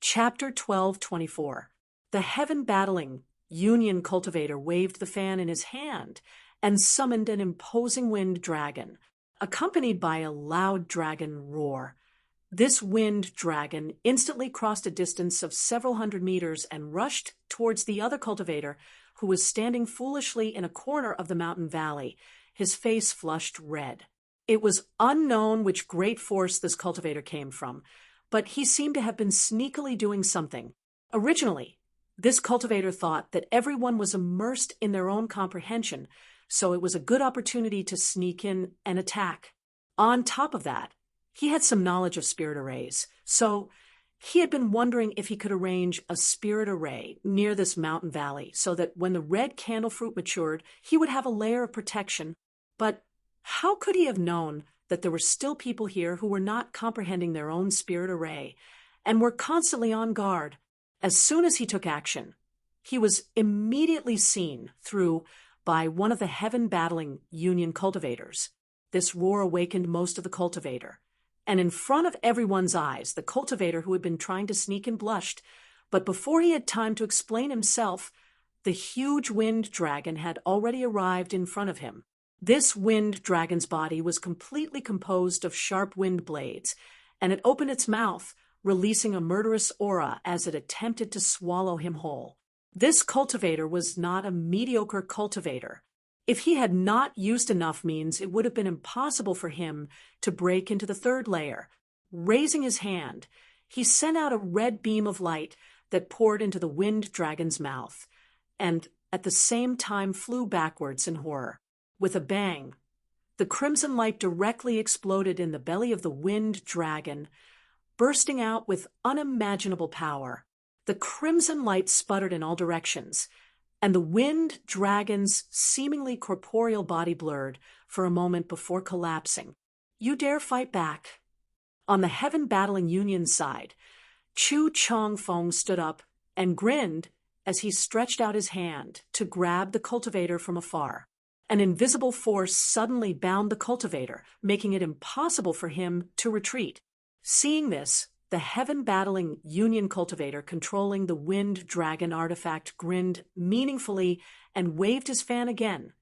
Chapter 12:24. The heaven-battling Union cultivator waved the fan in his hand and summoned an imposing wind dragon, accompanied by a loud dragon roar. This wind dragon instantly crossed a distance of several hundred meters and rushed towards the other cultivator, who was standing foolishly in a corner of the mountain valley, his face flushed red. It was unknown which great force this cultivator came from, but he seemed to have been sneakily doing something. Originally, this cultivator thought that everyone was immersed in their own comprehension, so it was a good opportunity to sneak in and attack. On top of that, he had some knowledge of spirit arrays, so he had been wondering if he could arrange a spirit array near this mountain valley so that when the red candle fruit matured, he would have a layer of protection. But how could he have known that there were still people here who were not comprehending their own spirit array and were constantly on guard? As soon as he took action, he was immediately seen through by one of the heaven-battling Union cultivators. This roar awakened most of the cultivator, and in front of everyone's eyes, the cultivator who had been trying to sneak in blushed, but before he had time to explain himself, the huge wind dragon had already arrived in front of him. This wind dragon's body was completely composed of sharp wind blades, and it opened its mouth, releasing a murderous aura as it attempted to swallow him whole. This cultivator was not a mediocre cultivator. If he had not used enough means, it would have been impossible for him to break into the third layer. Raising his hand, he sent out a red beam of light that poured into the wind dragon's mouth, and at the same time flew backwards in horror. With a bang, the crimson light directly exploded in the belly of the wind dragon, bursting out with unimaginable power. The crimson light sputtered in all directions, and the wind dragon's seemingly corporeal body blurred for a moment before collapsing. You dare fight back? On the heaven-battling Union side, Chu Chong Fong stood up and grinned as he stretched out his hand to grab the cultivator from afar. An invisible force suddenly bound the cultivator, making it impossible for him to retreat. Seeing this, the heaven-battling Union cultivator controlling the wind dragon artifact grinned meaningfully and waved his fan again,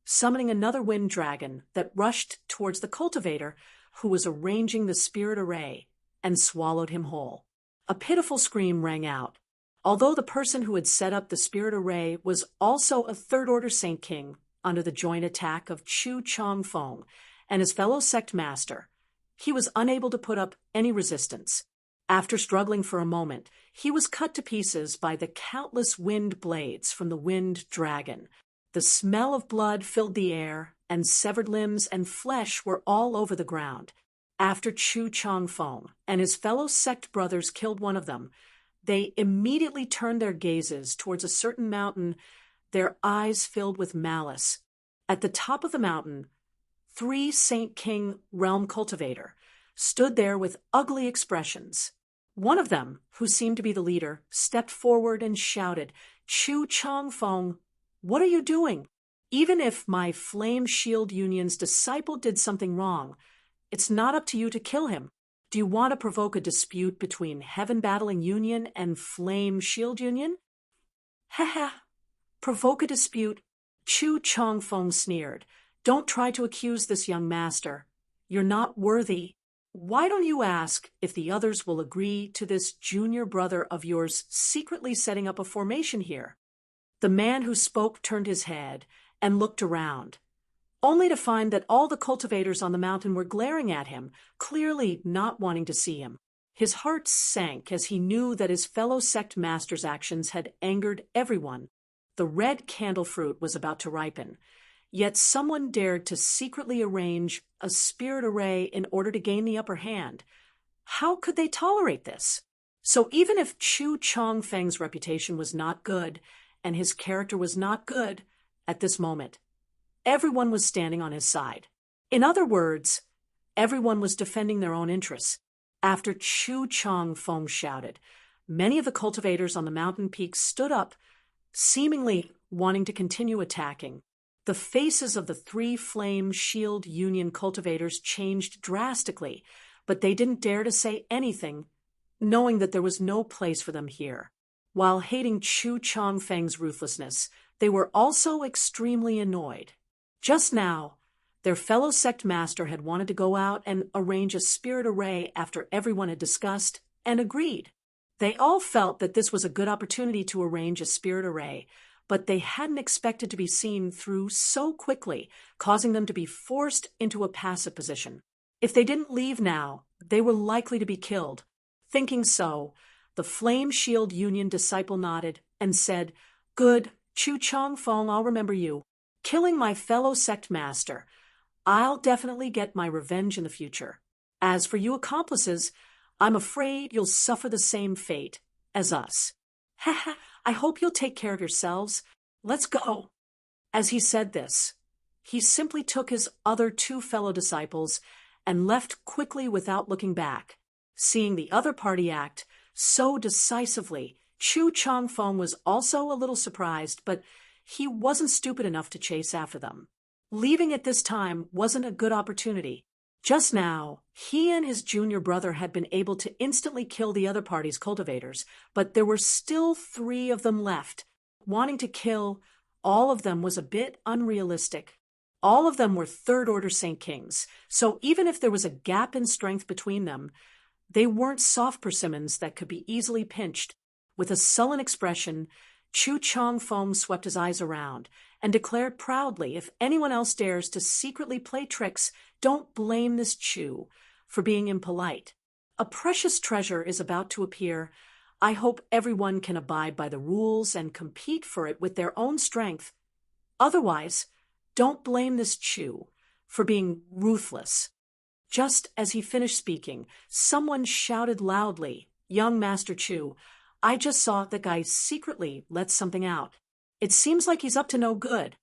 summoning another wind dragon that rushed towards the cultivator, who was arranging the spirit array, and swallowed him whole. A pitiful scream rang out. Although the person who had set up the spirit array was also a third-order Saint King under the joint attack of Chu Chong Fong and his fellow sect master, he was unable to put up any resistance. After struggling for a moment, he was cut to pieces by the countless wind blades from the wind dragon. The smell of blood filled the air, and severed limbs and flesh were all over the ground. After Chu Chong Fong and his fellow sect brothers killed one of them, they immediately turned their gazes towards a certain mountain, their eyes filled with malice. At the top of the mountain, 3 Saint King realm cultivator stood there with ugly expressions. One of them, who seemed to be the leader, stepped forward and shouted, "Chu Chong Fong, what are you doing? Even if my Flame Shield Union's disciple did something wrong, it's not up to you to kill him. Do you want to provoke a dispute between Heaven Battling Union and Flame Shield Union?" "Ha! Provoke a dispute?" Chu Chong Fong sneered. "Don't try to accuse this young master. You're not worthy. Why don't you ask if the others will agree to this junior brother of yours secretly setting up a formation here?" The man who spoke turned his head and looked around, only to find that all the cultivators on the mountain were glaring at him, clearly not wanting to see him. His heart sank as he knew that his fellow sect master's actions had angered everyone. The red candle fruit was about to ripen, yet someone dared to secretly arrange a spirit array in order to gain the upper hand. How could they tolerate this? So even if Chu Chong Feng's reputation was not good, and his character was not good at this moment, everyone was standing on his side. In other words, everyone was defending their own interests. After Chu Chong Feng shouted, many of the cultivators on the mountain peaks stood up, seemingly wanting to continue attacking. The faces of the 3 Flame Shield Union cultivators changed drastically, but they didn't dare to say anything, knowing that there was no place for them here. While hating Chu Changfeng's ruthlessness, they were also extremely annoyed. Just now, their fellow sect master had wanted to go out and arrange a spirit array after everyone had discussed and agreed. They all felt that this was a good opportunity to arrange a spirit array, but they hadn't expected to be seen through so quickly, causing them to be forced into a passive position. If they didn't leave now, they were likely to be killed. Thinking so, the Flame Shield Union disciple nodded and said, "Good, Chu Changfeng, I'll remember you. Killing my fellow sect master. I'll definitely get my revenge in the future. As for you accomplices, I'm afraid you'll suffer the same fate as us. Haha, I hope you'll take care of yourselves. Let's go." As he said this, he simply took his other two fellow disciples and left quickly without looking back. Seeing the other party act so decisively, Chu Changfeng was also a little surprised, but he wasn't stupid enough to chase after them. Leaving at this time wasn't a good opportunity. Just now, he and his junior brother had been able to instantly kill the other party's cultivators, but there were still 3 of them left. Wanting to kill all of them was a bit unrealistic. All of them were third-order Saint Kings, so even if there was a gap in strength between them, they weren't soft persimmons that could be easily pinched. With a sullen expression, Chu Changfeng swept his eyes around and declared proudly, "If anyone else dares to secretly play tricks, don't blame this Chu for being impolite. A precious treasure is about to appear. I hope everyone can abide by the rules and compete for it with their own strength. Otherwise, don't blame this Chu for being ruthless." Just as he finished speaking, someone shouted loudly, "Young Master Chu, I just saw the guy secretly let something out. It seems like he's up to no good."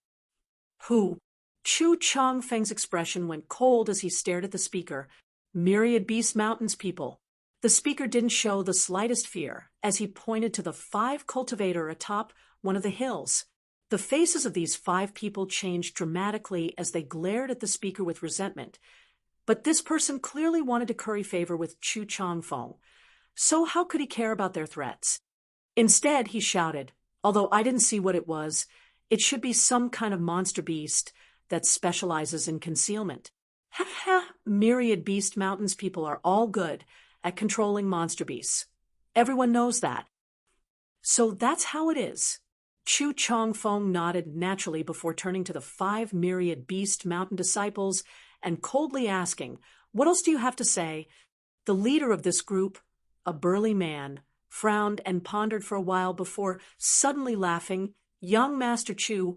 "Who?" Chu Changfeng's expression went cold as he stared at the speaker. "Myriad Beast Mountain's people." The speaker didn't show the slightest fear as he pointed to the 5 cultivator atop one of the hills. The faces of these 5 people changed dramatically as they glared at the speaker with resentment. But this person clearly wanted to curry favor with Chu Changfeng, so how could he care about their threats? Instead, he shouted, "Although I didn't see what it was, it should be some kind of monster beast that specializes in concealment. Ha ha! Myriad Beast Mountain's people are all good at controlling monster beasts. Everyone knows that." "So that's how it is." Chu Changfeng nodded naturally before turning to the 5 Myriad Beast Mountain disciples and coldly asking, "What else do you have to say?" The leader of this group, a burly man, frowned and pondered for a while before suddenly laughing. "Young Master Chu,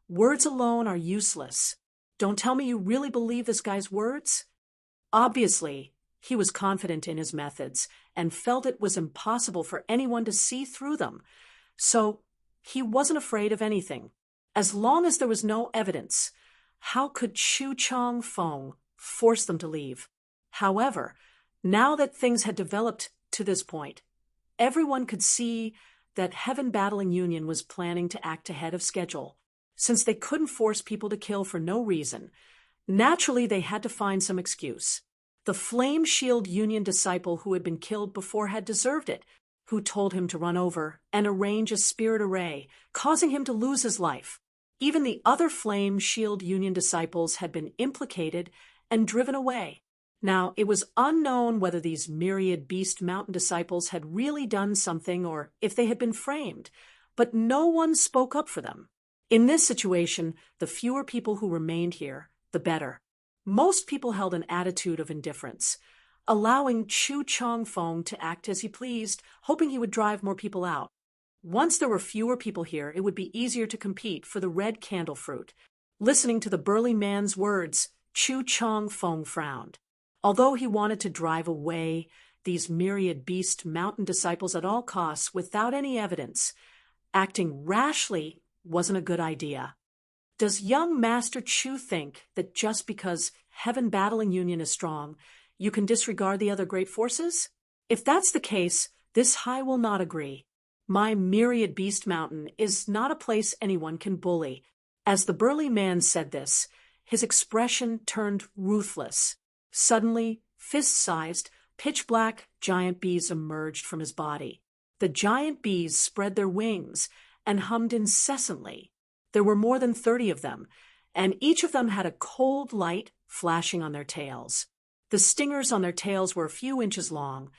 words alone are useless. Don't tell me you really believe this guy's words?" Obviously, he was confident in his methods and felt it was impossible for anyone to see through them. So he wasn't afraid of anything. As long as there was no evidence, how could Chu Changfeng force them to leave? However, now that things had developed to this point, everyone could see that Heaven Battling Union was planning to act ahead of schedule. Since they couldn't force people to kill for no reason, naturally they had to find some excuse. The Flame Shield Union disciple who had been killed before had deserved it, who told him to run over and arrange a spirit array, causing him to lose his life. Even the other Flame Shield Union disciples had been implicated and driven away. Now, it was unknown whether these Myriad Beast Mountain disciples had really done something or if they had been framed, but no one spoke up for them. In this situation, the fewer people who remained here, the better. Most people held an attitude of indifference, allowing Chu Changfeng to act as he pleased, hoping he would drive more people out. Once there were fewer people here, it would be easier to compete for the red candle fruit. Listening to the burly man's words, Chu Changfeng frowned. Although he wanted to drive away these Myriad Beast Mountain disciples at all costs without any evidence, acting rashly wasn't a good idea. Does young Master Chu think that just because Heaven Battling Union is strong, you can disregard the other great forces? If that's the case, this High will not agree. My Myriad Beast Mountain is not a place anyone can bully. As the burly man said this, his expression turned ruthless. Suddenly, fist-sized, pitch-black giant bees emerged from his body. The giant bees spread their wings and hummed incessantly. There were more than 30 of them, and each of them had a cold light flashing on their tails. The stingers on their tails were a few inches long,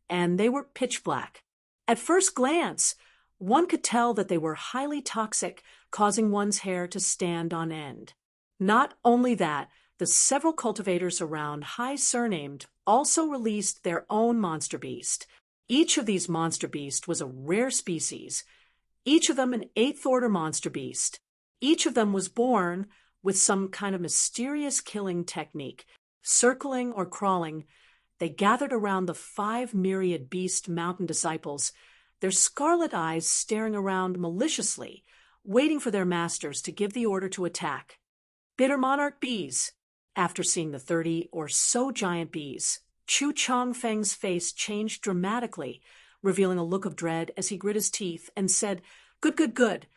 and they were pitch black. At first glance, one could tell that they were highly toxic, causing one's hair to stand on end. Not only that, the several cultivators around High Surnamed also released their own monster beast. Each of these monster beasts was a rare species, each of them an 8th order monster beast. Each of them was born with some kind of mysterious killing technique. Circling or crawling, they gathered around the 5 myriad beast mountain disciples, their scarlet eyes staring around maliciously, waiting for their masters to give the order to attack. Bitter monarch bees. After seeing the 30 or so giant bees, Chu Changfeng's face changed dramatically, revealing a look of dread as he grit his teeth and said, "Good, good, good.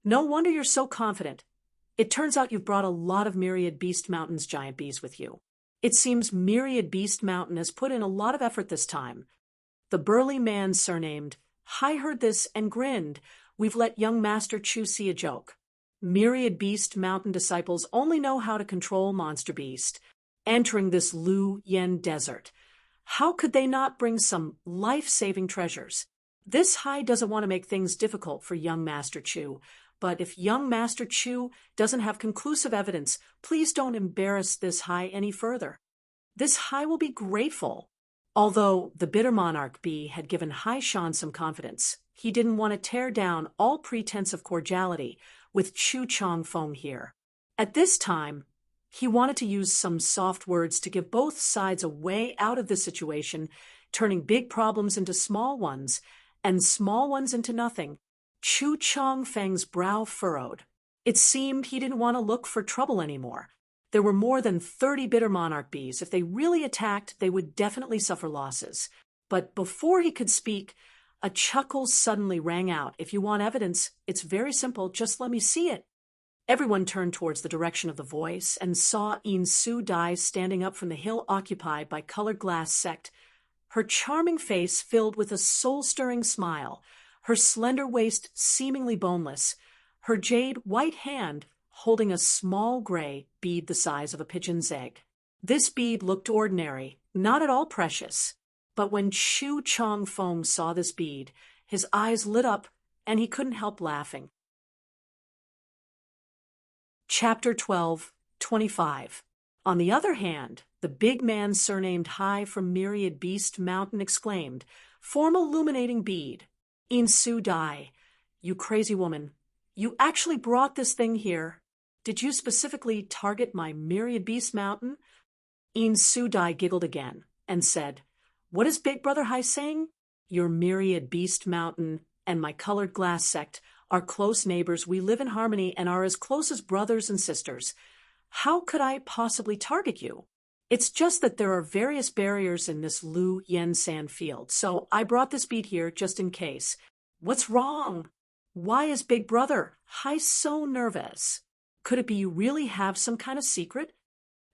No wonder you're so confident. It turns out you've brought a lot of Myriad Beast Mountain's giant bees with you. It seems Myriad Beast Mountain has put in a lot of effort this time." The burly man surnamed Hai heard this and grinned. "We've let young Master Chu see a joke. Myriad Beast Mountain disciples only know how to control Monster Beast. Entering this Lu Yen desert, how could they not bring some life-saving treasures? This Hai doesn't want to make things difficult for young Master Chu, but if young Master Chu doesn't have conclusive evidence, please don't embarrass this Hai any further. This Hai will be grateful." Although the bitter monarch bee had given Hai Shan some confidence, he didn't want to tear down all pretense of cordiality with Chu Changfeng here. At this time, he wanted to use some soft words to give both sides a way out of this situation, turning big problems into small ones, and small ones into nothing. Chu Changfeng's brow furrowed. It seemed he didn't want to look for trouble anymore. There were more than 30 bitter monarch bees. If they really attacked, they would definitely suffer losses. But before he could speak, a chuckle suddenly rang out. "If you want evidence, it's very simple. Just let me see it." Everyone turned towards the direction of the voice and saw In Su Dai standing up from the hill occupied by colored glass sect, her charming face filled with a soul-stirring smile, her slender waist seemingly boneless, her jade white hand holding a small gray bead the size of a pigeon's egg. This bead looked ordinary, not at all precious, but when Chu Changfeng saw this bead, his eyes lit up and he couldn't help laughing. Chapter 12, 25. On the other hand, the big man surnamed Hai from Myriad Beast Mountain exclaimed, "Form illuminating bead. In Su Dai, you crazy woman, you actually brought this thing here. Did you specifically target my Myriad Beast Mountain?" In Su Dai giggled again and said, "What is Big Brother Hai saying? Your Myriad Beast Mountain and my colored glass sect are close neighbors. We live in harmony and are as close as brothers and sisters. How could I possibly target you? It's just that there are various barriers in this Lu Yen sand field, so I brought this bead here just in case." "What's wrong? Why is Big Brother Hai so nervous? Could it be you really have some kind of secret?"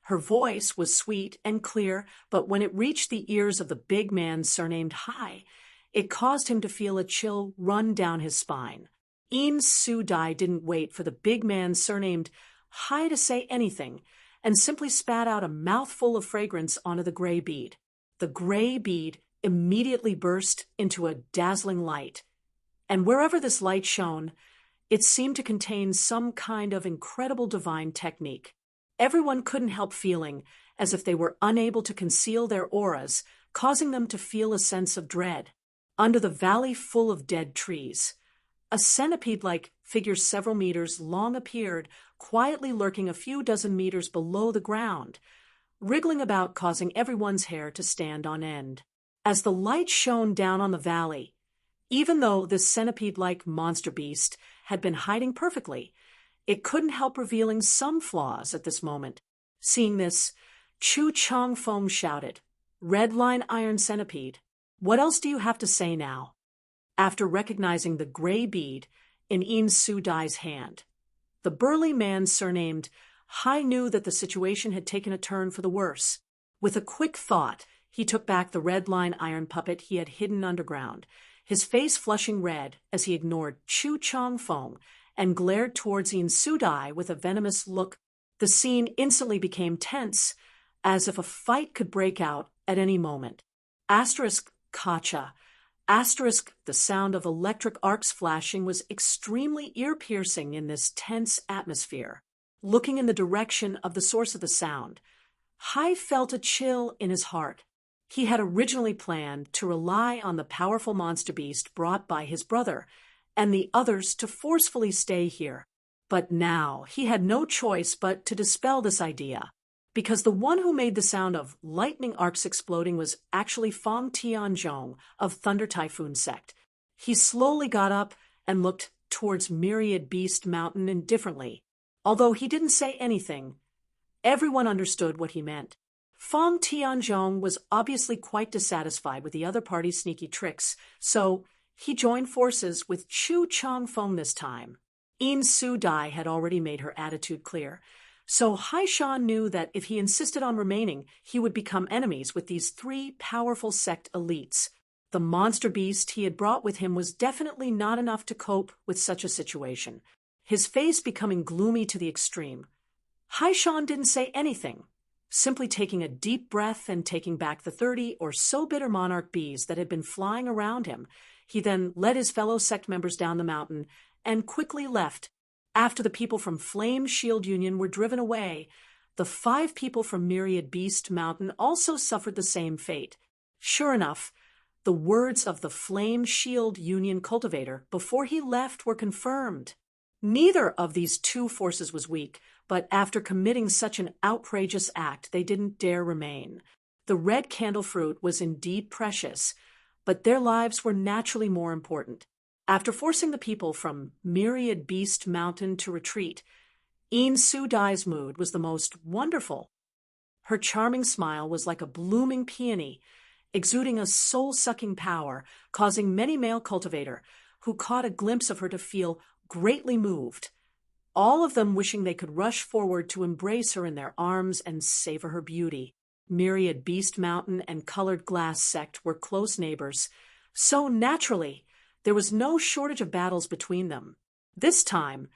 Her voice was sweet and clear, but when it reached the ears of the big man surnamed Hai, it caused him to feel a chill run down his spine. In Su Dai didn't wait for the big man surnamed Hai to say anything, and simply spat out a mouthful of fragrance onto the gray bead. The gray bead immediately burst into a dazzling light, and wherever this light shone, it seemed to contain some kind of incredible divine technique. Everyone couldn't help feeling as if they were unable to conceal their auras, causing them to feel a sense of dread. Under the valley full of dead trees, a centipede-like figure several meters long appeared, quietly lurking a few dozen meters below the ground, wriggling about, causing everyone's hair to stand on end. As the light shone down on the valley, even though this centipede-like monster beast had been hiding perfectly, it couldn't help revealing some flaws at this moment. Seeing this, Chu Changfeng shouted, "Red Line Iron Centipede, what else do you have to say now?" After recognizing the gray bead in In Su Dai's hand, the burly man surnamed Hai knew that the situation had taken a turn for the worse. With a quick thought, He took back the red line iron puppet he had hidden underground, his face flushing red as he ignored Chu Chong Fong and glared towards Yin Sudai with a venomous look. The scene instantly became tense, as if a fight could break out at any moment. Asterisk Kacha. Asterisk, the sound of electric arcs flashing was extremely ear-piercing in this tense atmosphere. Looking in the direction of the source of the sound, Hai felt a chill in his heart. He had originally planned to rely on the powerful monster beast brought by his brother and the others to forcefully stay here. But now he had no choice but to dispel this idea, because the one who made the sound of lightning arcs exploding was actually Fong Tianzhong of Thunder Typhoon Sect. He slowly got up and looked towards Myriad Beast Mountain indifferently. Although he didn't say anything, everyone understood what he meant. Fong Tianzhong was obviously quite dissatisfied with the other party's sneaky tricks, so he joined forces with Chu Chong Fong this time. Yin Sudai had already made her attitude clear, so Hai Shan knew that if he insisted on remaining, he would become enemies with these three powerful sect elites. The monster beast he had brought with him was definitely not enough to cope with such a situation, his face becoming gloomy to the extreme. Hai Shan didn't say anything, simply taking a deep breath and taking back the 30 or so bitter monarch bees that had been flying around him. He then led his fellow sect members down the mountain and quickly left. After the people from Flame Shield Union were driven away, the 5 people from Myriad Beast Mountain also suffered the same fate. Sure enough, the words of the Flame Shield Union cultivator before he left were confirmed. Neither of these two forces was weak, but after committing such an outrageous act, they didn't dare remain. The red candle fruit was indeed precious, but their lives were naturally more important. After forcing the people from Myriad Beast Mountain to retreat, Yin Sudai's mood was the most wonderful. Her charming smile was like a blooming peony, exuding a soul-sucking power, causing many male cultivator who caught a glimpse of her to feel greatly moved, all of them wishing they could rush forward to embrace her in their arms and savor her beauty. Myriad Beast Mountain and Colored Glass Sect were close neighbors, so naturally there was no shortage of battles between them. This time,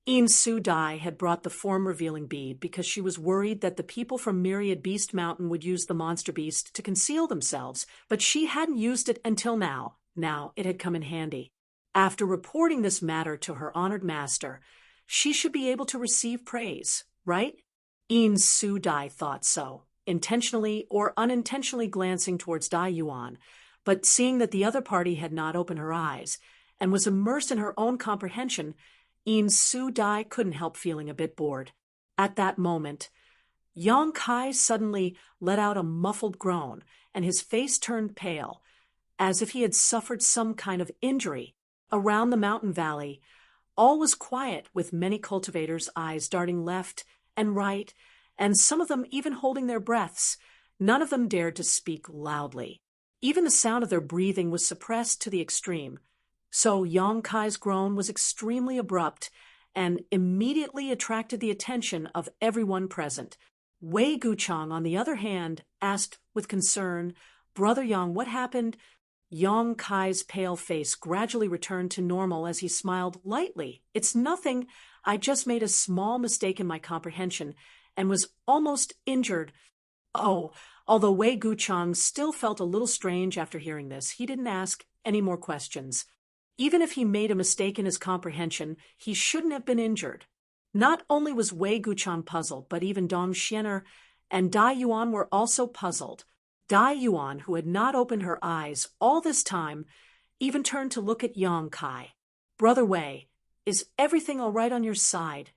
Yin Sudai had brought the form-revealing bead because she was worried that the people from Myriad Beast Mountain would use the monster beast to conceal themselves, but she hadn't used it until now. Now it had come in handy. After reporting this matter to her honored master, she should be able to receive praise, right? Yin Sudai thought so, intentionally or unintentionally glancing towards Dai Yuan, but seeing that the other party had not opened her eyes and was immersed in her own comprehension, Yin Sudai couldn't help feeling a bit bored. At that moment, Yang Kai suddenly let out a muffled groan, and his face turned pale, as if he had suffered some kind of injury. Around the mountain valley, all was quiet, with many cultivators' eyes darting left and right, and some of them even holding their breaths. None of them dared to speak loudly. Even the sound of their breathing was suppressed to the extreme. So Yang Kai's groan was extremely abrupt and immediately attracted the attention of everyone present. Wei Guchang, on the other hand, asked with concern, "Brother Yang, what happened?" Yang Kai's pale face gradually returned to normal as he smiled lightly. "It's nothing. I just made a small mistake in my comprehension and was almost injured." Oh, although Wei Guchang still felt a little strange after hearing this, he didn't ask any more questions. Even if he made a mistake in his comprehension, he shouldn't have been injured. Not only was Wei Guchang puzzled, but even Dong Xiener and Dai Yuan were also puzzled. Dai Yuan, who had not opened her eyes all this time, even turned to look at Yang Kai. "Brother Wei, is everything all right on your side?"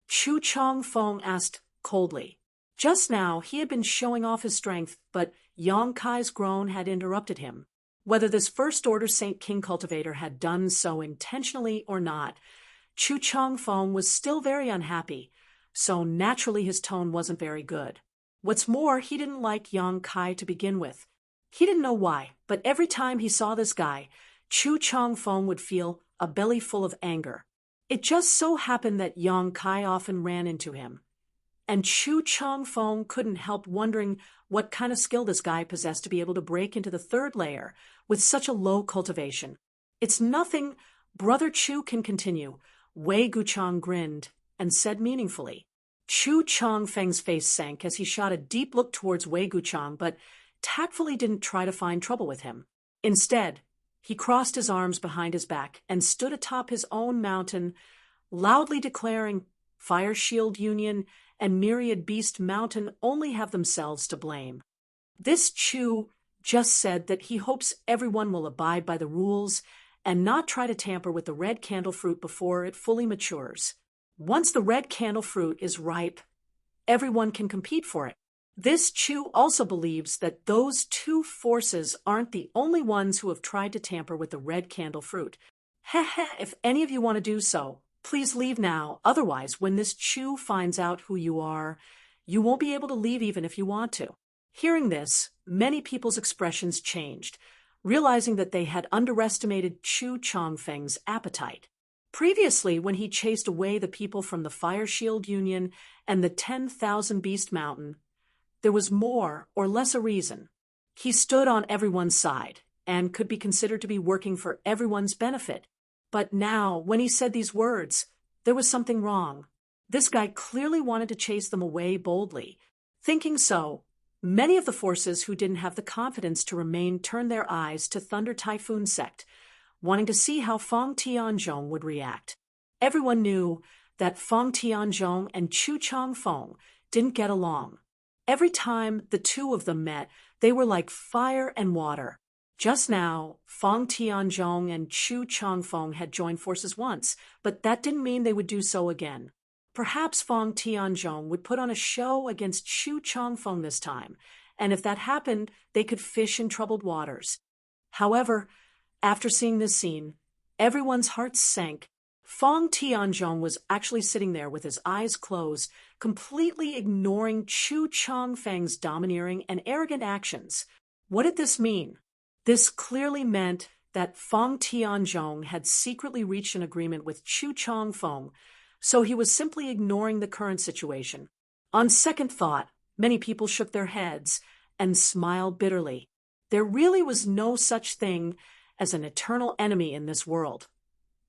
Chu Chong Fong asked coldly. Just now, he had been showing off his strength, but Yang Kai's groan had interrupted him. Whether this First-Order Saint King cultivator had done so intentionally or not, Chu Chong Fong was still very unhappy, so naturally his tone wasn't very good. What's more, he didn't like Yang Kai to begin with. He didn't know why, but every time he saw this guy, Chu Chong Fong would feel a belly full of anger. It just so happened that Yang Kai often ran into him. and Chu Changfeng couldn't help wondering what kind of skill this guy possessed to be able to break into the third layer with such a low cultivation. It's nothing. Brother Chu can continue. Wei Guchang grinned and said meaningfully. Chu Changfeng's face sank as he shot a deep look towards Wei Guchang, but tactfully didn't try to find trouble with him. Instead, he crossed his arms behind his back and stood atop his own mountain, loudly declaring, Fire Shield Union and Myriad Beast Mountain only have themselves to blame. This Chu just said that he hopes everyone will abide by the rules and not try to tamper with the red candle fruit before it fully matures. Once the red candle fruit is ripe, everyone can compete for it. This Chu also believes that those two forces aren't the only ones who have tried to tamper with the red candle fruit. Heh, if any of you want to do so, please leave now. Otherwise, when this Chu finds out who you are, you won't be able to leave even if you want to. Hearing this, many people's expressions changed, realizing that they had underestimated Chu Changfeng's appetite. Previously, when he chased away the people from the Fire Shield Union and the 10,000 Beast Mountain, there was more or less a reason. He stood on everyone's side and could be considered to be working for everyone's benefit. But now, when he said these words, there was something wrong. This guy clearly wanted to chase them away boldly. Thinking so, many of the forces who didn't have the confidence to remain turned their eyes to Thunder Typhoon Sect, wanting to see how Feng Tianzhong would react. Everyone knew that Feng Tianzhong and Chu Changfeng didn't get along. Every time the two of them met, they were like fire and water. Just now, Feng Tianzhong and Chu Changfeng had joined forces once, but that didn't mean they would do so again. Perhaps Feng Tianzhong would put on a show against Chu Changfeng this time, and if that happened, they could fish in troubled waters. However, after seeing this scene, everyone's hearts sank. Feng Tianzhong was actually sitting there with his eyes closed, completely ignoring Chu Changfeng's domineering and arrogant actions. What did this mean? This clearly meant that Feng Tianzhong had secretly reached an agreement with Chu Changfeng, so he was simply ignoring the current situation. On second thought, many people shook their heads and smiled bitterly. There really was no such thing as an eternal enemy in this world.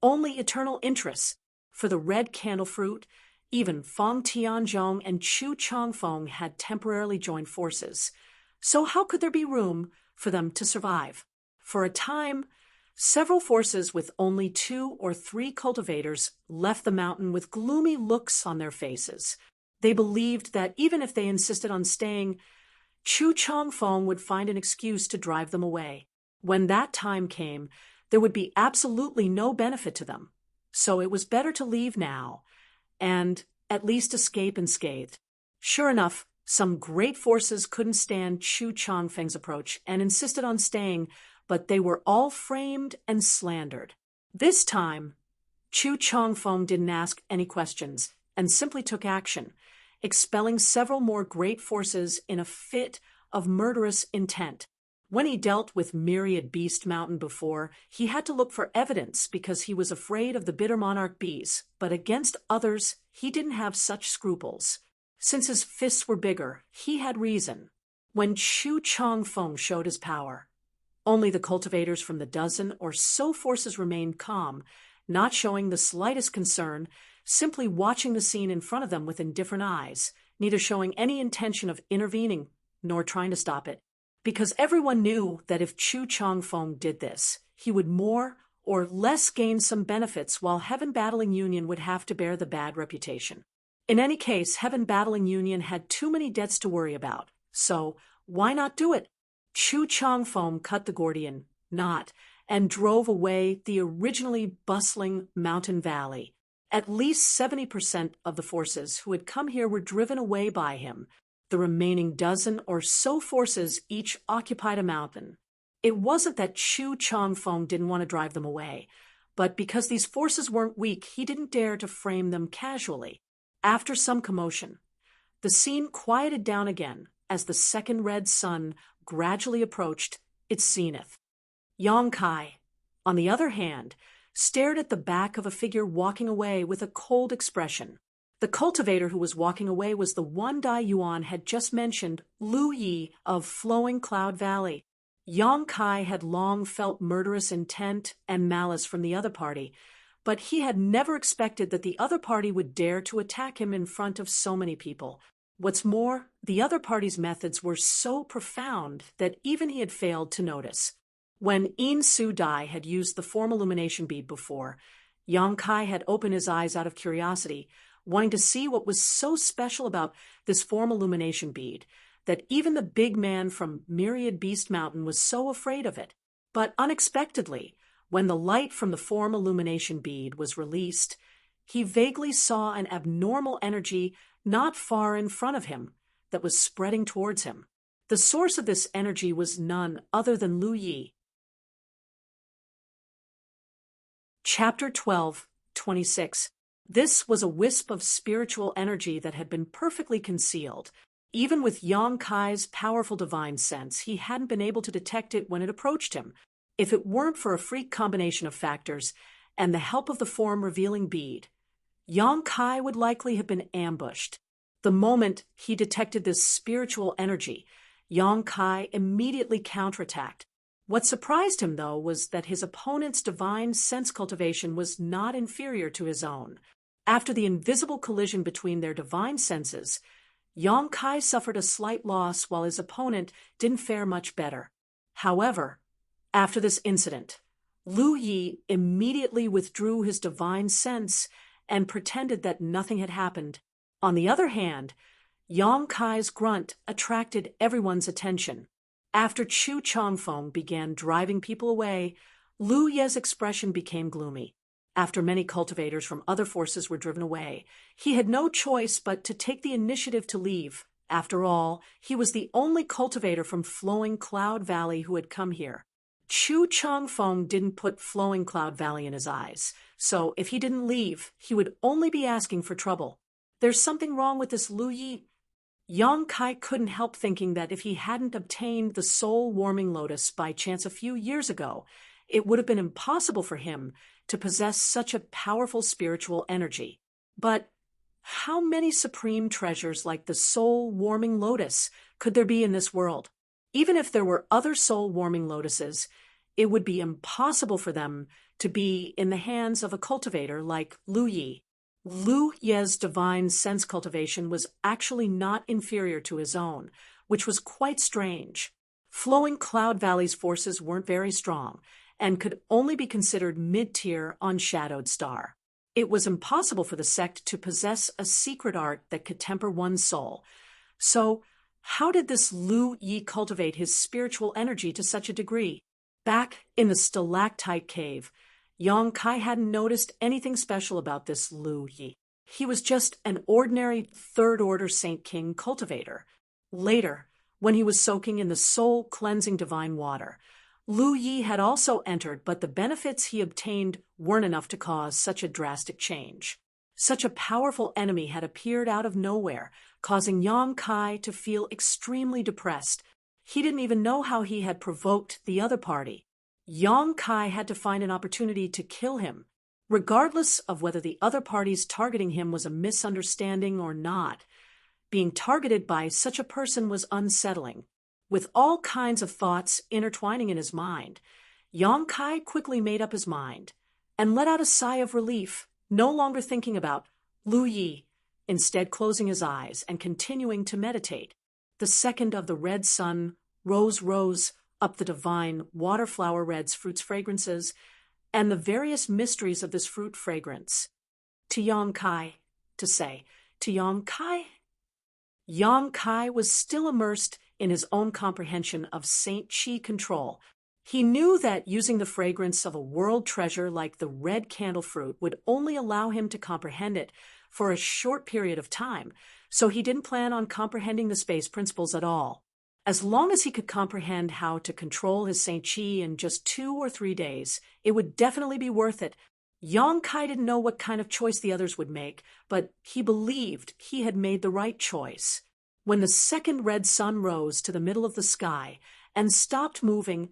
Only eternal interests. For the red candle fruit, even Feng Tianzhong and Chu Changfeng had temporarily joined forces. So how could there be room for them to survive? For a time, several forces with only 2 or 3 cultivators left the mountain with gloomy looks on their faces. They believed that even if they insisted on staying, Chu Changfeng would find an excuse to drive them away. When that time came, there would be absolutely no benefit to them. So it was better to leave now and at least escape unscathed. Sure enough, some great forces couldn't stand Chu Changfeng's approach and insisted on staying, but they were all framed and slandered. This time, Chu Changfeng didn't ask any questions and simply took action, expelling several more great forces in a fit of murderous intent. When he dealt with Myriad Beast Mountain before, he had to look for evidence because he was afraid of the bitter monarch bees, but against others, he didn't have such scruples. Since his fists were bigger, he had reason. When Chu Changfeng showed his power, only the cultivators from the dozen or so forces remained calm, not showing the slightest concern, simply watching the scene in front of them with indifferent eyes, neither showing any intention of intervening nor trying to stop it. Because everyone knew that if Chu Changfeng did this, he would more or less gain some benefits while Heaven Battling Union would have to bear the bad reputation. In any case, Heaven Battling Union had too many debts to worry about, so why not do it? Chu Changfeng cut the Gordian knot and drove away the originally bustling mountain valley. At least 70% of the forces who had come here were driven away by him. The remaining dozen or so forces each occupied a mountain. It wasn't that Chu Changfeng didn't want to drive them away, but because these forces weren't weak, he didn't dare to frame them casually. After some commotion, the scene quieted down again as the second red sun gradually approached its zenith. Yang Kai, on the other hand, stared at the back of a figure walking away with a cold expression. The cultivator who was walking away was the one Dai Yuan had just mentioned, Lu Yi of Flowing Cloud Valley. Yang Kai had long felt murderous intent and malice from the other party, but he had never expected that the other party would dare to attack him in front of so many people. What's more, the other party's methods were so profound that even he had failed to notice. When In Su Dai had used the form illumination bead before, Yang Kai had opened his eyes out of curiosity, wanting to see what was so special about this form illumination bead, that even the big man from Myriad Beast Mountain was so afraid of it. But unexpectedly, when the light from the form illumination bead was released, he vaguely saw an abnormal energy not far in front of him that was spreading towards him. The source of this energy was none other than Lu Yi. Chapter 12:26. This was a wisp of spiritual energy that had been perfectly concealed. Even with Yang Kai's powerful divine sense, he hadn't been able to detect it when it approached him. If it weren't for a freak combination of factors and the help of the form-revealing bead, Yang Kai would likely have been ambushed. The moment he detected this spiritual energy, Yang Kai immediately counterattacked. What surprised him, though, was that his opponent's divine sense cultivation was not inferior to his own. After the invisible collision between their divine senses, Yang Kai suffered a slight loss while his opponent didn't fare much better. However, after this incident, Lu Yi immediately withdrew his divine sense and pretended that nothing had happened. On the other hand, Yang Kai's grunt attracted everyone's attention. After Chu Chongfeng began driving people away, Lu Ye's expression became gloomy. After many cultivators from other forces were driven away, he had no choice but to take the initiative to leave. After all, he was the only cultivator from Flowing Cloud Valley who had come here. Chu Chongfeng didn't put Flowing Cloud Valley in his eyes, so if he didn't leave, he would only be asking for trouble. There's something wrong with this Lu Yi. Yang Kai couldn't help thinking that if he hadn't obtained the soul-warming lotus by chance a few years ago, it would have been impossible for him to possess such a powerful spiritual energy. But how many supreme treasures like the soul-warming lotus could there be in this world? Even if there were other soul-warming lotuses, it would be impossible for them to be in the hands of a cultivator like Lu Yi. Lu Ye's divine sense cultivation was actually not inferior to his own, which was quite strange. Flowing Cloud Valley's forces weren't very strong and could only be considered mid-tier on Shadowed Star. It was impossible for the sect to possess a secret art that could temper one's soul. So, how did this Lu Yi cultivate his spiritual energy to such a degree? Back in the stalactite cave, Yang Kai hadn't noticed anything special about this Lu Yi. He was just an ordinary third-order Saint King cultivator. Later, when he was soaking in the soul-cleansing divine water, Lu Yi had also entered, but the benefits he obtained weren't enough to cause such a drastic change. Such a powerful enemy had appeared out of nowhere, causing Yang Kai to feel extremely depressed. He didn't even know how he had provoked the other party. Yang Kai had to find an opportunity to kill him. Regardless of whether the other party's targeting him was a misunderstanding or not, being targeted by such a person was unsettling. With all kinds of thoughts intertwining in his mind, Yang Kai quickly made up his mind and let out a sigh of relief, no longer thinking about Lu Yi, instead closing his eyes and continuing to meditate. The second of the red sun rose up the divine waterflower red's fruits fragrances and the various mysteries of this fruit fragrance. To Yang Kai, Yang Kai was still immersed in his own comprehension of Saint Chi control. He knew that using the fragrance of a world treasure like the red candle fruit would only allow him to comprehend it for a short period of time, so he didn't plan on comprehending the space principles at all. As long as he could comprehend how to control his Saint Chi in just 2 or 3 days, it would definitely be worth it. Yang Kai didn't know what kind of choice the others would make, but he believed he had made the right choice. When the second red sun rose to the middle of the sky and stopped moving,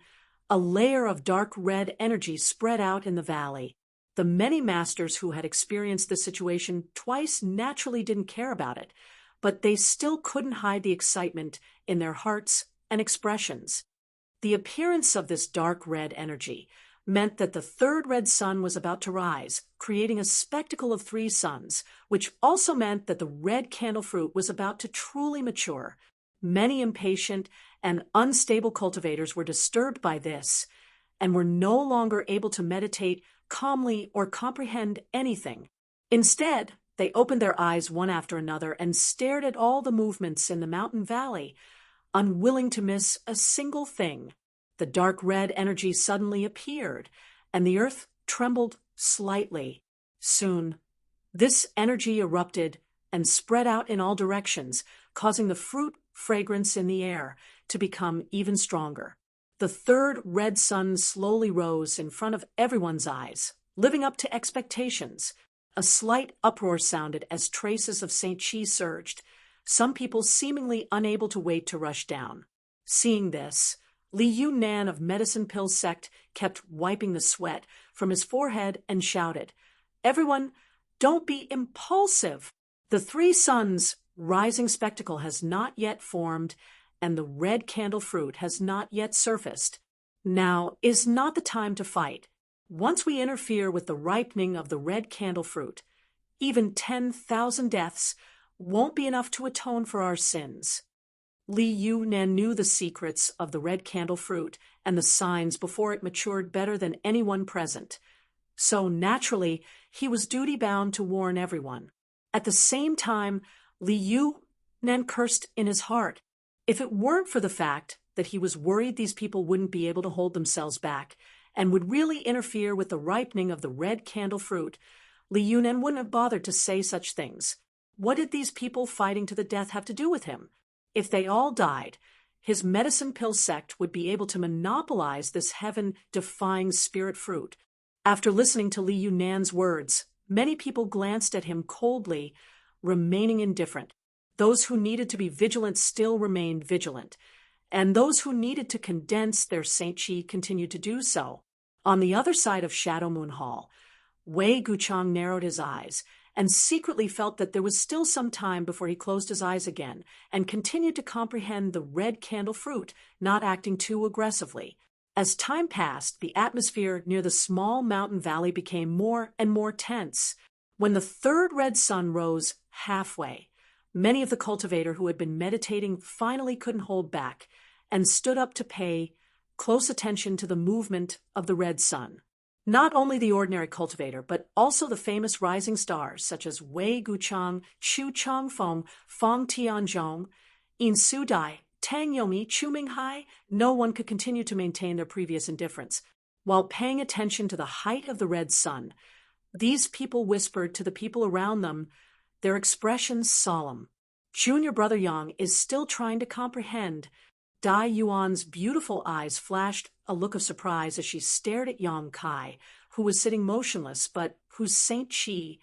a layer of dark red energy spread out in the valley. The many masters who had experienced this situation twice naturally didn't care about it, but they still couldn't hide the excitement in their hearts and expressions. The appearance of this dark red energy meant that the third red sun was about to rise, creating a spectacle of three suns, which also meant that the red candle fruit was about to truly mature. Many impatient and unstable cultivators were disturbed by this and were no longer able to meditate calmly or comprehend anything. Instead, they opened their eyes one after another and stared at all the movements in the mountain valley, unwilling to miss a single thing. The dark red energy suddenly appeared, and the earth trembled slightly. Soon, this energy erupted and spread out in all directions, causing the fruit fragrance in the air to become even stronger. The third red sun slowly rose in front of everyone's eyes, living up to expectations. A slight uproar sounded as traces of St. Chi surged, some people seemingly unable to wait to rush down. Seeing this, Li Yunan of Medicine Pill sect kept wiping the sweat from his forehead and shouted, "Everyone, don't be impulsive! The three suns rising spectacle has not yet formed, and the red candle fruit has not yet surfaced. Now is not the time to fight. Once we interfere with the ripening of the red candle fruit, even 10,000 deaths won't be enough to atone for our sins." Li Yunan knew the secrets of the red candle fruit and the signs before it matured better than anyone present. So naturally, he was duty-bound to warn everyone. At the same time, Li Yunan cursed in his heart. If it weren't for the fact that he was worried these people wouldn't be able to hold themselves back and would really interfere with the ripening of the red candle fruit, Li Yunan wouldn't have bothered to say such things. What did these people fighting to the death have to do with him? If they all died, his Medicine Pill sect would be able to monopolize this heaven-defying spirit fruit. After listening to Li Yunan's words, many people glanced at him coldly, remaining indifferent. Those who needed to be vigilant still remained vigilant, and those who needed to condense their Saint Chi continued to do so. On the other side of Shadow Moon Hall, Wei Guchang narrowed his eyes and secretly felt that there was still some time before he closed his eyes again and continued to comprehend the red candle fruit, not acting too aggressively. As time passed, the atmosphere near the small mountain valley became more and more tense. When the third red sun rose halfway, many of the cultivators who had been meditating finally couldn't hold back and stood up to pay close attention to the movement of the red sun. Not only the ordinary cultivator, but also the famous rising stars such as Wei Guchang, Chu Changfeng, Fang Tianzhong, In Su Dai, Tang Yomi, Chu Minghai, no one could continue to maintain their previous indifference. While paying attention to the height of the red sun, these people whispered to the people around them, their expressions solemn. Junior brother Yang is still trying to comprehend. Dai Yuan's beautiful eyes flashed a look of surprise as she stared at Yang Kai, who was sitting motionless but whose Saint Chi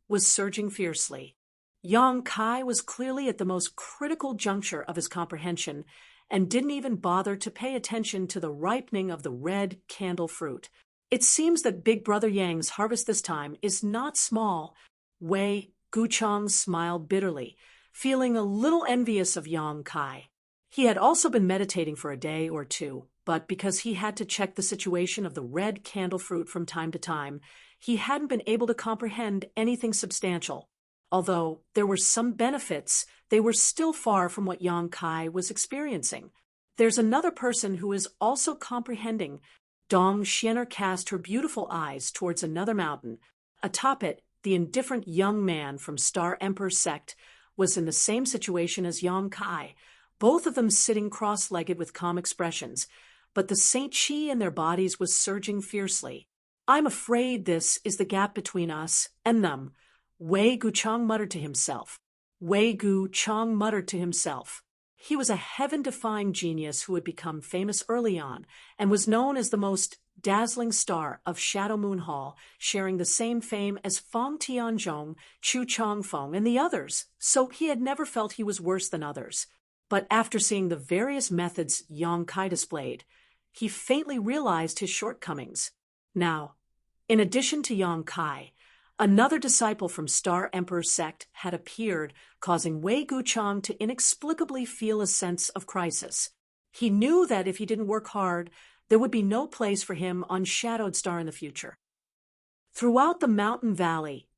was surging fiercely. Yang Kai was clearly at the most critical juncture of his comprehension and didn't even bother to pay attention to the ripening of the red candle fruit. It seems that Big Brother Yang's harvest this time is not small. Wei Guchang smiled bitterly, feeling a little envious of Yang Kai. He had also been meditating for a day or two, but because he had to check the situation of the red candle fruit from time to time, he hadn't been able to comprehend anything substantial. Although there were some benefits, they were still far from what Yang Kai was experiencing. There's another person who is also comprehending. Dong Xianer cast her beautiful eyes towards another mountain. Atop it, the indifferent young man from Star Emperor sect was in the same situation as Yang Kai, both of them sitting cross-legged with calm expressions, but the Saint Chi in their bodies was surging fiercely. "I'm afraid this is the gap between us and them," Wei Guchang muttered to himself. Wei Guchang muttered to himself. He was a heaven-defying genius who had become famous early on and was known as the most dazzling star of Shadow Moon Hall, sharing the same fame as Fang Tianzhong, Chu Changfeng, and the others, so he had never felt he was worse than others. But after seeing the various methods Yang Kai displayed, he faintly realized his shortcomings. Now, In addition to Yang Kai, another disciple from Star Emperor sect had appeared, causing Wei Guchang to inexplicably feel a sense of crisis. He knew that if he didn't work hard, there would be no place for him on Shadowed Star in the future. Throughout the mountain valley,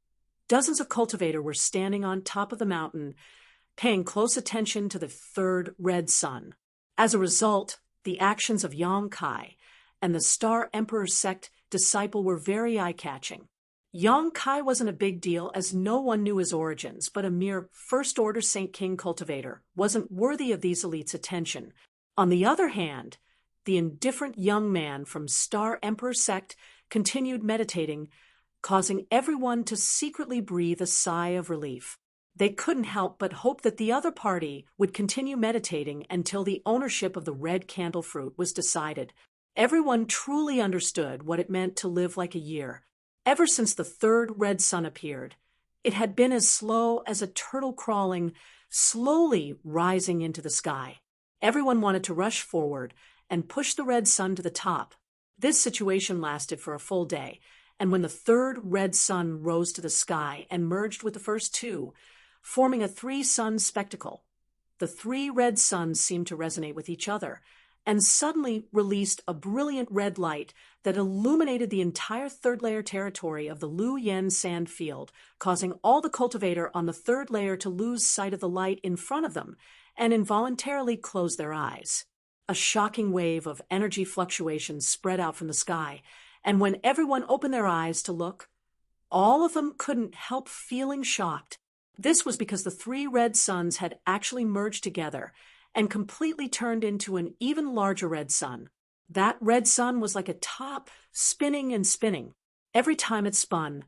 dozens of cultivators were standing on top of the mountain, paying close attention to the third red sun. As a result, the actions of Yang Kai and the Star Emperor sect disciple were very eye-catching. Yang Kai wasn't a big deal as no one knew his origins, but a mere First-Order Saint King cultivator wasn't worthy of these elites' attention. On the other hand, the indifferent young man from Star Emperor sect continued meditating, causing everyone to secretly breathe a sigh of relief. They couldn't help but hope that the other party would continue meditating until the ownership of the red candle fruit was decided. Everyone truly understood what it meant to live like a year. Ever since the third red sun appeared, it had been as slow as a turtle crawling, slowly rising into the sky. Everyone wanted to rush forward and push the red sun to the top. This situation lasted for a full day, and when the third red sun rose to the sky and merged with the first two, forming a three-sun spectacle, the three red suns seemed to resonate with each other, and suddenly released a brilliant red light that illuminated the entire third-layer territory of the Lu Yen sand field, causing all the cultivator on the third layer to lose sight of the light in front of them and involuntarily close their eyes. A shocking wave of energy fluctuations spread out from the sky, and when everyone opened their eyes to look, all of them couldn't help feeling shocked. This was because the three red suns had actually merged together and completely turned into an even larger red sun. That red sun was like a top, spinning and spinning. Every time it spun,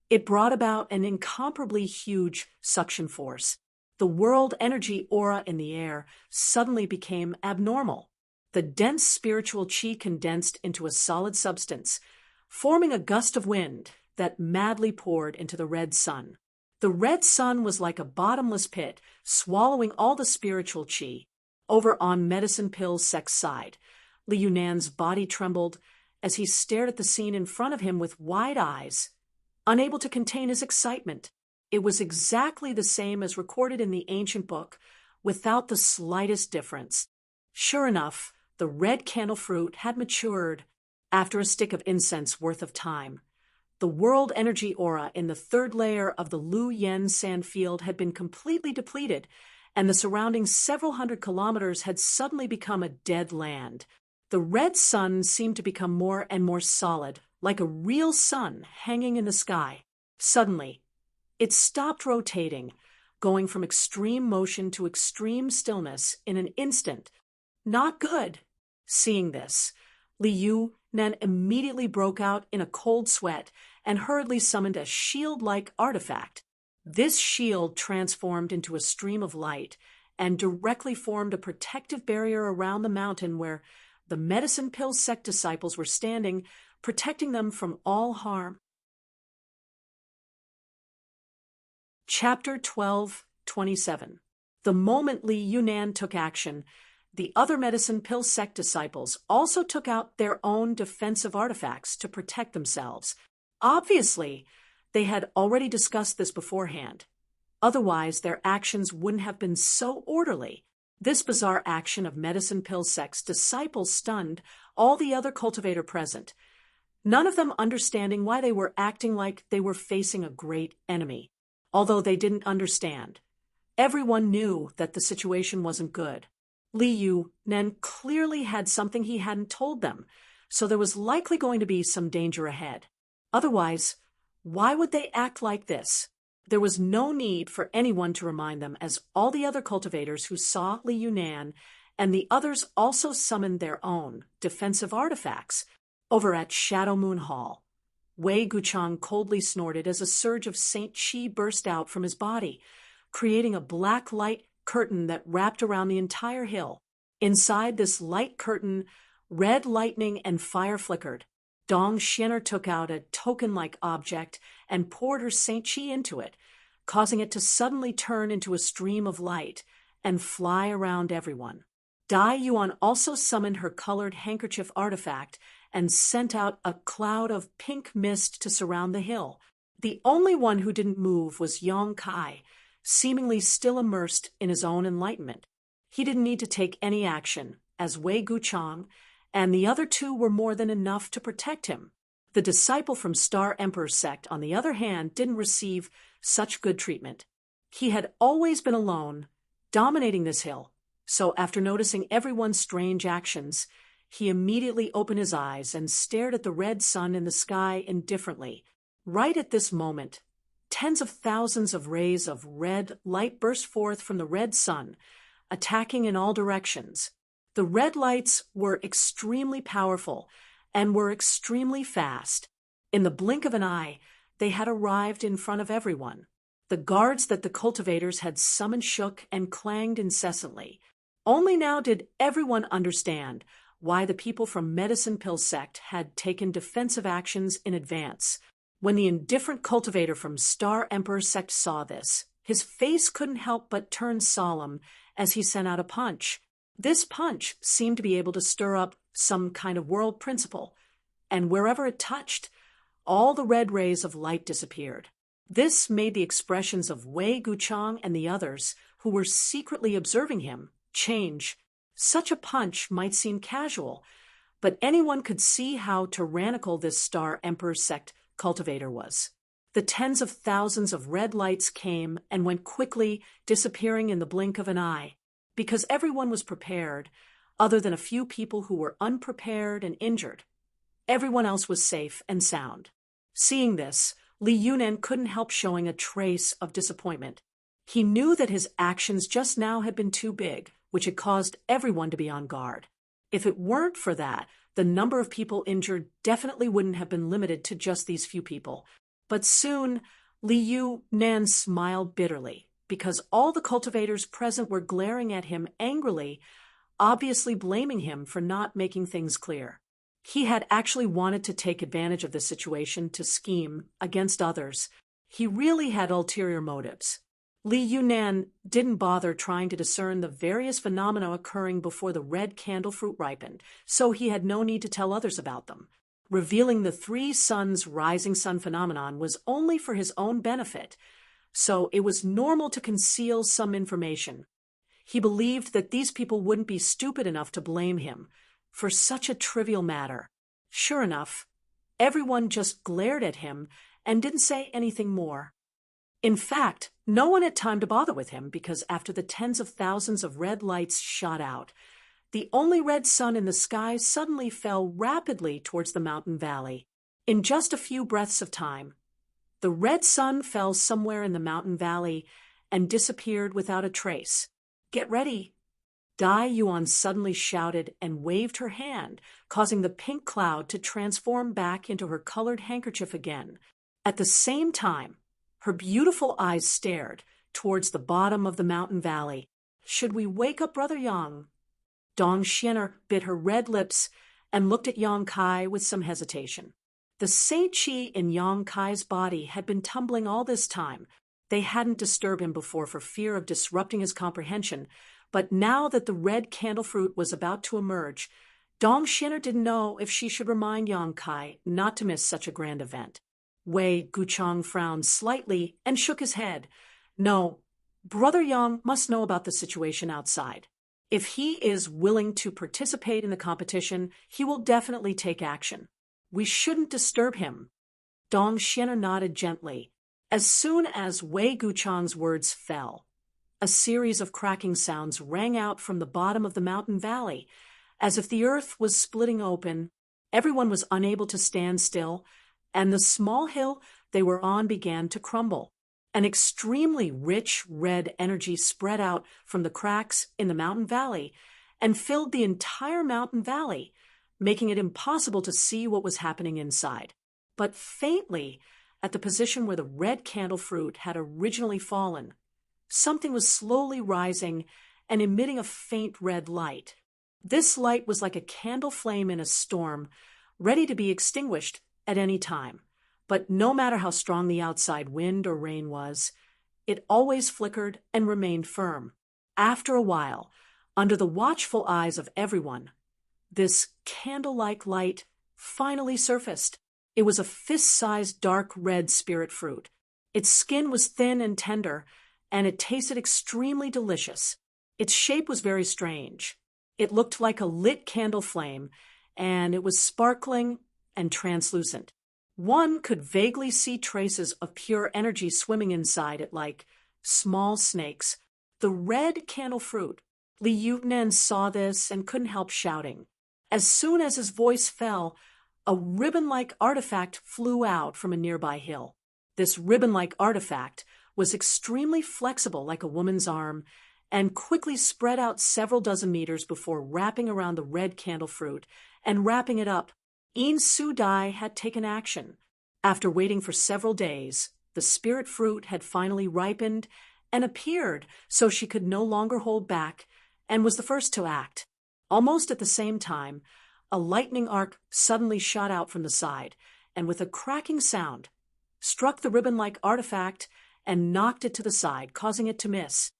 it brought about an incomparably huge suction force. The world energy aura in the air suddenly became abnormal. The dense spiritual chi condensed into a solid substance, forming a gust of wind that madly poured into the red sun. The red sun was like a bottomless pit, swallowing all the spiritual chi. Over on Medicine Pill's sex side, Li Yunan's body trembled as he stared at the scene in front of him with wide eyes, unable to contain his excitement. It was exactly the same as recorded in the ancient book, without the slightest difference. Sure enough, the red candle fruit had matured after a stick of incense worth of time. The world energy aura in the third layer of the Lu Yen sand field had been completely depleted, and the surrounding several hundred kilometers had suddenly become a dead land. The red sun seemed to become more and more solid, like a real sun hanging in the sky. Suddenly, it stopped rotating, going from extreme motion to extreme stillness in an instant. Not good. Seeing this, Li Yunan immediately broke out in a cold sweat and hurriedly summoned a shield-like artifact. This shield transformed into a stream of light and directly formed a protective barrier around the mountain where the Medicine Pill sect disciples were standing, protecting them from all harm. Chapter 12:27. The moment Li Yunan took action, the other Medicine Pill sect disciples also took out their own defensive artifacts to protect themselves. Obviously, they had already discussed this beforehand. Otherwise, their actions wouldn't have been so orderly. This bizarre action of Medicine Pill sect's disciples stunned all the other cultivator present, none of them understanding why they were acting like they were facing a great enemy. Although they didn't understand, everyone knew that the situation wasn't good. Li Yunan clearly had something he hadn't told them, so there was likely going to be some danger ahead. Otherwise, why would they act like this? There was no need for anyone to remind them, as all the other cultivators who saw Li Yunan and the others also summoned their own defensive artifacts. Over at Shadow Moon Hall, Wei Guchang coldly snorted as a surge of Saint Qi burst out from his body, creating a black light curtain that wrapped around the entire hill. Inside this light curtain, red lightning and fire flickered. Dong Xianer took out a token-like object and poured her Saint Qi into it, causing it to suddenly turn into a stream of light and fly around everyone. Dai Yuan also summoned her colored handkerchief artifact and sent out a cloud of pink mist to surround the hill. The only one who didn't move was Yong Kai, seemingly still immersed in his own enlightenment. He didn't need to take any action, as Wei Guchang and the other two were more than enough to protect him. The disciple from Star Emperor's sect, on the other hand, didn't receive such good treatment. He had always been alone, dominating this hill, so after noticing everyone's strange actions, he immediately opened his eyes and stared at the red sun in the sky indifferently. Right at this moment, tens of thousands of rays of red light burst forth from the red sun, attacking in all directions. The red lights were extremely powerful and were extremely fast. In the blink of an eye, they had arrived in front of everyone. The guards that the cultivators had summoned shook and clanged incessantly. Only now did everyone understand why the people from Medicine Pill sect had taken defensive actions in advance. When the indifferent cultivator from Star Emperor sect saw this, his face couldn't help but turn solemn as he sent out a punch. This punch seemed to be able to stir up some kind of world principle, and wherever it touched, all the red rays of light disappeared. This made the expressions of Wei Guchang and the others, who were secretly observing him, change. Such a punch might seem casual, but anyone could see how tyrannical this Star Emperor sect cultivator was. The tens of thousands of red lights came and went quickly, disappearing in the blink of an eye. Because everyone was prepared, other than a few people who were unprepared and injured. Everyone else was safe and sound. Seeing this, Li Yunan couldn't help showing a trace of disappointment. He knew that his actions just now had been too big, which had caused everyone to be on guard. If it weren't for that, the number of people injured definitely wouldn't have been limited to just these few people. But soon, Li Yunan smiled bitterly, because all the cultivators present were glaring at him angrily, obviously blaming him for not making things clear. He had actually wanted to take advantage of this situation to scheme against others. He really had ulterior motives. Li Yunan didn't bother trying to discern the various phenomena occurring before the red candle fruit ripened, so he had no need to tell others about them. Revealing the three suns rising sun phenomenon was only for his own benefit, so it was normal to conceal some information. He believed that these people wouldn't be stupid enough to blame him for such a trivial matter. Sure enough, everyone just glared at him and didn't say anything more. In fact, no one had time to bother with him because after the tens of thousands of red lights shot out, the only red sun in the sky suddenly fell rapidly towards the mountain valley. In just a few breaths of time, the red sun fell somewhere in the mountain valley and disappeared without a trace. "Get ready!" Dai Yuan suddenly shouted and waved her hand, causing the pink cloud to transform back into her colored handkerchief again. At the same time, her beautiful eyes stared towards the bottom of the mountain valley. "Should we wake up Brother Yang?" Dong Xianer bit her red lips and looked at Yang Kai with some hesitation. The Saint Qi in Yang Kai's body had been tumbling all this time. They hadn't disturbed him before for fear of disrupting his comprehension, but now that the red candle fruit was about to emerge, Dong Xianer didn't know if she should remind Yang Kai not to miss such a grand event. Wei Guchang frowned slightly and shook his head. "No, Brother Yang must know about the situation outside. If he is willing to participate in the competition, he will definitely take action. We shouldn't disturb him." Dong Xianer nodded gently. As soon as Wei Guchang's words fell, a series of cracking sounds rang out from the bottom of the mountain valley, as if the earth was splitting open. Everyone was unable to stand still, and the small hill they were on began to crumble. An extremely rich red energy spread out from the cracks in the mountain valley and filled the entire mountain valley, making it impossible to see what was happening inside. But faintly, at the position where the red candle fruit had originally fallen, something was slowly rising and emitting a faint red light. This light was like a candle flame in a storm, ready to be extinguished at any time. But no matter how strong the outside wind or rain was, it always flickered and remained firm. After a while, under the watchful eyes of everyone, this candle-like light finally surfaced. It was a fist-sized dark red spirit fruit. Its skin was thin and tender, and it tasted extremely delicious. Its shape was very strange. It looked like a lit candle flame, and it was sparkling and translucent. One could vaguely see traces of pure energy swimming inside it like small snakes. The red candle fruit. Li Yutanen saw this and couldn't help shouting. As soon as his voice fell, a ribbon-like artifact flew out from a nearby hill. This ribbon-like artifact was extremely flexible like a woman's arm and quickly spread out several dozen meters before wrapping around the red candle fruit and wrapping it up. Een Su Dai had taken action. After waiting for several days, the spirit fruit had finally ripened and appeared so she could no longer hold back and was the first to act. Almost at the same time, a lightning arc suddenly shot out from the side and with a cracking sound, struck the ribbon-like artifact and knocked it to the side, causing it to miss.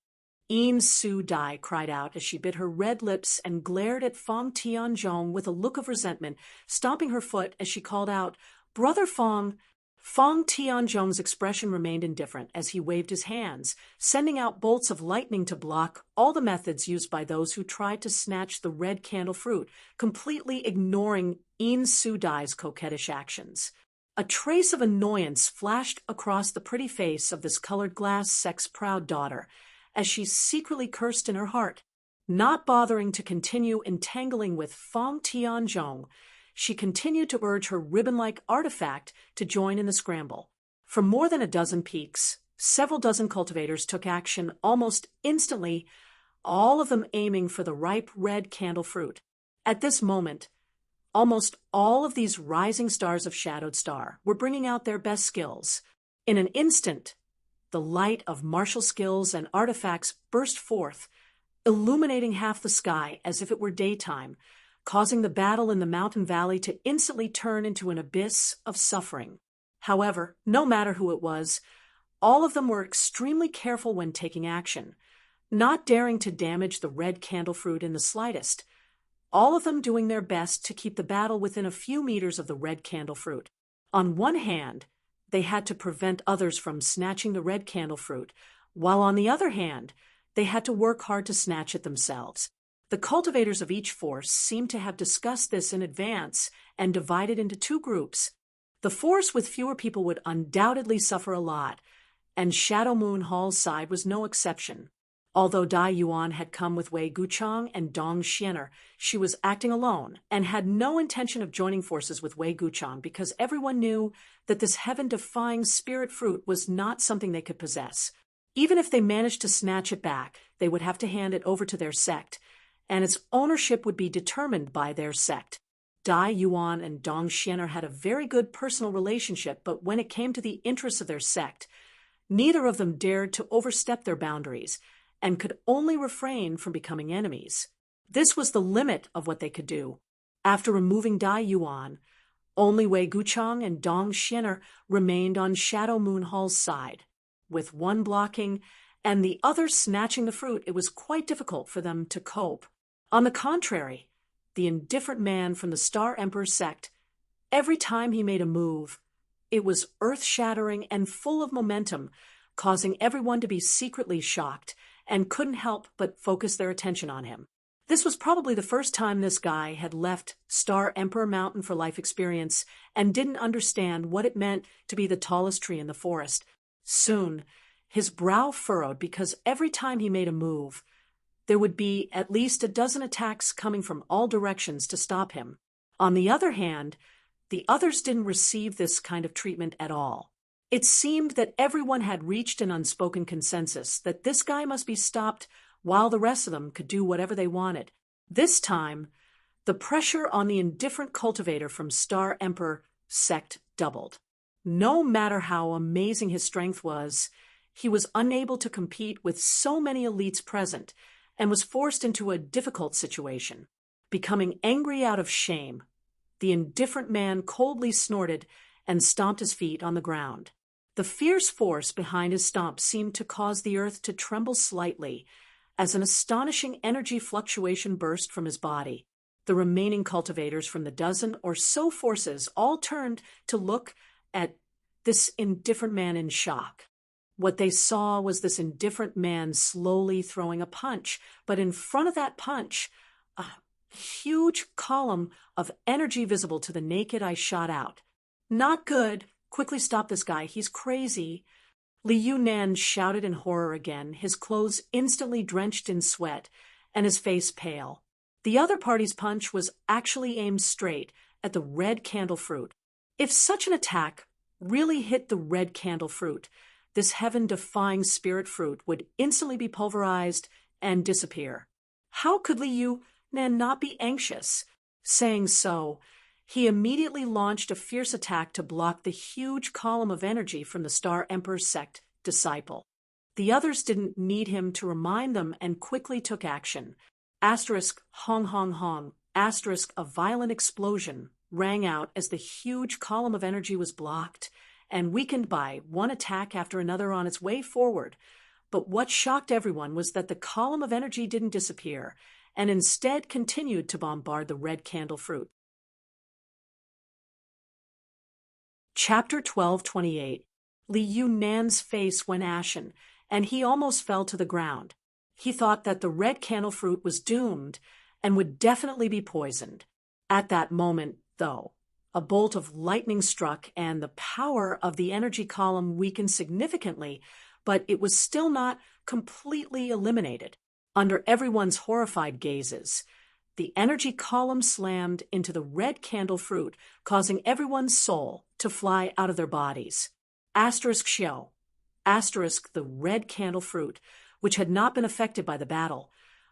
Een Su Dai cried out as she bit her red lips and glared at Fong Tianzhong with a look of resentment, stomping her foot as she called out, "Brother Fong!" Fong Tianzhong's expression remained indifferent as he waved his hands, sending out bolts of lightning to block all the methods used by those who tried to snatch the red candle fruit, completely ignoring Een Su Dai's coquettish actions. A trace of annoyance flashed across the pretty face of this colored glass sex-proud daughter, as she secretly cursed in her heart. Not bothering to continue entangling with Fong Tianzhong, she continued to urge her ribbon-like artifact to join in the scramble. For more than a dozen peaks, several dozen cultivators took action almost instantly, all of them aiming for the ripe red candle fruit. At this moment, almost all of these rising stars of Shadowed Star were bringing out their best skills. In an instant, the light of martial skills and artifacts burst forth, illuminating half the sky as if it were daytime, causing the battle in the mountain valley to instantly turn into an abyss of suffering. However, no matter who it was, all of them were extremely careful when taking action, not daring to damage the red candle fruit in the slightest, all of them doing their best to keep the battle within a few meters of the red candle fruit. On one hand, they had to prevent others from snatching the red candle fruit, while on the other hand, they had to work hard to snatch it themselves. The cultivators of each force seemed to have discussed this in advance and divided into two groups. The force with fewer people would undoubtedly suffer a lot, and Shadow Moon Hall's side was no exception. Although Dai Yuan had come with Wei Guchang and Dong Xiener, she was acting alone and had no intention of joining forces with Wei Guchang because everyone knew that this heaven-defying spirit fruit was not something they could possess. Even if they managed to snatch it back, they would have to hand it over to their sect, and its ownership would be determined by their sect. Dai Yuan and Dong Xiener had a very good personal relationship, but when it came to the interests of their sect, neither of them dared to overstep their boundaries and could only refrain from becoming enemies. This was the limit of what they could do. After removing Dai Yuan, only Wei Guchang and Dong Xiener remained on Shadow Moon Hall's side. With one blocking and the other snatching the fruit, it was quite difficult for them to cope. On the contrary, the indifferent man from the Star Emperor sect, every time he made a move, it was earth-shattering and full of momentum, causing everyone to be secretly shocked and couldn't help but focus their attention on him. This was probably the first time this guy had left Star Emperor Mountain for life experience and didn't understand what it meant to be the tallest tree in the forest. Soon, his brow furrowed because every time he made a move, there would be at least a dozen attacks coming from all directions to stop him. On the other hand, the others didn't receive this kind of treatment at all. It seemed that everyone had reached an unspoken consensus that this guy must be stopped while the rest of them could do whatever they wanted. This time, the pressure on the indifferent cultivator from Star Emperor sect doubled. No matter how amazing his strength was, he was unable to compete with so many elites present and was forced into a difficult situation. Becoming angry out of shame, the indifferent man coldly snorted and stomped his feet on the ground. The fierce force behind his stomp seemed to cause the earth to tremble slightly as an astonishing energy fluctuation burst from his body. The remaining cultivators from the dozen or so forces all turned to look at this indifferent man in shock. What they saw was this indifferent man slowly throwing a punch, but in front of that punch, a huge column of energy visible to the naked eye shot out. "Not good! Quickly stop this guy, he's crazy!" Li Yunan shouted in horror again, his clothes instantly drenched in sweat, and his face pale. The other party's punch was actually aimed straight at the red candle fruit. If such an attack really hit the red candle fruit, this heaven-defying spirit fruit would instantly be pulverized and disappear. How could Li Yunan not be anxious? Saying so, he immediately launched a fierce attack to block the huge column of energy from the Star Emperor's sect disciple. The others didn't need him to remind them and quickly took action. Asterisk hong hong hong, asterisk a violent explosion rang out as the huge column of energy was blocked and weakened by one attack after another on its way forward. But what shocked everyone was that the column of energy didn't disappear and instead continued to bombard the red candle fruit. Chapter 12:28. Li Yunan's face went ashen, and he almost fell to the ground. He thought that the red candle fruit was doomed and would definitely be poisoned. At that moment, though, a bolt of lightning struck and the power of the energy column weakened significantly, but it was still not completely eliminated. Under everyone's horrified gazes, the energy column slammed into the red candle fruit, causing everyone's soul to fly out of their bodies. Asterisk show. Asterisk the red candle fruit, which had not been affected by the battle,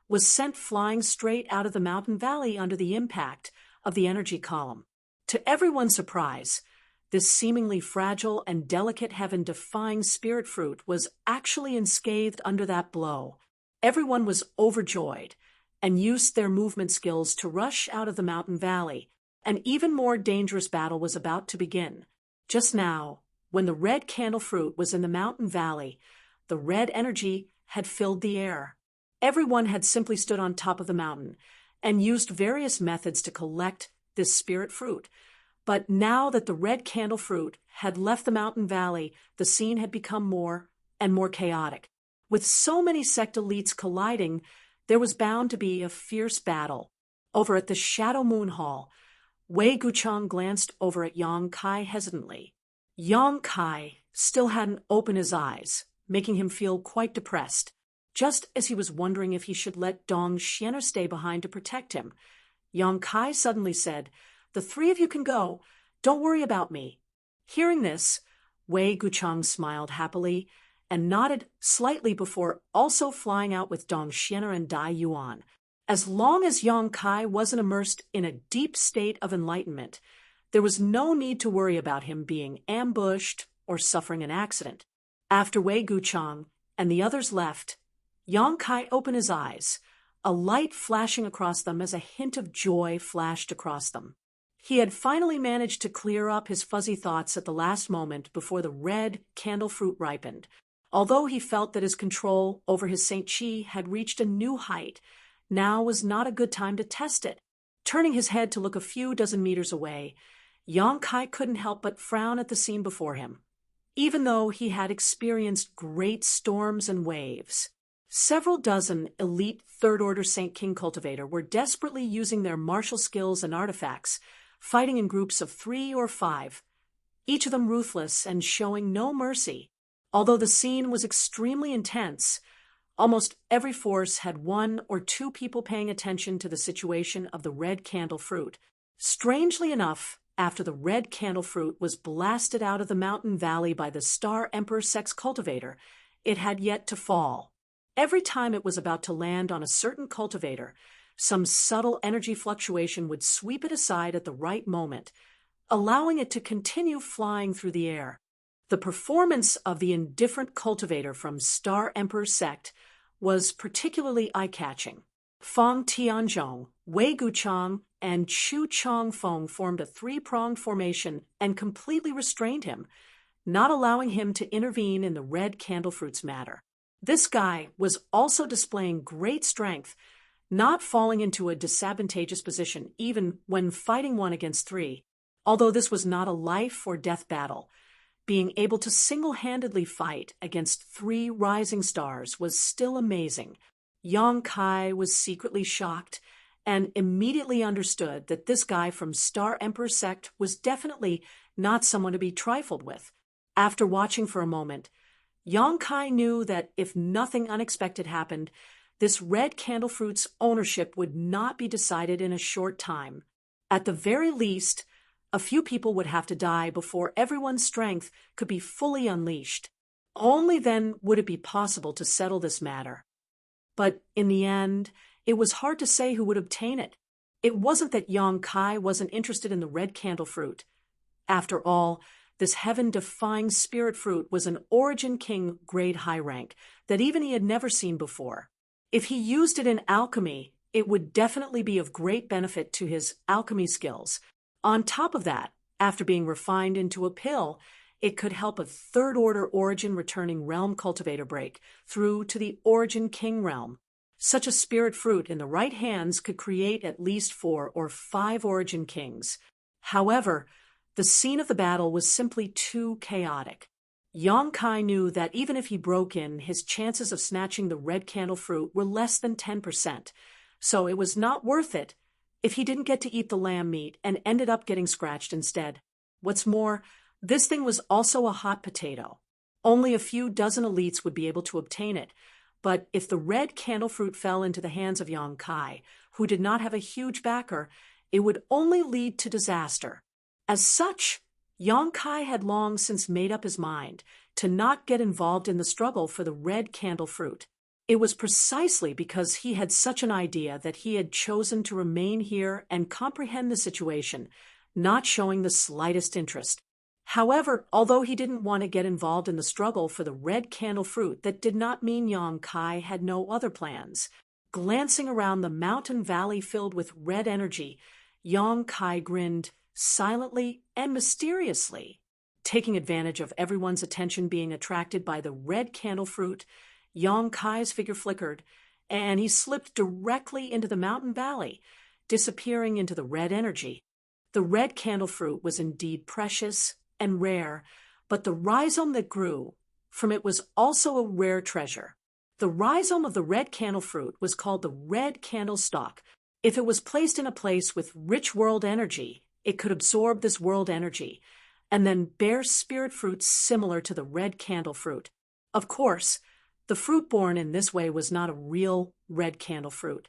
was sent flying straight out of the mountain valley under the impact of the energy column. To everyone's surprise, this seemingly fragile and delicate heaven-defying spirit fruit was actually unscathed under that blow. Everyone was overjoyed and used their movement skills to rush out of the mountain valley. An even more dangerous battle was about to begin. Just now, when the red candle fruit was in the mountain valley, the red energy had filled the air. Everyone had simply stood on top of the mountain and used various methods to collect this spirit fruit. But now that the red candle fruit had left the mountain valley, the scene had become more and more chaotic. With so many sect elites colliding, there was bound to be a fierce battle. Over at the Shadow Moon Hall, Wei Guchang glanced over at Yang Kai hesitantly. Yang Kai still hadn't opened his eyes, making him feel quite depressed, just as he was wondering if he should let Dong Xian'er stay behind to protect him. Yang Kai suddenly said, "The three of you can go. Don't worry about me." Hearing this, Wei Guchang smiled happily and nodded slightly before also flying out with Dong Xian'er and Dai Yuan. As long as Yang Kai wasn't immersed in a deep state of enlightenment, there was no need to worry about him being ambushed or suffering an accident. After Wei Guchang and the others left, Yang Kai opened his eyes, a light flashing across them as a hint of joy flashed across them. He had finally managed to clear up his fuzzy thoughts at the last moment before the red candle fruit ripened. Although he felt that his control over his Saint Chi had reached a new height, now was not a good time to test it. Turning his head to look a few dozen meters away, Yang Kai couldn't help but frown at the scene before him. Even though he had experienced great storms and waves, several dozen elite third-order Saint King cultivator were desperately using their martial skills and artifacts, fighting in groups of 3 or 5, each of them ruthless and showing no mercy. Although the scene was extremely intense, almost every force had 1 or 2 people paying attention to the situation of the red candle fruit. Strangely enough, after the red candle fruit was blasted out of the mountain valley by the Star Emperor sex cultivator, it had yet to fall. Every time it was about to land on a certain cultivator, some subtle energy fluctuation would sweep it aside at the right moment, allowing it to continue flying through the air. The performance of the indifferent cultivator from Star Emperor sect was particularly eye-catching. Fang Tianzhong, Wei Guchang, and Chu Chongfeng formed a 3-pronged formation and completely restrained him, not allowing him to intervene in the red candle fruit's matter. This guy was also displaying great strength, not falling into a disadvantageous position even when fighting 1 against 3. Although this was not a life or death battle, being able to single-handedly fight against 3 rising stars was still amazing. Yang Kai was secretly shocked and immediately understood that this guy from Star Emperor Sect was definitely not someone to be trifled with. After watching for a moment, Yang Kai knew that if nothing unexpected happened, this red candle fruit's ownership would not be decided in a short time. At the very least, a few people would have to die before everyone's strength could be fully unleashed. Only then would it be possible to settle this matter. But in the end, it was hard to say who would obtain it. It wasn't that Yang Kai wasn't interested in the red candle fruit. After all, this heaven-defying spirit fruit was an Origin King grade high rank that even he had never seen before. If he used it in alchemy, it would definitely be of great benefit to his alchemy skills. On top of that, after being refined into a pill, it could help a third-order Origin returning realm cultivator break through to the Origin King realm. Such a spirit fruit in the right hands could create at least 4 or 5 Origin Kings. However, the scene of the battle was simply too chaotic. Yang Kai knew that even if he broke in, his chances of snatching the red candle fruit were less than 10%, so it was not worth it if he didn't get to eat the lamb meat and ended up getting scratched instead. What's more, this thing was also a hot potato. Only a few dozen elites would be able to obtain it, but if the red candle fruit fell into the hands of Yang Kai, who did not have a huge backer, it would only lead to disaster. As such, Yang Kai had long since made up his mind to not get involved in the struggle for the red candle fruit. It was precisely because he had such an idea that he had chosen to remain here and comprehend the situation, not showing the slightest interest. However, although he didn't want to get involved in the struggle for the red candle fruit, that did not mean Yang Kai had no other plans. Glancing around the mountain valley filled with red energy, Yang Kai grinned silently and mysteriously. Taking advantage of everyone's attention being attracted by the red candle fruit, Yang Kai's figure flickered, and he slipped directly into the mountain valley, disappearing into the red energy. The red candle fruit was indeed precious and rare, but the rhizome that grew from it was also a rare treasure. The rhizome of the red candle fruit was called the red candle stalk. If it was placed in a place with rich world energy, it could absorb this world energy and then bear spirit fruits similar to the red candle fruit. Of course, the fruit born in this way was not a real red candle fruit,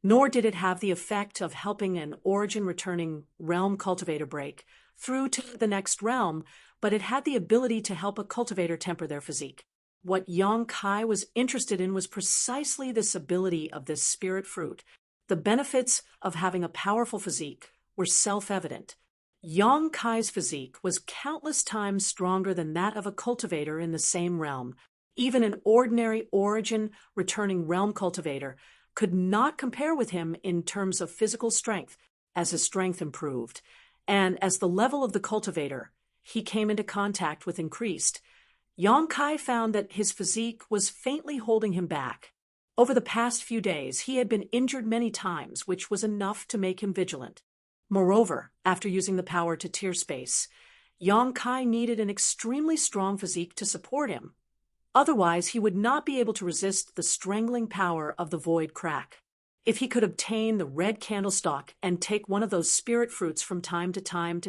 nor did it have the effect of helping an Origin returning realm cultivator break through to the next realm, but it had the ability to help a cultivator temper their physique. What Yang Kai was interested in was precisely this ability of this spirit fruit. The benefits of having a powerful physique were self-evident. Yang Kai's physique was countless times stronger than that of a cultivator in the same realm. Even an ordinary Origin returning realm cultivator could not compare with him in terms of physical strength. As his strength improved, and as the level of the cultivator he came into contact with increased, Yang Kai found that his physique was faintly holding him back. Over the past few days, he had been injured many times, which was enough to make him vigilant. Moreover, after using the power to tear space, Yang Kai needed an extremely strong physique to support him. Otherwise, he would not be able to resist the strangling power of the void crack. If he could obtain the red candlestalk and take one of those spirit fruits from time to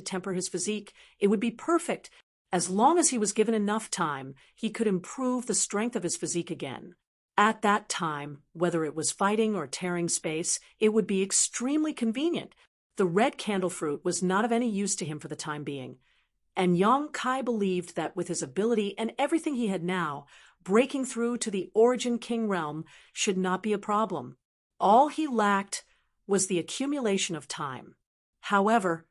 temper his physique, it would be perfect. As long as he was given enough time, he could improve the strength of his physique again. At that time, whether it was fighting or tearing space, it would be extremely convenient. The red candle fruit was not of any use to him for the time being, and Yang Kai believed that with his ability and everything he had now, breaking through to the Origin King realm should not be a problem. All he lacked was the accumulation of time. However,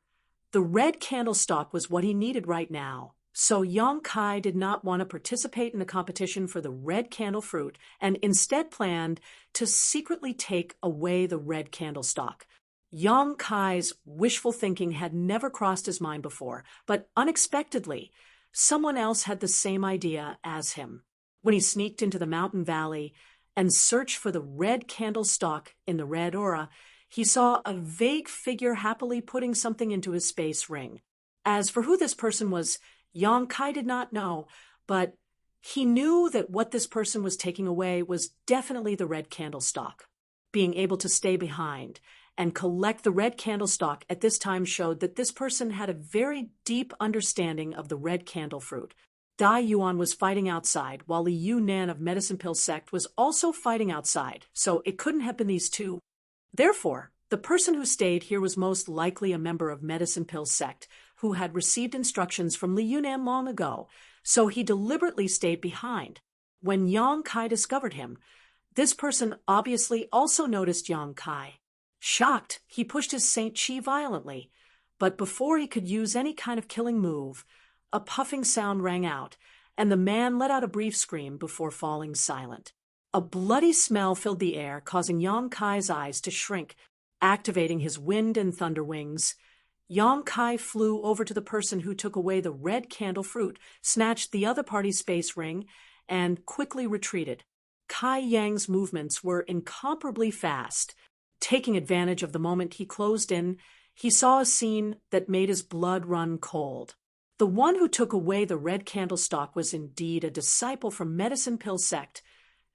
the red candlestalk was what he needed right now, so Yang Kai did not want to participate in the competition for the red candle fruit and instead planned to secretly take away the red candlestalk. Yang Kai's wishful thinking had never crossed his mind before, but unexpectedly, someone else had the same idea as him. When he sneaked into the mountain valley and searched for the red candlestick in the red aura, he saw a vague figure happily putting something into his space ring. As for who this person was, Yang Kai did not know, but he knew that what this person was taking away was definitely the red candlestick. Being able to stay behind and collect the red candlestick at this time showed that this person had a very deep understanding of the red candle fruit. Dai Yuan was fighting outside, while Li Yunan of Medicine Pill sect was also fighting outside, so it couldn't have been these two. Therefore, the person who stayed here was most likely a member of Medicine Pill sect, who had received instructions from Li Yunan long ago, so he deliberately stayed behind. When Yang Kai discovered him, this person obviously also noticed Yang Kai. Shocked, he pushed his Saint Chi violently, but before he could use any kind of killing move, a puffing sound rang out, and the man let out a brief scream before falling silent. A bloody smell filled the air, causing Yang Kai's eyes to shrink. Activating his wind and thunder wings, Yang Kai flew over to the person who took away the red candle fruit, snatched the other party's space ring, and quickly retreated. Kai Yang's movements were incomparably fast. Taking advantage of the moment he closed in, he saw a scene that made his blood run cold. The one who took away the red candlestick was indeed a disciple from Medicine Pill sect,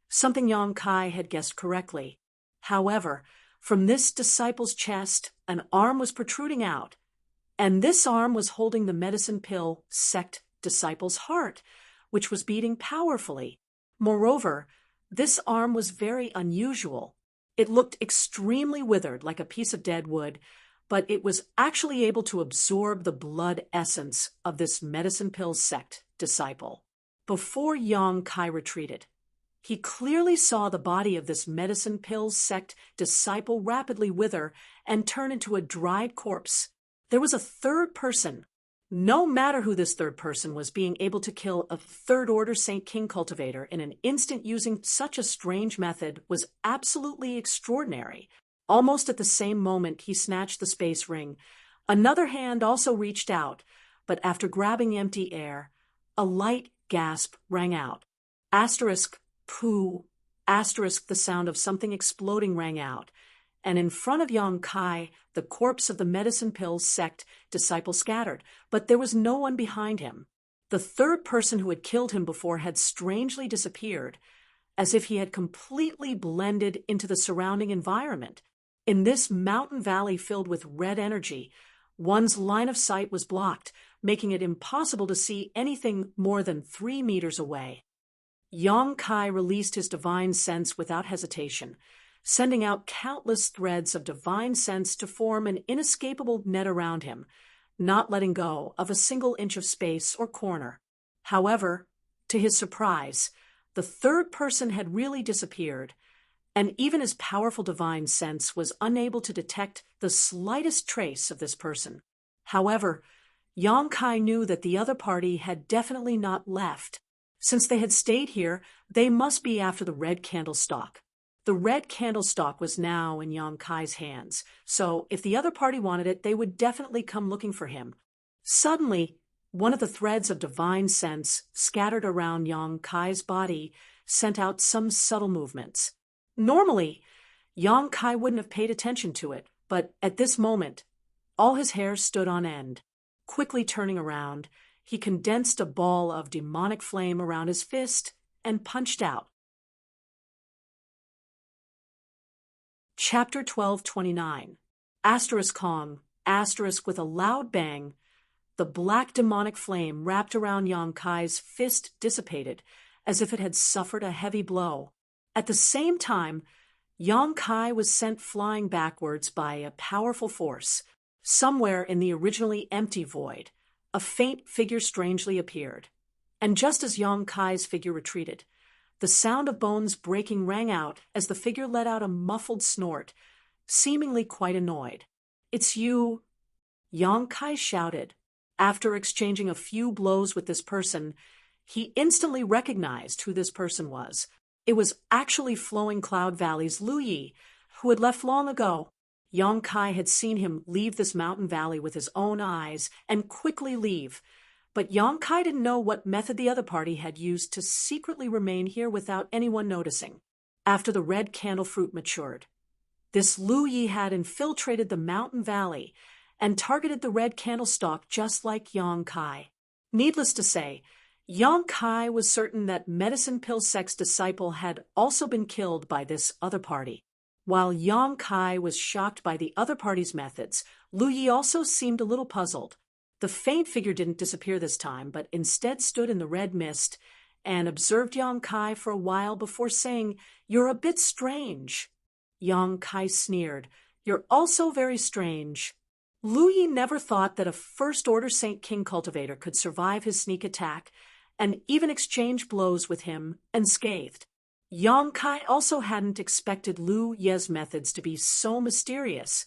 something Yang Kai had guessed correctly. However, from this disciple's chest, an arm was protruding out, and this arm was holding the Medicine Pill sect disciple's heart, which was beating powerfully. Moreover, this arm was very unusual. It looked extremely withered, like a piece of dead wood, but it was actually able to absorb the blood essence of this Medicine Pill sect disciple. Before Yang Kai retreated, he clearly saw the body of this Medicine Pill sect disciple rapidly wither and turn into a dried corpse. There was a third person. No matter who this third person was, being able to kill a third-order Saint King cultivator in an instant using such a strange method was absolutely extraordinary. Almost at the same moment he snatched the space ring, another hand also reached out, but after grabbing empty air, a light gasp rang out. Asterisk, poo, asterisk, the sound of something exploding rang out, and in front of Yang Kai, the corpse of the Medicine Pill sect disciple scattered, but there was no one behind him. The third person who had killed him before had strangely disappeared, as if he had completely blended into the surrounding environment. In this mountain valley filled with red energy, one's line of sight was blocked, making it impossible to see anything more than 3 meters away. Yang Kai released his divine sense without hesitation, sending out countless threads of divine sense to form an inescapable net around him, not letting go of a single inch of space or corner. However, to his surprise, the third person had really disappeared, and even his powerful divine sense was unable to detect the slightest trace of this person. However, Yang Kai knew that the other party had definitely not left. Since they had stayed here, they must be after the red candlestick. The red candlestick was now in Yang Kai's hands, so if the other party wanted it, they would definitely come looking for him. Suddenly, one of the threads of divine sense scattered around Yang Kai's body sent out some subtle movements. Normally, Yang Kai wouldn't have paid attention to it, but at this moment, all his hair stood on end. Quickly turning around, he condensed a ball of demonic flame around his fist and punched out. Chapter 1229. Asterisk Kong, asterisk with a loud bang, the black demonic flame wrapped around Yang Kai's fist dissipated, as if it had suffered a heavy blow. At the same time, Yang Kai was sent flying backwards by a powerful force. Somewhere in the originally empty void, a faint figure strangely appeared. And just as Yang Kai's figure retreated, the sound of bones breaking rang out as the figure let out a muffled snort, seemingly quite annoyed. "It's you," Yang Kai shouted. After exchanging a few blows with this person, he instantly recognized who this person was. It was actually Flowing Cloud Valley's Lu Yi, who had left long ago. Yang Kai had seen him leave this mountain valley with his own eyes and quickly leave, but Yang Kai didn't know what method the other party had used to secretly remain here without anyone noticing. after the red candle fruit matured. This Lu Yi had infiltrated the mountain valley and targeted the red candlestalk just like Yang Kai. Needless to say, Yang Kai was certain that medicine pill sect's disciple had also been killed by this other party. While Yang Kai was shocked by the other party's methods, Lu Yi also seemed a little puzzled. The faint figure didn't disappear this time, but instead stood in the red mist and observed Yang Kai for a while before saying, "You're a bit strange." Yang Kai sneered, "You're also very strange." Lu Yi never thought that a First-Order Saint King cultivator could survive his sneak attack and even exchange blows with him unscathed. Yang Kai also hadn't expected Lu Ye's methods to be so mysterious,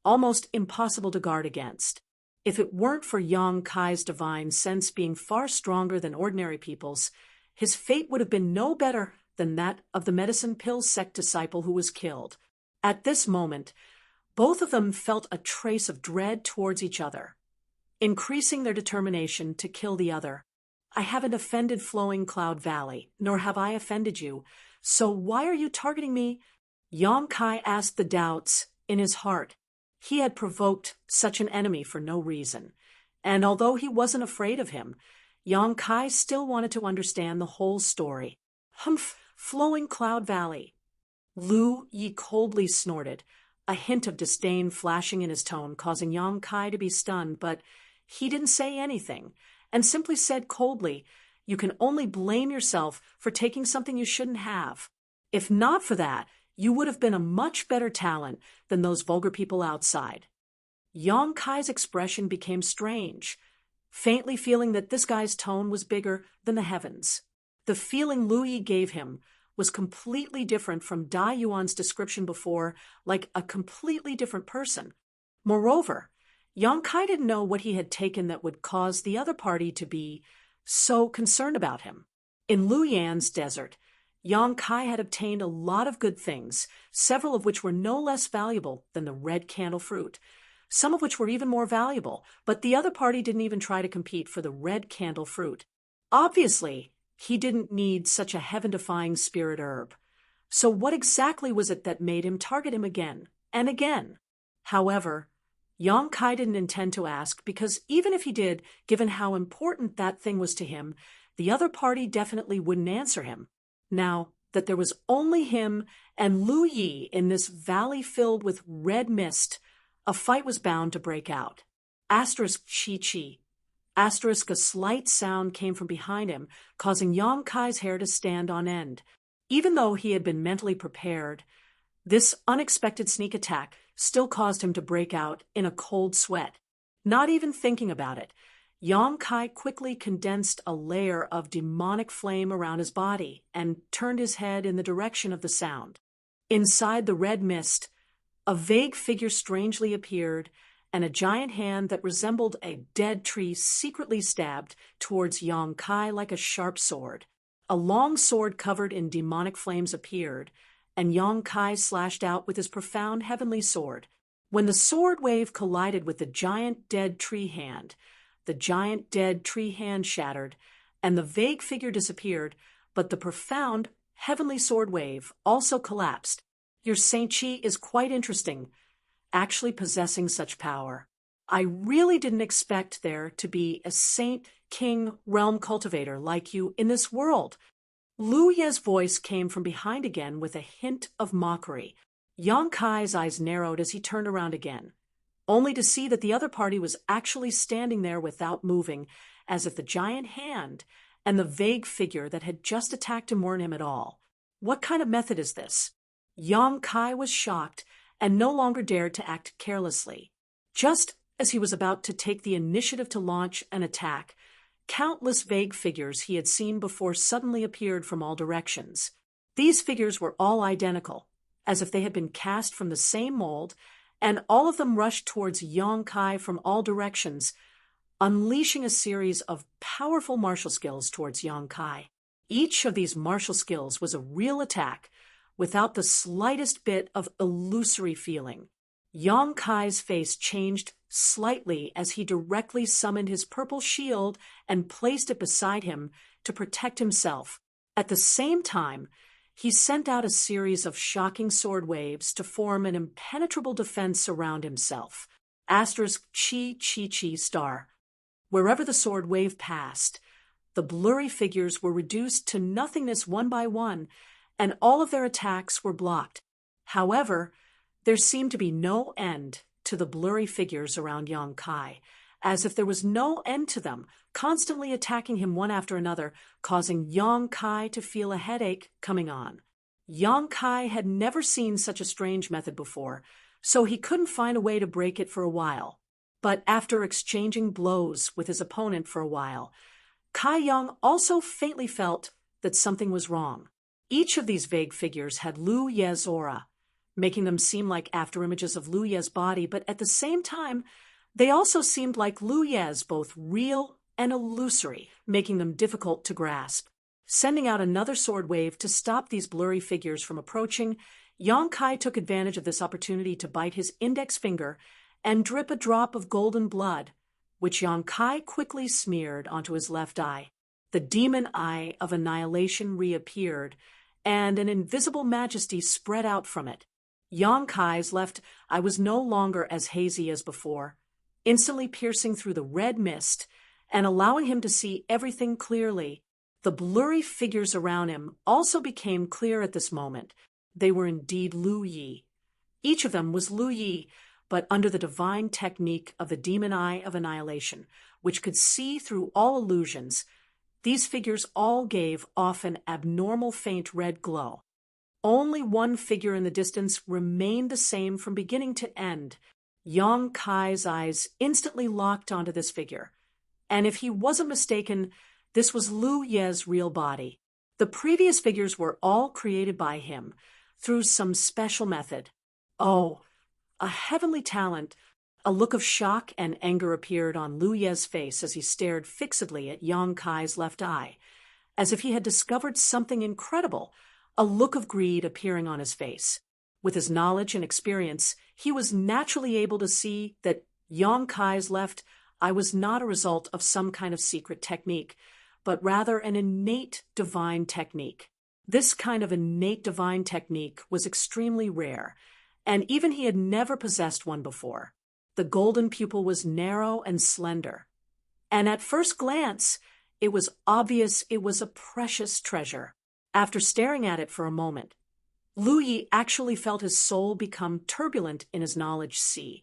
almost impossible to guard against. If it weren't for Yang Kai's divine sense being far stronger than ordinary people's, his fate would have been no better than that of the medicine pill sect disciple who was killed. At this moment, both of them felt a trace of dread towards each other, increasing their determination to kill the other. "I haven't offended Flowing Cloud Valley, nor have I offended you, so why are you targeting me?" Yang Kai asked the doubts in his heart. He had provoked such an enemy for no reason, and although he wasn't afraid of him, Yang Kai still wanted to understand the whole story. "Humph, Flowing Cloud Valley." Lu Yi coldly snorted, a hint of disdain flashing in his tone, causing Yang Kai to be stunned, but he didn't say anything, and simply said coldly, "You can only blame yourself for taking something you shouldn't have. If not for that, you would have been a much better talent than those vulgar people outside." Yang Kai's expression became strange, faintly feeling that this guy's tone was bigger than the heavens. The feeling Lu Yi gave him was completely different from Dai Yuan's description before, like a completely different person. Moreover, Yang Kai didn't know what he had taken that would cause the other party to be so concerned about him. In Lu Yan's desert, Yang Kai had obtained a lot of good things, several of which were no less valuable than the red candle fruit, some of which were even more valuable, but the other party didn't even try to compete for the red candle fruit. Obviously, he didn't need such a heaven-defying spirit herb. So what exactly was it that made him target him again and again? However, Yang Kai didn't intend to ask, because even if he did, given how important that thing was to him, the other party definitely wouldn't answer him. Now that there was only him and Lu Yi in this valley filled with red mist, a fight was bound to break out. Asterisk chi. Asterisk, a slight sound came from behind him, causing Yang Kai's hair to stand on end. Even though he had been mentally prepared, this unexpected sneak attack still caused him to break out in a cold sweat. Not even thinking about it, Yang Kai quickly condensed a layer of demonic flame around his body and turned his head in the direction of the sound. Inside the red mist, a vague figure strangely appeared, and a giant hand that resembled a dead tree secretly stabbed towards Yang Kai like a sharp sword. A long sword covered in demonic flames appeared, and Yang Kai slashed out with his profound heavenly sword. When the sword wave collided with the giant dead tree hand, the giant dead tree hand shattered, and the vague figure disappeared, but the profound heavenly sword wave also collapsed. Your Saint Chi is quite interesting, actually possessing such power. I really didn't expect there to be a Saint King realm cultivator like you in this world. Lu Ye's voice came from behind again with a hint of mockery. Yang Kai's eyes narrowed as he turned around again, only to see that the other party was actually standing there without moving, as if the giant hand and the vague figure that had just attacked him weren't him at all. What kind of method is this? Yang Kai was shocked and no longer dared to act carelessly. Just as he was about to take the initiative to launch an attack, countless vague figures he had seen before suddenly appeared from all directions. These figures were all identical, as if they had been cast from the same mold, and all of them rushed towards Yang Kai from all directions, unleashing a series of powerful martial skills towards Yang Kai. Each of these martial skills was a real attack, without the slightest bit of illusory feeling. Yang Kai's face changed slightly as he directly summoned his purple shield and placed it beside him to protect himself. At the same time, He sent out a series of shocking sword waves to form an impenetrable defense around himself. Asterisk Chi Chi Chi star. Wherever the sword wave passed, the blurry figures were reduced to nothingness one by one, and all of their attacks were blocked. However, there seemed to be no end to the blurry figures around Yang Kai, as if there was no end to them, constantly attacking him one after another, causing Yang Kai to feel a headache coming on. Yang Kai had never seen such a strange method before, so he couldn't find a way to break it for a while. But after exchanging blows with his opponent for a while, Kai Yang also faintly felt that something was wrong. Each of these vague figures had Lu Ye's aura, making them seem like afterimages of Lu Ye's body, but at the same time, they also seemed like Lu Ye's, both real and illusory, making them difficult to grasp. Sending out another sword wave to stop these blurry figures from approaching, Yang Kai took advantage of this opportunity to bite his index finger and drip a drop of golden blood, which Yang Kai quickly smeared onto his left eye. The demon eye of annihilation reappeared, and an invisible majesty spread out from it. Yang Kai's left eye was no longer as hazy as before, instantly piercing through the red mist and allowing him to see everything clearly. The blurry figures around him also became clear at this moment. They were indeed Lu Yi. Each of them was Lu Yi, but under the divine technique of the demon eye of annihilation, which could see through all illusions. These figures all gave off an abnormal faint red glow. Only one figure in the distance remained the same from beginning to end. Yang Kai's eyes instantly locked onto this figure, and if he wasn't mistaken, this was Lu Ye's real body. The previous figures were all created by him through some special method. Oh, a heavenly talent! A look of shock and anger appeared on Lu Ye's face as he stared fixedly at Yang Kai's left eye, as if he had discovered something incredible, a look of greed appearing on his face. With his knowledge and experience, he was naturally able to see that Yang Kai's left eye was not a result of some kind of secret technique, but rather an innate divine technique. This kind of innate divine technique was extremely rare, and even he had never possessed one before. The golden pupil was narrow and slender, and at first glance, it was obvious it was a precious treasure. After staring at it for a moment, Lu Yi actually felt his soul become turbulent in his knowledge sea,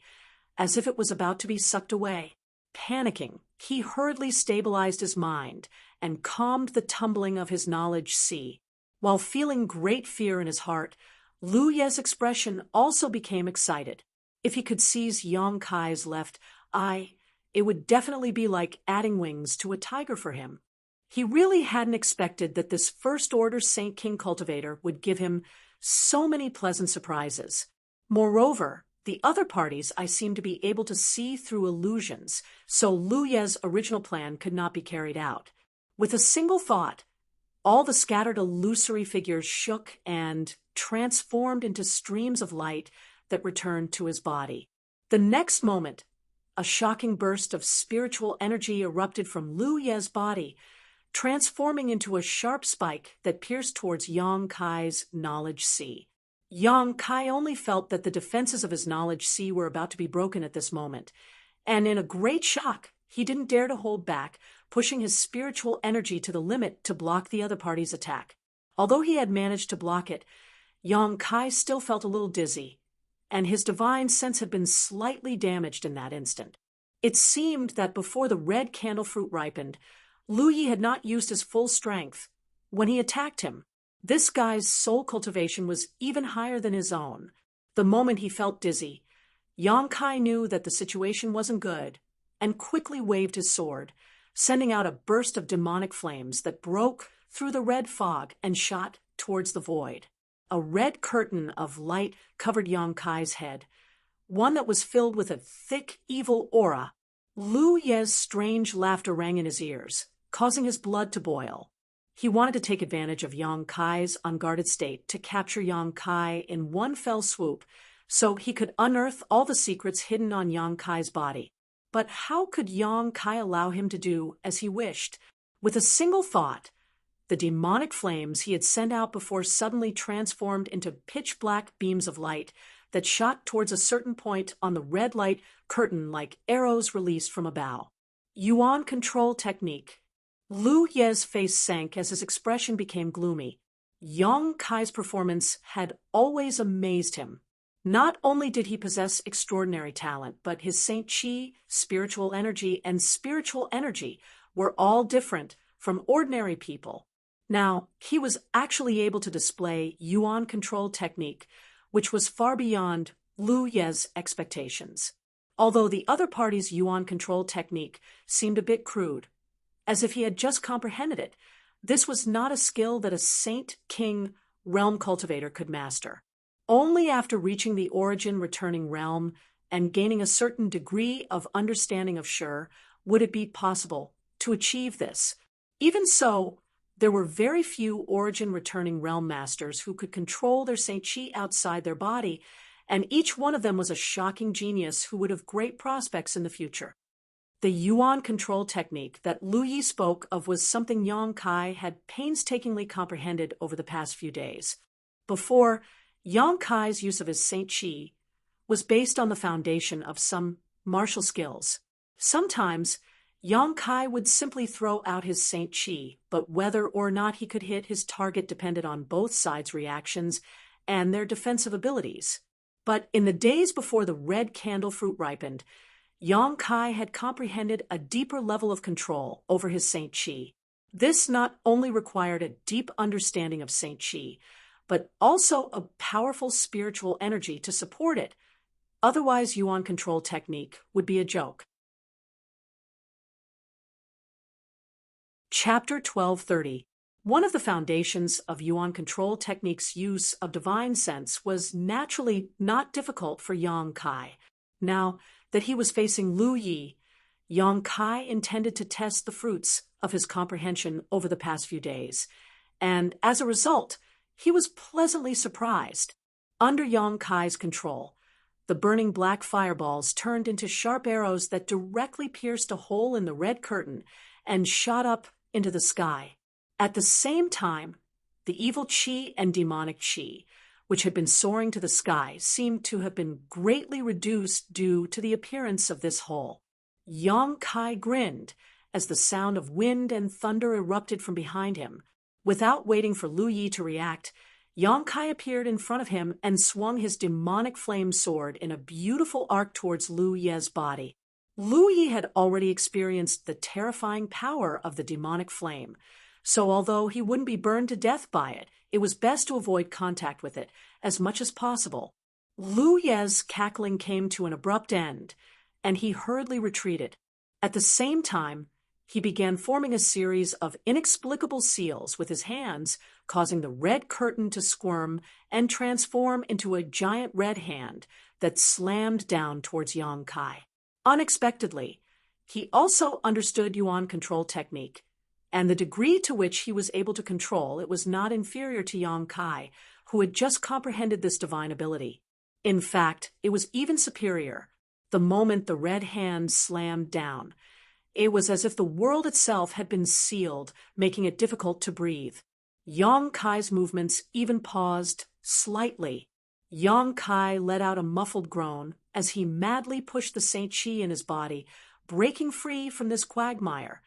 as if it was about to be sucked away. Panicking, he hurriedly stabilized his mind and calmed the tumbling of his knowledge sea. While feeling great fear in his heart, Lu Ye's expression also became excited. If he could seize Yang Kai's left eye, it would definitely be like adding wings to a tiger for him. He really hadn't expected that this first-order Saint King cultivator would give him so many pleasant surprises. Moreover, the other parties I seemed to be able to see through illusions, so Lu Ye's original plan could not be carried out. With a single thought, all the scattered illusory figures shook and transformed into streams of light that returned to his body. The next moment, a shocking burst of spiritual energy erupted from Lu Ye's body, transforming into a sharp spike that pierced towards Yang Kai's knowledge sea. Yang Kai only felt that the defenses of his knowledge sea were about to be broken at this moment, and in a great shock, he didn't dare to hold back, pushing his spiritual energy to the limit to block the other party's attack. Although he had managed to block it, Yang Kai still felt a little dizzy, and his divine sense had been slightly damaged in that instant. It seemed that before the red candle fruit ripened, Lu Yi had not used his full strength. When he attacked him, this guy's soul cultivation was even higher than his own. The moment he felt dizzy, Yang Kai knew that the situation wasn't good, and quickly waved his sword, sending out a burst of demonic flames that broke through the red fog and shot towards the void. A red curtain of light covered Yang Kai's head, one that was filled with a thick, evil aura. Lu Ye's strange laughter rang in his ears, causing his blood to boil. He wanted to take advantage of Yang Kai's unguarded state to capture Yang Kai in one fell swoop so he could unearth all the secrets hidden on Yang Kai's body. But how could Yang Kai allow him to do as he wished? With a single thought, The demonic flames he had sent out before suddenly transformed into pitch-black beams of light that shot towards a certain point on the red light curtain like arrows released from a bow. Yuan control technique. Lu Ye's face sank as his expression became gloomy. Yang Kai's performance had always amazed him. Not only did he possess extraordinary talent, but his Saint Qi, spiritual energy, and spiritual energy were all different from ordinary people. Now, he was actually able to display Yuan control technique, which was far beyond Lu Ye's expectations. Although the other party's Yuan control technique seemed a bit crude, as if he had just comprehended it, this was not a skill that a Saint King realm cultivator could master. Only after reaching the origin returning realm and gaining a certain degree of understanding of Shi would it be possible to achieve this. Even so, there were very few origin returning realm masters who could control their Saint Qi outside their body, and each one of them was a shocking genius who would have great prospects in the future. The Yuan control technique that Lu Yi spoke of was something Yang Kai had painstakingly comprehended over the past few days. Before, Yang Kai's use of his Saint Qi was based on the foundation of some martial skills. Sometimes, Yang Kai would simply throw out his Saint Qi, but whether or not he could hit his target depended on both sides' reactions and their defensive abilities. But in the days before the red candle fruit ripened, Yang Kai had comprehended a deeper level of control over his Saint Qi. This not only required a deep understanding of Saint Qi, but also a powerful spiritual energy to support it. Otherwise, Yuan control technique would be a joke. Chapter 1230. One of the foundations of Yuan control technique's use of divine sense was naturally not difficult for Yang Kai. Now that he was facing Lu Yi, Yang Kai intended to test the fruits of his comprehension over the past few days, and as a result, he was pleasantly surprised. Under Yang Kai's control, the burning black fireballs turned into sharp arrows that directly pierced a hole in the red curtain and shot up into the sky. At the same time, the evil Qi and demonic Qi, which had been soaring to the sky, seemed to have been greatly reduced due to the appearance of this hole. Yang Kai grinned as the sound of wind and thunder erupted from behind him. Without waiting for Lu Yi to react, Yang Kai appeared in front of him and swung his demonic flame sword in a beautiful arc towards Lu Ye's body. Lu Yi had already experienced the terrifying power of the demonic flame, so although he wouldn't be burned to death by it, it was best to avoid contact with it as much as possible. Lu Ye's cackling came to an abrupt end, and he hurriedly retreated. At the same time, he began forming a series of inexplicable seals with his hands, causing the red curtain to squirm and transform into a giant red hand that slammed down towards Yang Kai. Unexpectedly, he also understood Yuan control technique, and the degree to which he was able to control it was not inferior to Yang Kai, who had just comprehended this divine ability. In fact, it was even superior. The moment the red hand slammed down, it was as if the world itself had been sealed, making it difficult to breathe. Yang Kai's movements even paused slightly. Yang Kai let out a muffled groan as he madly pushed the Saint Qi in his body, breaking free from this quagmire,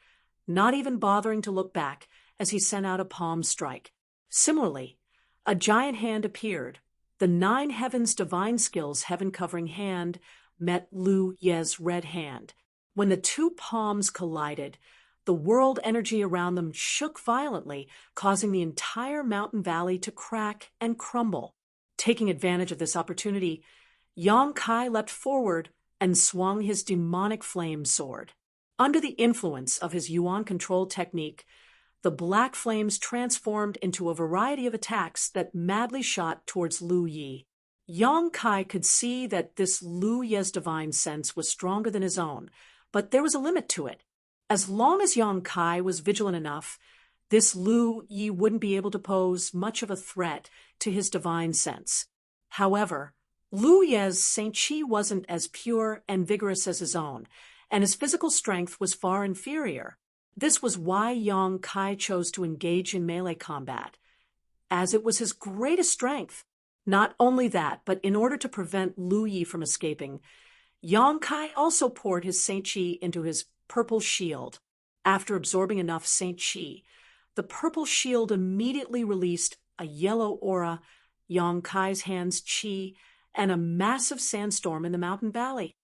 not even bothering to look back as he sent out a palm strike. Similarly, a giant hand appeared. The nine heavens divine skills heaven-covering hand met Lu Ye's red hand. When the two palms collided, the world energy around them shook violently, causing the entire mountain valley to crack and crumble. Taking advantage of this opportunity, Yang Kai leapt forward and swung his demonic flame sword. Under the influence of his Yuan control technique, the black flames transformed into a variety of attacks that madly shot towards Lu Yi. Yang Kai could see that this Lu Ye's divine sense was stronger than his own, but there was a limit to it. As long as Yang Kai was vigilant enough, this Lu Yi wouldn't be able to pose much of a threat to his divine sense. However, Lu Ye's Saint Qi wasn't as pure and vigorous as his own, and his physical strength was far inferior. This was why Yang Kai chose to engage in melee combat, as it was his greatest strength. Not only that, but in order to prevent Lu Yi from escaping, Yang Kai also poured his Saint Chi into his purple shield. After absorbing enough Saint Chi, the purple shield immediately released a yellow aura, Yang Kai's hands Chi, and a massive sandstorm in the mountain valley.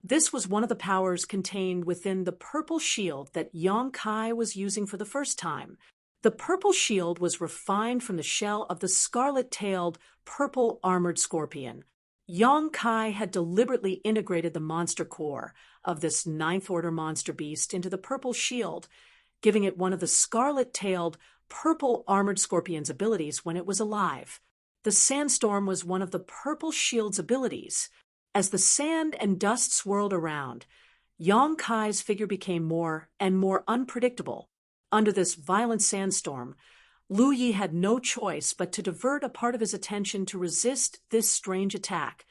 This was one of the powers contained within the purple shield that Yang Kai was using for the first time. The purple shield was refined from the shell of the scarlet-tailed, purple-armored scorpion. Yang Kai had deliberately integrated the monster core of this ninth-order monster beast into the purple shield, giving it one of the scarlet-tailed, purple-armored scorpion's abilities when it was alive. The sandstorm was one of the purple shield's abilities. As the sand and dust swirled around, Yang Kai's figure became more and more unpredictable. Under this violent sandstorm, Lu Yi had no choice but to divert a part of his attention to resist this strange attack,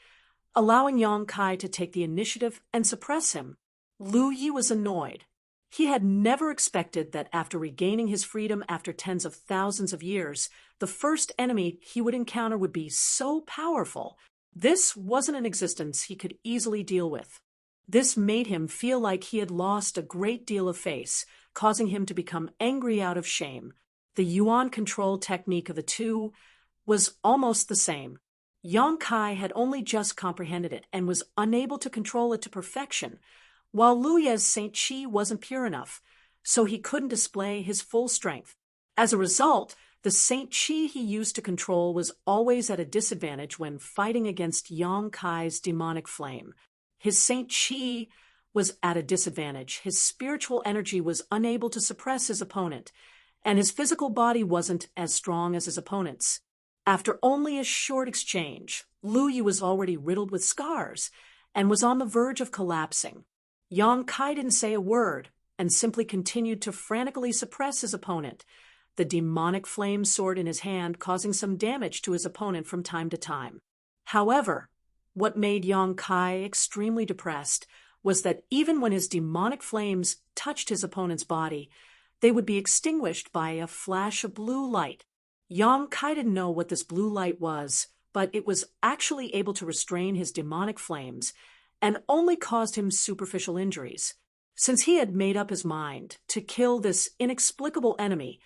allowing Yang Kai to take the initiative and suppress him. Lu Yi was annoyed. He had never expected that after regaining his freedom after tens of thousands of years, the first enemy he would encounter would be so powerful. This wasn't an existence he could easily deal with. This made him feel like he had lost a great deal of face, causing him to become angry out of shame. The Yuan control technique of the two was almost the same. Yang Kai had only just comprehended it and was unable to control it to perfection, while Lu Ye's Saint Chi wasn't pure enough, so he couldn't display his full strength. As a result, the Saint Chi he used to control was always at a disadvantage when fighting against Yang Kai's demonic flame. His Saint Chi was at a disadvantage. His spiritual energy was unable to suppress his opponent, and his physical body wasn't as strong as his opponent's. After only a short exchange, Lu Yi was already riddled with scars and was on the verge of collapsing. Yang Kai didn't say a word and simply continued to frantically suppress his opponent, the demonic flame sword in his hand causing some damage to his opponent from time to time. However, what made Yang Kai extremely depressed was that even when his demonic flames touched his opponent's body, they would be extinguished by a flash of blue light. Yang Kai didn't know what this blue light was, but it was actually able to restrain his demonic flames and only caused him superficial injuries. Since he had made up his mind to kill this inexplicable enemy,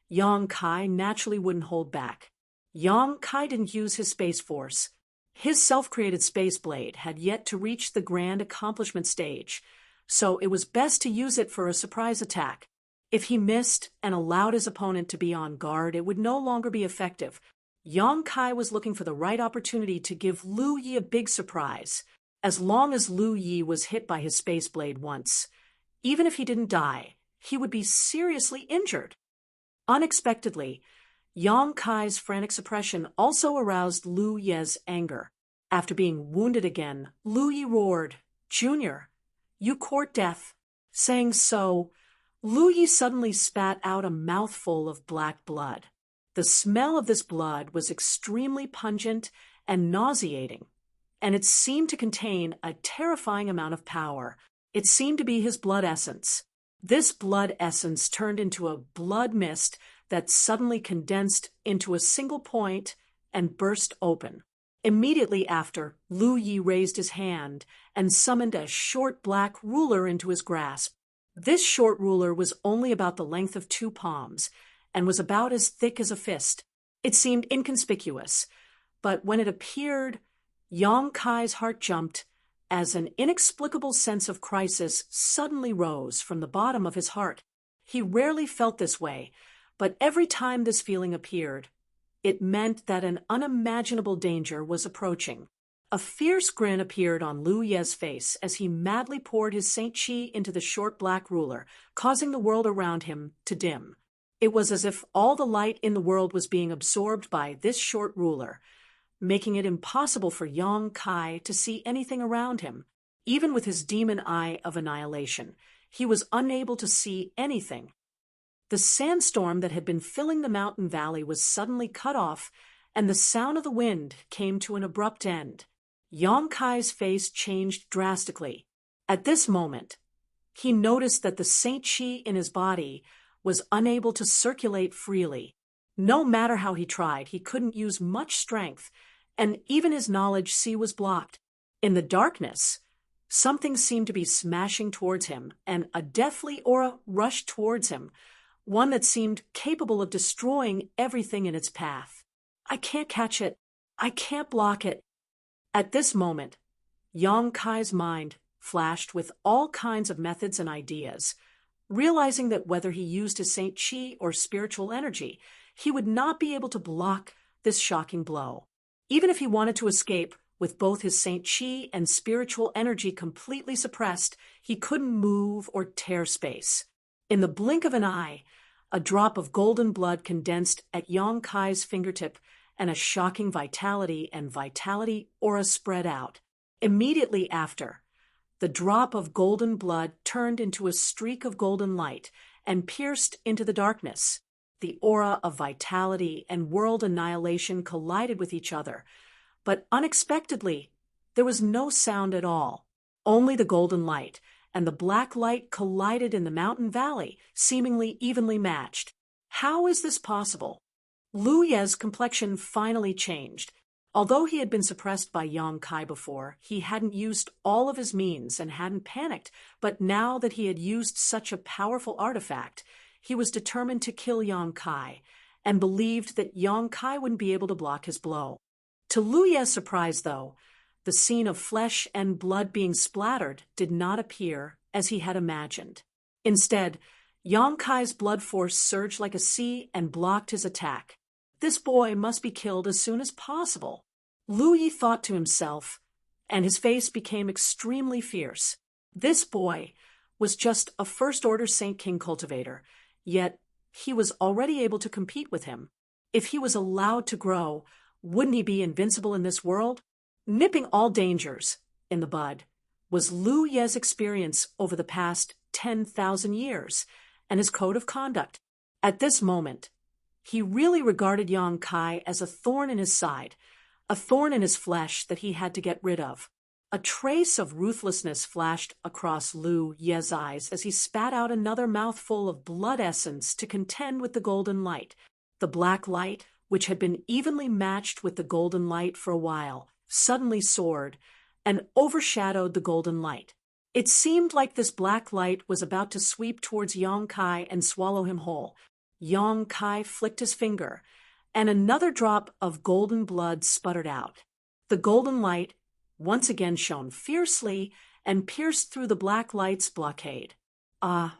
Yang Kai naturally wouldn't hold back. Yang Kai didn't use his space force. His self-created space blade had yet to reach the grand accomplishment stage, so it was best to use it for a surprise attack. If he missed and allowed his opponent to be on guard, it would no longer be effective. Yang Kai was looking for the right opportunity to give Lu Yi a big surprise. As long as Lu Yi was hit by his space blade once, even if he didn't die, he would be seriously injured. Unexpectedly, Yang Kai's frantic suppression also aroused Lu Ye's anger. After being wounded again, Lu Yi roared, "Junior, you court death." Saying so, Lu Yi suddenly spat out a mouthful of black blood. The smell of this blood was extremely pungent and nauseating, and it seemed to contain a terrifying amount of power. It seemed to be his blood essence. This blood essence turned into a blood mist that suddenly condensed into a single point and burst open. Immediately after, Lu Yi raised his hand and summoned a short black ruler into his grasp. This short ruler was only about the length of 2 palms and was about as thick as a fist. It seemed inconspicuous, but when it appeared, Yang Kai's heart jumped as an inexplicable sense of crisis suddenly rose from the bottom of his heart. He rarely felt this way, but every time this feeling appeared, it meant that an unimaginable danger was approaching. A fierce grin appeared on Lu Ye's face as he madly poured his Saint Chi into the short black ruler, causing the world around him to dim. It was as if all the light in the world was being absorbed by this short ruler, making it impossible for Yang Kai to see anything around him. Even with his demon eye of annihilation, he was unable to see anything. The sandstorm that had been filling the mountain valley was suddenly cut off, and the sound of the wind came to an abrupt end. Yang Kai's face changed drastically. At this moment, he noticed that the Saint Chi in his body was unable to circulate freely. No matter how he tried, he couldn't use much strength, and even his knowledge Chi was blocked. In the darkness, something seemed to be smashing towards him, and a deathly aura rushed towards him, one that seemed capable of destroying everything in its path. I can't catch it. I can't block it. At this moment, Yang Kai's mind flashed with all kinds of methods and ideas, realizing that whether he used his Saint Chi or spiritual energy, he would not be able to block this shocking blow. Even if he wanted to escape with both his Saint Chi and spiritual energy completely suppressed, he couldn't move or tear space. In the blink of an eye, a drop of golden blood condensed at Yang Kai's fingertip, and a shocking vitality aura spread out. Immediately after, the drop of golden blood turned into a streak of golden light and pierced into the darkness. The aura of vitality and world annihilation collided with each other, but unexpectedly, there was no sound at all. Only the golden light and the black light collided in the mountain valley, seemingly evenly matched. How is this possible? Lu Ye's complexion finally changed. Although he had been suppressed by Yang Kai before, he hadn't used all of his means and hadn't panicked, but now that he had used such a powerful artifact, he was determined to kill Yang Kai, and believed that Yang Kai wouldn't be able to block his blow. To Lu Ye's surprise, though, the scene of flesh and blood being splattered did not appear as he had imagined. Instead, Yang Kai's blood force surged like a sea and blocked his attack. This boy must be killed as soon as possible, Lu Yi thought to himself, and his face became extremely fierce. This boy was just a first-order Saint King cultivator, yet he was already able to compete with him. If he was allowed to grow, wouldn't he be invincible in this world? Nipping all dangers in the bud was Lu Ye's experience over the past 10,000 years and his code of conduct. At this moment, he really regarded Yang Kai as a thorn in his side, a thorn in his flesh that he had to get rid of. A trace of ruthlessness flashed across Lu Ye's eyes as he spat out another mouthful of blood essence to contend with the golden light. The black light, which had been evenly matched with the golden light for a while, suddenly soared and overshadowed the golden light. It seemed like this black light was about to sweep towards Yang Kai and swallow him whole. Yang Kai flicked his finger, and another drop of golden blood sputtered out. The golden light once again shone fiercely and pierced through the black light's blockade. Ah!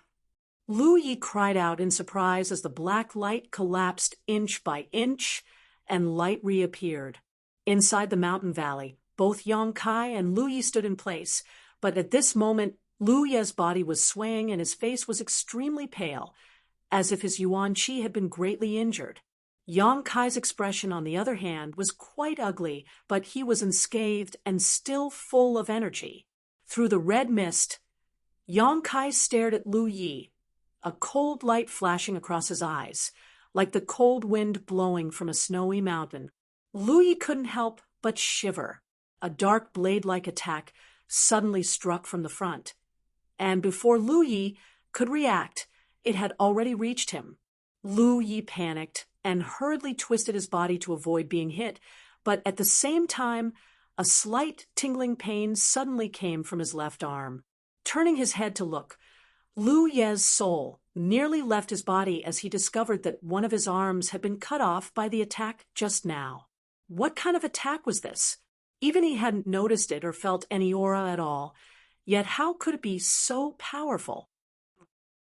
Lu Yi cried out in surprise as the black light collapsed inch by inch and light reappeared. Inside the mountain valley, both Yang Kai and Lu Yi stood in place, but at this moment, Lu Ye's body was swaying and his face was extremely pale, as if his Yuan Qi had been greatly injured. Yang Kai's expression, on the other hand, was quite ugly, but he was unscathed and still full of energy. Through the red mist, Yang Kai stared at Lu Yi, a cold light flashing across his eyes, like the cold wind blowing from a snowy mountain. Lu Yi couldn't help but shiver. A dark blade-like attack suddenly struck from the front, and before Lu Yi could react, it had already reached him. Lu Yi panicked and hurriedly twisted his body to avoid being hit, but at the same time, a slight tingling pain suddenly came from his left arm. Turning his head to look, Lu Ye's soul nearly left his body as he discovered that one of his arms had been cut off by the attack just now. What kind of attack was this? Even he hadn't noticed it or felt any aura at all, yet how could it be so powerful?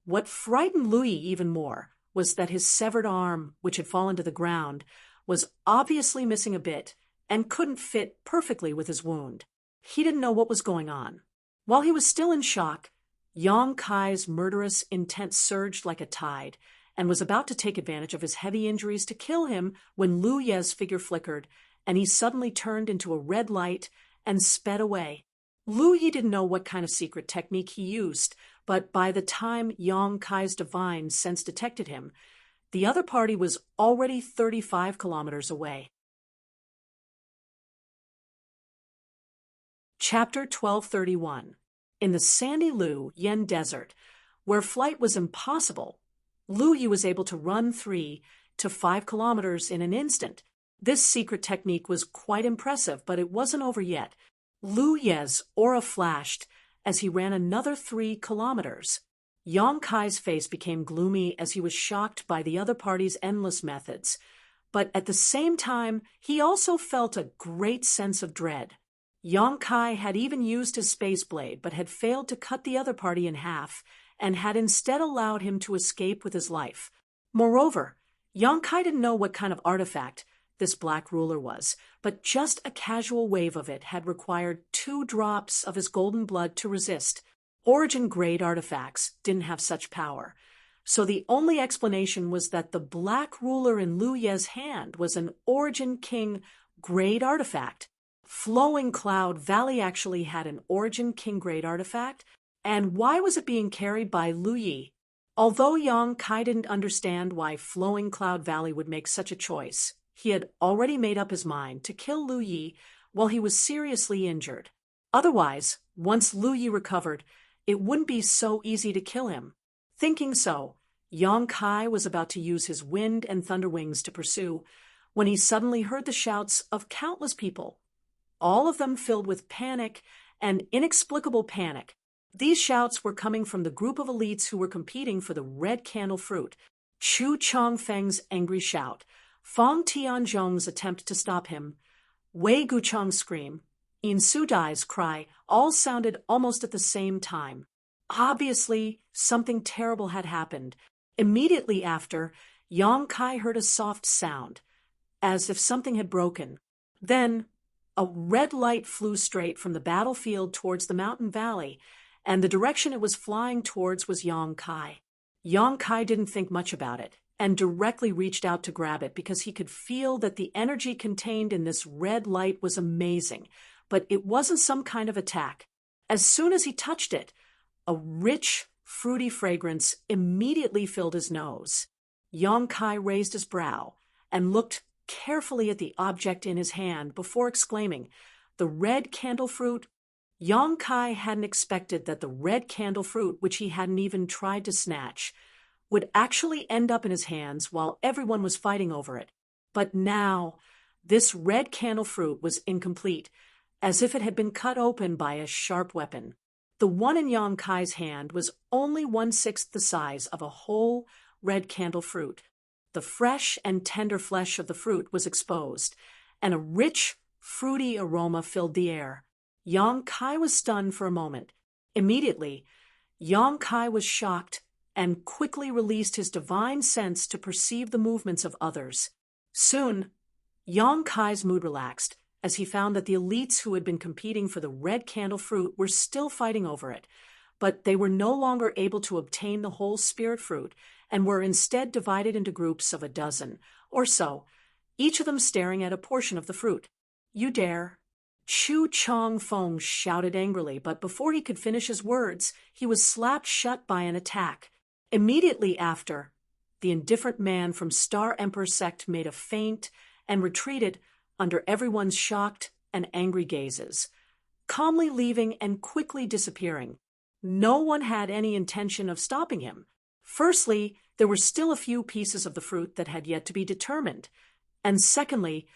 What frightened Lu Yi even more was that his severed arm, which had fallen to the ground, was obviously missing a bit and couldn't fit perfectly with his wound. He didn't know what was going on. While he was still in shock, Yang Kai's murderous intent surged like a tide and was about to take advantage of his heavy injuries to kill him when Lu Ye's figure flickered, and he suddenly turned into a red light and sped away. Lu Yi didn't know what kind of secret technique he used, but by the time Yang Kai's divine sense detected him, the other party was already 35 kilometers away. Chapter 1231. in the sandy Lu Yen Desert, where flight was impossible, Lu Yi was able to run 3 to 5 kilometers in an instant. This secret technique was quite impressive, but it wasn't over yet. Lu Ye's aura flashed as he ran another 3 kilometers. Yang Kai's face became gloomy as he was shocked by the other party's endless methods. But at the same time, he also felt a great sense of dread. Yang Kai had even used his space blade, but had failed to cut the other party in half, and had instead allowed him to escape with his life. Moreover, Yang Kai didn't know what kind of artifact this black ruler was, but just a casual wave of it had required 2 drops of his golden blood to resist. Origin-grade artifacts didn't have such power. So the only explanation was that the black ruler in Lu Ye's hand was an Origin King grade artifact. Flowing Cloud Valley actually had an Origin King grade artifact, and why was it being carried by Lu Yi? Although Yang Kai didn't understand why Flowing Cloud Valley would make such a choice, he had already made up his mind to kill Lu Yi while he was seriously injured. Otherwise, once Lu Yi recovered, it wouldn't be so easy to kill him. Thinking so, Yang Kai was about to use his wind and thunder wings to pursue, when he suddenly heard the shouts of countless people, all of them filled with panic and inexplicable panic. These shouts were coming from the group of elites who were competing for the red candle fruit. Chu Chongfeng's angry shout, Fang Tianzhong's attempt to stop him, Wei Guchang's scream, In Su Dai's cry all sounded almost at the same time. Obviously, something terrible had happened. Immediately after, Yang Kai heard a soft sound, as if something had broken. Then, a red light flew straight from the battlefield towards the mountain valley, and the direction it was flying towards was Yang Kai. Yang Kai didn't think much about it, and directly reached out to grab it because he could feel that the energy contained in this red light was amazing, but it wasn't some kind of attack. As soon as he touched it, a rich, fruity fragrance immediately filled his nose. Yang Kai raised his brow and looked carefully at the object in his hand before exclaiming, "The red candle fruit?" Yang Kai hadn't expected that the red candle fruit, which he hadn't even tried to snatch, would actually end up in his hands while everyone was fighting over it. But now, this red candle fruit was incomplete, as if it had been cut open by a sharp weapon. The one in Yang Kai's hand was only 1/6 the size of a whole red candle fruit. The fresh and tender flesh of the fruit was exposed, and a rich, fruity aroma filled the air. Yang Kai was stunned for a moment. Immediately, Yang Kai was shocked and quickly released his divine sense to perceive the movements of others. Soon, Yang Kai's mood relaxed, as he found that the elites who had been competing for the red candle fruit were still fighting over it, but they were no longer able to obtain the whole spirit fruit and were instead divided into groups of a dozen or so, each of them staring at a portion of the fruit. "You dare!" Chu Chong Feng shouted angrily, but before he could finish his words, he was slapped shut by an attack. Immediately after, the indifferent man from Star Emperor sect made a feint and retreated under everyone's shocked and angry gazes, calmly leaving and quickly disappearing. No one had any intention of stopping him. Firstly, there were still a few pieces of the fruit that had yet to be determined, and secondly,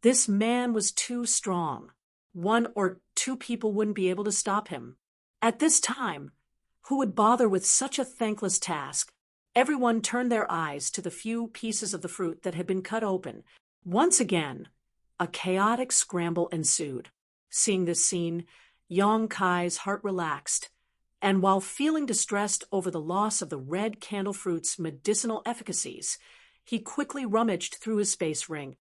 this man was too strong. 1 or 2 people wouldn't be able to stop him. At this time, who would bother with such a thankless task? Everyone turned their eyes to the few pieces of the fruit that had been cut open. Once again, a chaotic scramble ensued. Seeing this scene, Yang Kai's heart relaxed, and while feeling distressed over the loss of the red candle fruit's medicinal efficacies, he quickly rummaged through his space ring.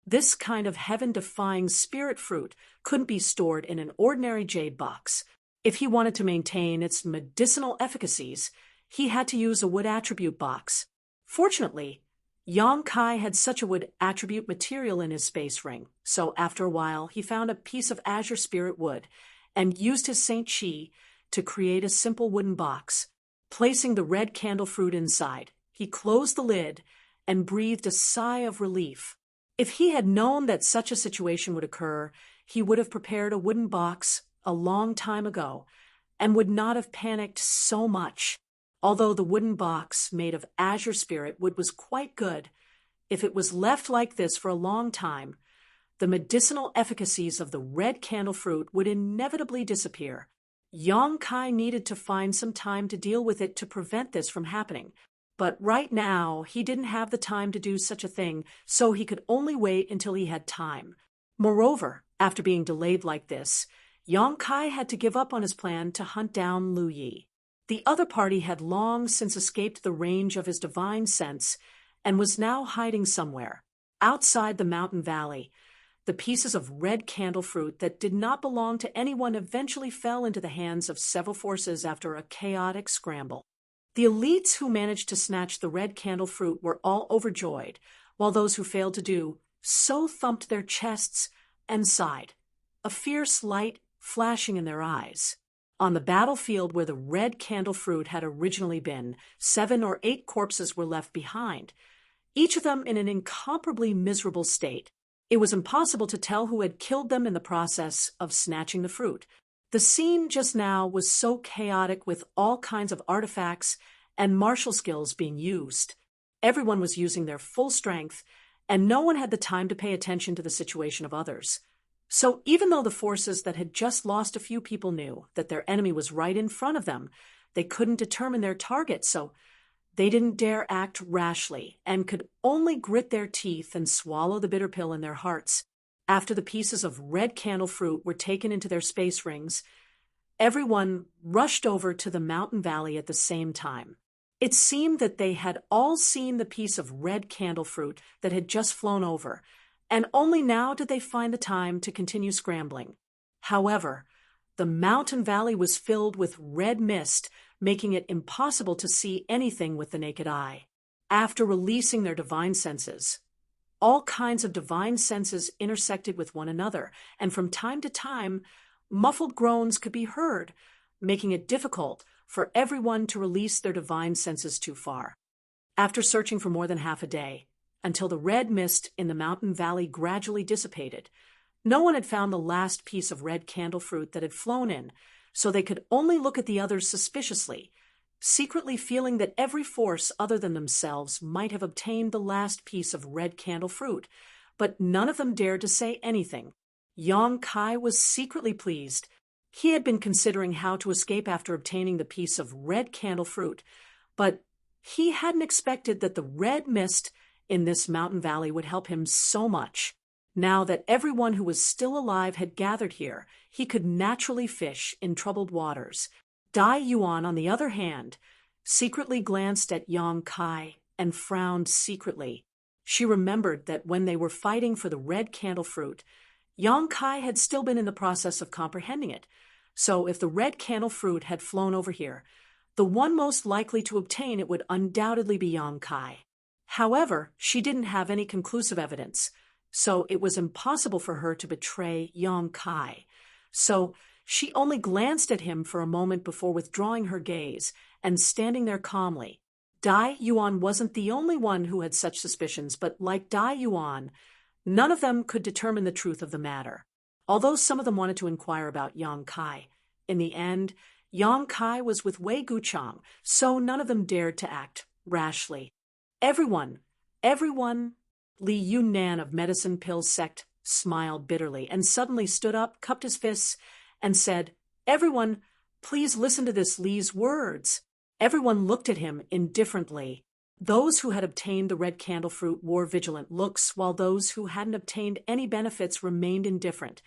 This kind of heaven-defying spirit fruit couldn't be stored in an ordinary jade box. If he wanted to maintain its medicinal efficacies, he had to use a wood attribute box. Fortunately, Yang Kai had such a wood attribute material in his space ring, so after a while he found a piece of azure spirit wood and used his Saint Chi to create a simple wooden box. Placing the red candle fruit inside, he closed the lid and breathed a sigh of relief. If he had known that such a situation would occur, he would have prepared a wooden box a long time ago, and would not have panicked so much. Although the wooden box made of azure spirit wood was quite good, if it was left like this for a long time, the medicinal efficacies of the red candle fruit would inevitably disappear. Yang Kai needed to find some time to deal with it to prevent this from happening. But right now, he didn't have the time to do such a thing, so he could only wait until he had time. Moreover, after being delayed like this, Yang Kai had to give up on his plan to hunt down Lu Yi. The other party had long since escaped the range of his divine sense and was now hiding somewhere, outside the mountain valley. The pieces of red candle fruit that did not belong to anyone eventually fell into the hands of several forces after a chaotic scramble. The elites who managed to snatch the red candle fruit were all overjoyed, while those who failed to do so thumped their chests and sighed, a fierce light flashing in their eyes. On the battlefield where the red candle fruit had originally been, 7 or 8 corpses were left behind, each of them in an incomparably miserable state. It was impossible to tell who had killed them in the process of snatching the fruit. The scene just now was so chaotic, with all kinds of artifacts and martial skills being used. Everyone was using their full strength, and no one had the time to pay attention to the situation of others. So even though the forces that had just lost a few people knew that their enemy was right in front of them, they couldn't determine their target, so they didn't dare act rashly and could only grit their teeth and swallow the bitter pill in their hearts. After the pieces of red candle fruit were taken into their space rings, everyone rushed over to the mountain valley at the same time. It seemed that they had all seen the piece of red candle fruit that had just flown over, and only now did they find the time to continue scrambling. However, the mountain valley was filled with red mist, making it impossible to see anything with the naked eye. After releasing their divine senses, all kinds of divine senses intersected with one another, and from time to time, muffled groans could be heard, making it difficult for everyone to release their divine senses too far. After searching for more than half a day, until the red mist in the mountain valley gradually dissipated, no one had found the last piece of red candle fruit that had flown in, so they could only look at the others suspiciously, secretly feeling that every force other than themselves might have obtained the last piece of red candle fruit, but none of them dared to say anything. Yang Kai was secretly pleased. He had been considering how to escape after obtaining the piece of red candle fruit, but he hadn't expected that the red mist in this mountain valley would help him so much. Now that everyone who was still alive had gathered here, he could naturally fish in troubled waters. Dai Yuan, on the other hand, secretly glanced at Yang Kai and frowned secretly. She remembered that when they were fighting for the red candle fruit, Yang Kai had still been in the process of comprehending it. So if the red candle fruit had flown over here, the one most likely to obtain it would undoubtedly be Yang Kai. However, she didn't have any conclusive evidence, so it was impossible for her to betray Yang Kai. So she only glanced at him for a moment before withdrawing her gaze and standing there calmly. Dai Yuan wasn't the only one who had such suspicions, but like Dai Yuan, none of them could determine the truth of the matter. Although some of them wanted to inquire about Yang Kai, in the end, Yang Kai was with Wei Guchang, so none of them dared to act rashly. Everyone, Li Yunnan of Medicine Pill Sect smiled bitterly and suddenly stood up, cupped his fists, and said, "Everyone, please listen to this Li's words." Everyone looked at him indifferently. Those who had obtained the red candle fruit wore vigilant looks, while those who hadn't obtained any benefits remained indifferent.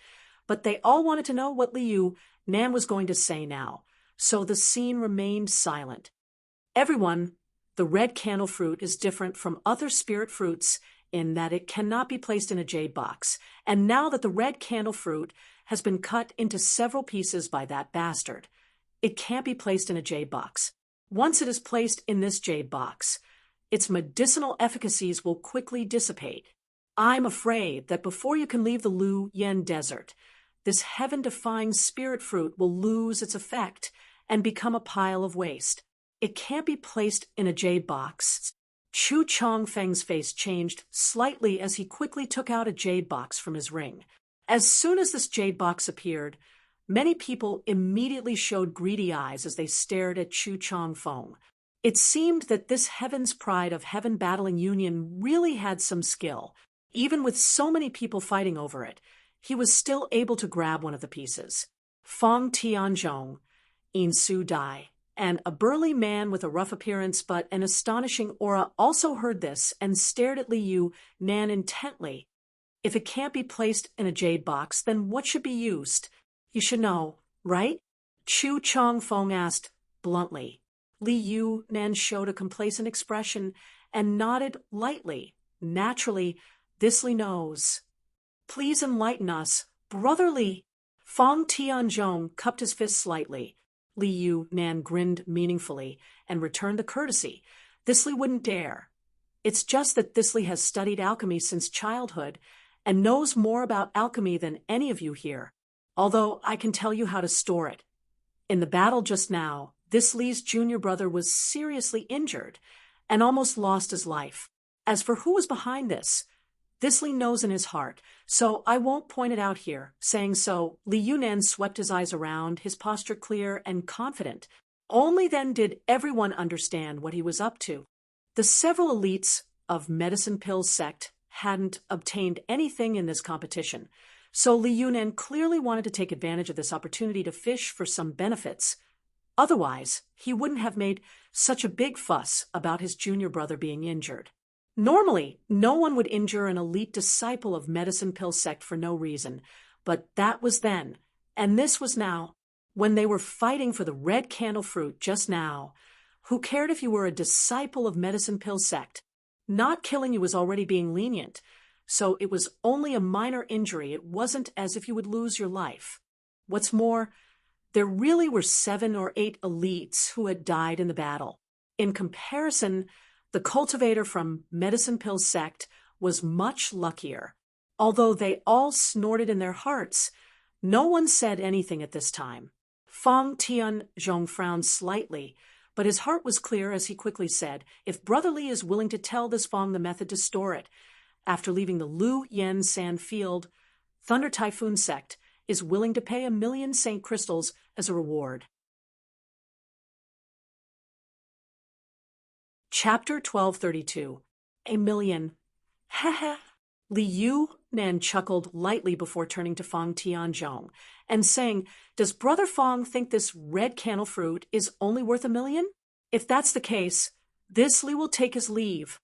But they all wanted to know what Li Yunnan was going to say now, so the scene remained silent. "Everyone, the red candle fruit is different from other spirit fruits in that it cannot be placed in a jade box, and now that the red candle fruit has been cut into several pieces by that bastard, it can't be placed in a jade box. Once it is placed in this jade box, its medicinal efficacies will quickly dissipate. I'm afraid that before you can leave the Lu Yen Desert, this heaven-defying spirit fruit will lose its effect and become a pile of waste. It can't be placed in a jade box." Chu Chongfeng's face changed slightly as he quickly took out a jade box from his ring. As soon as this jade box appeared, Many people immediately showed greedy eyes as they stared at Chu Chongfeng. It seemed that this heaven's pride of heaven battling union really had some skill. Even with so many people fighting over it, he was still able to grab one of the pieces. Fong Tianzhong, In Su Dai, and a burly man with a rough appearance but an astonishing aura also heard this and stared at Liu Nan intently. If it can't be placed in a jade box, then what should be used? You should know, right? Chu Chongfeng asked bluntly. Liu Nan showed a complacent expression and nodded lightly. Naturally, this Li knows. Please enlighten us, brotherly. Fong Tianzhong cupped his fist slightly. Liu Nan grinned meaningfully and returned the courtesy. Thisly wouldn't dare. It's just that Thisly has studied alchemy since childhood and knows more about alchemy than any of you here, although I can tell you how to store it. In the battle just now, Thisly's junior brother was seriously injured and almost lost his life. As for who was behind this, Thisly knows in his heart, so I won't point it out here. Saying so, Li Yunan swept his eyes around, his posture clear and confident. Only then did everyone understand what he was up to. The several elites of Medicine Pill sect hadn't obtained anything in this competition, so Li Yunan clearly wanted to take advantage of this opportunity to fish for some benefits. Otherwise, he wouldn't have made such a big fuss about his junior brother being injured. Normally, no one would injure an elite disciple of Medicine Pill sect for no reason, but that was then, and this was now. When they were fighting for the red candle fruit just now, who cared if you were a disciple of Medicine Pill sect? Not killing you was already being lenient, so it was only a minor injury. It wasn't as if you would lose your life. What's more, there really were 7 or 8 elites who had died in the battle. In comparison, the cultivator from Medicine Pill sect was much luckier. Although they all snorted in their hearts, no one said anything at this time. Fong Tianzhong frowned slightly, but his heart was clear as he quickly said, if Brother Li is willing to tell this Fong the method to store it, after leaving the Lu Yen Sand Field, Thunder Typhoon sect is willing to pay 1,000,000 Saint Crystals as a reward. Chapter 1232. 1,000,000. Heh. Liu Nan chuckled lightly before turning to Fong Tianzhong and saying, does Brother Fong think this red candle fruit is only worth 1,000,000? If that's the case, this Li will take his leave.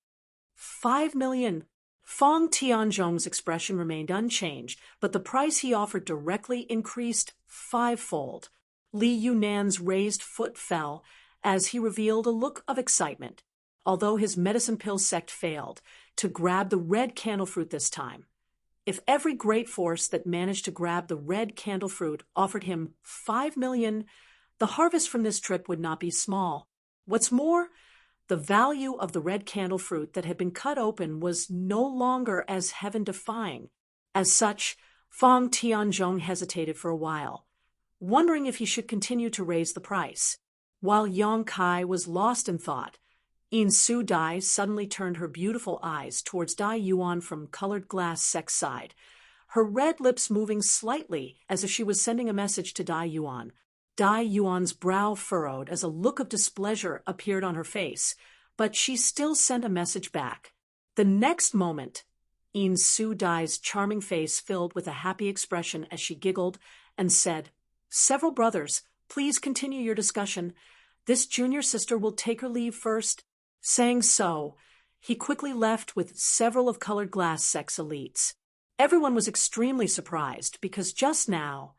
5,000,000. Fong Tianzhong's expression remained unchanged, but the price he offered directly increased 5-fold. Li Yunan's raised foot fell as he revealed a look of excitement, although his Medicine Pill sect failed to grab the red candle fruit this time. If every great force that managed to grab the red candle fruit offered him 5,000,000, the harvest from this trip would not be small. What's more, the value of the red candle fruit that had been cut open was no longer as heaven-defying. As such, Fong Tianzhong hesitated for a while, wondering if he should continue to raise the price. While Yang Kai was lost in thought, In Su Dai suddenly turned her beautiful eyes towards Dai Yuan from Colored Glass Sect's side, her red lips moving slightly as if she was sending a message to Dai Yuan. Dai Yuan's brow furrowed as a look of displeasure appeared on her face, but she still sent a message back. The next moment, In Su Dai's charming face filled with a happy expression as she giggled and said, several brothers, please continue your discussion. This junior sister will take her leave first. Saying so, he quickly left with several of Colored Glass Sect's elites. Everyone was extremely surprised because just now,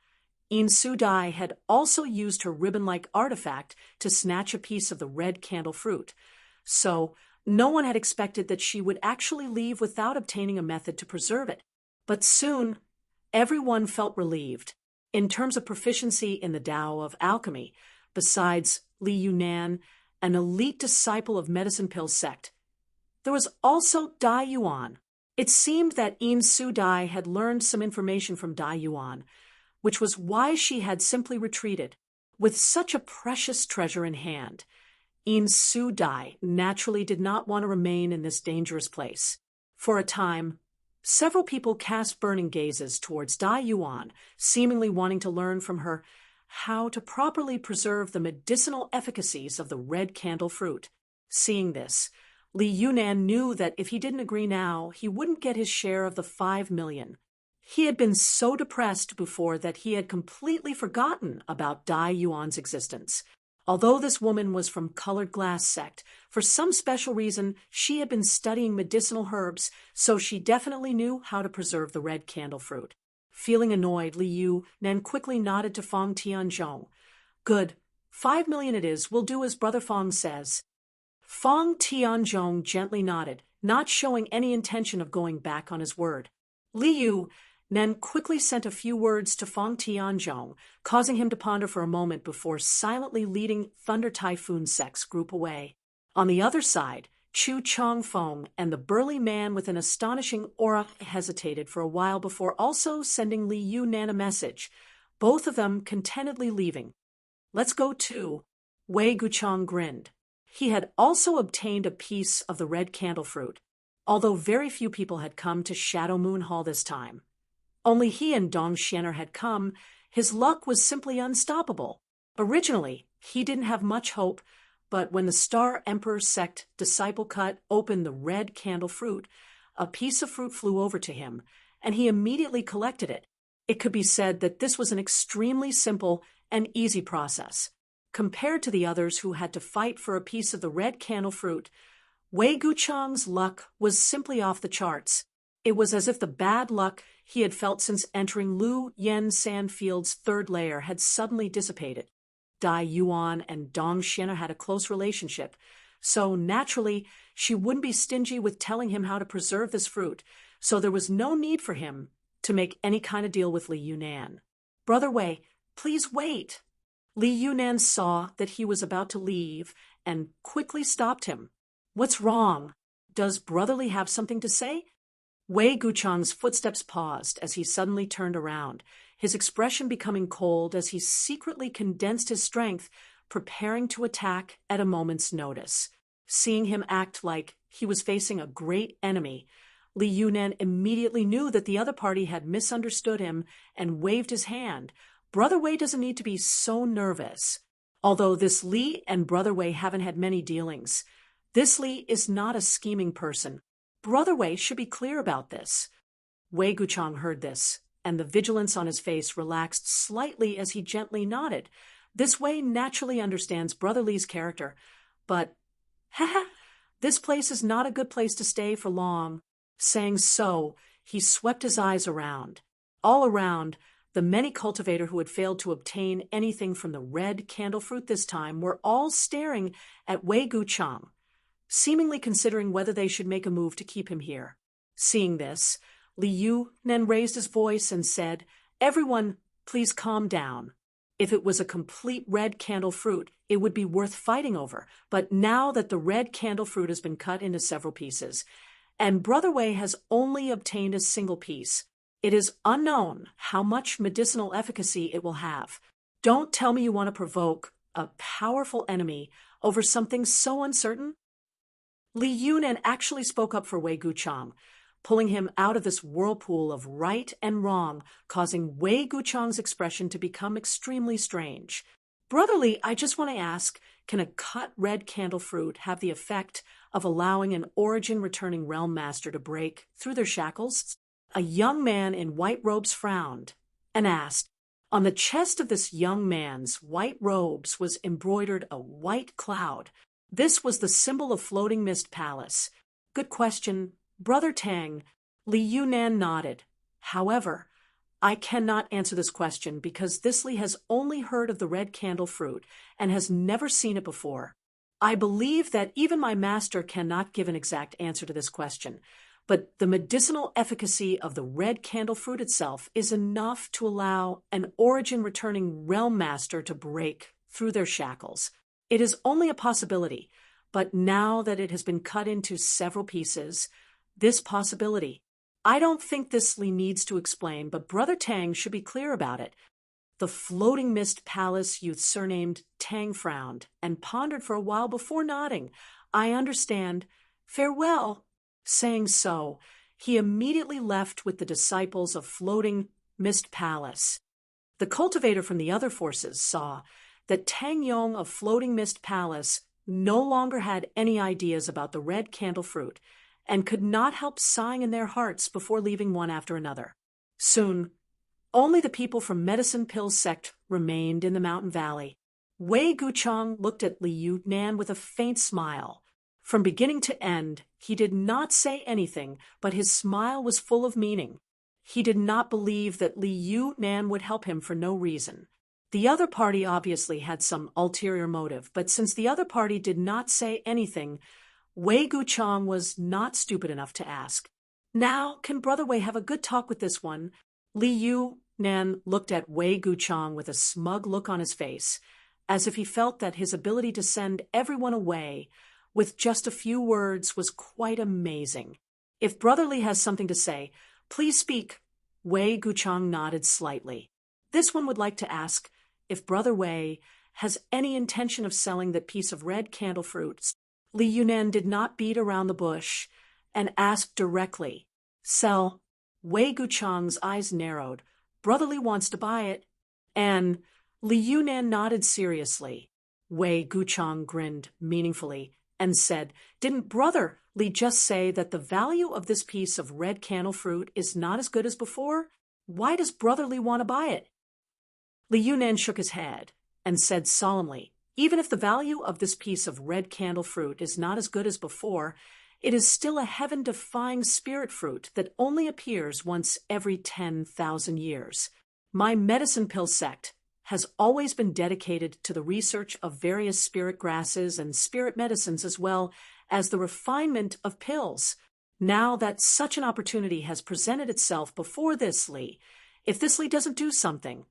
In Su Dai had also used her ribbon-like artifact to snatch a piece of the red candle fruit, so no one had expected that she would actually leave without obtaining a method to preserve it. But soon, everyone felt relieved. In terms of proficiency in the Tao of alchemy, besides Li Yunan, an elite disciple of Medicine Pill sect, there was also Dai Yuan. It seemed that In Su Dai had learned some information from Dai Yuan, which was why she had simply retreated. With such a precious treasure in hand, In Su Dai naturally did not want to remain in this dangerous place. For a time, Several people cast burning gazes towards Dai Yuan, seemingly wanting to learn from her how to properly preserve the medicinal efficacies of the red candle fruit. Seeing this, Li Yunan knew that if he didn't agree now, he wouldn't get his share of the 5 million. He had been so depressed before that he had completely forgotten about Dai Yuan's existence. Although this woman was from Colored Glass sect, for some special reason she had been studying medicinal herbs, so she definitely knew how to preserve the red candle fruit. Feeling annoyed, Li Yunan quickly nodded to Fong Tianzhong. Good. 5 million it is. We'll do as Brother Fong says. Fong Tianzhong gently nodded, not showing any intention of going back on his word. Li Yunan quickly sent a few words to Fong Tianzhong, causing him to ponder for a moment before silently leading Thunder Typhoon Sect's group away. On the other side, Chu Chongfeng and the burly man with an astonishing aura hesitated for a while before also sending Li Yunan a message, both of them contentedly leaving. Let's go too. Wei Guchang grinned. He had also obtained a piece of the red candle fruit, although very few people had come to Shadow Moon Hall this time. Only he and Dong Xianer had come. His luck was simply unstoppable. Originally, he didn't have much hope, but when the Star Emperor Sect disciple cut opened the red candle fruit, a piece of fruit flew over to him, and he immediately collected it. It could be said that this was an extremely simple and easy process. Compared to the others who had to fight for a piece of the red candle fruit, Wei Guchang's luck was simply off the charts. It was as if the bad luck he had felt since entering Lu Yen Sandfield's third lair had suddenly dissipated. Dai Yuan and Dong Xianer had a close relationship, so naturally she wouldn't be stingy with telling him how to preserve this fruit, so there was no need for him to make any kind of deal with Li Yunan. Brother Wei, please wait. Li Yunan saw that he was about to leave and quickly stopped him. What's wrong? Does Brotherly have something to say? Wei Guchang's footsteps paused as he suddenly turned around, his expression becoming cold as he secretly condensed his strength, preparing to attack at a moment's notice. Seeing him act like he was facing a great enemy, Li Yunan immediately knew that the other party had misunderstood him and waved his hand. Brother Wei doesn't need to be so nervous. Although this Li and Brother Wei haven't had many dealings, this Li is not a scheming person. Brother Wei should be clear about this. Wei Guchang heard this, and the vigilance on his face relaxed slightly as he gently nodded. This Wei naturally understands Brother Li's character, but, this place is not a good place to stay for long. Saying so, he swept his eyes around. All around, the many cultivators who had failed to obtain anything from the red candle fruit this time were all staring at Wei Guchang, seemingly considering whether they should make a move to keep him here. Seeing this, Li Yunan raised his voice and said, "Everyone, please calm down. If it was a complete red candle fruit, it would be worth fighting over. But now that the red candle fruit has been cut into several pieces, and Brother Wei has only obtained a single piece, it is unknown how much medicinal efficacy it will have. Don't tell me you want to provoke a powerful enemy over something so uncertain." Li Yunan actually spoke up for Wei Guchang, pulling him out of this whirlpool of right and wrong, causing Wei Guchang's expression to become extremely strange. "Brotherly, I just want to ask, can a cut red candle fruit have the effect of allowing an origin-returning realm master to break through their shackles?" A young man in white robes frowned and asked. On the chest of this young man's white robes was embroidered a white cloud. This was the symbol of Floating Mist Palace. "Good question, Brother Tang." Li Yunan nodded. "However, I cannot answer this question because this Li has only heard of the red candle fruit and has never seen it before. I believe that even my master cannot give an exact answer to this question, but the medicinal efficacy of the red candle fruit itself is enough to allow an origin-returning realm master to break through their shackles. It is only a possibility, but now that it has been cut into several pieces, this possibility, I don't think this Li needs to explain, but Brother Tang should be clear about it." The Floating Mist Palace youth surnamed Tang frowned and pondered for a while before nodding. "I understand. Farewell." Saying so, he immediately left with the disciples of Floating Mist Palace. The cultivator from the other forces saw that Tang Yong of Floating Mist Palace no longer had any ideas about the red candle fruit and could not help sighing in their hearts before leaving one after another. Soon, only the people from Medicine Pill sect remained in the mountain valley. Wei Guchang looked at Li Yunan with a faint smile. From beginning to end, he did not say anything, but his smile was full of meaning. He did not believe that Li Yunan would help him for no reason. The other party obviously had some ulterior motive, but since the other party did not say anything, Wei Guchang was not stupid enough to ask, "Now, can Brother Wei have a good talk with this one?" Li Yunan looked at Wei Guchang with a smug look on his face, as if he felt that his ability to send everyone away with just a few words was quite amazing. "If Brother Li has something to say, please speak." Wei Guchang nodded slightly. This one would like to ask if Brother Wei has any intention of selling that piece of red candle fruits. Li Yunan did not beat around the bush and asked directly. "Sell." Wei Guchang's eyes narrowed. "Brother Li wants to buy it." And Li Yunan nodded seriously. Wei Guchang grinned meaningfully and said, "Didn't Brother Li just say that the value of this piece of red candle fruit is not as good as before? Why does Brother Li want to buy it?" Li Yunan shook his head and said solemnly, "Even if the value of this piece of red candle fruit is not as good as before, it is still a heaven-defying spirit fruit that only appears once every 10,000 years. My medicine pill sect has always been dedicated to the research of various spirit grasses and spirit medicines as well as the refinement of pills. Now that such an opportunity has presented itself before this Li, if this Li doesn't do something,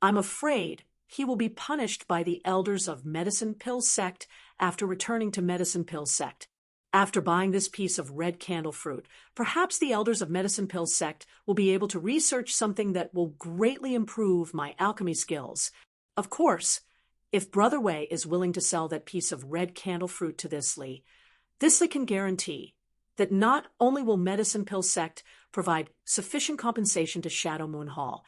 I'm afraid he will be punished by the elders of Medicine Pill sect after returning to Medicine Pill sect. After buying this piece of red candle fruit, perhaps the elders of Medicine Pill sect will be able to research something that will greatly improve my alchemy skills. Of course, if Brother Wei is willing to sell that piece of red candle fruit to this Li can guarantee that not only will Medicine Pill sect provide sufficient compensation to Shadow Moon Hall,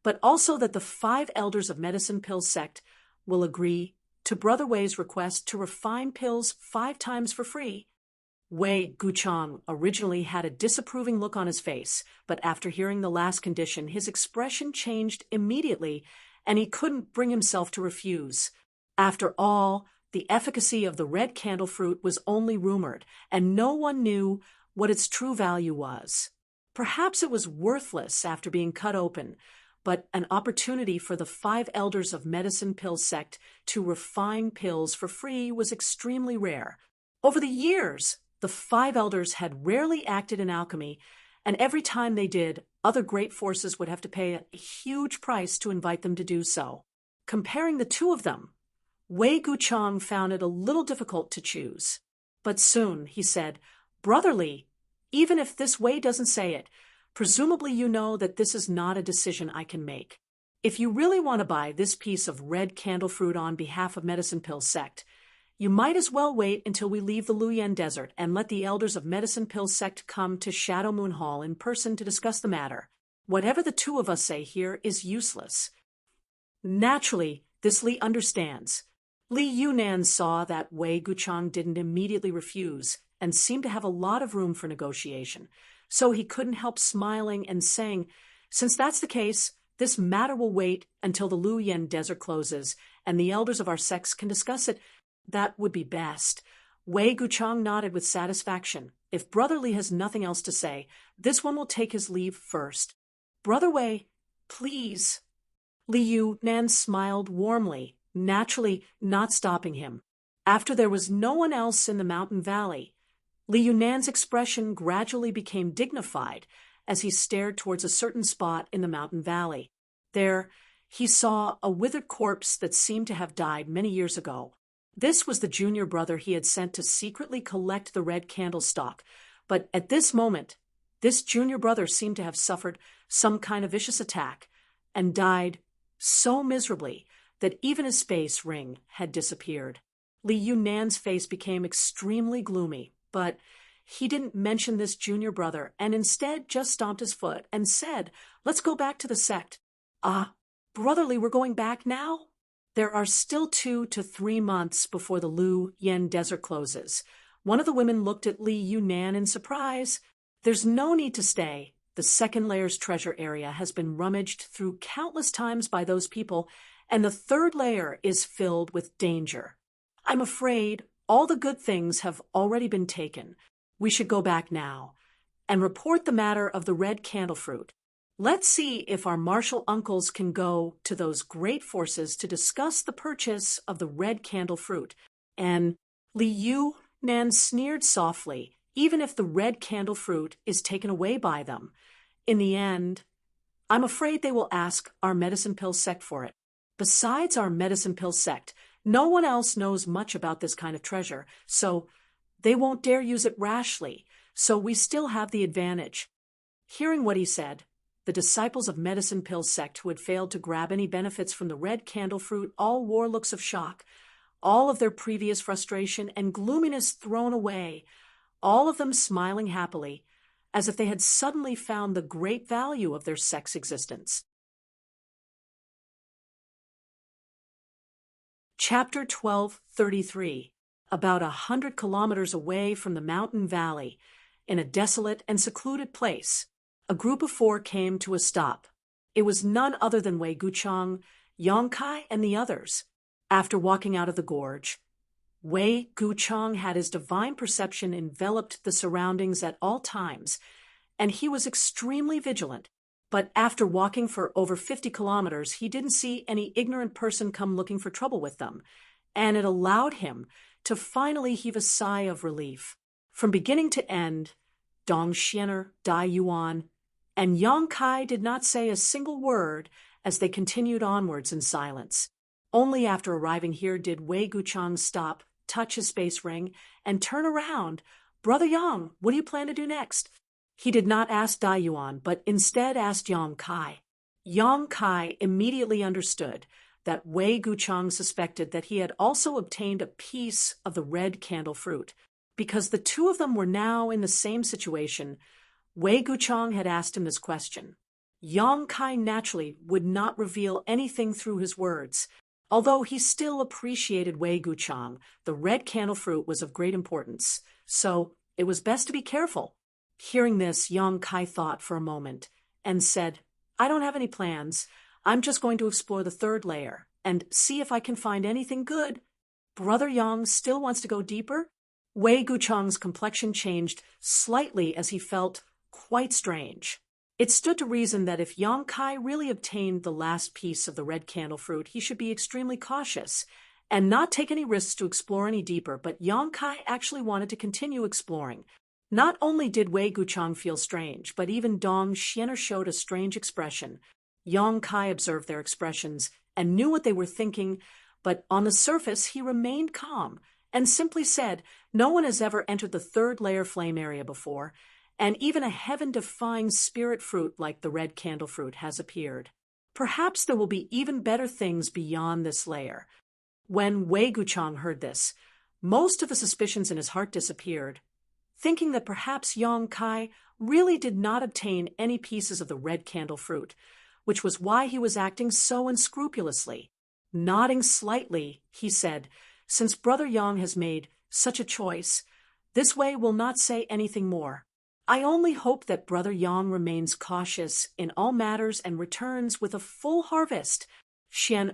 but also that the 5 elders of Medicine Pill sect will agree to Brother Wei's request to refine pills 5 times for free. Wei Guchang originally had a disapproving look on his face, but after hearing the last condition, his expression changed immediately, and he couldn't bring himself to refuse. After all, the efficacy of the red candle fruit was only rumored, and no one knew what its true value was. Perhaps it was worthless after being cut open, but an opportunity for the 5 elders of Medicine Pill sect to refine pills for free was extremely rare. Over the years, the 5 elders had rarely acted in alchemy, and every time they did, other great forces would have to pay a huge price to invite them to do so. Comparing the 2 of them, Wei Guchang found it a little difficult to choose. But soon, he said, "Brother Li, even if this Wei doesn't say it, presumably you know that this is not a decision I can make. If you really want to buy this piece of red candle fruit on behalf of Medicine Pill sect, you might as well wait until we leave the Luoyuan Desert and let the elders of Medicine Pill sect come to Shadow Moon Hall in person to discuss the matter. Whatever the 2 of us say here is useless." Naturally, this Li understands. Li Yunan saw that Wei Guchang didn't immediately refuse and seemed to have a lot of room for negotiation, so he couldn't help smiling and saying, "Since that's the case, this matter will wait until the Luoyuan Desert closes and the elders of our sects can discuss it. That would be best." Wei Guchang nodded with satisfaction. If Brother Li has nothing else to say, this one will take his leave first. "Brother Wei, please." Li Yunan smiled warmly, naturally not stopping him. After there was no one else in the mountain valley, Li Yunan's expression gradually became dignified as he stared towards a certain spot in the mountain valley. There, he saw a withered corpse that seemed to have died many years ago. This was the junior brother he had sent to secretly collect the red candlestalk, but at this moment, this junior brother seemed to have suffered some kind of vicious attack and died so miserably that even his space ring had disappeared. Li Yunan's face became extremely gloomy, but he didn't mention this junior brother and instead just stomped his foot and said, "Let's go back to the sect." "Ah, brotherly, we're going back now?" There are still 2 to 3 months before the Lu Yen desert closes. One of the women looked at Li Yunan in surprise. "There's no need to stay. The second layer's treasure area has been rummaged through countless times by those people, and the third layer is filled with danger. I'm afraid all the good things have already been taken. We should go back now and report the matter of the red candle fruit. Let's see if our martial uncles can go to those great forces to discuss the purchase of the red candle fruit." And Li Yu Nan sneered softly, "Even if the red candle fruit is taken away by them, in the end, I'm afraid they will ask our medicine pill sect for it. Besides our medicine pill sect, no one else knows much about this kind of treasure, so they won't dare use it rashly, so we still have the advantage." Hearing what he said, the disciples of medicine pill sect who had failed to grab any benefits from the red candle fruit all wore looks of shock, all of their previous frustration and gloominess thrown away, all of them smiling happily, as if they had suddenly found the great value of their sect's existence. Chapter 12:33. About 100 kilometers away from the mountain valley, in a desolate and secluded place, a group of 4 came to a stop. It was none other than Wei Guchang, Yong Kai, and the others. After walking out of the gorge, Wei Guchang had his divine perception enveloped the surroundings at all times, and he was extremely vigilant. But after walking for over 50 kilometers, he didn't see any ignorant person come looking for trouble with them, and it allowed him to finally heave a sigh of relief. From beginning to end, Dong Xiener, Dai Yuan, and Yang Kai did not say a single word as they continued onwards in silence. Only after arriving here did Wei Guchang stop, touch his space ring, and turn around. "Brother Yang, what do you plan to do next?" He did not ask Dai Yuan, but instead asked Yang Kai. Yang Kai immediately understood that Wei Guchang suspected that he had also obtained a piece of the red candle fruit. Because the two of them were now in the same situation, Wei Guchang had asked him this question. Yang Kai naturally would not reveal anything through his words. Although he still appreciated Wei Guchang, the red candle fruit was of great importance, so it was best to be careful. Hearing this, Yang Kai thought for a moment and said, "I don't have any plans. I'm just going to explore the third layer and see if I can find anything good." "Brother Yang still wants to go deeper?" Wei Guchang's complexion changed slightly as he felt quite strange. It stood to reason that if Yang Kai really obtained the last piece of the red candle fruit, he should be extremely cautious and not take any risks to explore any deeper, but Yang Kai actually wanted to continue exploring. Not only did Wei Guchang feel strange, but even Dong Xiener showed a strange expression. Yang Kai observed their expressions and knew what they were thinking, but on the surface he remained calm and simply said, "No one has ever entered the third layer flame area before, and even a heaven-defying spirit fruit like the red candle fruit has appeared. Perhaps there will be even better things beyond this layer." When Wei Guchang heard this, most of the suspicions in his heart disappeared, thinking that perhaps Yang Kai really did not obtain any pieces of the red candle fruit, which was why he was acting so unscrupulously. Nodding slightly, he said, "Since Brother Yang has made such a choice, this way will not say anything more. I only hope that Brother Yang remains cautious in all matters and returns with a full harvest. Xian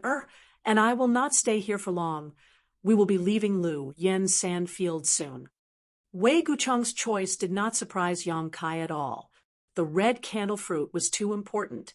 and I will not stay here for long. We will be leaving Lu Yen Sandfield soon." Wei Guchang's choice did not surprise Yang Kai at all. The red candle fruit was too important,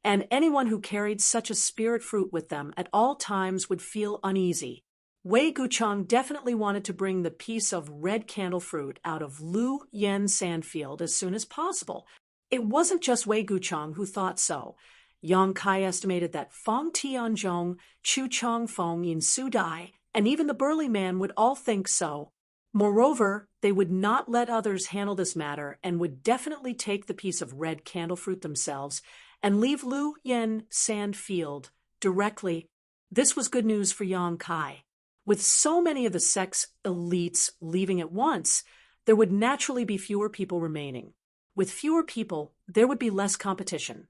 and anyone who carried such a spirit fruit with them at all times would feel uneasy. Wei Guchang definitely wanted to bring the piece of red candle fruit out of Lu Yen Sandfield as soon as possible. It wasn't just Wei Guchang who thought so. Yang Kai estimated that Fong Tianzhong, Chu Chong Fong, Yin Su Dai, and even the burly man would all think so. Moreover, they would not let others handle this matter and would definitely take the piece of red candle fruit themselves and leave Lu Yen Sandfield directly. This was good news for Yang Kai. With so many of the sect's elites leaving at once, there would naturally be fewer people remaining. With fewer people, there would be less competition.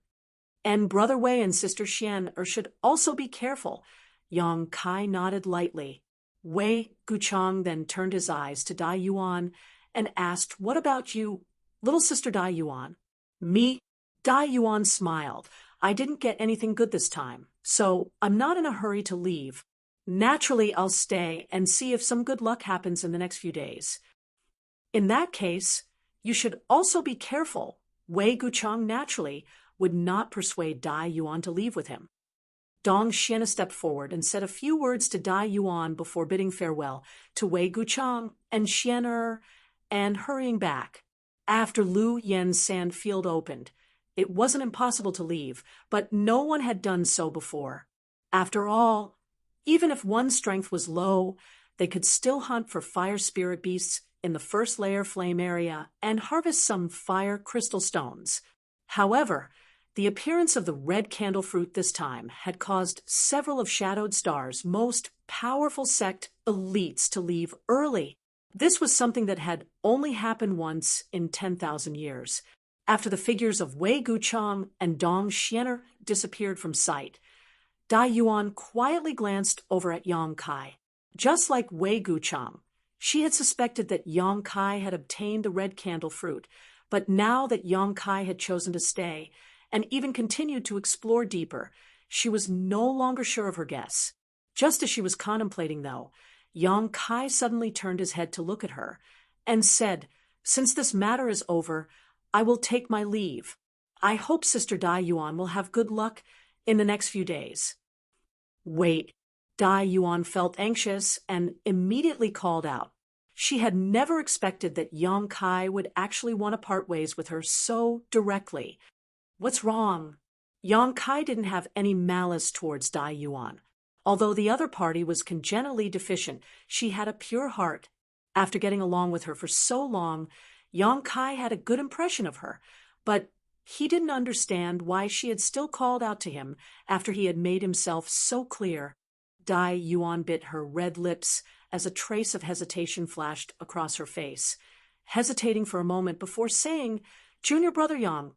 And Brother Wei and Sister Xian should also be careful. Yang Kai nodded lightly. Wei Guchang then turned his eyes to Dai Yuan and asked, "What about you, little sister Dai Yuan?" "Me?" Dai Yuan smiled. "I didn't get anything good this time, so I'm not in a hurry to leave. Naturally, I'll stay and see if some good luck happens in the next few days." "In that case, you should also be careful." Wei Guchang naturally would not persuade Dai Yuan to leave with him. Dong Xian stepped forward and said a few words to Dai Yuan before bidding farewell to Wei Guchang and Xian and hurrying back. After Lu Yen's sand field opened, it wasn't impossible to leave, but no one had done so before. After all, even if one's strength was low, they could still hunt for fire spirit beasts in the first layer flame area and harvest some fire crystal stones. However, the appearance of the red candle fruit this time had caused several of Shadowed Star's most powerful sect elites to leave early. This was something that had only happened once in 10,000 years. After the figures of Wei Guchang and Dong Xian disappeared from sight, Dai Yuan quietly glanced over at Yang Kai. Just like Wei Guchang, she had suspected that Yang Kai had obtained the red candle fruit, but now that Yang Kai had chosen to stay, and even continued to explore deeper, she was no longer sure of her guess. Just as she was contemplating, though, Yang Kai suddenly turned his head to look at her, and said, "Since this matter is over, I will take my leave. I hope Sister Dai Yuan will have good luck in the next few days." "Wait." Dai Yuan felt anxious and immediately called out. She had never expected that Yang Kai would actually want to part ways with her so directly. "What's wrong?" Yang Kai didn't have any malice towards Dai Yuan. Although the other party was congenitally deficient, she had a pure heart. After getting along with her for so long, Yang Kai had a good impression of her, but he didn't understand why she had still called out to him after he had made himself so clear. Dai Yuan bit her red lips as a trace of hesitation flashed across her face, hesitating for a moment before saying, "Junior Brother Yang,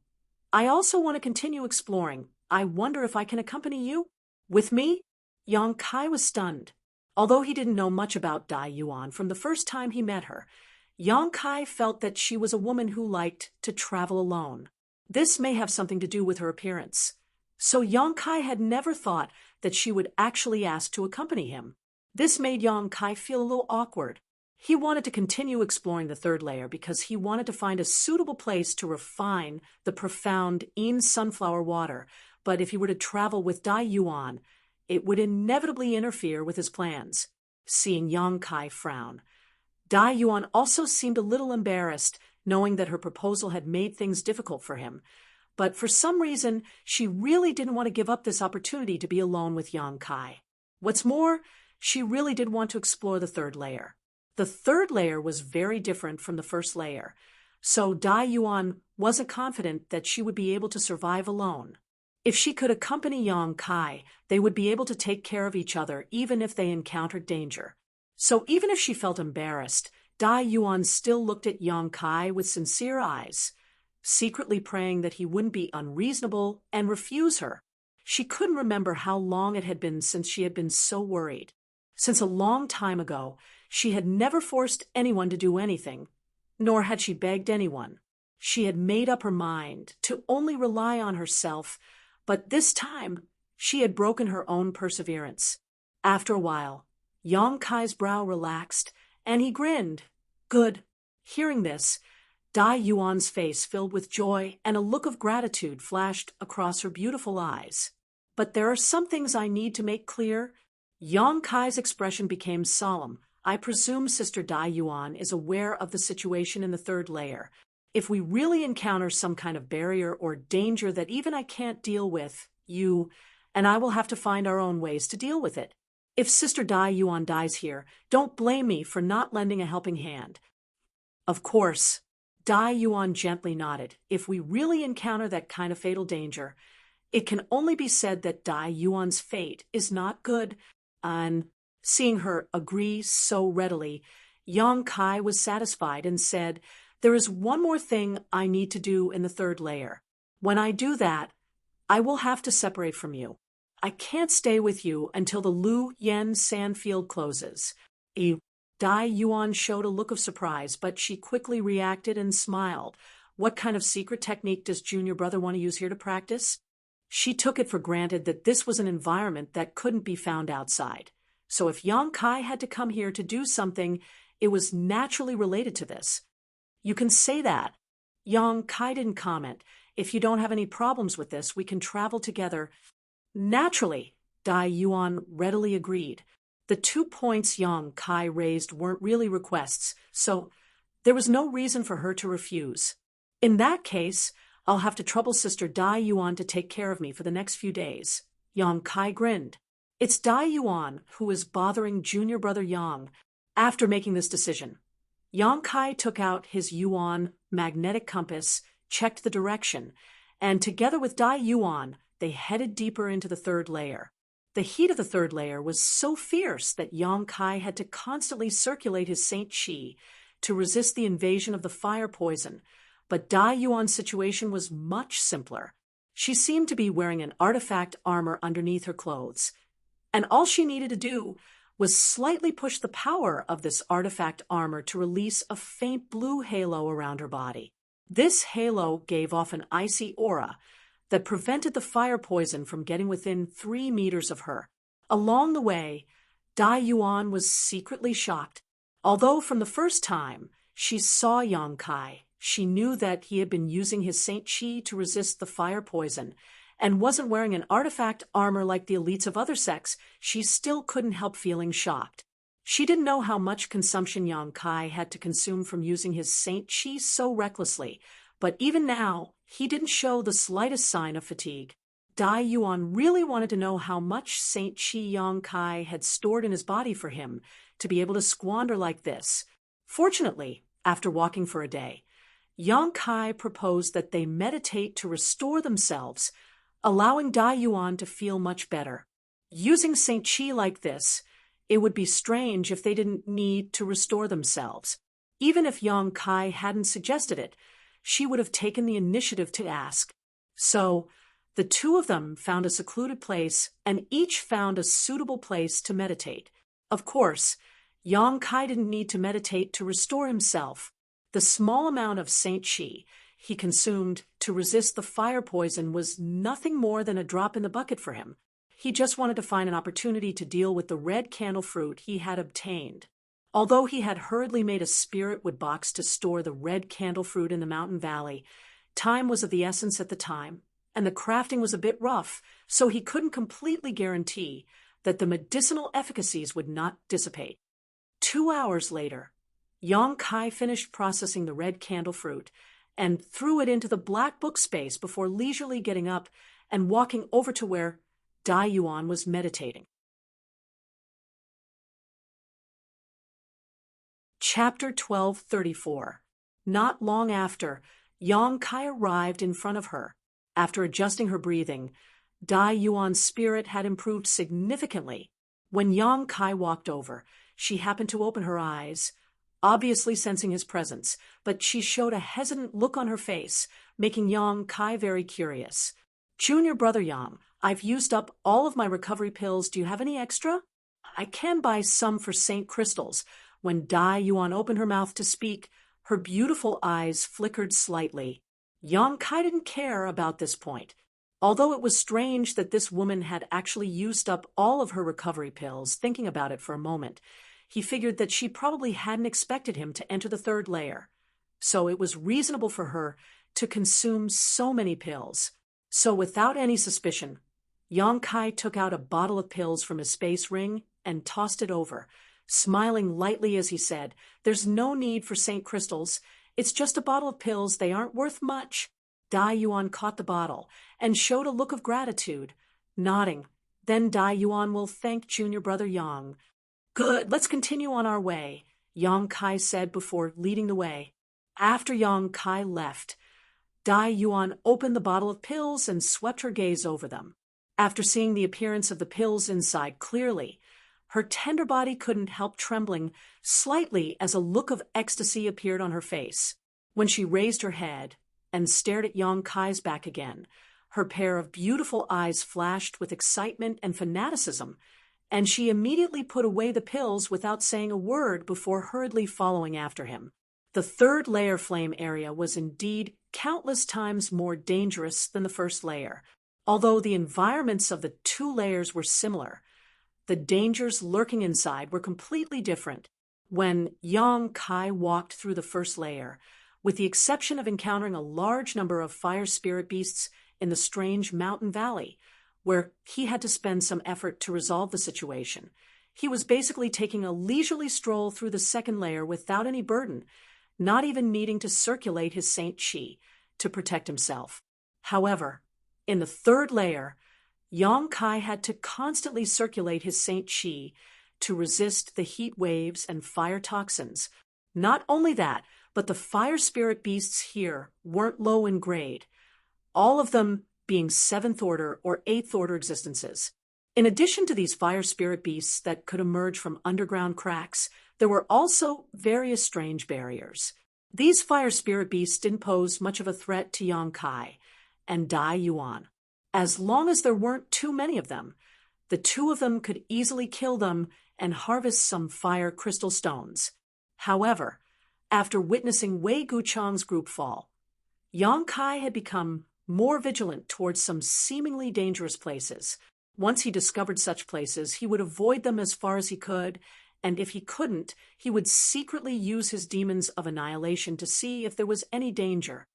I also want to continue exploring. I wonder if I can accompany you?" "With me?" Yang Kai was stunned. Although he didn't know much about Dai Yuan from the first time he met her, Yang Kai felt that she was a woman who liked to travel alone. This may have something to do with her appearance. So Yang Kai had never thought that she would actually ask to accompany him. This made Yang Kai feel a little awkward. He wanted to continue exploring the third layer because he wanted to find a suitable place to refine the profound Yin sunflower water, but if he were to travel with Dai Yuan, it would inevitably interfere with his plans. Seeing Yang Kai frown, Dai Yuan also seemed a little embarrassed, knowing that her proposal had made things difficult for him. But for some reason, she really didn't want to give up this opportunity to be alone with Yang Kai. What's more, she really did want to explore the third layer. The third layer was very different from the first layer, so Dai Yuan wasn't confident that she would be able to survive alone. If she could accompany Yang Kai, they would be able to take care of each other even if they encountered danger. So even if she felt embarrassed, Dai Yuan still looked at Yang Kai with sincere eyes, secretly praying that he wouldn't be unreasonable and refuse her. She couldn't remember how long it had been since she had been so worried. Since a long time ago, she had never forced anyone to do anything, nor had she begged anyone. She had made up her mind to only rely on herself, but this time she had broken her own perseverance. After a while, Yang Kai's brow relaxed, and he grinned. "Good." Hearing this, Dai Yuan's face filled with joy and a look of gratitude flashed across her beautiful eyes. "But there are some things I need to make clear." Yang Kai's expression became solemn. "I presume Sister Dai Yuan is aware of the situation in the third layer. If we really encounter some kind of barrier or danger that even I can't deal with, you and I will have to find our own ways to deal with it. If Sister Dai Yuan dies here, don't blame me for not lending a helping hand." "Of course." Dai Yuan gently nodded. "If we really encounter that kind of fatal danger, it can only be said that Dai Yuan's fate is not good." And seeing her agree so readily, Yang Kai was satisfied and said, "There is one more thing I need to do in the third layer. When I do that, I will have to separate from you. I can't stay with you until the Lu Yen sandfield closes." Dai Yuan showed a look of surprise, but she quickly reacted and smiled. What kind of secret technique does junior brother want to use here to practice? She took it for granted that this was an environment that couldn't be found outside. So if Yang Kai had to come here to do something, it was naturally related to this. "You can say that." Yang Kai didn't comment. "If you don't have any problems with this, we can travel together." "Naturally," Dai Yuan readily agreed. The 2 points Yang Kai raised weren't really requests, so there was no reason for her to refuse. "In that case, I'll have to trouble Sister Dai Yuan to take care of me for the next few days." Yang Kai grinned. It's Dai Yuan who was bothering junior brother Yang. After making this decision, Yang Kai took out his Yuan magnetic compass, checked the direction, and together with Dai Yuan, they headed deeper into the third layer. The heat of the third layer was so fierce that Yang Kai had to constantly circulate his Saint Qi to resist the invasion of the fire poison, but Dai Yuan's situation was much simpler. She seemed to be wearing an artifact armor underneath her clothes, and all she needed to do was slightly push the power of this artifact armor to release a faint blue halo around her body. This halo gave off an icy aura that prevented the fire poison from getting within 3 meters of her. Along the way, Dai Yuan was secretly shocked. Although from the first time she saw Yang Kai, she knew that he had been using his Saint Qi to resist the fire poison, and wasn't wearing an artifact armor like the elites of other sects, she still couldn't help feeling shocked. She didn't know how much consumption Yang Kai had to consume from using his Saint Qi so recklessly, but even now, he didn't show the slightest sign of fatigue. Dai Yuan really wanted to know how much Saint Qi Yang Kai had stored in his body for him to be able to squander like this. Fortunately, after walking for a day, Yang Kai proposed that they meditate to restore themselves, allowing Dai Yuan to feel much better. Using Saint Qi like this, it would be strange if they didn't need to restore themselves. Even if Yang Kai hadn't suggested it, she would have taken the initiative to ask. So, the 2 of them found a secluded place, and each found a suitable place to meditate. Of course, Yang Kai didn't need to meditate to restore himself. The small amount of Saint Qi he consumed to resist the fire poison was nothing more than a drop in the bucket for him. He just wanted to find an opportunity to deal with the red candle fruit he had obtained. Although he had hurriedly made a spirit wood box to store the red candle fruit in the mountain valley, time was of the essence at the time, and the crafting was a bit rough, so he couldn't completely guarantee that the medicinal efficacies would not dissipate. 2 hours later, Yang Kai finished processing the red candle fruit and threw it into the black book space before leisurely getting up and walking over to where Dai Yuan was meditating. Chapter 1234. Not long after, Yang Kai arrived in front of her. After adjusting her breathing, Dai Yuan's spirit had improved significantly. When Yang Kai walked over, she happened to open her eyes, obviously sensing his presence, but she showed a hesitant look on her face, making Yang Kai very curious. "Junior brother Yang, I've used up all of my recovery pills. Do you have any extra?" "I can buy some for Saint Crystals." When Dai Yuan opened her mouth to speak, her beautiful eyes flickered slightly. Yang Kai didn't care about this point. Although it was strange that this woman had actually used up all of her recovery pills, thinking about it for a moment, he figured that she probably hadn't expected him to enter the third layer. So it was reasonable for her to consume so many pills. So without any suspicion, Yang Kai took out a bottle of pills from his space ring and tossed it over, smiling lightly as he said, "There's no need for Saint Crystals. It's just a bottle of pills. They aren't worth much." Dai Yuan caught the bottle and showed a look of gratitude, nodding. "Then Dai Yuan will thank junior brother Yang." "Good, let's continue on our way," Yang Kai said before leading the way. After Yang Kai left, Dai Yuan opened the bottle of pills and swept her gaze over them. After seeing the appearance of the pills inside clearly, Her tender body couldn't help trembling slightly as a look of ecstasy appeared on her face. When she raised her head and stared at Yang Kai's back again, her pair of beautiful eyes flashed with excitement and fanaticism, and she immediately put away the pills without saying a word before hurriedly following after him. The third layer flame area was indeed countless times more dangerous than the first layer. Although the environments of the two layers were similar, the dangers lurking inside were completely different. When Yang Kai walked through the first layer, with the exception of encountering a large number of fire spirit beasts in the strange mountain valley, where he had to spend some effort to resolve the situation, he was basically taking a leisurely stroll through the second layer without any burden, not even needing to circulate his Saint Chi to protect himself. However, in the third layer, Yang Kai had to constantly circulate his Saint Chi to resist the heat waves and fire toxins. Not only that, but the fire spirit beasts here weren't low in grade, all of them being 7th order or 8th order existences. In addition to these fire spirit beasts that could emerge from underground cracks, there were also various strange barriers. These fire spirit beasts didn't pose much of a threat to Yang Kai and Dai Yuan. As long as there weren't too many of them, the two of them could easily kill them and harvest some fire crystal stones. However, after witnessing Wei Guchang's group fall, Yang Kai had become more vigilant towards some seemingly dangerous places. Once he discovered such places, he would avoid them as far as he could, and if he couldn't, he would secretly use his demons of annihilation to see if there was any danger.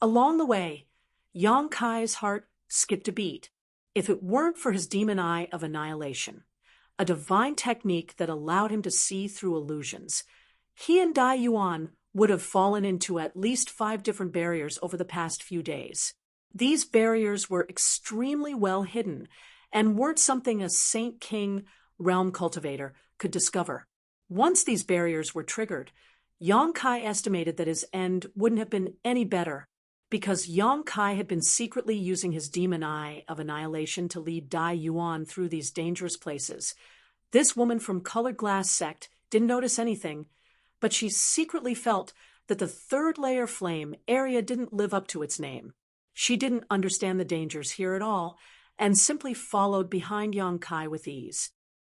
Along the way, Yang Kai's heart skipped a beat. If it weren't for his demon eye of annihilation, a divine technique that allowed him to see through illusions, he and Dai Yuan would have fallen into at least 5 different barriers over the past few days. These barriers were extremely well hidden and weren't something a Saint King realm cultivator could discover. Once these barriers were triggered, Yang Kai estimated that his end wouldn't have been any better, because Yang Kai had been secretly using his demon eye of annihilation to lead Dai Yuan through these dangerous places. This woman from Colored Glass sect didn't notice anything, but she secretly felt that the third layer flame area didn't live up to its name. She didn't understand the dangers here at all, and simply followed behind Yang Kai with ease.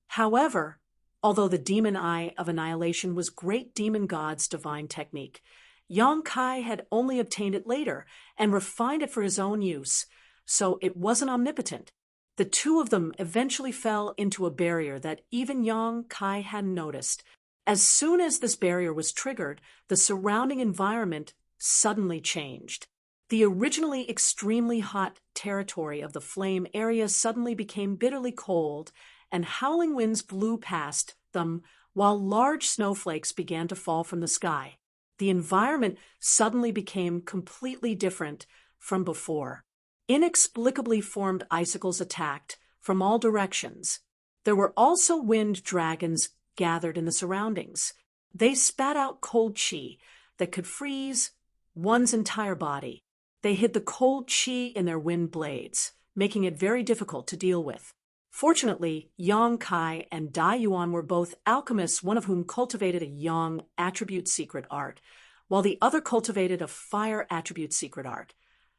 However, although the demon eye of annihilation was great demon god's divine technique, Yang Kai had only obtained it later and refined it for his own use, so it wasn't omnipotent. The two of them eventually fell into a barrier that even Yang Kai hadn't noticed. As soon as this barrier was triggered, the surrounding environment suddenly changed. The originally extremely hot territory of the flame area suddenly became bitterly cold, and howling winds blew past them while large snowflakes began to fall from the sky. The environment suddenly became completely different from before. Inexplicably formed icicles attacked from all directions. There were also wind dragons gathered in the surroundings. They spat out cold chi that could freeze one's entire body. They hid the cold chi in their wind blades, making it very difficult to deal with. Fortunately, Yang Kai and Dai Yuan were both alchemists, one of whom cultivated a yang attribute secret art, while the other cultivated a fire attribute secret art.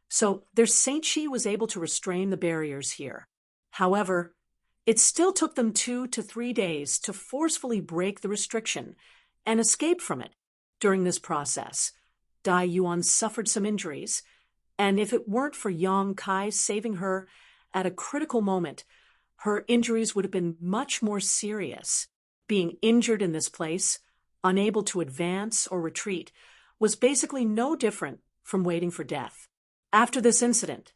So their Saint Chi was able to restrain the barriers here. However, it still took them 2 to 3 days to forcefully break the restriction and escape from it. During this process, Dai Yuan suffered some injuries, and if it weren't for Yang Kai saving her at a critical moment, her injuries would have been much more serious. Being injured in this place, unable to advance or retreat, was basically no different from waiting for death. After this incident,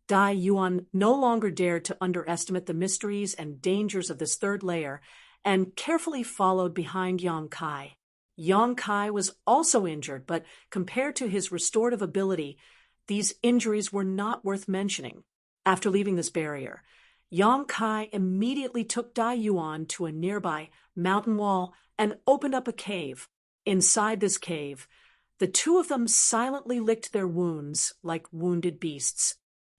Dai Yuan no longer dared to underestimate the mysteries and dangers of this third layer and carefully followed behind Yang Kai. Yang Kai was also injured, but compared to his restorative ability, these injuries were not worth mentioning. After leaving this barrier, Yang Kai immediately took Dai Yuan to a nearby mountain wall and opened up a cave. Inside this cave, the two of them silently licked their wounds like wounded beasts.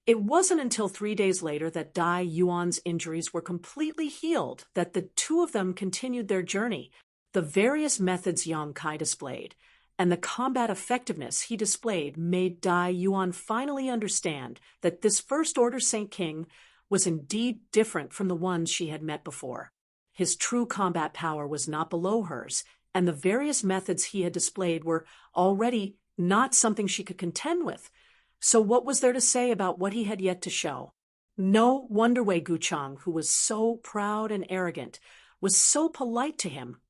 It wasn't until 3 days later that Dai Yuan's injuries were completely healed that the two of them continued their journey. The various methods Yang Kai displayed and the combat effectiveness he displayed made Dai Yuan finally understand that this First Order Saint King was indeed different from the ones she had met before. His true combat power was not below hers, and the various methods he had displayed were already not something she could contend with. So what was there to say about what he had yet to show? No wonder Wei Guchang, who was so proud and arrogant, was so polite to him.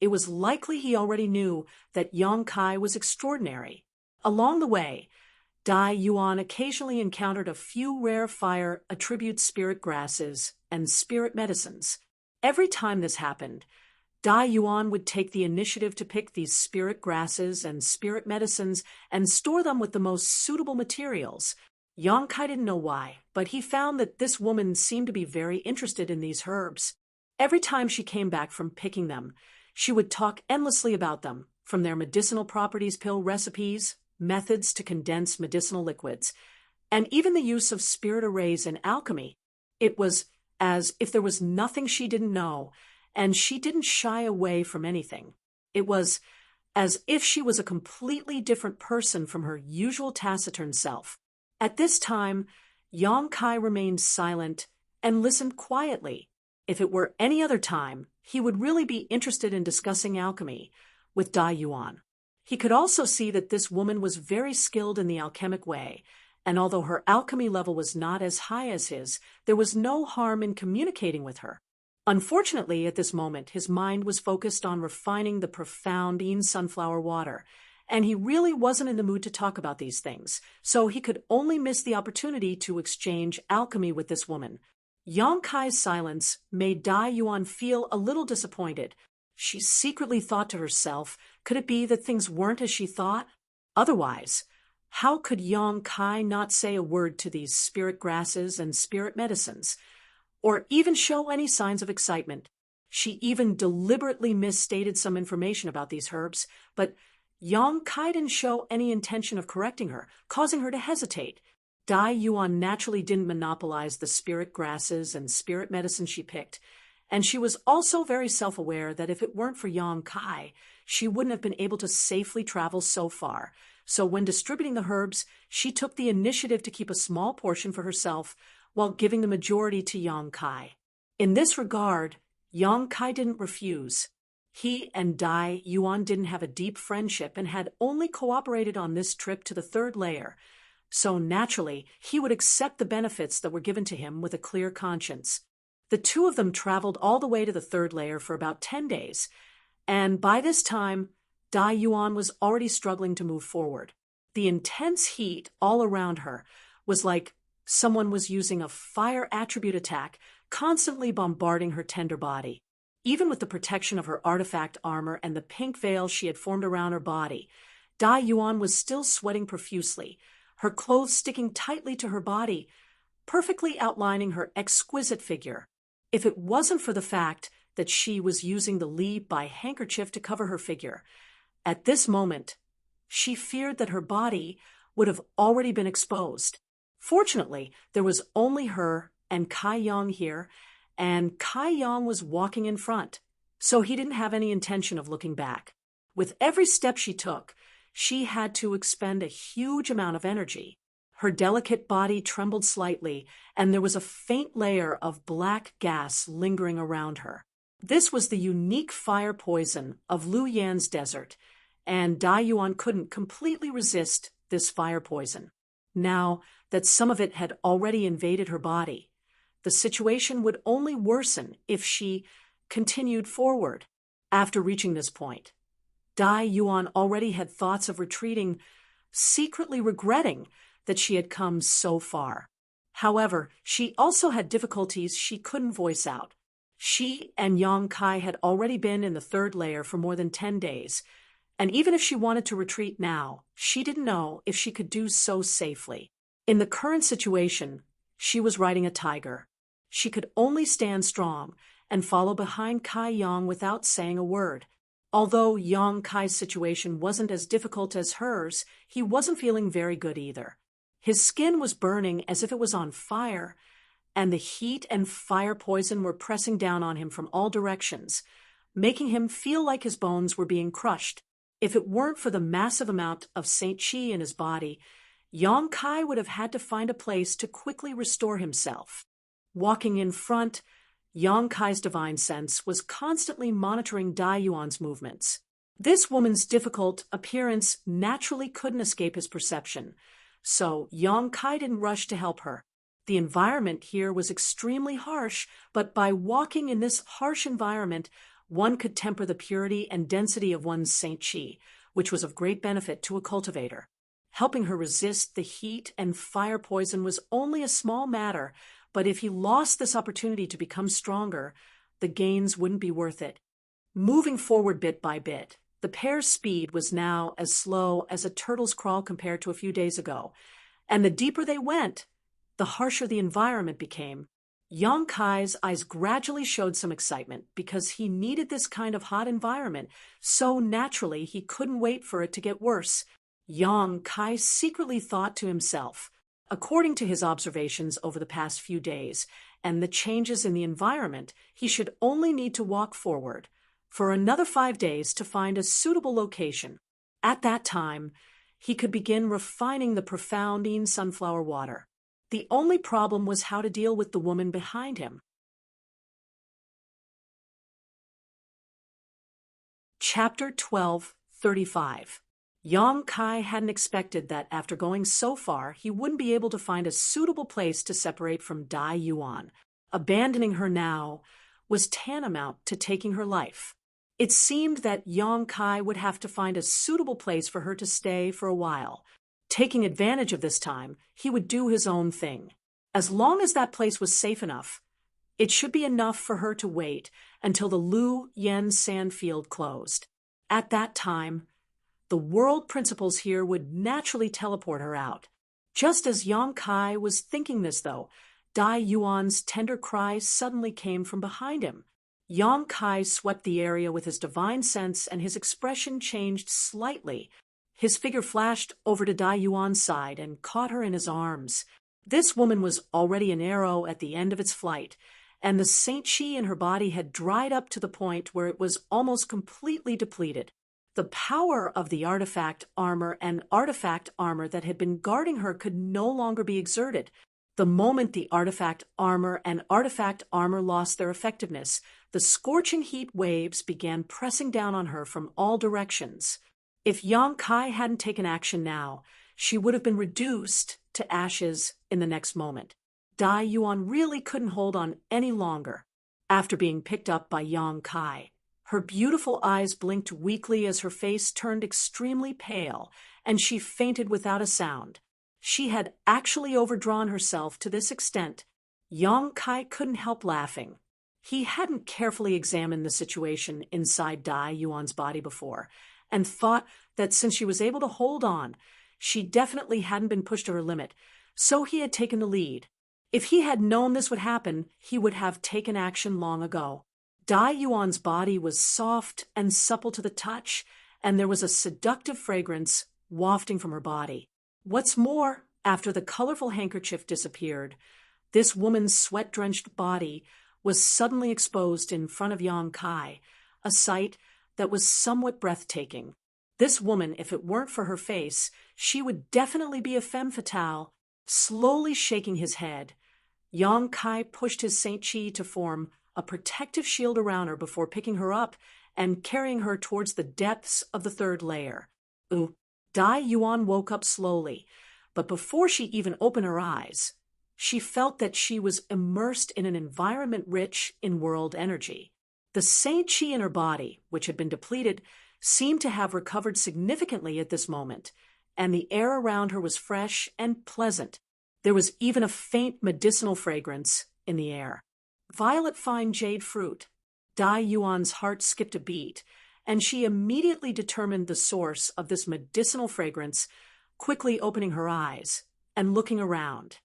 It was likely he already knew that Yang Kai was extraordinary. Along the way, Dai Yuan occasionally encountered a few rare fire attribute spirit grasses and spirit medicines. Every time this happened, Dai Yuan would take the initiative to pick these spirit grasses and spirit medicines and store them with the most suitable materials. Yang Kai didn't know why, but he found that this woman seemed to be very interested in these herbs. Every time she came back from picking them, she would talk endlessly about them, from their medicinal properties, pill recipes, methods to condense medicinal liquids, and even the use of spirit arrays in alchemy. It was as if there was nothing she didn't know, and she didn't shy away from anything. It was as if she was a completely different person from her usual taciturn self. At this time, Yang Kai remained silent and listened quietly. If it were any other time, he would really be interested in discussing alchemy with Dai Yuan. He could also see that this woman was very skilled in the alchemic way, and although her alchemy level was not as high as his, there was no harm in communicating with her. Unfortunately, at this moment, his mind was focused on refining the profound Yin sunflower water, and he really wasn't in the mood to talk about these things, so he could only miss the opportunity to exchange alchemy with this woman. Yang Kai's silence made Dai Yuan feel a little disappointed. She secretly thought to herself, could it be that things weren't as she thought? Otherwise, how could Yang Kai not say a word to these spirit grasses and spirit medicines, or even show any signs of excitement? She even deliberately misstated some information about these herbs, but Yang Kai didn't show any intention of correcting her, causing her to hesitate. Dai Yuan naturally didn't monopolize the spirit grasses and spirit medicine she picked, and she was also very self-aware that if it weren't for Yang Kai, she wouldn't have been able to safely travel so far. So when distributing the herbs, she took the initiative to keep a small portion for herself while giving the majority to Yang Kai. In this regard, Yang Kai didn't refuse. He and Dai Yuan didn't have a deep friendship and had only cooperated on this trip to the third layer, so naturally he would accept the benefits that were given to him with a clear conscience. The two of them traveled all the way to the third layer for about 10 days, and by this time, Dai Yuan was already struggling to move forward. The intense heat all around her was like someone was using a fire attribute attack, constantly bombarding her tender body. Even with the protection of her artifact armor and the pink veil she had formed around her body, Dai Yuan was still sweating profusely, her clothes sticking tightly to her body, perfectly outlining her exquisite figure. If it wasn't for the fact that she was using the Li Bai handkerchief to cover her figure, at this moment, she feared that her body would have already been exposed. Fortunately, there was only her and Kai Yang here, and Kai Yang was walking in front, so he didn't have any intention of looking back. With every step she took, she had to expend a huge amount of energy. Her delicate body trembled slightly, and there was a faint layer of black gas lingering around her. This was the unique fire poison of Lu Yan's desert, and Dai Yuan couldn't completely resist this fire poison. Now that some of it had already invaded her body, the situation would only worsen if she continued forward. After reaching this point, Dai Yuan already had thoughts of retreating, secretly regretting that she had come so far. However, she also had difficulties she couldn't voice out. She and Yang Kai had already been in the third layer for more than 10 days, and even if she wanted to retreat now, she didn't know if she could do so safely. In the current situation, she was riding a tiger. She could only stand strong and follow behind Kai Yang without saying a word. Although Yang Kai's situation wasn't as difficult as hers, he wasn't feeling very good either. His skin was burning as if it was on fire, and the heat and fire poison were pressing down on him from all directions, making him feel like his bones were being crushed. If it weren't for the massive amount of Saint Chi in his body, Yong Kai would have had to find a place to quickly restore himself. Walking in front, Yong Kai's divine sense was constantly monitoring Dai Yuan's movements. This woman's difficult appearance naturally couldn't escape his perception, so Yong Kai didn't rush to help her. The environment here was extremely harsh, but by walking in this harsh environment, one could temper the purity and density of one's Saint Chi, which was of great benefit to a cultivator. Helping her resist the heat and fire poison was only a small matter, but if he lost this opportunity to become stronger, the gains wouldn't be worth it. Moving forward bit by bit, the pair's speed was now as slow as a turtle's crawl compared to a few days ago, and the deeper they went, the harsher the environment became. Yong Kai's eyes gradually showed some excitement because he needed this kind of hot environment, so naturally he couldn't wait for it to get worse. Yong Kai secretly thought to himself, according to his observations over the past few days and the changes in the environment, he should only need to walk forward for another 5 days to find a suitable location. At that time, he could begin refining the profound sunflower water. The only problem was how to deal with the woman behind him. Chapter 12:35. Yong Kai hadn't expected that after going so far, he wouldn't be able to find a suitable place to separate from Dai Yuan. Abandoning her now was tantamount to taking her life. It seemed that Yong Kai would have to find a suitable place for her to stay for a while. Taking advantage of this time, he would do his own thing. As long as that place was safe enough, it should be enough for her to wait until the Lu Yen sandfield closed. At that time, the world principles here would naturally teleport her out. Just as Yong Kai was thinking this, though, Dai Yuan's tender cry suddenly came from behind him. Yong Kai swept the area with his divine sense, and his expression changed slightly. His figure flashed over to Dai Yuan's side and caught her in his arms. This woman was already an arrow at the end of its flight, and the Saint Chi in her body had dried up to the point where it was almost completely depleted. The power of the artifact armor and artifact armor that had been guarding her could no longer be exerted. The moment the artifact armor and artifact armor lost their effectiveness, the scorching heat waves began pressing down on her from all directions. If Yong Kai hadn't taken action now, she would have been reduced to ashes in the next moment. Dai Yuan really couldn't hold on any longer. After being picked up by Yong Kai, her beautiful eyes blinked weakly as her face turned extremely pale, and she fainted without a sound. She had actually overdrawn herself to this extent. Yong Kai couldn't help laughing. He hadn't carefully examined the situation inside Dai Yuan's body before, and thought that since she was able to hold on, she definitely hadn't been pushed to her limit, so he had taken the lead. If he had known this would happen, he would have taken action long ago. Dai Yuan's body was soft and supple to the touch, and there was a seductive fragrance wafting from her body. What's more, after the colorful handkerchief disappeared, this woman's sweat-drenched body was suddenly exposed in front of Yong Kai, a sight that was somewhat breathtaking. This woman, if it weren't for her face, she would definitely be a femme fatale. Slowly shaking his head, Yong Kai pushed his Saint Chi to form a protective shield around her before picking her up and carrying her towards the depths of the third layer. Dai Yuan woke up slowly, but before she even opened her eyes, she felt that she was immersed in an environment rich in world energy. The Saint Chi in her body, which had been depleted, seemed to have recovered significantly at this moment, and the air around her was fresh and pleasant. There was even a faint medicinal fragrance in the air. Violet fine jade fruit. Dai Yuan's heart skipped a beat, and she immediately determined the source of this medicinal fragrance, quickly opening her eyes and looking around.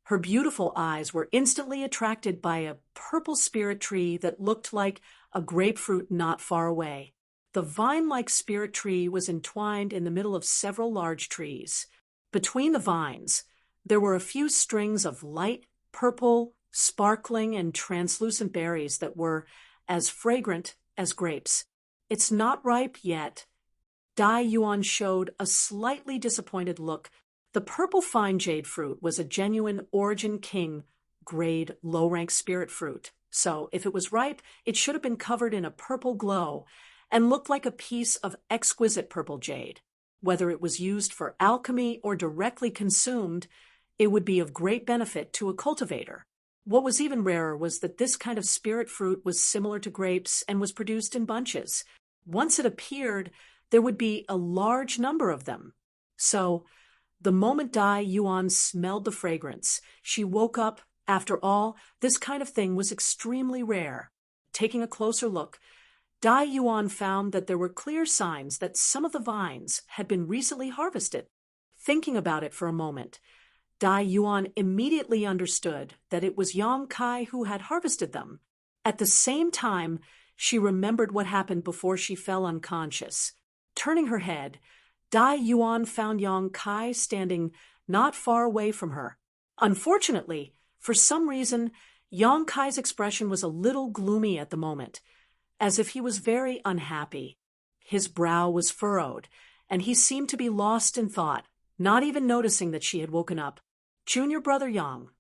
Her beautiful eyes were instantly attracted by a purple spirit tree that looked like a grapefruit not far away. The vine-like spirit tree was entwined in the middle of several large trees. Between the vines, There were a few strings of light purple, sparkling, and translucent berries that were as fragrant as grapes. It's not ripe yet. Dai Yuan showed a slightly disappointed look. The purple fine jade fruit was a genuine Origin King grade low-rank spirit fruit. So if it was ripe, it should have been covered in a purple glow and looked like a piece of exquisite purple jade. Whether it was used for alchemy or directly consumed, it would be of great benefit to a cultivator. What was even rarer was that this kind of spirit fruit was similar to grapes and was produced in bunches. Once it appeared, there would be a large number of them. So, the moment Dai Yuan smelled the fragrance, she woke up. After all, this kind of thing was extremely rare. Taking a closer look, Dai Yuan found that there were clear signs that some of the vines had been recently harvested. Thinking about it for a moment, Dai Yuan immediately understood that it was Yang Kai who had harvested them. At the same time, she remembered what happened before she fell unconscious. Turning her head, Dai Yuan found Yang Kai standing not far away from her. Unfortunately, for some reason, Yang Kai's expression was a little gloomy at the moment, as if he was very unhappy. His brow was furrowed, and he seemed to be lost in thought, not even noticing that she had woken up. "Junior brother Yang."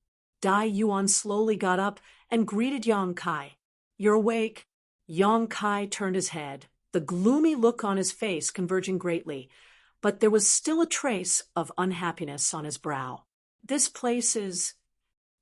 Dai Yuan slowly got up and greeted Yang Kai. "You're awake?" Yang Kai turned his head, the gloomy look on his face converging greatly, but there was still a trace of unhappiness on his brow. "This place is—"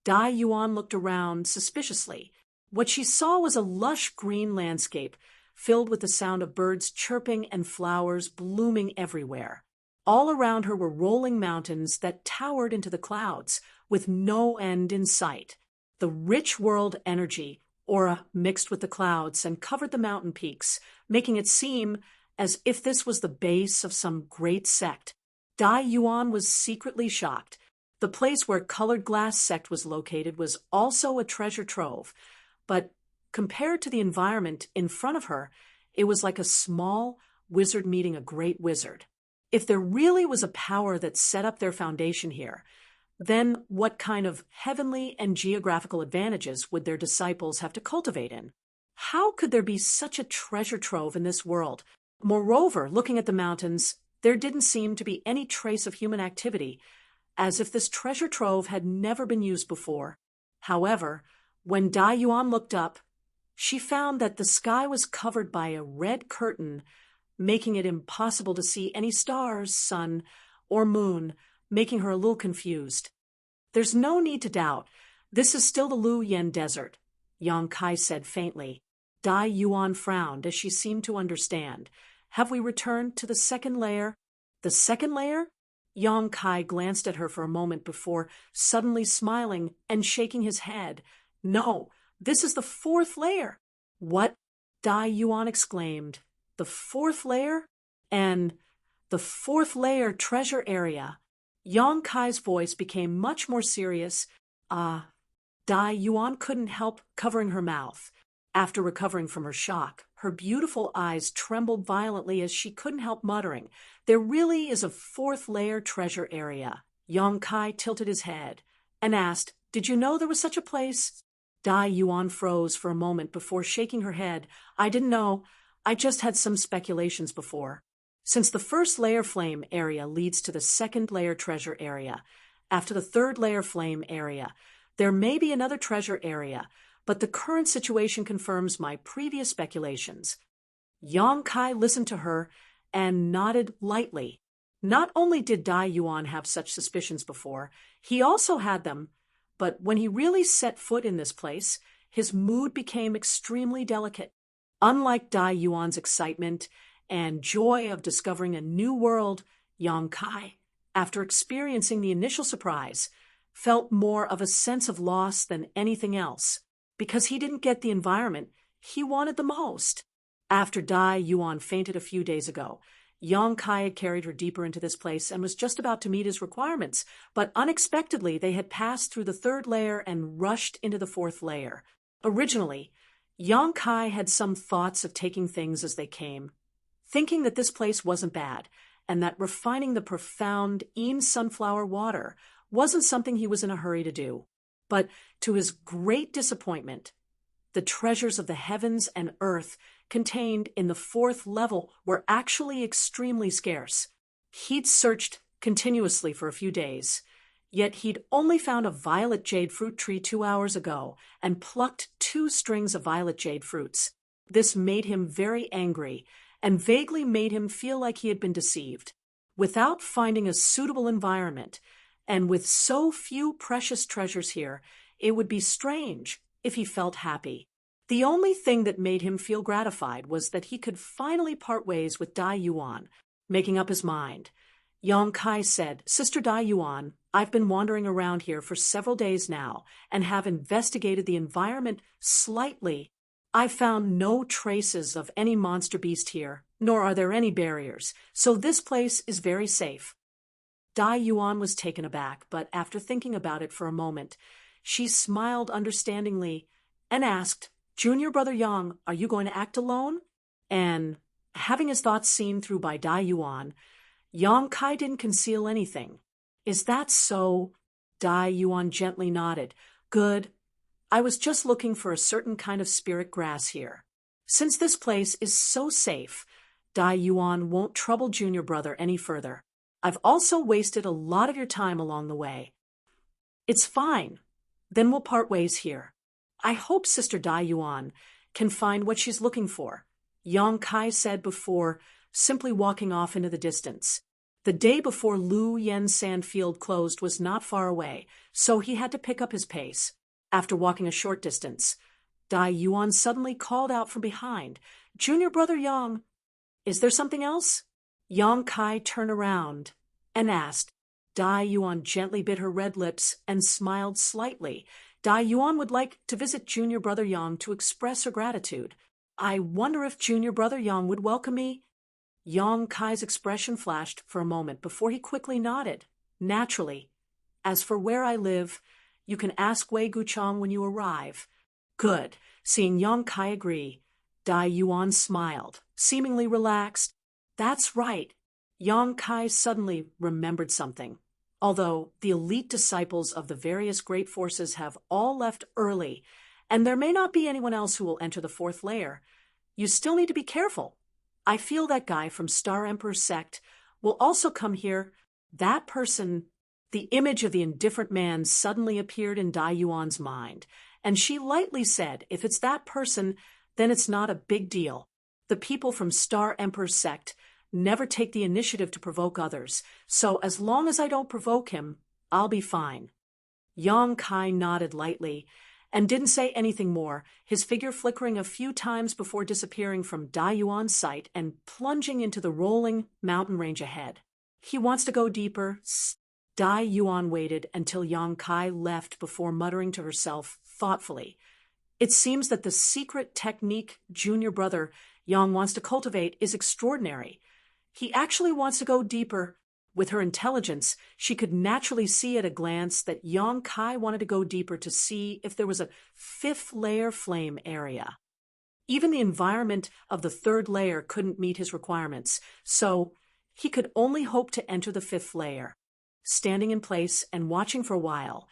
Dai Yuan looked around suspiciously. What she saw was a lush green landscape, filled with the sound of birds chirping and flowers blooming everywhere. All around her were rolling mountains that towered into the clouds, with no end in sight. The rich world energy, aura, mixed with the clouds and covered the mountain peaks, making it seem as if this was the base of some great sect. Dai Yuan was secretly shocked. The place where Colored Glass Sect was located was also a treasure trove, but compared to the environment in front of her, it was like a small wizard meeting a great wizard. If there really was a power that set up their foundation here, then what kind of heavenly and geographical advantages would their disciples have to cultivate in? How could there be such a treasure trove in this world? Moreover, looking at the mountains, there didn't seem to be any trace of human activity, as if this treasure trove had never been used before. However, when Dai Yuan looked up, she found that the sky was covered by a red curtain, making it impossible to see any stars, sun, or moon, making her a little confused. "There's no need to doubt. This is still the Lu Yen Desert," Yang Kai said faintly. Dai Yuan frowned as she seemed to understand. "Have we returned to the second layer?" "The second layer?" Yang Kai glanced at her for a moment before suddenly smiling and shaking his head. "No, this is the fourth layer." "What?" Dai Yuan exclaimed. "The fourth layer? And the fourth layer treasure area?" Yang Kai's voice became much more serious. Dai Yuan couldn't help covering her mouth. After recovering from her shock, her beautiful eyes trembled violently as she couldn't help muttering, "There really is a fourth layer treasure area." Yang Kai tilted his head and asked, "Did you know there was such a place?" Dai Yuan froze for a moment before shaking her head. "I didn't know. I just had some speculations before." Since the first layer flame area leads to the second layer treasure area, after the third layer flame area, there may be another treasure area, but the current situation confirms my previous speculations. Yang Kai listened to her and nodded lightly. Not only did Dai Yuan have such suspicions before, he also had them, but when he really set foot in this place, his mood became extremely delicate. Unlike Dai Yuan's excitement and joy of discovering a new world, Yang Kai, after experiencing the initial surprise, felt more of a sense of loss than anything else, because he didn't get the environment he wanted the most. After Dai Yuan fainted a few days ago, Yang Kai had carried her deeper into this place and was just about to meet his requirements, but unexpectedly they had passed through the third layer and rushed into the fourth layer. Originally, Yang Kai had some thoughts of taking things as they came, thinking that this place wasn't bad, and that refining the profound Ean sunflower water wasn't something he was in a hurry to do. But to his great disappointment, the treasures of the heavens and earth contained in the fourth level were actually extremely scarce. He'd searched continuously for a few days, yet he'd only found a violet jade fruit tree 2 hours ago and plucked 2 strings of violet jade fruits. This made him very angry and vaguely made him feel like he had been deceived. Without finding a suitable environment, and with so few precious treasures here, it would be strange if he felt happy. The only thing that made him feel gratified was that he could finally part ways with Dai Yuan, making up his mind. Yang Kai said, "Sister Dai Yuan, I've been wandering around here for several days now and have investigated the environment slightly. I've found no traces of any monster beast here, nor are there any barriers, so this place is very safe." Dai Yuan was taken aback, but after thinking about it for a moment, she smiled understandingly and asked, "Junior brother Yang, are you going to act alone?" And, having his thoughts seen through by Dai Yuan, Yang Kai didn't conceal anything. "Is that so?" Dai Yuan gently nodded. "Good. I was just looking for a certain kind of spirit grass here. Since this place is so safe, Dai Yuan won't trouble Junior brother any further. I've also wasted a lot of your time along the way." "It's fine. Then we'll part ways here. I hope Sister Dai Yuan can find what she's looking for," Yang Kai said before simply walking off into the distance. The day before Lu Yen's sandfield closed was not far away, so he had to pick up his pace. After walking a short distance, Dai Yuan suddenly called out from behind, "Junior brother Yang, is there something else?" Yang Kai turned around and asked. Dai Yuan gently bit her red lips and smiled slightly. Dai Yuan would like to visit Junior brother Yang to express her gratitude. "I wonder if Junior brother Yang would welcome me?" Yang Kai's expression flashed for a moment before he quickly nodded. "Naturally. As for where I live, you can ask Wei Guchong when you arrive." "Good." Seeing Yang Kai agree, Dai Yuan smiled, seemingly relaxed. "That's right." Yang Kai suddenly remembered something. Although the elite disciples of the various great forces have all left early, and there may not be anyone else who will enter the fourth layer, you still need to be careful. I feel that guy from Star Emperor's sect will also come here. That person. The image of the indifferent man suddenly appeared in Dai Yuan's mind, and she lightly said, "If it's that person, then it's not a big deal. The people from Star Emperor's sect never take the initiative to provoke others, so as long as I don't provoke him, I'll be fine." Yang Kai nodded lightly and didn't say anything more, his figure flickering a few times before disappearing from Dai Yuan's sight and plunging into the rolling mountain range ahead. "He wants to go deeper." Dai Yuan waited until Yang Kai left before muttering to herself thoughtfully, "It seems that the secret technique Junior brother Yang wants to cultivate is extraordinary. He actually wants to go deeper." With her intelligence, she could naturally see at a glance that Yang Kai wanted to go deeper to see if there was a fifth layer flame area. Even the environment of the third layer couldn't meet his requirements, so he could only hope to enter the fifth layer. Standing in place and watching for a while,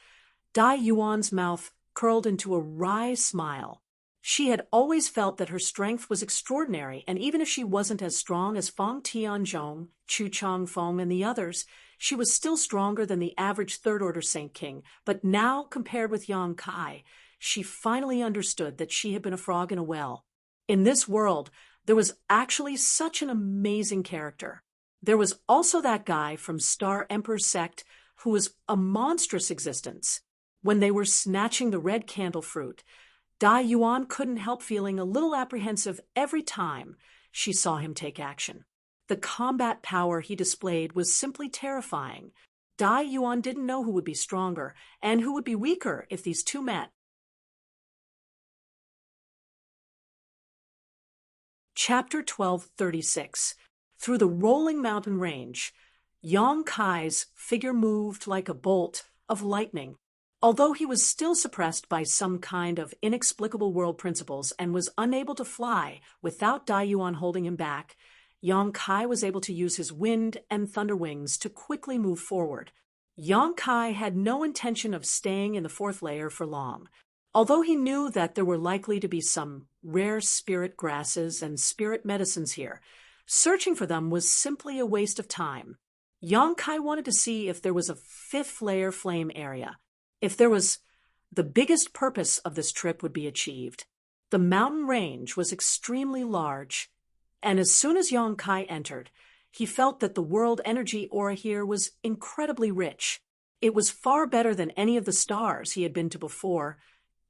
Dai Yuan's mouth curled into a wry smile. She had always felt that her strength was extraordinary, and even if she wasn't as strong as Feng Tianzhong, Chu Changfeng, and the others, she was still stronger than the average third-order Saint King. But now, compared with Yang Kai, she finally understood that she had been a frog in a well. In this world, there was actually such an amazing character. There was also that guy from Star Emperor's sect who was a monstrous existence. When they were snatching the red candle fruit, Dai Yuan couldn't help feeling a little apprehensive every time she saw him take action. The combat power he displayed was simply terrifying. Dai Yuan didn't know who would be stronger and who would be weaker if these two met. Chapter 1236. Through the rolling mountain range, Yang Kai's figure moved like a bolt of lightning. Although he was still suppressed by some kind of inexplicable world principles and was unable to fly without Dai Yuan holding him back, Yang Kai was able to use his wind and thunder wings to quickly move forward. Yang Kai had no intention of staying in the fourth layer for long. Although he knew that there were likely to be some rare spirit grasses and spirit medicines here, searching for them was simply a waste of time. Yang Kai wanted to see if there was a fifth layer flame area. If there was, the biggest purpose of this trip would be achieved. The mountain range was extremely large, and as soon as Yang Kai entered, he felt that the world energy aura here was incredibly rich. It was far better than any of the stars he had been to before,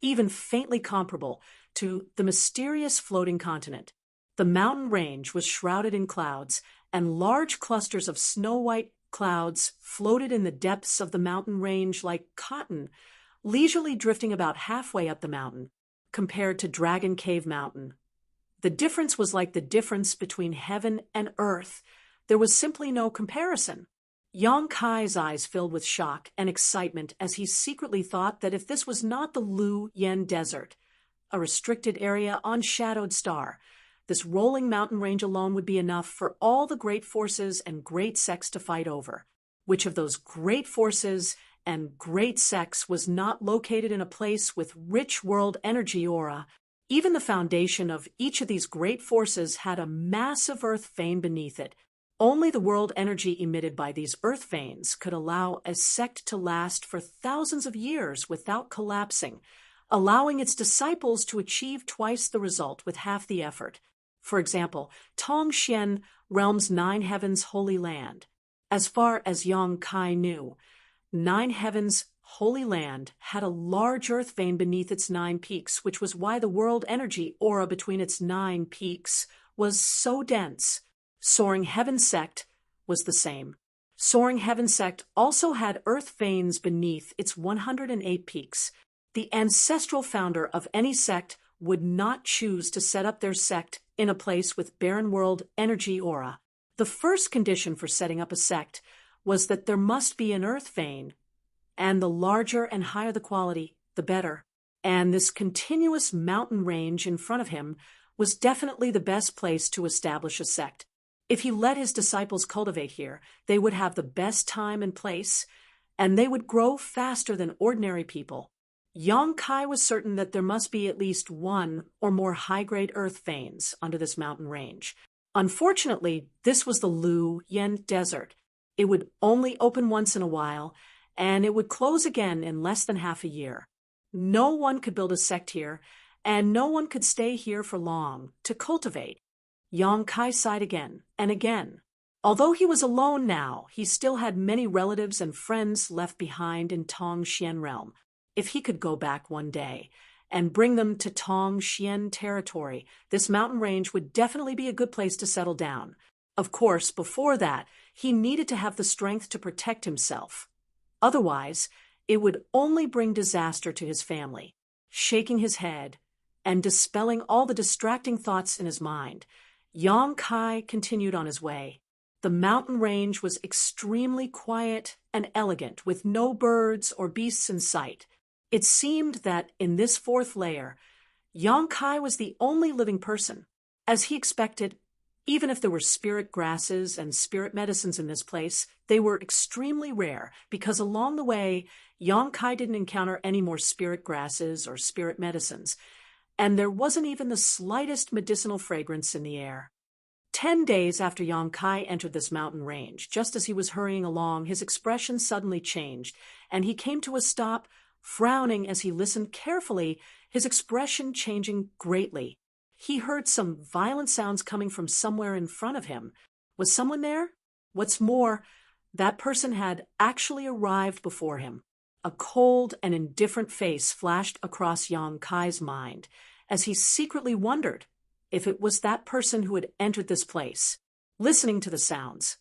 even faintly comparable to the mysterious floating continent. The mountain range was shrouded in clouds, and large clusters of snow-white clouds floated in the depths of the mountain range like cotton, leisurely drifting about halfway up the mountain, compared to Dragon Cave Mountain. The difference was like the difference between heaven and earth. There was simply no comparison. Yang Kai's eyes filled with shock and excitement as he secretly thought that if this was not the Lu Yen Desert, a restricted area on Shadowed Star, this rolling mountain range alone would be enough for all the great forces and great sects to fight over. Which of those great forces and great sects was not located in a place with rich world energy aura? Even the foundation of each of these great forces had a massive earth vein beneath it. Only the world energy emitted by these earth veins could allow a sect to last for thousands of years without collapsing, allowing its disciples to achieve twice the result with half the effort. For example, Tongxian Realm's Nine Heavens Holy Land. As far as Yang Kai knew, Nine Heavens Holy Land had a large earth vein beneath its 9 peaks, which was why the world energy aura between its 9 peaks was so dense. Soaring Heaven Sect was the same. Soaring Heaven Sect also had earth veins beneath its 108 peaks. The ancestral founder of any sect would not choose to set up their sect in a place with barren world energy aura. The first condition for setting up a sect was that there must be an earth vein, and the larger and higher the quality, the better. And this continuous mountain range in front of him was definitely the best place to establish a sect. If he let his disciples cultivate here, they would have the best time and place, and they would grow faster than ordinary people. Yang Kai was certain that there must be at least one or more high-grade earth veins under this mountain range. Unfortunately, this was the Lu Yen Desert. It would only open once in a while, and it would close again in less than half a year. No one could build a sect here, and no one could stay here for long to cultivate. Yang Kai sighed again and again. Although he was alone now, he still had many relatives and friends left behind in Tongxian Realm. If he could go back one day and bring them to Tongxian territory, this mountain range would definitely be a good place to settle down. Of course, before that, he needed to have the strength to protect himself. Otherwise, it would only bring disaster to his family. Shaking his head and dispelling all the distracting thoughts in his mind, Yang Kai continued on his way. The mountain range was extremely quiet and elegant, with no birds or beasts in sight. It seemed that in this fourth layer, Yang Kai was the only living person. As he expected, even if there were spirit grasses and spirit medicines in this place, they were extremely rare because along the way, Yang Kai didn't encounter any more spirit grasses or spirit medicines, and there wasn't even the slightest medicinal fragrance in the air. 10 days after Yang Kai entered this mountain range, just as he was hurrying along, his expression suddenly changed, and he came to a stop, frowning as he listened carefully, his expression changing greatly. He heard some violent sounds coming from somewhere in front of him. Was someone there? What's more, that person had actually arrived before him. A cold and indifferent face flashed across Yang Kai's mind as he secretly wondered if it was that person who had entered this place. Listening to the sounds,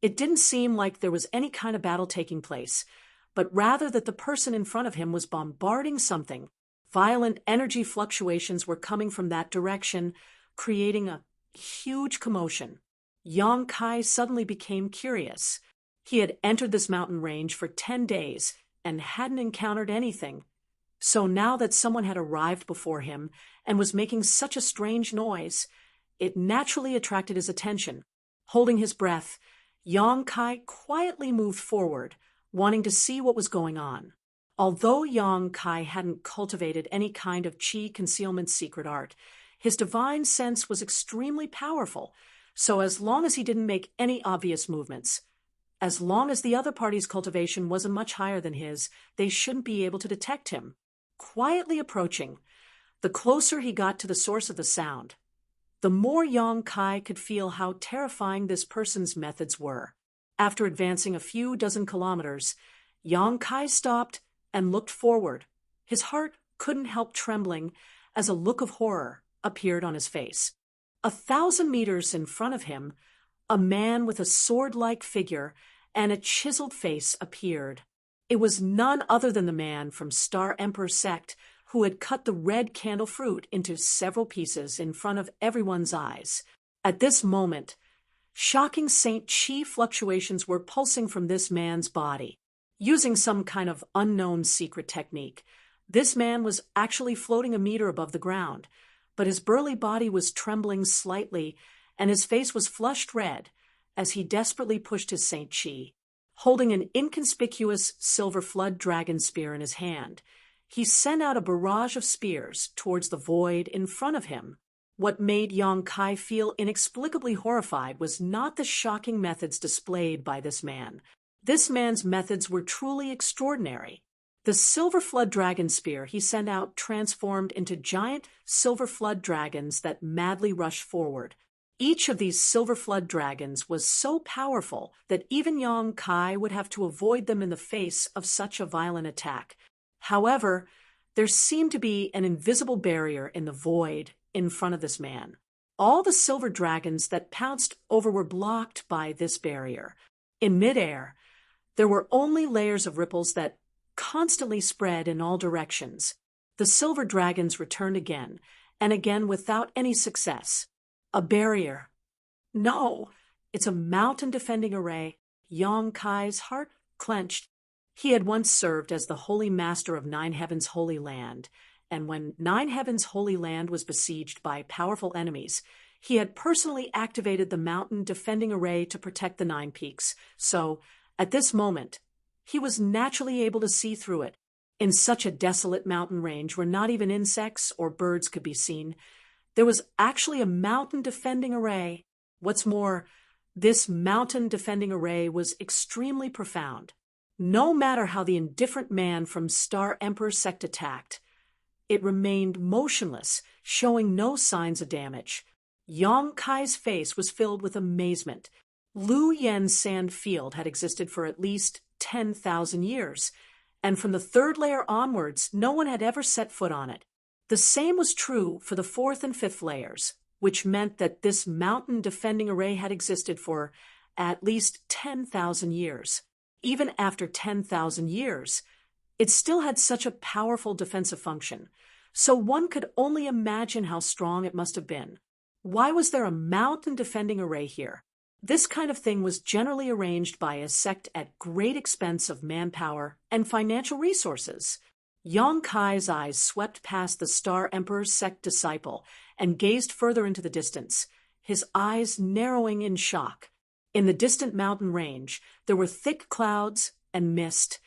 it didn't seem like there was any kind of battle taking place, but rather that the person in front of him was bombarding something. Violent energy fluctuations were coming from that direction, creating a huge commotion. Yang Kai suddenly became curious. He had entered this mountain range for 10 days and hadn't encountered anything. So now that someone had arrived before him and was making such a strange noise, it naturally attracted his attention. Holding his breath, Yang Kai quietly moved forward, wanting to see what was going on. Although Yang Kai hadn't cultivated any kind of Qi concealment secret art, his divine sense was extremely powerful, so as long as he didn't make any obvious movements, as long as the other party's cultivation wasn't much higher than his, they shouldn't be able to detect him. Quietly approaching, the closer he got to the source of the sound, the more Yang Kai could feel how terrifying this person's methods were. After advancing a few dozen kilometers, Yang Kai stopped and looked forward. His heart couldn't help trembling as a look of horror appeared on his face. 1,000 meters in front of him, a man with a sword-like figure and a chiseled face appeared. It was none other than the man from Star Emperor sect who had cut the red candle fruit into several pieces in front of everyone's eyes. At this moment, shocking Saint Qi fluctuations were pulsing from this man's body. Using some kind of unknown secret technique, this man was actually floating a meter above the ground, but his burly body was trembling slightly and his face was flushed red as he desperately pushed his Saint Qi. Holding an inconspicuous silver flood dragon spear in his hand, he sent out a barrage of spears towards the void in front of him. What made Yang Kai feel inexplicably horrified was not the shocking methods displayed by this man. This man's methods were truly extraordinary. The silver flood dragon spear he sent out transformed into giant silver flood dragons that madly rushed forward. Each of these silver flood dragons was so powerful that even Yang Kai would have to avoid them in the face of such a violent attack. However, there seemed to be an invisible barrier in the void in front of this man. All the silver dragons that pounced over were blocked by this barrier. In midair, there were only layers of ripples that constantly spread in all directions. The silver dragons returned again, and again without any success. A barrier. No, it's a mountain defending array. Yang Kai's heart clenched. He had once served as the holy master of Nine Heaven's Holy Land, and when Nine Heaven's Holy Land was besieged by powerful enemies, he had personally activated the mountain defending array to protect the Nine Peaks. So, at this moment, he was naturally able to see through it. In such a desolate mountain range where not even insects or birds could be seen, there was actually a mountain defending array. What's more, this mountain defending array was extremely profound. No matter how the indifferent man from Star Emperor sect attacked, it remained motionless, showing no signs of damage. Yang Kai's face was filled with amazement. Lu Yen's sand field had existed for at least 10,000 years, and from the third layer onwards, no one had ever set foot on it. The same was true for the fourth and fifth layers, which meant that this mountain defending array had existed for at least 10,000 years. Even after 10,000 years, it still had such a powerful defensive function, so one could only imagine how strong it must have been. Why was there a mountain defending array here? This kind of thing was generally arranged by a sect at great expense of manpower and financial resources. Yang Kai's eyes swept past the Star Emperor's sect disciple and gazed further into the distance, his eyes narrowing in shock. In the distant mountain range, there were thick clouds and mist,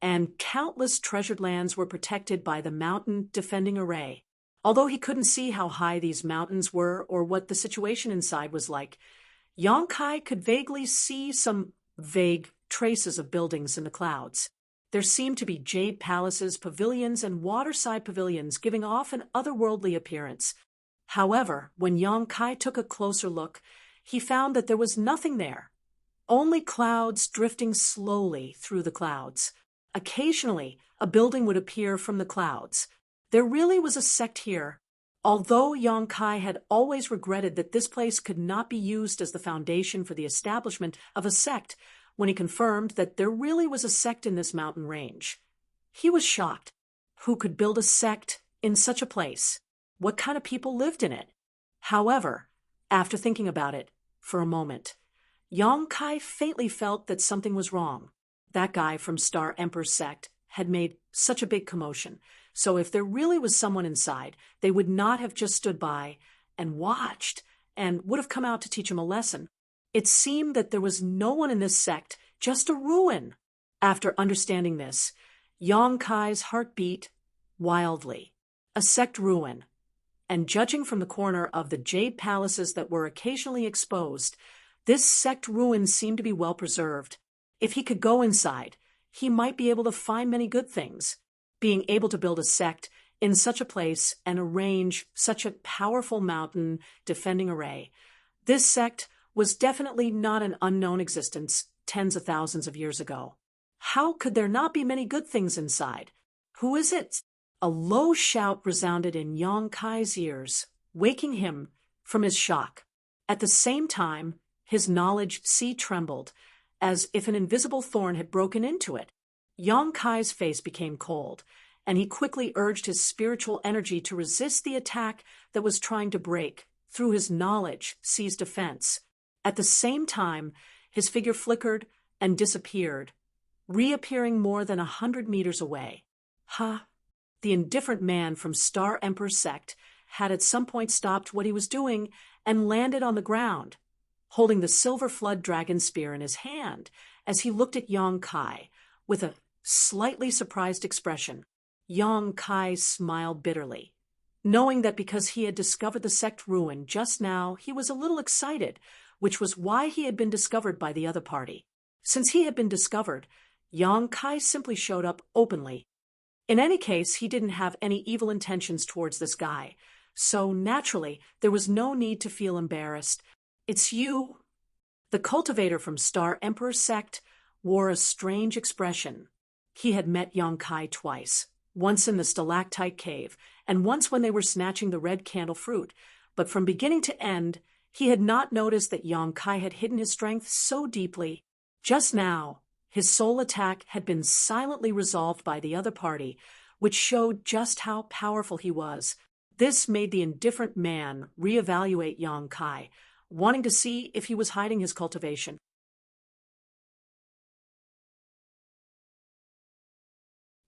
and countless treasured lands were protected by the mountain defending array. Although he couldn't see how high these mountains were or what the situation inside was like, Yang Kai could vaguely see some vague traces of buildings in the clouds. There seemed to be jade palaces, pavilions, and waterside pavilions giving off an otherworldly appearance. However, when Yang Kai took a closer look, he found that there was nothing there, only clouds drifting slowly through the clouds. Occasionally, a building would appear from the clouds. There really was a sect here. Although Yang Kai had always regretted that this place could not be used as the foundation for the establishment of a sect, when he confirmed that there really was a sect in this mountain range, he was shocked. Who could build a sect in such a place? What kind of people lived in it? However, after thinking about it for a moment, Yang Kai faintly felt that something was wrong. That guy from Star Emperor's sect had made such a big commotion, so if there really was someone inside, they would not have just stood by and watched and would have come out to teach him a lesson. It seemed that there was no one in this sect, just a ruin. After understanding this, Yong Kai's heart beat wildly. A sect ruin. And judging from the corner of the jade palaces that were occasionally exposed, this sect ruin seemed to be well preserved. If he could go inside, he might be able to find many good things. Being able to build a sect in such a place and arrange such a powerful mountain defending array. This sect was definitely not an unknown existence tens of thousands of years ago. How could there not be many good things inside? Who is it? A low shout resounded in Yong Kai's ears, waking him from his shock. At the same time, his knowledge sea trembled, as if an invisible thorn had broken into it. Yong Kai's face became cold, and he quickly urged his spiritual energy to resist the attack that was trying to break through his knowledge sea's defense. At the same time, his figure flickered and disappeared, reappearing more than 100 meters away. Ha! The indifferent man from Star Emperor sect had at some point stopped what he was doing and landed on the ground, holding the silver flood dragon spear in his hand as he looked at Yong Kai with a slightly surprised expression. Yong Kai smiled bitterly, knowing that because he had discovered the sect ruin just now, he was a little excited, which was why he had been discovered by the other party. Since he had been discovered, Yong Kai simply showed up openly. In any case, he didn't have any evil intentions towards this guy, so naturally, there was no need to feel embarrassed. It's you. The cultivator from Star Emperor sect wore a strange expression. He had met Yong Kai twice, once in the stalactite cave, and once when they were snatching the red candle fruit, but from beginning to end, he had not noticed that Yong Kai had hidden his strength so deeply. Just now, his soul attack had been silently resolved by the other party, which showed just how powerful he was. This made the indifferent man reevaluate Yong Kai, wanting to see if he was hiding his cultivation.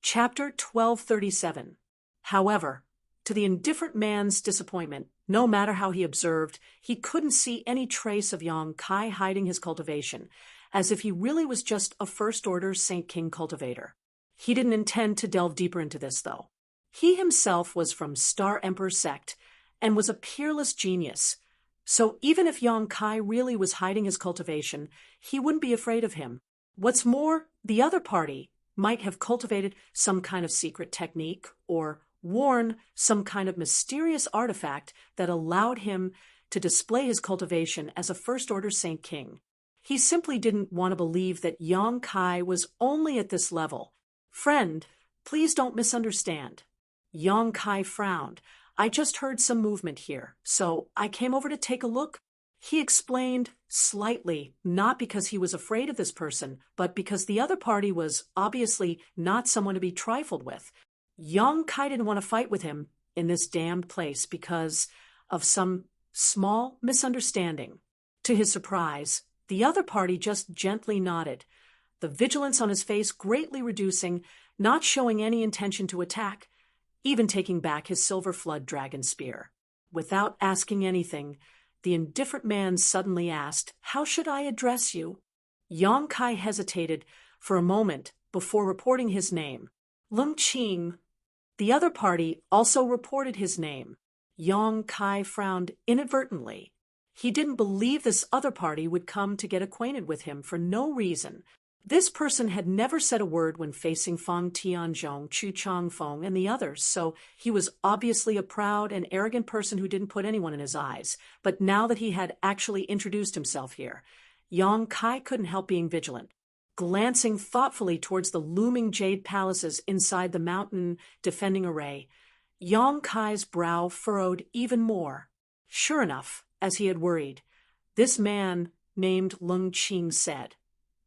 Chapter 1237. However, to the indifferent man's disappointment, no matter how he observed, he couldn't see any trace of Yong Kai hiding his cultivation, as if he really was just a first-order Saint King cultivator. He didn't intend to delve deeper into this, though. He himself was from Star Emperor sect and was a peerless genius, so even if Yong Kai really was hiding his cultivation, he wouldn't be afraid of him. What's more, the other party might have cultivated some kind of secret technique or worn some kind of mysterious artifact that allowed him to display his cultivation as a first-order Saint King. He simply didn't want to believe that Yong Kai was only at this level. Friend, please don't misunderstand. Yong Kai frowned. I just heard some movement here, so I came over to take a look. He explained slightly, not because he was afraid of this person, but because the other party was obviously not someone to be trifled with. Yong Kai didn't want to fight with him in this damned place because of some small misunderstanding. To his surprise, the other party just gently nodded, the vigilance on his face greatly reducing, not showing any intention to attack, even taking back his silver flood dragon spear. Without asking anything, the indifferent man suddenly asked, "How should I address you?" Yong Kai hesitated for a moment before reporting his name. Lung Qing. The other party also reported his name. Yong Kai frowned inadvertently. He didn't believe this other party would come to get acquainted with him for no reason. This person had never said a word when facing Feng Tianzhong, Chu Changfeng, and the others, so he was obviously a proud and arrogant person who didn't put anyone in his eyes. But now that he had actually introduced himself here, Yong Kai couldn't help being vigilant. Glancing thoughtfully towards the looming jade palaces inside the mountain defending array, Yong Kai's brow furrowed even more. Sure enough, as he had worried, this man named Lung Qing said,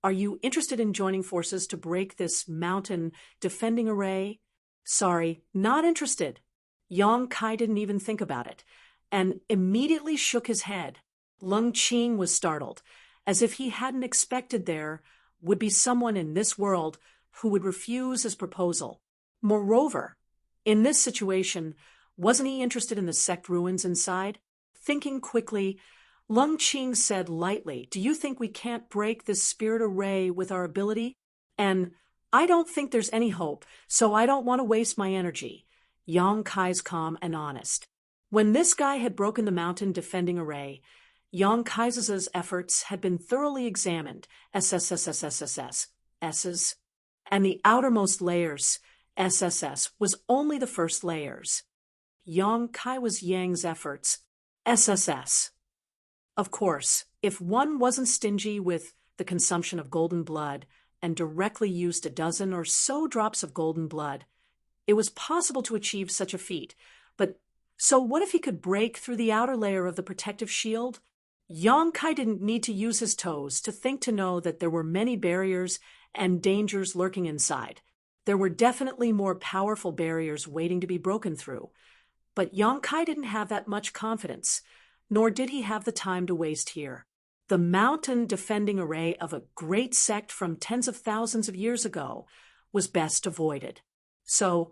"Are you interested in joining forces to break this mountain defending array?" "Sorry, not interested." Yong Kai didn't even think about it, and immediately shook his head. Lung Qing was startled, as if he hadn't expected there would be someone in this world who would refuse his proposal. Moreover, in this situation, wasn't he interested in the sect ruins inside? Thinking quickly, Lung Qing said lightly, "Do you think we can't break this spirit array with our ability?" And I don't think there's any hope, so I don't want to waste my energy. Yang Kai's calm and honest. When this guy had broken the mountain defending array, Yang Kai's efforts had been thoroughly examined, S's, and the outermost layers, SSS, was only the first layers. Yang Kai was Yang's efforts, SSS. Of course, if one wasn't stingy with the consumption of golden blood and directly used a dozen or so drops of golden blood, it was possible to achieve such a feat. But so what if he could break through the outer layer of the protective shield? Yang Kai didn't need to use his toes to think to know that there were many barriers and dangers lurking inside. There were definitely more powerful barriers waiting to be broken through. But Yang Kai didn't have that much confidence, nor did he have the time to waste here. The mountain defending array of a great sect from tens of thousands of years ago was best avoided. So,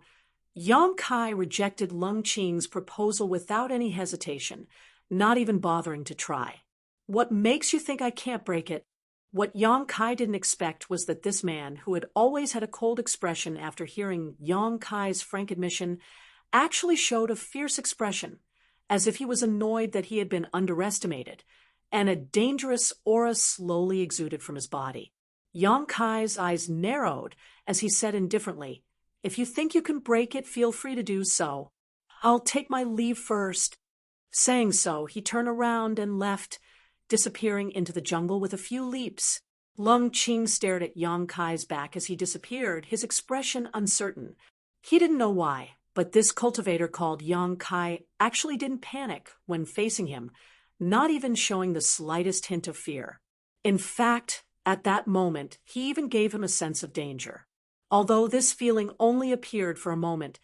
Yang Kai rejected Lung Qing's proposal without any hesitation, not even bothering to try. What makes you think I can't break it? What Yang Kai didn't expect was that this man, who had always had a cold expression after hearing Yang Kai's frank admission, actually showed a fierce expression, as if he was annoyed that he had been underestimated, and a dangerous aura slowly exuded from his body. Yang Kai's eyes narrowed as he said indifferently, "If you think you can break it, feel free to do so. I'll take my leave first." Saying so, he turned around and left, disappearing into the jungle with a few leaps. Lung Qing stared at Yang Kai's back as he disappeared, his expression uncertain. He didn't know why, but this cultivator called Yang Kai actually didn't panic when facing him, not even showing the slightest hint of fear. In fact, at that moment, he even gave him a sense of danger. Although this feeling only appeared for a moment,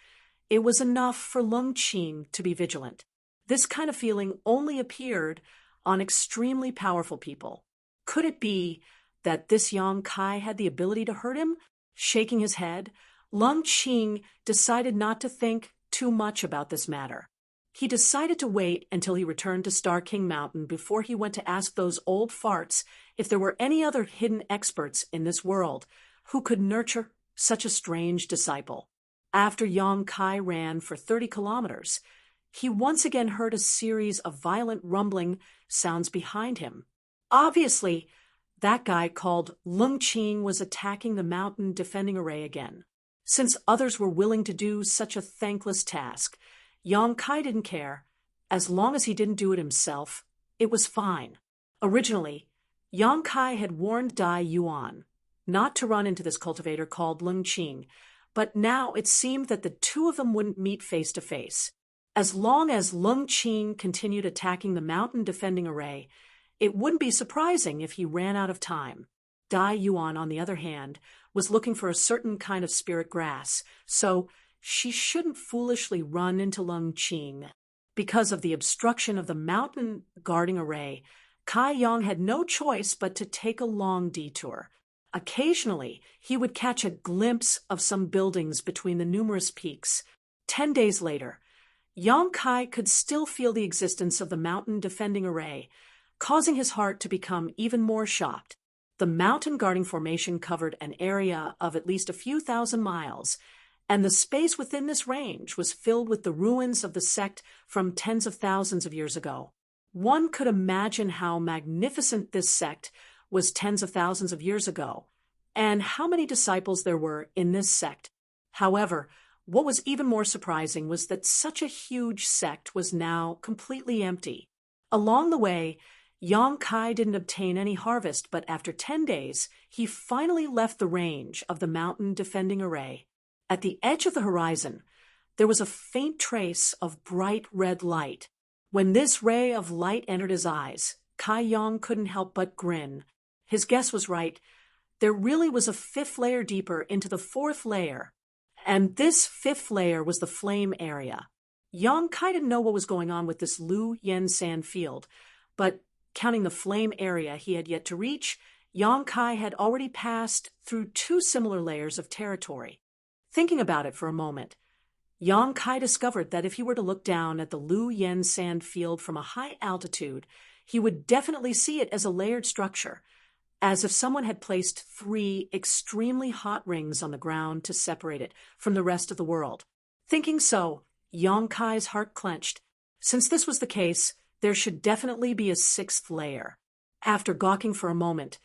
it was enough for Lung Qing to be vigilant. This kind of feeling only appeared on extremely powerful people. Could it be that this Yang Kai had the ability to hurt him? Shaking his head, Lung Qing decided not to think too much about this matter. He decided to wait until he returned to Star King Mountain before he went to ask those old farts if there were any other hidden experts in this world who could nurture such a strange disciple. After Yang Kai ran for 30 kilometers, he once again heard a series of violent rumbling sounds behind him. Obviously, that guy called Lung Qing was attacking the mountain defending array again. Since others were willing to do such a thankless task, Yang Kai didn't care. As long as he didn't do it himself, it was fine. Originally, Yang Kai had warned Dai Yuan not to run into this cultivator called Lung Qing, but now it seemed that the two of them wouldn't meet face to face. As long as Lung Qing continued attacking the mountain defending array, it wouldn't be surprising if he ran out of time. Dai Yuan, on the other hand, was looking for a certain kind of spirit grass, so she shouldn't foolishly run into Lung Qing. Because of the obstruction of the mountain guarding array, Kai Yang had no choice but to take a long detour. Occasionally, he would catch a glimpse of some buildings between the numerous peaks. 10 days later, Yang Kai could still feel the existence of the mountain defending array, causing his heart to become even more shocked. The mountain guarding formation covered an area of at least a few thousand miles, and the space within this range was filled with the ruins of the sect from tens of thousands of years ago. One could imagine how magnificent this sect was tens of thousands of years ago, and how many disciples there were in this sect. However, what was even more surprising was that such a huge sect was now completely empty. Along the way, Yang Kai didn't obtain any harvest, but after 10 days, he finally left the range of the mountain defending array. At the edge of the horizon, there was a faint trace of bright red light. When this ray of light entered his eyes, Kai Yang couldn't help but grin. His guess was right. There really was a fifth layer deeper into the fourth layer, and this fifth layer was the flame area. Yang Kai didn't know what was going on with this Lu Yen sand field, but counting the flame area he had yet to reach, Yang Kai had already passed through two similar layers of territory. Thinking about it for a moment, Yang Kai discovered that if he were to look down at the Lu Yen sand field from a high altitude, he would definitely see it as a layered structure. as if someone had placed 3 extremely hot rings on the ground to separate it from the rest of the world. Thinking so, Yong Kai's heart clenched. Since this was the case, there should definitely be a 6th layer. After gawking for a moment,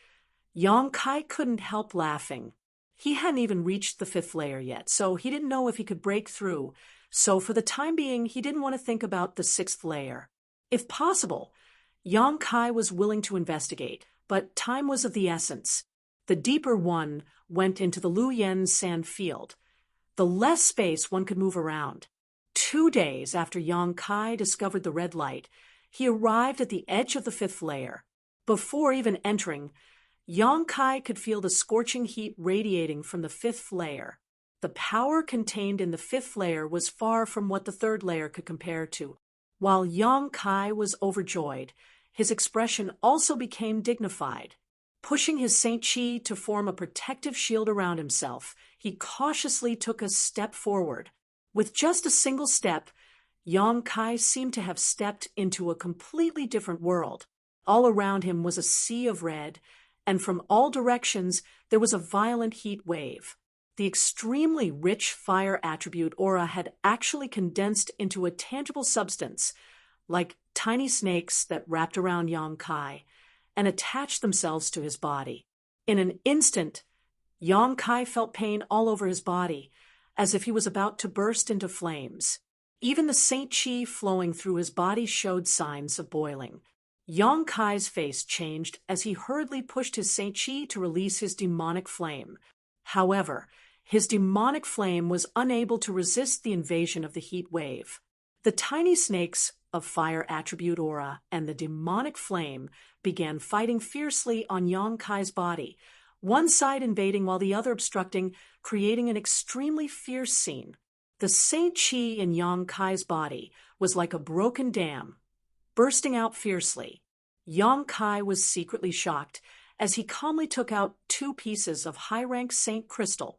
Yong Kai couldn't help laughing. He hadn't even reached the 5th layer yet, so he didn't know if he could break through. So for the time being, he didn't want to think about the 6th layer. If possible, Yong Kai was willing to investigate, but time was of the essence. The deeper one went into the Lu Yen sand field. The less space one could move around. 2 days after Yong Kai discovered the red light, he arrived at the edge of the 5th layer. Before even entering, Yong Kai could feel the scorching heat radiating from the 5th layer. The power contained in the 5th layer was far from what the 3rd layer could compare to. While Yong Kai was overjoyed, his expression also became dignified. Pushing his Saint Chi to form a protective shield around himself, he cautiously took a step forward. With just a single step, Yong Kai seemed to have stepped into a completely different world. All around him was a sea of red, and from all directions there was a violent heat wave. The extremely rich fire attribute aura had actually condensed into a tangible substance, like tiny snakes that wrapped around Yong Kai and attached themselves to his body. In an instant, Yong Kai felt pain all over his body, as if he was about to burst into flames. Even the Saint Chi flowing through his body showed signs of boiling. Yong Kai's face changed as he hurriedly pushed his Saint Chi to release his demonic flame. However, his demonic flame was unable to resist the invasion of the heat wave. The tiny snakes of fire attribute aura and the demonic flame began fighting fiercely on Yong Kai's body, one side invading while the other obstructing, creating an extremely fierce scene. The Saint Chi in Yong Kai's body was like a broken dam, bursting out fiercely. Yong Kai was secretly shocked as he calmly took out 2 pieces of high-rank Saint crystal,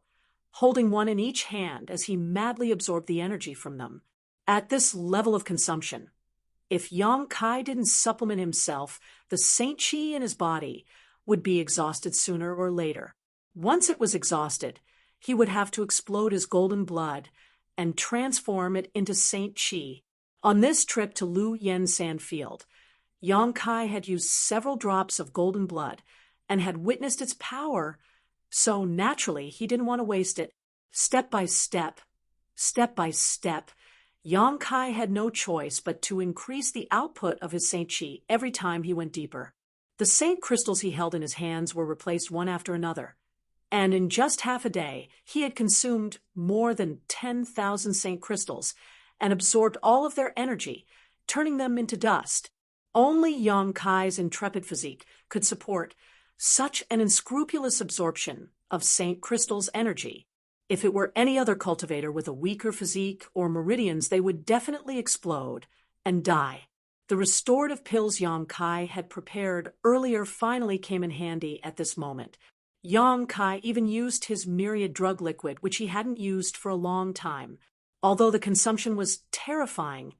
holding one in each hand as he madly absorbed the energy from them. At this level of consumption, if Yong Kai didn't supplement himself, the Saint Chi in his body would be exhausted sooner or later. Once it was exhausted, he would have to explode his golden blood and transform it into Saint Chi. On this trip to Lu Yen Sand Field, Yong Kai had used several drops of golden blood and had witnessed its power, so naturally he didn't want to waste it. Step by step, Yong Kai had no choice but to increase the output of his Saint Chi every time he went deeper. The Saint crystals he held in his hands were replaced one after another, and in just half a day he had consumed more than 10,000 Saint crystals and absorbed all of their energy, turning them into dust. Only Yong Kai's intrepid physique could support such an unscrupulous absorption of Saint crystals' energy. If it were any other cultivator with a weaker physique or meridians, they would definitely explode and die. The restorative pills Yong Kai had prepared earlier finally came in handy at this moment. Yong Kai even used his myriad drug liquid, which he hadn't used for a long time. Although the consumption was terrifying,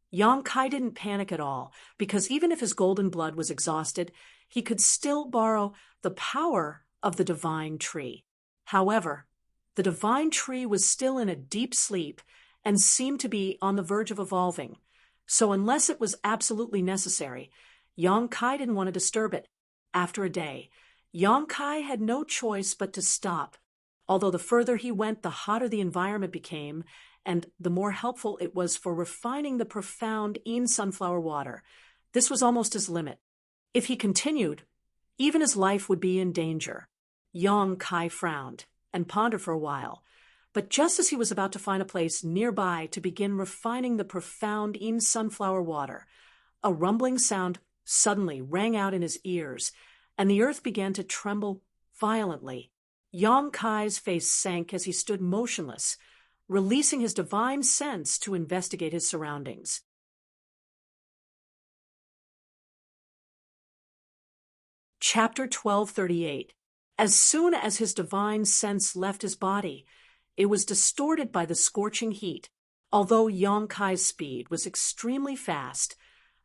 Yong Kai didn't panic at all, because even if his golden blood was exhausted, he could still borrow the power of the divine tree. However, the divine tree was still in a deep sleep and seemed to be on the verge of evolving. So unless it was absolutely necessary, Yong Kai didn't want to disturb it. After a day, Yong Kai had no choice but to stop. Although the further he went, the hotter the environment became, and the more helpful it was for refining the profound Yin sunflower water. This was almost his limit. If he continued, even his life would be in danger. Yong Kai frowned and pondered for a while, but just as he was about to find a place nearby to begin refining the profound Yin sunflower water, a rumbling sound suddenly rang out in his ears, and the earth began to tremble violently. Yong Kai's face sank as he stood motionless, releasing his divine sense to investigate his surroundings. Chapter 1238. As soon as his divine sense left his body, it was distorted by the scorching heat. Although Yong Kai's speed was extremely fast,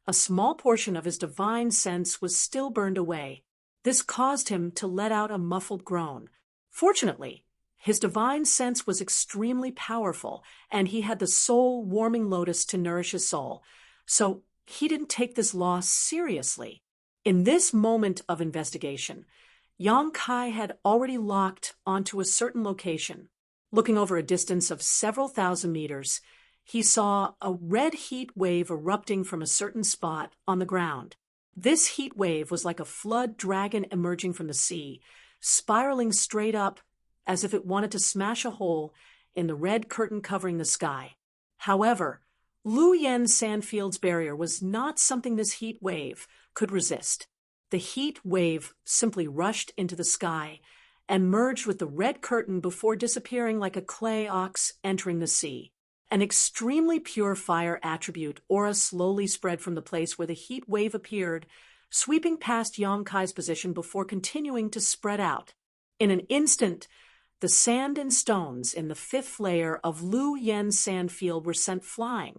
a small portion of his divine sense was still burned away. This caused him to let out a muffled groan. Fortunately, his divine sense was extremely powerful, and he had the soul-warming lotus to nourish his soul, so he didn't take this loss seriously. In this moment of investigation, Yang Kai had already locked onto a certain location. Looking over a distance of several thousand meters, he saw a red heat wave erupting from a certain spot on the ground. This heat wave was like a flood dragon emerging from the sea, spiraling straight up as if it wanted to smash a hole in the red curtain covering the sky. However, Lu Yen Sandfield's barrier was not something this heat wave could resist. The heat wave simply rushed into the sky and merged with the red curtain before disappearing like a clay ox entering the sea. An extremely pure fire attribute aura slowly spread from the place where the heat wave appeared, sweeping past Yang Kai's position before continuing to spread out. In an instant, the sand and stones in the fifth layer of Lu Yen's sandfield were sent flying.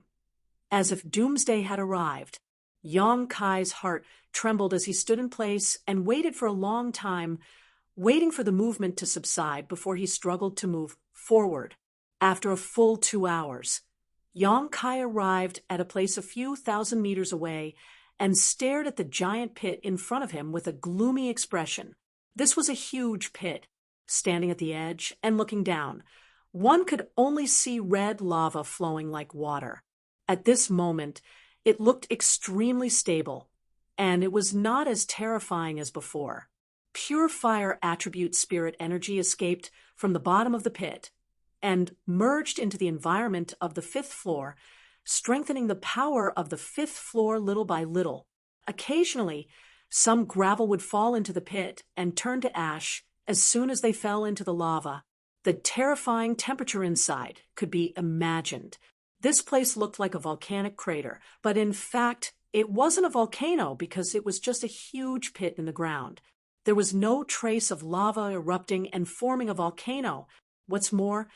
As if doomsday had arrived, Yang Kai's heart trembled as he stood in place and waited for a long time, waiting for the movement to subside before he struggled to move forward. After a full 2 hours, Yang Kai arrived at a place a few thousand meters away and stared at the giant pit in front of him with a gloomy expression. This was a huge pit. Standing at the edge and looking down, one could only see red lava flowing like water. At this moment, it looked extremely stable, and it was not as terrifying as before. Pure fire attribute spirit energy escaped from the bottom of the pit and merged into the environment of the fifth floor, strengthening the power of the fifth floor little by little. Occasionally, some gravel would fall into the pit and turn to ash as soon as they fell into the lava. The terrifying temperature inside could be imagined. This place looked like a volcanic crater, but in fact, it wasn't a volcano because it was just a huge pit in the ground. There was no trace of lava erupting and forming a volcano. What's more,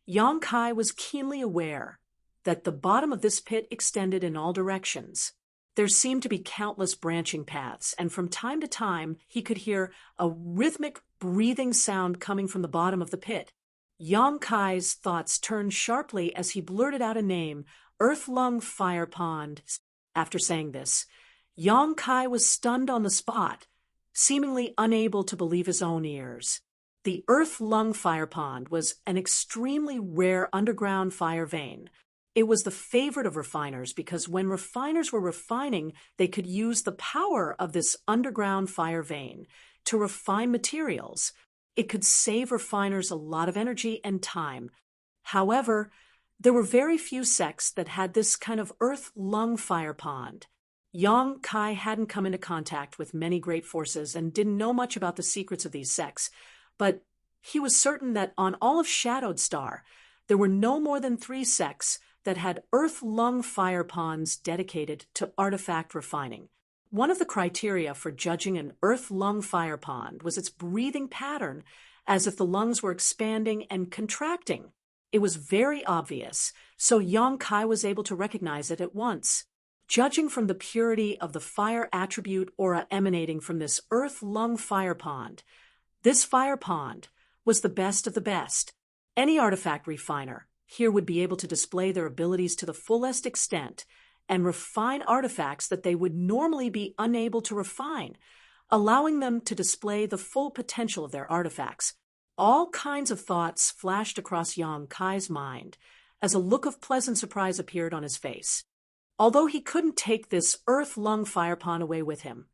Yang Kai was keenly aware that the bottom of this pit extended in all directions. There seemed to be countless branching paths, and from time to time he could hear a rhythmic breathing sound coming from the bottom of the pit. Yang Kai's thoughts turned sharply as he blurted out a name, Earth Lung Fire Pond. After saying this, Yang Kai was stunned on the spot, seemingly unable to believe his own ears. The Earth Lung Fire Pond was an extremely rare underground fire vein. It was the favorite of refiners because when refiners were refining, they could use the power of this underground fire vein to refine materials. It could save refiners a lot of energy and time. However, there were very few sects that had this kind of earth lung fire pond. Yang Kai hadn't come into contact with many great forces and didn't know much about the secrets of these sects, but he was certain that on all of Shadowed Star, there were no more than 3 sects that had earth lung fire ponds dedicated to artifact refining. One of the criteria for judging an earth lung fire pond was its breathing pattern, as if the lungs were expanding and contracting. It was very obvious, so Yang Kai was able to recognize it at once. Judging from the purity of the fire attribute aura emanating from this earth lung fire pond, this fire pond was the best of the best. Any artifact refiner here would be able to display their abilities to the fullest extent and refine artifacts that they would normally be unable to refine, allowing them to display the full potential of their artifacts. All kinds of thoughts flashed across Yang Kai's mind as a look of pleasant surprise appeared on his face. Although he couldn't take this earth lung fire pond away with him,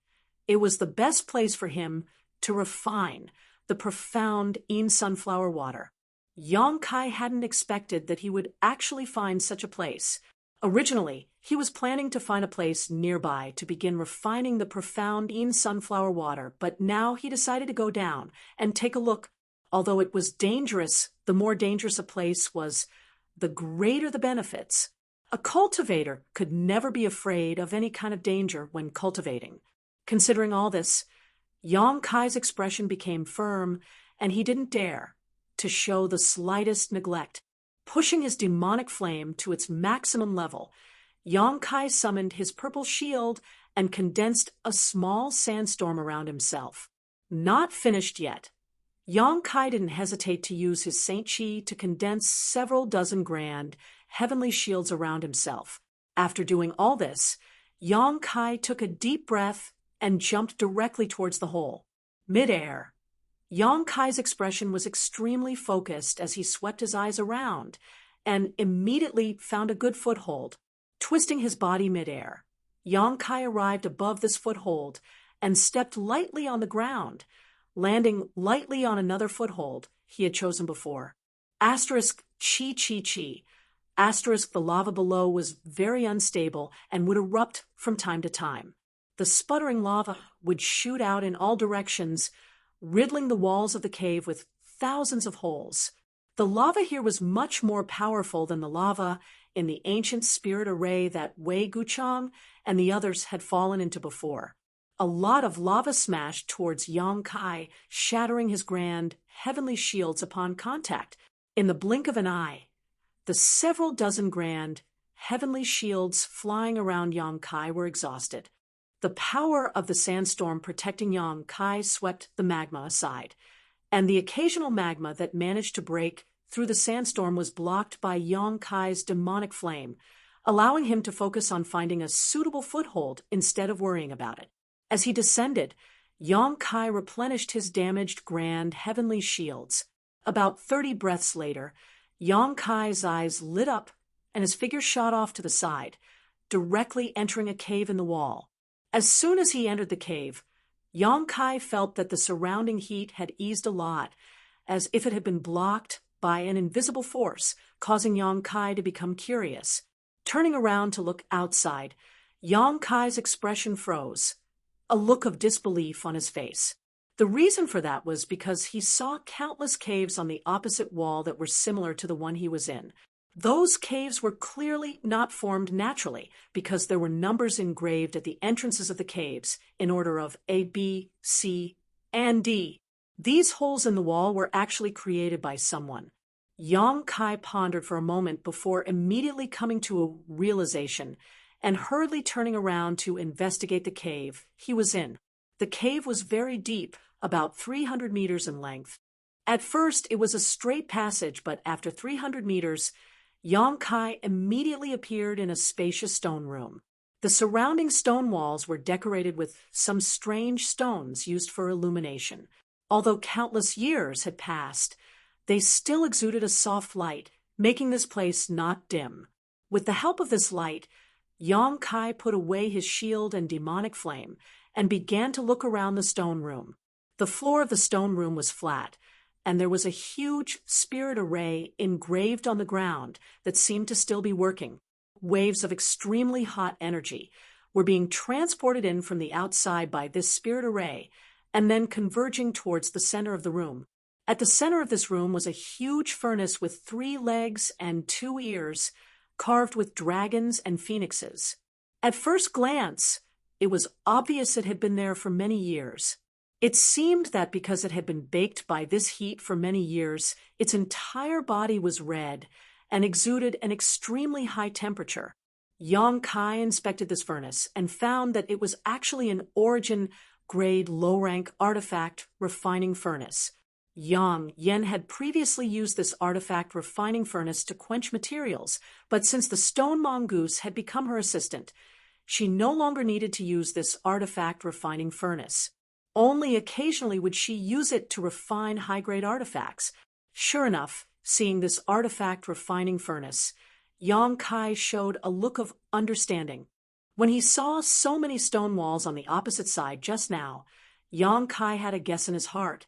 it was the best place for him to refine the profound Yin sunflower water. Yang Kai hadn't expected that he would actually find such a place. Originally, he was planning to find a place nearby to begin refining the profound Yin sunflower water, but now he decided to go down and take a look. Although it was dangerous, the more dangerous a place was, the greater the benefits. A cultivator could never be afraid of any kind of danger when cultivating. Considering all this, Yang Kai's expression became firm, and he didn't dare to show the slightest neglect. Pushing his demonic flame to its maximum level, Yang Kai summoned his purple shield and condensed a small sandstorm around himself. Not finished yet. Yang Kai didn't hesitate to use his Saint Chi to condense several dozen grand, heavenly shields around himself. After doing all this, Yang Kai took a deep breath and jumped directly towards the hole. Mid-air, Yang Kai's expression was extremely focused as he swept his eyes around and immediately found a good foothold. Twisting his body mid-air, Yang Kai arrived above this foothold and stepped lightly on the ground, landing lightly on another foothold he had chosen before. Asterisk chi chi chi. Asterisk the lava below was very unstable and would erupt from time to time. The sputtering lava would shoot out in all directions, riddling the walls of the cave with thousands of holes. The lava here was much more powerful than the lava in the ancient spirit array that Wei Guchang and the others had fallen into before. A lot of lava smashed towards Yang Kai, shattering his grand, heavenly shields upon contact. In the blink of an eye, the several dozen grand, heavenly shields flying around Yang Kai were exhausted. The power of the sandstorm protecting Yang Kai swept the magma aside, and the occasional magma that managed to break through the sandstorm was blocked by Yang Kai's demonic flame, allowing him to focus on finding a suitable foothold instead of worrying about it. As he descended, Yang Kai replenished his damaged grand heavenly shields. About 30 breaths later, Yang Kai's eyes lit up and his figure shot off to the side, directly entering a cave in the wall. As soon as he entered the cave, Yang Kai felt that the surrounding heat had eased a lot, as if it had been blocked by an invisible force, causing Yang Kai to become curious. Turning around to look outside, Yang Kai's expression froze, a look of disbelief on his face. The reason for that was because he saw countless caves on the opposite wall that were similar to the one he was in. Those caves were clearly not formed naturally because there were numbers engraved at the entrances of the caves in order of A, B, C, and D. These holes in the wall were actually created by someone. Yang Kai pondered for a moment before immediately coming to a realization and hurriedly turning around to investigate the cave he was in. The cave was very deep, about 300 meters in length. At first, it was a straight passage, but after 300 meters, Yang Kai immediately appeared in a spacious stone room. The surrounding stone walls were decorated with some strange stones used for illumination. Although countless years had passed, they still exuded a soft light, making this place not dim. With the help of this light, Yang Kai put away his shield and demonic flame and began to look around the stone room. The floor of the stone room was flat, and there was a huge spirit array engraved on the ground that seemed to still be working. Waves of extremely hot energy were being transported in from the outside by this spirit array and then converging towards the center of the room. At the center of this room was a huge furnace with 3 legs and 2 ears, carved with dragons and phoenixes. At first glance, it was obvious it had been there for many years. It seemed that because it had been baked by this heat for many years, its entire body was red and exuded an extremely high temperature. Yang Kai inspected this furnace and found that it was actually an origin-grade low-rank artifact refining furnace. Yang Yen had previously used this artifact refining furnace to quench materials, but since the stone mongoose had become her assistant, she no longer needed to use this artifact refining furnace. Only occasionally would she use it to refine high-grade artifacts. Sure enough, seeing this artifact refining furnace, Yang Kai showed a look of understanding. When he saw so many stone walls on the opposite side just now, Yang Kai had a guess in his heart.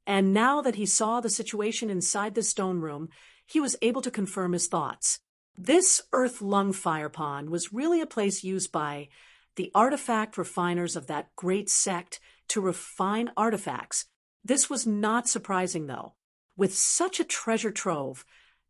And now that he saw the situation inside the stone room, he was able to confirm his thoughts. This earth lung fire pond was really a place used by the artifact refiners of that great sect to refine artifacts. This was not surprising, though. With such a treasure trove,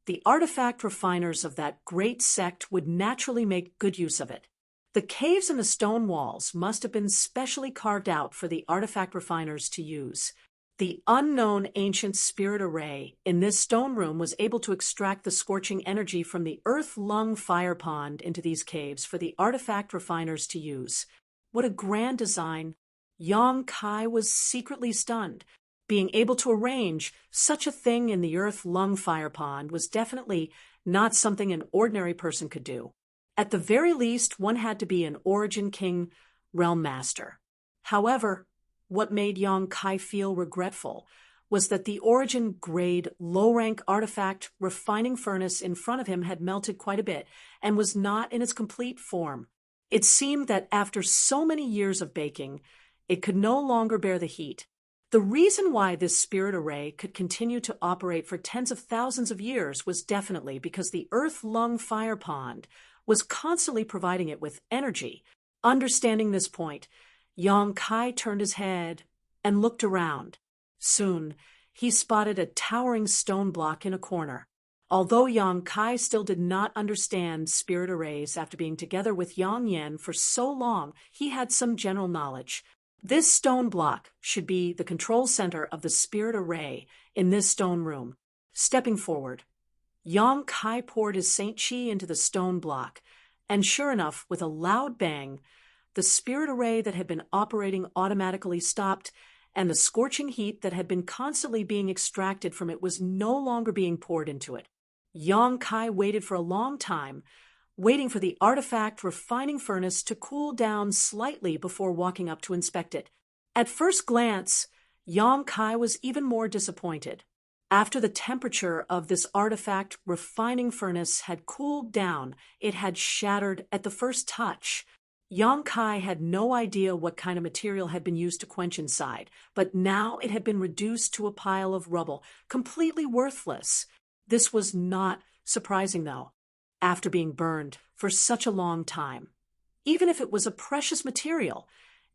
the artifact refiners of that great sect would naturally make good use of it. The caves in the stone walls must have been specially carved out for the artifact refiners to use. The unknown ancient spirit array in this stone room was able to extract the scorching energy from the earth lung fire pond into these caves for the artifact refiners to use. What a grand design! Yang Kai was secretly stunned. Being able to arrange such a thing in the earth lung fire pond was definitely not something an ordinary person could do. At the very least, one had to be an Origin King realm master. However, what made Yang Kai feel regretful was that the Origin grade low-rank artifact refining furnace in front of him had melted quite a bit and was not in its complete form. It seemed that after so many years of baking, it could no longer bear the heat. The reason why this spirit array could continue to operate for tens of thousands of years was definitely because the Earth Lung Fire Pond was constantly providing it with energy. Understanding this point, Yang Kai turned his head and looked around. Soon, he spotted a towering stone block in a corner. Although Yang Kai still did not understand spirit arrays after being together with Yang Yan for so long, he had some general knowledge. This stone block should be the control center of the spirit array in this stone room. Stepping forward, Yang Kai poured his Saint Chi into the stone block, and sure enough, with a loud bang, the spirit array that had been operating automatically stopped, and the scorching heat that had been constantly being extracted from it was no longer being poured into it. Yang Kai waited for a long time, waiting for the artifact refining furnace to cool down slightly before walking up to inspect it. At first glance, Yang Kai was even more disappointed. After the temperature of this artifact refining furnace had cooled down, it had shattered at the first touch. Yang Kai had no idea what kind of material had been used to quench inside, but now it had been reduced to a pile of rubble, completely worthless. This was not surprising, though, after being burned for such a long time. Even if it was a precious material,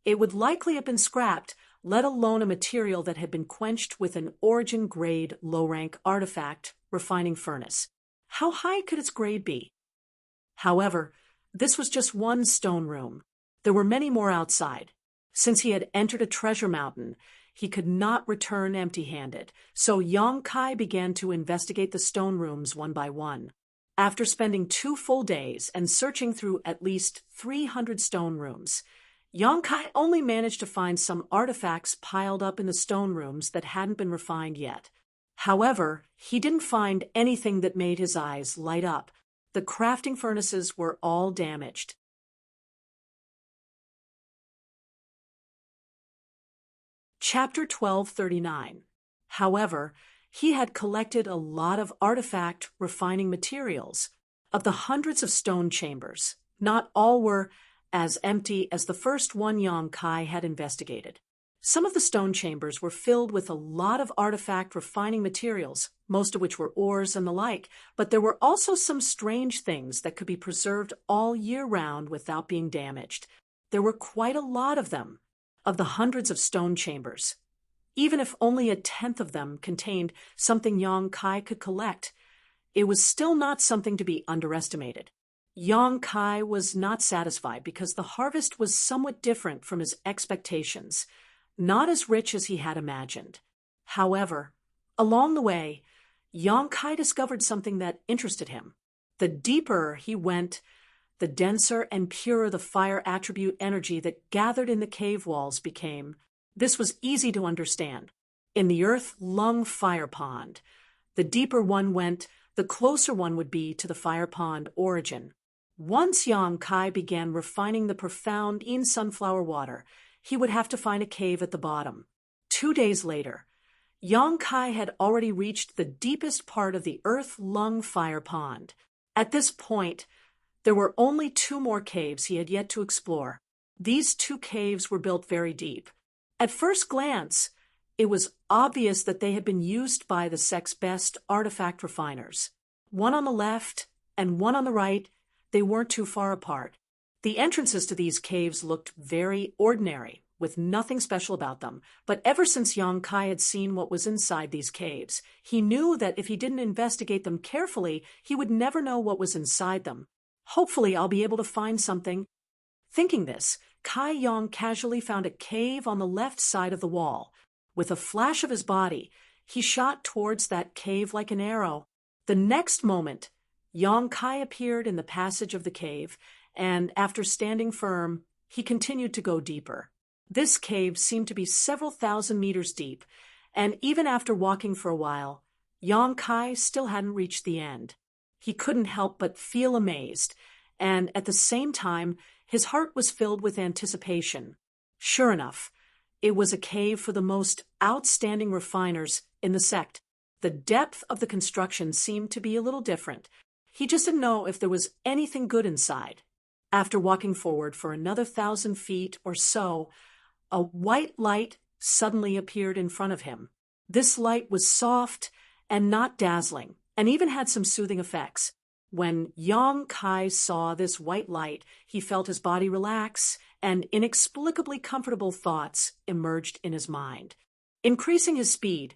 it would likely have been scrapped, let alone a material that had been quenched with an Origin-grade low-rank artifact refining furnace. How high could its grade be? However, this was just one stone room. There were many more outside. Since he had entered a treasure mountain, he could not return empty-handed, so Yang Kai began to investigate the stone rooms one by one. After spending 2 full days and searching through at least 300 stone rooms, Yang Kai only managed to find some artifacts piled up in the stone rooms that hadn't been refined yet. However, he didn't find anything that made his eyes light up. The crafting furnaces were all damaged. Chapter 1239. However, he had collected a lot of artifact refining materials. Of the hundreds of stone chambers, not all were as empty as the first one Yang Kai had investigated. Some of the stone chambers were filled with a lot of artifact refining materials, most of which were ores and the like, but there were also some strange things that could be preserved all year round without being damaged. There were quite a lot of them. Of the hundreds of stone chambers, even if only 1/10 of them contained something Yang Kai could collect, it was still not something to be underestimated. Yang Kai was not satisfied because the harvest was somewhat different from his expectations, not as rich as he had imagined. However, along the way, Yang Kai discovered something that interested him. The deeper he went, the denser and purer the fire attribute energy that gathered in the cave walls became. This was easy to understand. In the Earth Lung Fire Pond, the deeper one went, the closer one would be to the fire pond origin. Once Yang Kai began refining the profound in sunflower water, he would have to find a cave at the bottom. 2 days later, Yang Kai had already reached the deepest part of the Earth Lung Fire Pond. At this point, there were only 2 more caves he had yet to explore. These 2 caves were built very deep. At first glance, it was obvious that they had been used by the sect's best artifact refiners. One on the left and one on the right, they weren't too far apart. The entrances to these caves looked very ordinary, with nothing special about them, but ever since Yang Kai had seen what was inside these caves, he knew that if he didn't investigate them carefully, he would never know what was inside them. Hopefully I'll be able to find something. Thinking this, Kai Yang casually found a cave on the left side of the wall. With a flash of his body, he shot towards that cave like an arrow. The next moment, Yang Kai appeared in the passage of the cave, and after standing firm, he continued to go deeper. This cave seemed to be several thousand meters deep, and even after walking for a while, Yang Kai still hadn't reached the end. He couldn't help but feel amazed, and at the same time, his heart was filled with anticipation. Sure enough, it was a cave for the most outstanding refiners in the sect. The depth of the construction seemed to be a little different. He just didn't know if there was anything good inside. After walking forward for another 1,000 feet or so, a white light suddenly appeared in front of him. This light was soft and not dazzling, and even had some soothing effects. When Yang Kai saw this white light, he felt his body relax, and inexplicably comfortable thoughts emerged in his mind. Increasing his speed,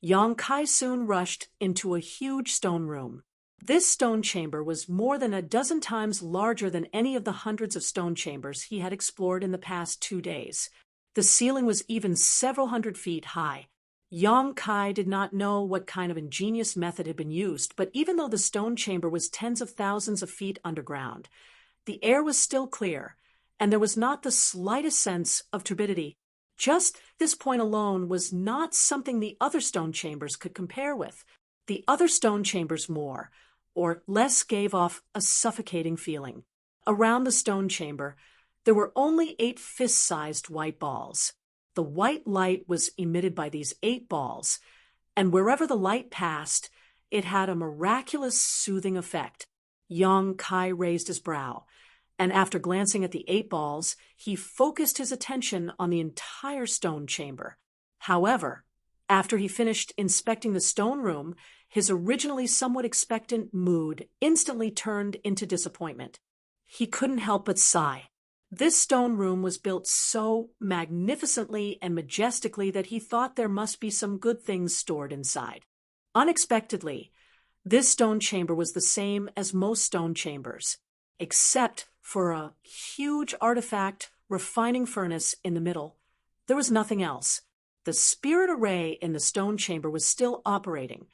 Yang Kai soon rushed into a huge stone room. This stone chamber was more than a dozen times larger than any of the hundreds of stone chambers he had explored in the past 2 days. The ceiling was even several hundred feet high. Yang Kai did not know what kind of ingenious method had been used, but even though the stone chamber was tens of thousands of feet underground, the air was still clear, and there was not the slightest sense of turbidity. Just this point alone was not something the other stone chambers could compare with. The other stone chambers more or less gave off a suffocating feeling. Around the stone chamber, there were only 8 fist-sized white balls. The white light was emitted by these 8 balls, and wherever the light passed, it had a miraculous soothing effect. Yang Kai raised his brow, and after glancing at the 8 balls, he focused his attention on the entire stone chamber. However, after he finished inspecting the stone room, his originally somewhat expectant mood instantly turned into disappointment. He couldn't help but sigh. This stone room was built so magnificently and majestically that he thought there must be some good things stored inside. Unexpectedly, this stone chamber was the same as most stone chambers, except for a huge artifact refining furnace in the middle. There was nothing else. The spirit array in the stone chamber was still operating,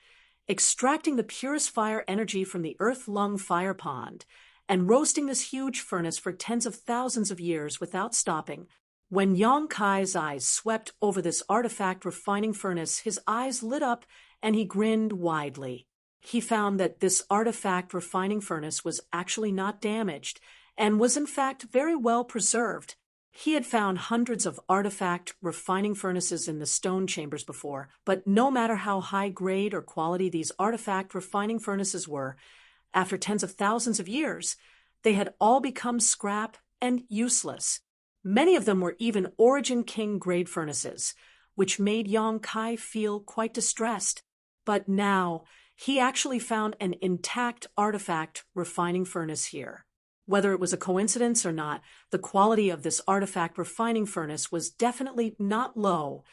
extracting the purest fire energy from the earth-lung fire pond, and roasting this huge furnace for tens of thousands of years without stopping. When Yang Kai's eyes swept over this artifact refining furnace, his eyes lit up and he grinned widely. He found that this artifact refining furnace was actually not damaged and was in fact very well preserved. He had found hundreds of artifact refining furnaces in the stone chambers before, but no matter how high grade or quality these artifact refining furnaces were, after tens of thousands of years, they had all become scrap and useless. Many of them were even Origin King grade furnaces, which made Yang Kai feel quite distressed. But now, he actually found an intact artifact refining furnace here. Whether it was a coincidence or not, the quality of this artifact refining furnace was definitely not low,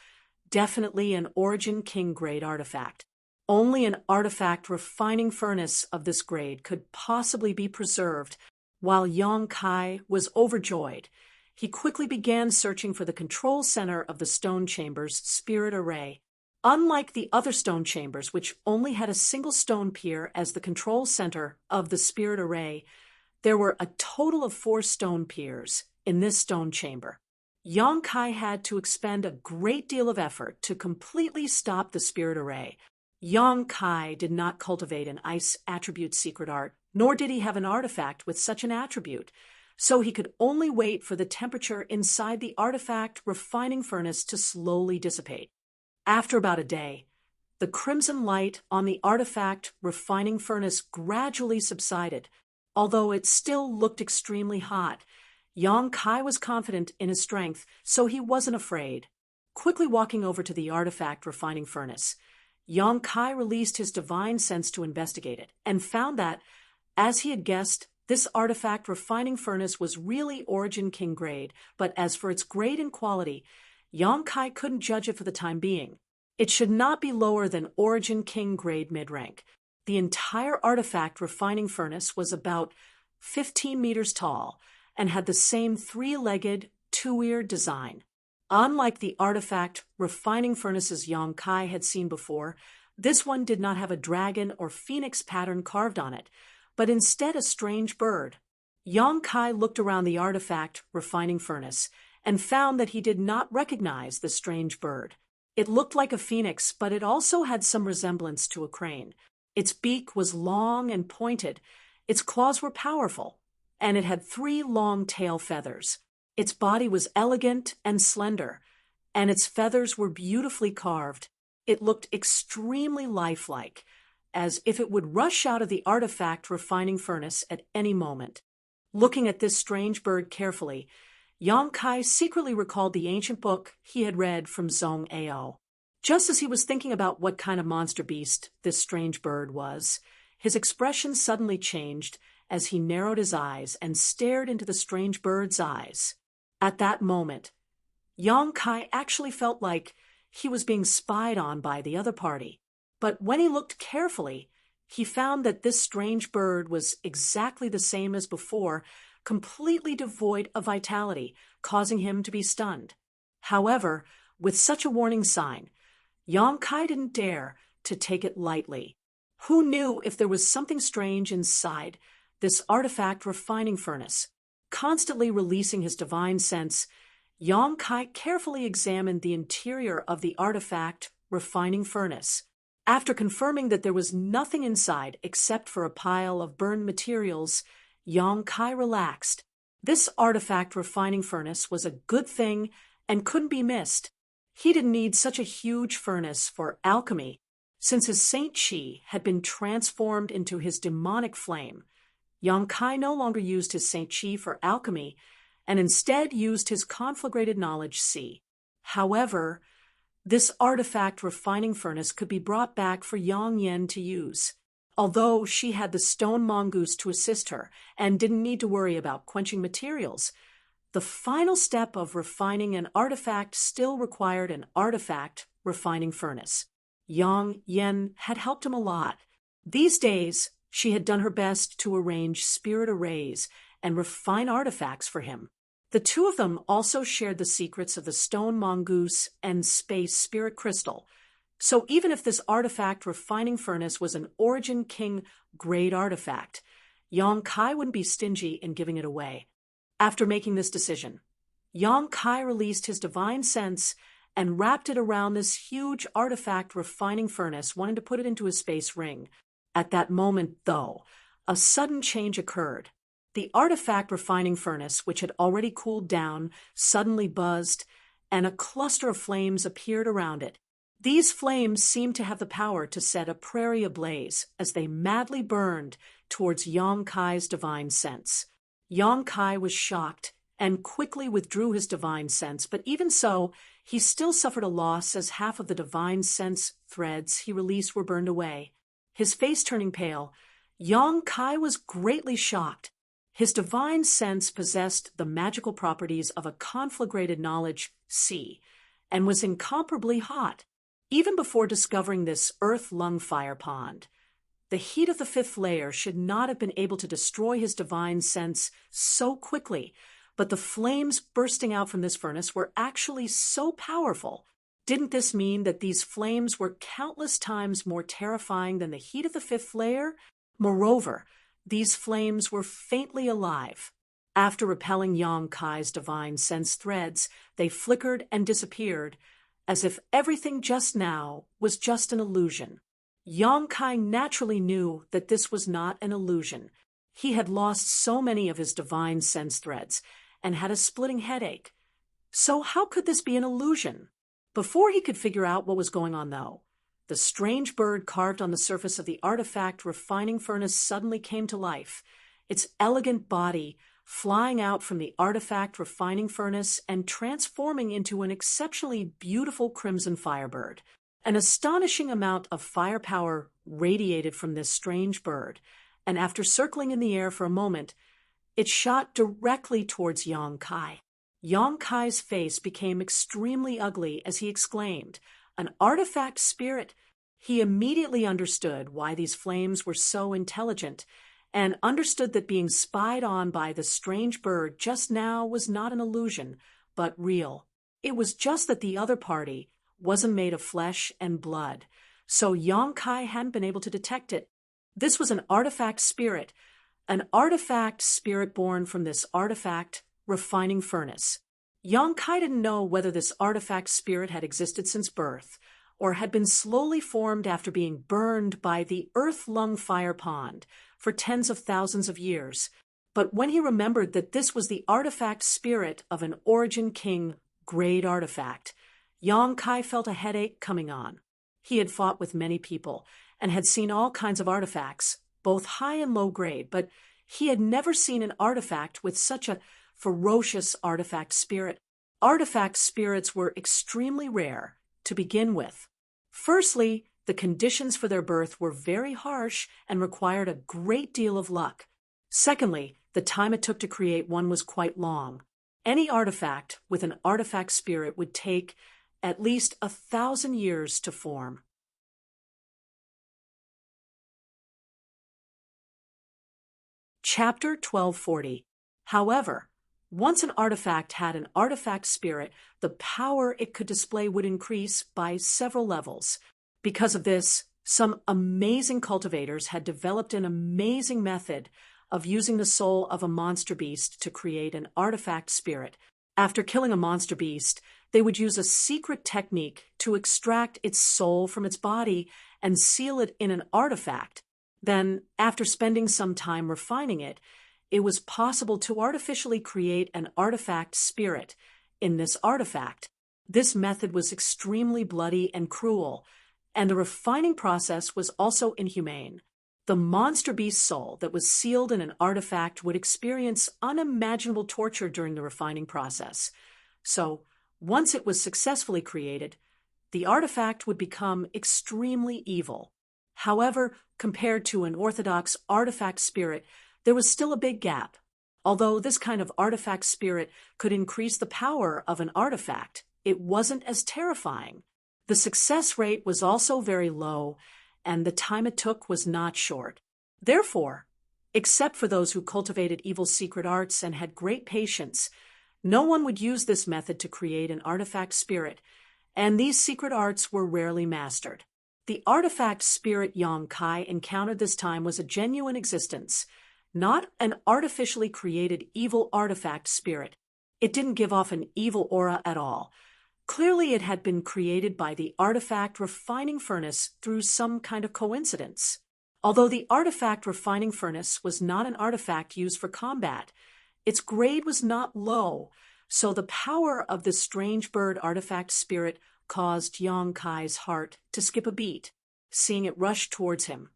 definitely an Origin King grade artifact. Only an artifact refining furnace of this grade could possibly be preserved. While Yang Kai was overjoyed, he quickly began searching for the control center of the stone chamber's spirit array. Unlike the other stone chambers, which only had a single stone pier as the control center of the spirit array, there were a total of 4 stone piers in this stone chamber. Yang Kai had to expend a great deal of effort to completely stop the spirit array. Yang Kai did not cultivate an ice attribute secret art, nor did he have an artifact with such an attribute, so he could only wait for the temperature inside the artifact refining furnace to slowly dissipate. After about a day, the crimson light on the artifact refining furnace gradually subsided. Although it still looked extremely hot, Yang Kai was confident in his strength, so he wasn't afraid. Quickly walking over to the artifact refining furnace, Yang Kai released his divine sense to investigate it, and found that, as he had guessed, this artifact refining furnace was really Origin King grade, but as for its grade and quality, Yang Kai couldn't judge it for the time being. It should not be lower than Origin King grade mid-rank. The entire artifact refining furnace was about 15 meters tall and had the same 3-legged, 2-eared design. Unlike the artifact refining furnaces Yang Kai had seen before, this one did not have a dragon or phoenix pattern carved on it, but instead a strange bird. Yang Kai looked around the artifact refining furnace and found that he did not recognize the strange bird. It looked like a phoenix, but it also had some resemblance to a crane. Its beak was long and pointed, its claws were powerful, and it had 3 long tail feathers. Its body was elegant and slender, and its feathers were beautifully carved. It looked extremely lifelike, as if it would rush out of the artifact refining furnace at any moment. Looking at this strange bird carefully, Yang Kai secretly recalled the ancient book he had read from Zhong Ao. Just as he was thinking about what kind of monster beast this strange bird was, his expression suddenly changed as he narrowed his eyes and stared into the strange bird's eyes. At that moment, Yang Kai actually felt like he was being spied on by the other party. But when he looked carefully, he found that this strange bird was exactly the same as before, completely devoid of vitality, causing him to be stunned. However, with such a warning sign, Yang Kai didn't dare to take it lightly. Who knew if there was something strange inside this artifact refining furnace? Constantly releasing his divine sense, Yang Kai carefully examined the interior of the artifact refining furnace. After confirming that there was nothing inside except for a pile of burned materials, Yang Kai relaxed. This artifact refining furnace was a good thing and couldn't be missed. He didn't need such a huge furnace for alchemy, since his Saint Chi had been transformed into his demonic flame. Yang Kai no longer used his Saint Chi for alchemy, and instead used his conflagrated knowledge Si. However, this artifact refining furnace could be brought back for Yang Yen to use. Although she had the stone mongoose to assist her and didn't need to worry about quenching materials, the final step of refining an artifact still required an artifact refining furnace. Yang Yen had helped him a lot. These days, she had done her best to arrange spirit arrays and refine artifacts for him. The two of them also shared the secrets of the stone mongoose and space spirit crystal. So even if this artifact refining furnace was an Origin King grade artifact, Yang Kai wouldn't be stingy in giving it away. After making this decision, Yang Kai released his divine sense and wrapped it around this huge artifact refining furnace, wanting to put it into his space ring. At that moment, though, a sudden change occurred. The artifact refining furnace, which had already cooled down, suddenly buzzed, and a cluster of flames appeared around it. These flames seemed to have the power to set a prairie ablaze as they madly burned towards Yang Kai's divine sense. Yang Kai was shocked and quickly withdrew his divine sense, but even so, he still suffered a loss as half of the divine sense threads he released were burned away. His face turning pale, Yang Kai was greatly shocked. His divine sense possessed the magical properties of a conflagrated knowledge Si, and was incomparably hot. Even before discovering this earth lung fire pond, the heat of the 5th layer should not have been able to destroy his divine sense so quickly, but the flames bursting out from this furnace were actually so powerful. Didn't this mean that these flames were countless times more terrifying than the heat of the 5th layer? Moreover, these flames were faintly alive. After repelling Yang Kai's divine sense threads, they flickered and disappeared, as if everything just now was just an illusion. Yang Kai naturally knew that this was not an illusion. He had lost so many of his divine sense threads and had a splitting headache. So how could this be an illusion? Before he could figure out what was going on, though, the strange bird carved on the surface of the artifact refining furnace suddenly came to life, its elegant body flying out from the artifact refining furnace and transforming into an exceptionally beautiful crimson firebird. An astonishing amount of firepower radiated from this strange bird, and after circling in the air for a moment, it shot directly towards Yang Kai. Yang Kai's face became extremely ugly as he exclaimed, "An artifact spirit!" He immediately understood why these flames were so intelligent, and understood that being spied on by the strange bird just now was not an illusion, but real. It was just that the other party wasn't made of flesh and blood, so Yang Kai hadn't been able to detect it. This was an artifact spirit born from this artifact refining furnace. Yang Kai didn't know whether this artifact spirit had existed since birth, or had been slowly formed after being burned by the earth-lung fire pond for tens of thousands of years. But when he remembered that this was the artifact spirit of an Origin King grade artifact, Yang Kai felt a headache coming on. He had fought with many people and had seen all kinds of artifacts, both high and low grade, but he had never seen an artifact with such a ferocious artifact spirit. Artifact spirits were extremely rare to begin with. Firstly, the conditions for their birth were very harsh and required a great deal of luck. Secondly, the time it took to create one was quite long. Any artifact with an artifact spirit would take at least 1,000 years to form. Chapter 1240. However, once an artifact had an artifact spirit, the power it could display would increase by several levels. Because of this, some amazing cultivators had developed an amazing method of using the soul of a monster beast to create an artifact spirit. After killing a monster beast, they would use a secret technique to extract its soul from its body and seal it in an artifact. Then, after spending some time refining it, it was possible to artificially create an artifact spirit in this artifact. This method was extremely bloody and cruel, and the refining process was also inhumane. The monster beast soul that was sealed in an artifact would experience unimaginable torture during the refining process. So, once it was successfully created, the artifact would become extremely evil. However, compared to an orthodox artifact spirit, there was still a big gap. Although this kind of artifact spirit could increase the power of an artifact, it wasn't as terrifying. The success rate was also very low, and the time it took was not short. Therefore, except for those who cultivated evil secret arts and had great patience, no one would use this method to create an artifact spirit, and these secret arts were rarely mastered. The artifact spirit Yang Kai encountered this time was a genuine existence, not an artificially created evil artifact spirit. It didn't give off an evil aura at all. Clearly, it had been created by the artifact refining furnace through some kind of coincidence. Although the artifact refining furnace was not an artifact used for combat, its grade was not low, so the power of this strange bird artifact spirit caused Yang Kai's heart to skip a beat, seeing it rush towards him.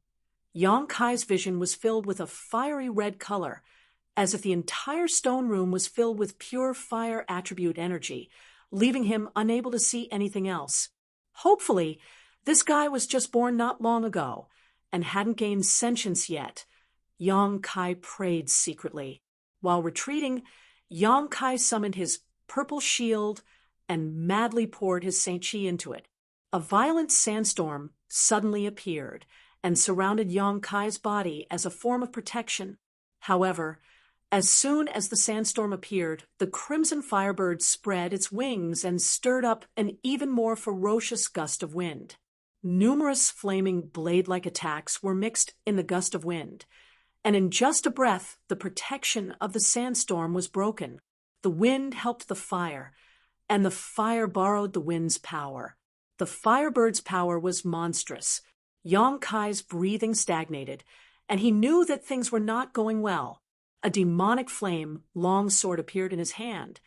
Yang Kai's vision was filled with a fiery red color, as if the entire stone room was filled with pure fire attribute energy, leaving him unable to see anything else. Hopefully, this guy was just born not long ago and hadn't gained sentience yet. Yang Kai prayed secretly. While retreating, Yang Kai summoned his purple shield and madly poured his Saint Chi into it. A violent sandstorm suddenly appeared and surrounded Yang Kai's body as a form of protection. However, as soon as the sandstorm appeared, the crimson firebird spread its wings and stirred up an even more ferocious gust of wind. Numerous flaming blade-like attacks were mixed in the gust of wind, and in just a breath, the protection of the sandstorm was broken. The wind helped the fire, and the fire borrowed the wind's power. The firebird's power was monstrous. Yang Kai's breathing stagnated, and he knew that things were not going well. A demonic flame long sword appeared in his hand,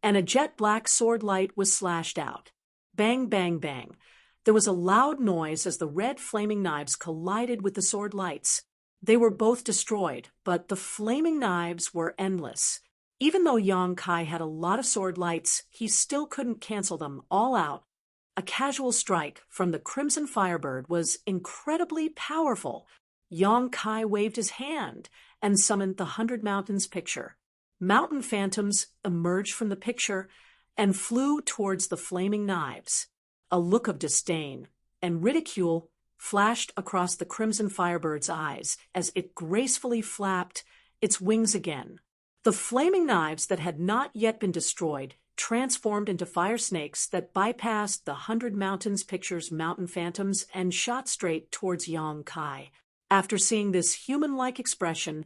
and a jet-black sword light was slashed out. Bang, bang, bang. There was a loud noise as the red flaming knives collided with the sword lights. They were both destroyed, but the flaming knives were endless. Even though Yang Kai had a lot of sword lights, he still couldn't cancel them all out. A casual strike from the Crimson Firebird was incredibly powerful. Yang Kai waved his hand and summoned the 100 Mountains picture. Mountain phantoms emerged from the picture and flew towards the flaming knives. A look of disdain and ridicule flashed across the Crimson Firebird's eyes as it gracefully flapped its wings again. The flaming knives that had not yet been destroyed transformed into fire snakes that bypassed the 100 Mountains picture's mountain phantoms and shot straight towards Yang Kai. After seeing this human-like expression,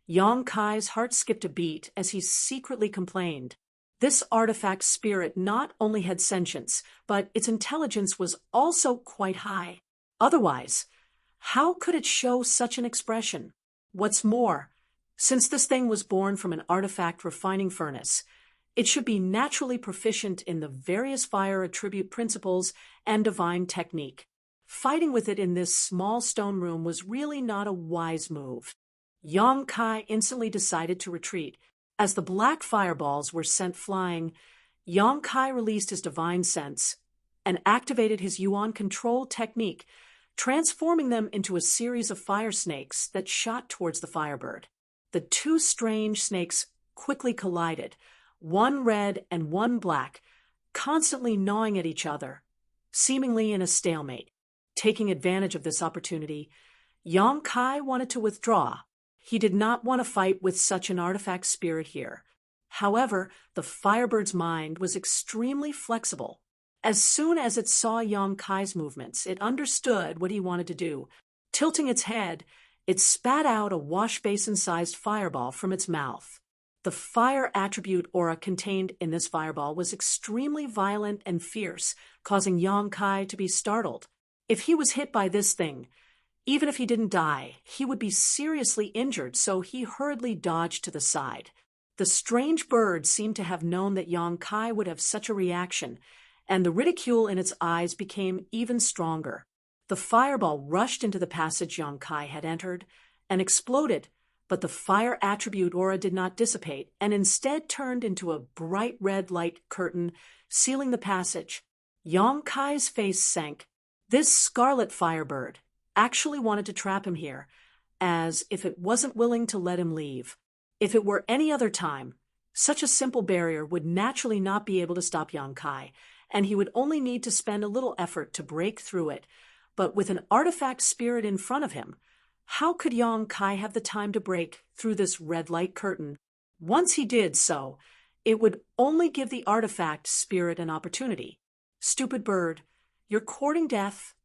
Yang Kai's heart skipped a beat as he secretly complained, This artifact spirit not only had sentience, but its intelligence was also quite high. Otherwise, how could it show such an expression? What's more, since this thing was born from an artifact refining furnace, it should be naturally proficient in the various fire attribute principles and divine technique. Fighting with it in this small stone room was really not a wise move. Yang Kai instantly decided to retreat. As the black fireballs were sent flying, Yang Kai released his divine sense and activated his Yuan control technique, transforming them into a series of fire snakes that shot towards the Firebird. The two strange snakes quickly collided, one red and one black, constantly gnawing at each other, seemingly in a stalemate. Taking advantage of this opportunity, Yang Kai wanted to withdraw. He did not want to fight with such an artifact spirit here. However, the Firebird's mind was extremely flexible. As soon as it saw Yang Kai's movements, it understood what he wanted to do. Tilting its head, it spat out a wash-basin-sized fireball from its mouth. The fire attribute aura contained in this fireball was extremely violent and fierce, causing Yang Kai to be startled. If he was hit by this thing, even if he didn't die, he would be seriously injured, so he hurriedly dodged to the side. The strange bird seemed to have known that Yang Kai would have such a reaction, and the ridicule in its eyes became even stronger. The fireball rushed into the passage Yang Kai had entered and exploded, but the fire attribute aura did not dissipate and instead turned into a bright red light curtain, sealing the passage. Yang Kai's face sank. This scarlet firebird actually wanted to trap him here, as if it wasn't willing to let him leave. If it were any other time, such a simple barrier would naturally not be able to stop Yang Kai, and he would only need to spend a little effort to break through it. But with an artifact spirit in front of him, how could Yang Kai have the time to break through this red light curtain? Once he did so, it would only give the artifact spirit an opportunity. Stupid bird, you're courting death.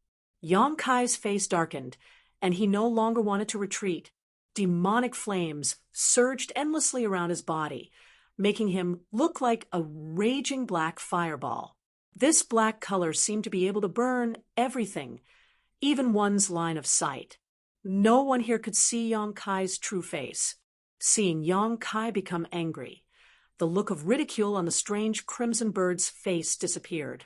Yang Kai's face darkened, and he no longer wanted to retreat. Demonic flames surged endlessly around his body, making him look like a raging black fireball. This black color seemed to be able to burn everything, even one's line of sight. No one here could see Yang Kai's true face. Seeing Yang Kai become angry, the look of ridicule on the strange crimson bird's face disappeared,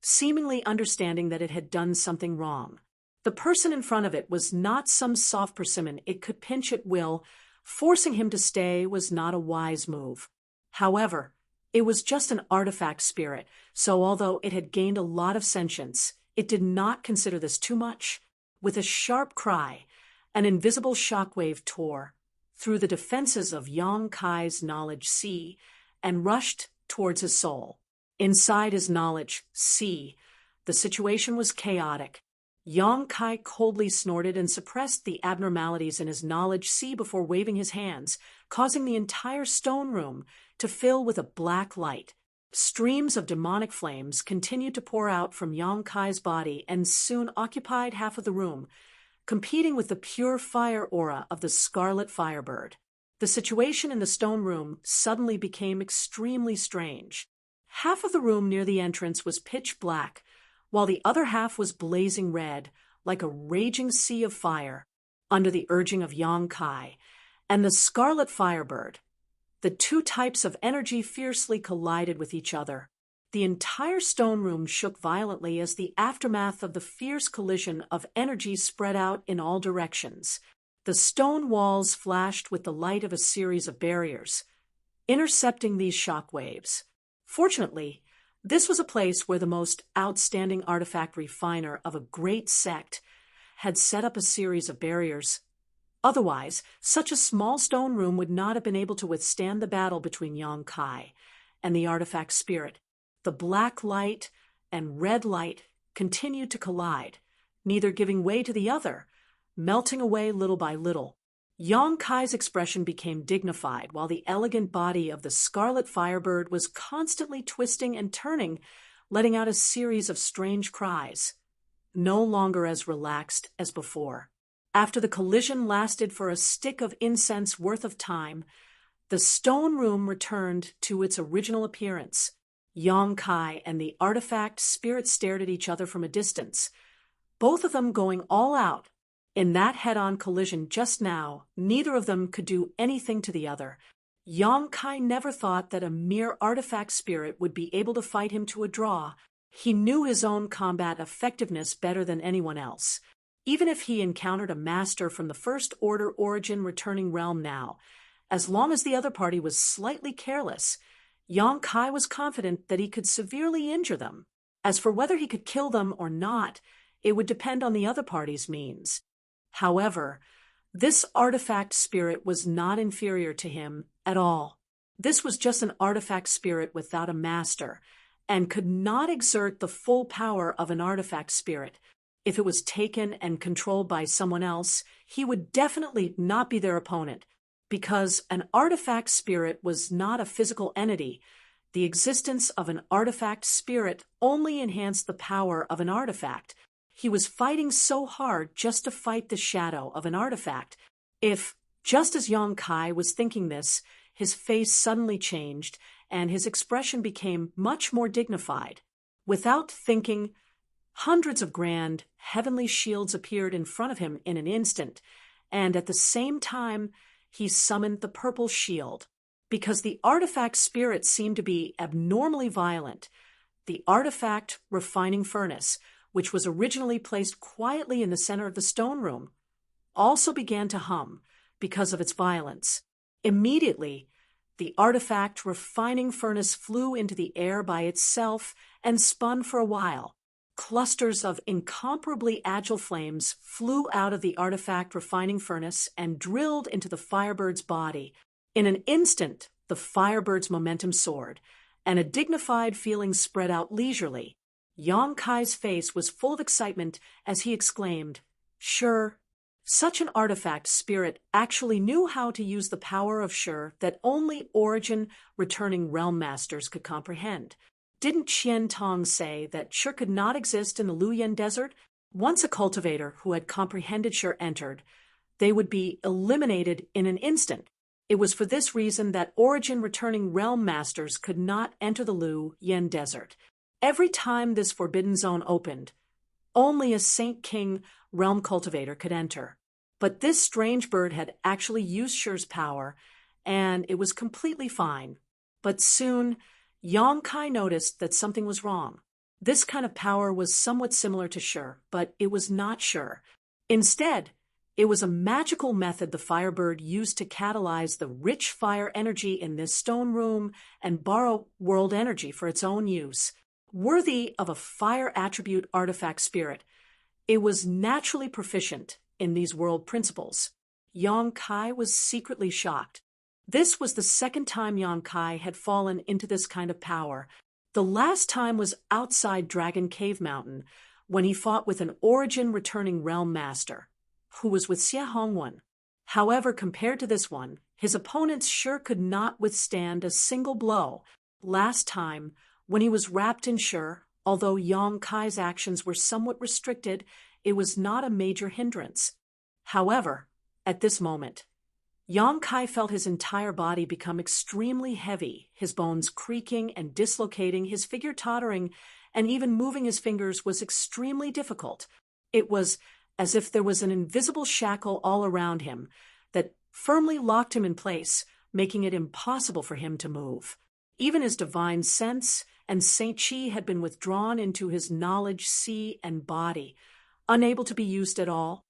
seemingly understanding that it had done something wrong. The person in front of it was not some soft persimmon it could pinch at will. Forcing him to stay was not a wise move. However, it was just an artifact spirit, so although it had gained a lot of sentience, it did not consider this too much. With a sharp cry, an invisible shockwave tore through the defenses of Yang Kai's knowledge sea and rushed towards his soul. Inside his knowledge sea, the situation was chaotic. Yang Kai coldly snorted and suppressed the abnormalities in his knowledge sea before waving his hands, causing the entire stone room to fill with a black light. Streams of demonic flames continued to pour out from Yang Kai's body and soon occupied half of the room, competing with the pure fire aura of the scarlet firebird. The situation in the stone room suddenly became extremely strange. Half of the room near the entrance was pitch black, while the other half was blazing red, like a raging sea of fire. Under the urging of Yang Kai and the scarlet firebird, the two types of energy fiercely collided with each other. The entire stone room shook violently as the aftermath of the fierce collision of energy spread out in all directions. The stone walls flashed with the light of a series of barriers, intercepting these shock waves. Fortunately, this was a place where the most outstanding artifact refiner of a great sect had set up a series of barriers. Otherwise, such a small stone room would not have been able to withstand the battle between Yang Kai and the artifact spirit. The black light and red light continued to collide, neither giving way to the other, melting away little by little. Yang Kai's expression became dignified, while the elegant body of the scarlet firebird was constantly twisting and turning, letting out a series of strange cries, no longer as relaxed as before. After the collision lasted for a stick of incense worth of time, The stone room returned to its original appearance. Yang Kai and the artifact spirit stared at each other from a distance, both of them going all out. In that head-on collision just now, neither of them could do anything to the other. Yang Kai never thought that a mere artifact spirit would be able to fight him to a draw. He knew his own combat effectiveness better than anyone else. Even if he encountered a master from the First Order Origin returning realm now, as long as the other party was slightly careless, Yang Kai was confident that he could severely injure them. As for whether he could kill them or not, it would depend on the other party's means. However, this artifact spirit was not inferior to him at all. This was just an artifact spirit without a master, and could not exert the full power of an artifact spirit. If it was taken and controlled by someone else, he would definitely not be their opponent, because an artifact spirit was not a physical entity. The existence of an artifact spirit only enhanced the power of an artifact. He was fighting so hard just to fight the shadow of an artifact. If, just as Yang Kai was thinking this, his face suddenly changed, and his expression became much more dignified. Without thinking, hundreds of grand, heavenly shields appeared in front of him in an instant, and at the same time, he summoned the purple shield. Because the artifact spirit seemed to be abnormally violent, the artifact refining furnace, which was originally placed quietly in the center of the stone room, also began to hum because of its violence. Immediately, the artifact refining furnace flew into the air by itself and spun for a while. Clusters of incomparably agile flames flew out of the artifact refining furnace and drilled into the Firebird's body. In an instant, the Firebird's momentum soared, and a dignified feeling spread out leisurely. Yang Kai's face was full of excitement as he exclaimed, "Sure." Such an artifact spirit actually knew how to use the power of Sure that only Origin returning realm masters could comprehend. Didn't Qian Tong say that Sure could not exist in the Luoyan Desert? Once a cultivator who had comprehended Sure entered, they would be eliminated in an instant. It was for this reason that Origin returning realm masters could not enter the Luoyan Desert. Every time this forbidden zone opened, only a Saint King realm cultivator could enter. But this strange bird had actually used Shure's power, and it was completely fine. But soon, Yang Kai noticed that something was wrong. This kind of power was somewhat similar to Shure, but it was not Shure. Instead, it was a magical method the Firebird used to catalyze the rich fire energy in this stone room and borrow world energy for its own use. Worthy of a fire attribute artifact spirit, it was naturally proficient in these world principles. Yang Kai was secretly shocked. This was the second time Yang Kai had fallen into this kind of power. The last time was outside Dragon Cave Mountain, when he fought with an Origin returning realm master, who was with Xie Hongwen. However, compared to this one, his opponents sure could not withstand a single blow. Last time, when he was wrapped in Sure, although Yang Kai's actions were somewhat restricted, it was not a major hindrance. However, at this moment, Yang Kai felt his entire body become extremely heavy, his bones creaking and dislocating, his figure tottering, and even moving his fingers was extremely difficult. It was as if there was an invisible shackle all around him that firmly locked him in place, making it impossible for him to move. Even his divine sense and Saint Chi had been withdrawn into his knowledge sea and body, unable to be used at all.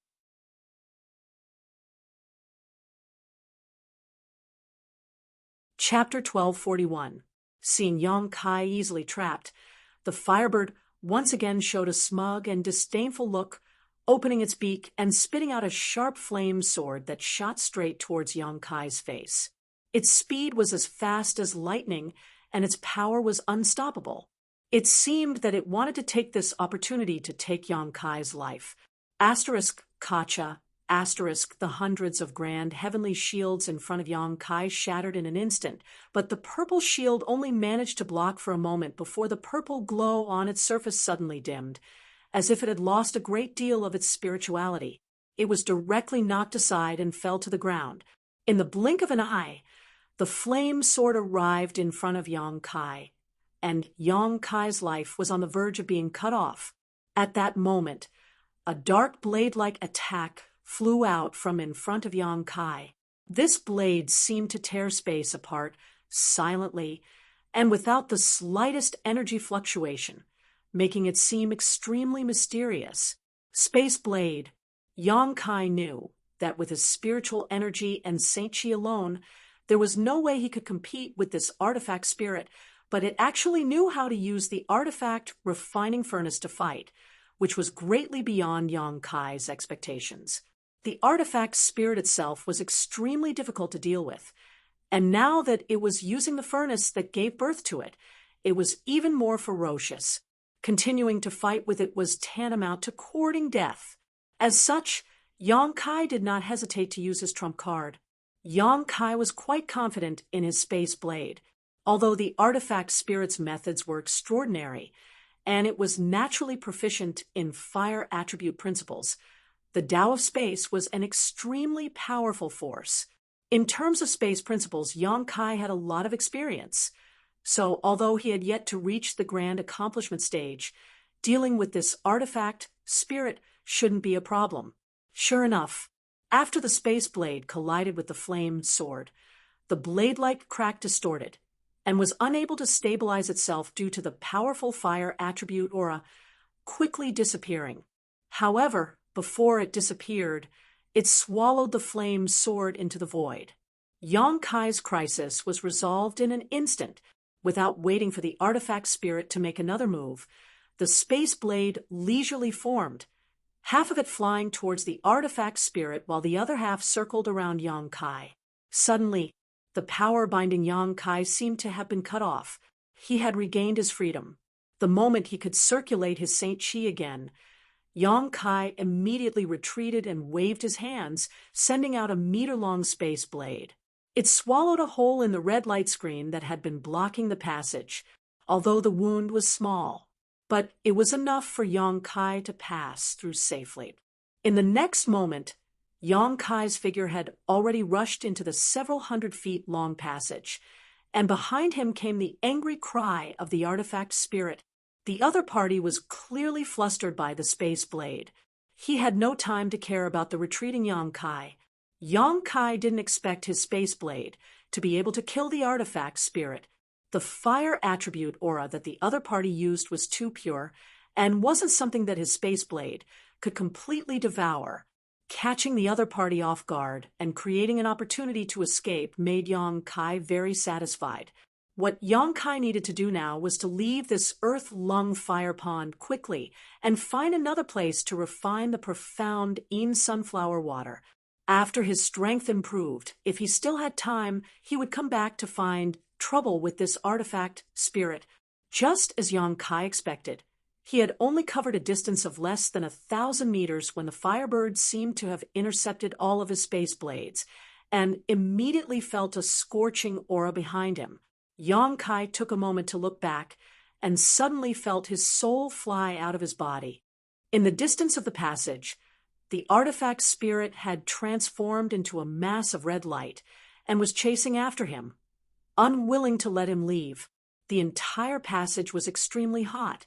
Chapter 1241. Seeing Yang Kai easily trapped, the Firebird once again showed a smug and disdainful look, opening its beak and spitting out a sharp flame sword that shot straight towards Yang Kai's face. Its speed was as fast as lightning, and its power was unstoppable. It seemed that it wanted to take this opportunity to take Yang Kai's life. Kacha, the hundreds of grand heavenly shields in front of Yang Kai shattered in an instant, but the purple shield only managed to block for a moment before the purple glow on its surface suddenly dimmed, as if it had lost a great deal of its spirituality. It was directly knocked aside and fell to the ground. In the blink of an eye, The flame sword arrived in front of Yang Kai, and Yang Kai's life was on the verge of being cut off. At that moment, a dark blade-like attack flew out from in front of Yang Kai. This blade seemed to tear space apart silently and without the slightest energy fluctuation, making it seem extremely mysterious. Space Blade. Yang Kai knew that with his spiritual energy and Saint Chi alone, there was no way he could compete with this artifact spirit, but it actually knew how to use the artifact refining furnace to fight, which was greatly beyond Yang Kai's expectations. The artifact spirit itself was extremely difficult to deal with, and now that it was using the furnace that gave birth to it, it was even more ferocious. Continuing to fight with it was tantamount to courting death. As such, Yang Kai did not hesitate to use his trump card. Yang Kai was quite confident in his Space Blade, although the artifact spirit's methods were extraordinary, and it was naturally proficient in fire attribute principles. The Tao of Space was an extremely powerful force. In terms of space principles, Yang Kai had a lot of experience. So, although he had yet to reach the grand accomplishment stage, dealing with this artifact spirit shouldn't be a problem. Sure enough, after the Space Blade collided with the flame sword, the blade-like crack distorted and was unable to stabilize itself due to the powerful fire attribute aura quickly disappearing. However, before it disappeared, it swallowed the flame sword into the void. Yang Kai's crisis was resolved in an instant. Without waiting for the artifact spirit to make another move, the Space Blade leisurely formed, half of it flying towards the artifact spirit while the other half circled around Yang Kai. Suddenly, the power binding Yang Kai seemed to have been cut off. He had regained his freedom. The moment he could circulate his Saint Chi again, Yang Kai immediately retreated and waved his hands, sending out a meter-long Space Blade. It swallowed a hole in the red light screen that had been blocking the passage, although the wound was small. But it was enough for Yang Kai to pass through safely. In the next moment, Yang Kai's figure had already rushed into the several hundred feet long passage, and behind him came the angry cry of the artifact spirit. The other party was clearly flustered by the Space Blade. He had no time to care about the retreating Yang Kai. Yang Kai didn't expect his Space Blade to be able to kill the artifact spirit. The fire attribute aura that the other party used was too pure and wasn't something that his Space Blade could completely devour. Catching the other party off guard and creating an opportunity to escape made Yang Kai very satisfied. What Yang Kai needed to do now was to leave this earth-lung fire pond quickly and find another place to refine the profound Yin sunflower water. After his strength improved, if he still had time, he would come back to find trouble with this artifact spirit. Just as Yang Kai expected, he had only covered a distance of less than 1,000 meters when the Firebird seemed to have intercepted all of his Space Blades and immediately felt a scorching aura behind him. Yang Kai took a moment to look back and suddenly felt his soul fly out of his body. In the distance of the passage, the artifact spirit had transformed into a mass of red light and was chasing after him, unwilling to let him leave. The entire passage was extremely hot,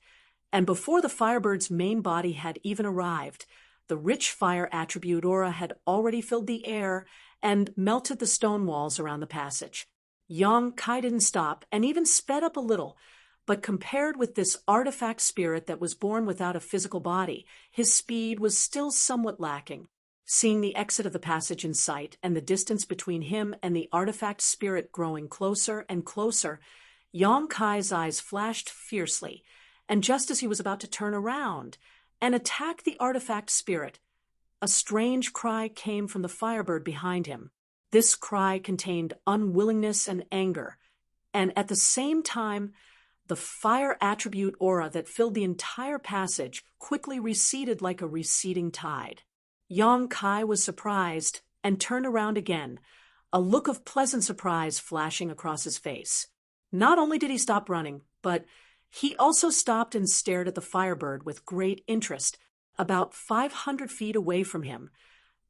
and before the Firebird's main body had even arrived, the rich fire attribute aura had already filled the air and melted the stone walls around the passage. Yang Kai didn't stop and even sped up a little, but compared with this artifact spirit that was born without a physical body, his speed was still somewhat lacking. Seeing the exit of the passage in sight and the distance between him and the artifact spirit growing closer and closer, Yang Kai's eyes flashed fiercely, and just as he was about to turn around and attack the artifact spirit, a strange cry came from the Firebird behind him. This cry contained unwillingness and anger, and at the same time, the fire attribute aura that filled the entire passage quickly receded like a receding tide. Yang Kai was surprised and turned around again, a look of pleasant surprise flashing across his face. Not only did he stop running, but he also stopped and stared at the Firebird with great interest. About 500 feet away from him,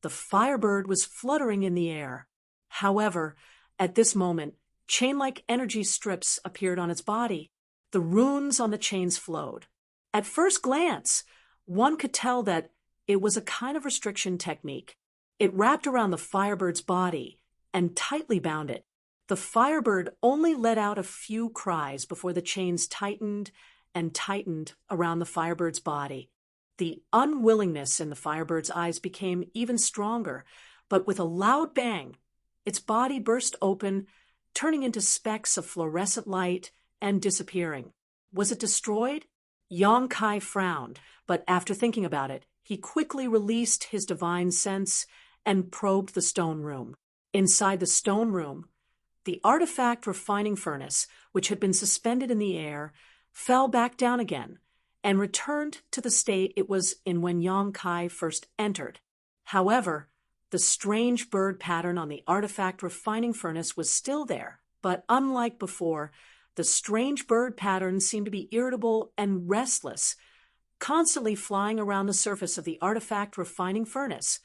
the Firebird was fluttering in the air. However, At this moment, chain-like energy strips appeared on its body. The runes on the chains flowed. At first glance, one could tell that it was a kind of restriction technique. It wrapped around the Firebird's body and tightly bound it. The Firebird only let out a few cries before the chains tightened and tightened around the Firebird's body. The unwillingness in the Firebird's eyes became even stronger, but with a loud bang, its body burst open, turning into specks of fluorescent light and disappearing. Was it destroyed? Yang Kai frowned, but after thinking about it, he quickly released his divine sense and probed the stone room. Inside the stone room, the artifact refining furnace, which had been suspended in the air, fell back down again and returned to the state it was in when Yang Kai first entered. However, the strange bird pattern on the artifact refining furnace was still there, but unlike before, the strange bird pattern seemed to be irritable and restless, constantly flying around the surface of the artifact refining furnace,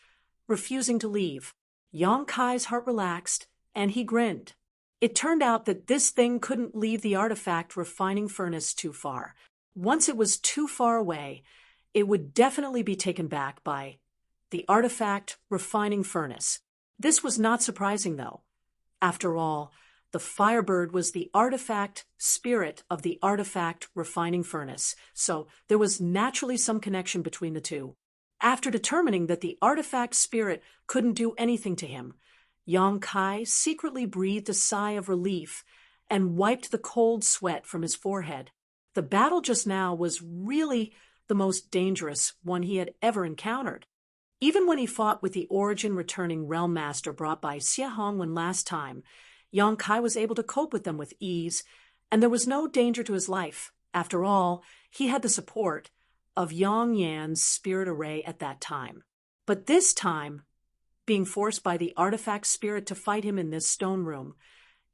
refusing to leave. Yang Kai's heart relaxed, and he grinned. It turned out that this thing couldn't leave the artifact refining furnace too far. Once it was too far away, it would definitely be taken back by the artifact refining furnace. This was not surprising, though. After all, the Firebird was the artifact spirit of the artifact refining furnace, so there was naturally some connection between the two. After determining that the artifact spirit couldn't do anything to him, Yang Kai secretly breathed a sigh of relief and wiped the cold sweat from his forehead. The battle just now was really the most dangerous one he had ever encountered. Even when he fought with the origin-returning Realm Master brought by Xie Hongwen last time, Yang Kai was able to cope with them with ease, and there was no danger to his life. After all, he had the support of Yang Yan's spirit array at that time. But this time, being forced by the artifact spirit to fight him in this stone room,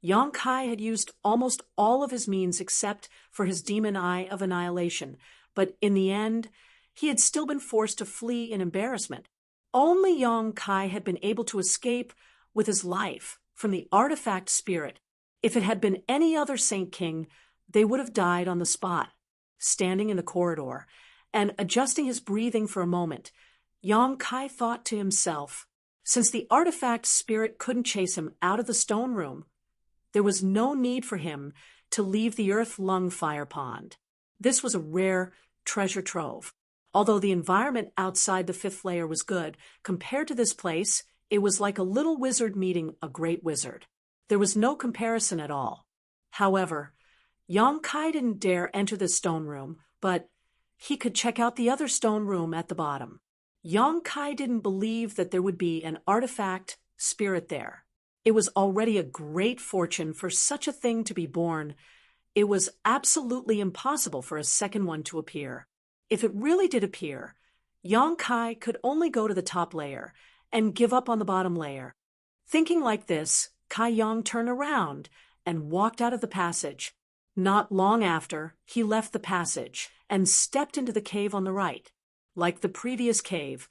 Yang Kai had used almost all of his means except for his demon eye of annihilation, but in the end, he had still been forced to flee in embarrassment. Only Yang Kai had been able to escape with his life from the artifact spirit. If it had been any other Saint King, they would have died on the spot. Standing in the corridor and adjusting his breathing for a moment, Yang Kai thought to himself, since the artifact spirit couldn't chase him out of the stone room, there was no need for him to leave the earth lung fire pond. This was a rare treasure trove. Although the environment outside the fifth layer was good, compared to this place, it was like a little wizard meeting a great wizard. There was no comparison at all. However, Yang Kai didn't dare enter the stone room, but he could check out the other stone room at the bottom. Yang Kai didn't believe that there would be an artifact spirit there. It was already a great fortune for such a thing to be born. It was absolutely impossible for a second one to appear. If it really did appear, Yang Kai could only go to the top layer and give up on the bottom layer. Thinking like this, Kai Yang turned around and walked out of the passage. Not long after, he left the passage and stepped into the cave on the right. Like the previous cave,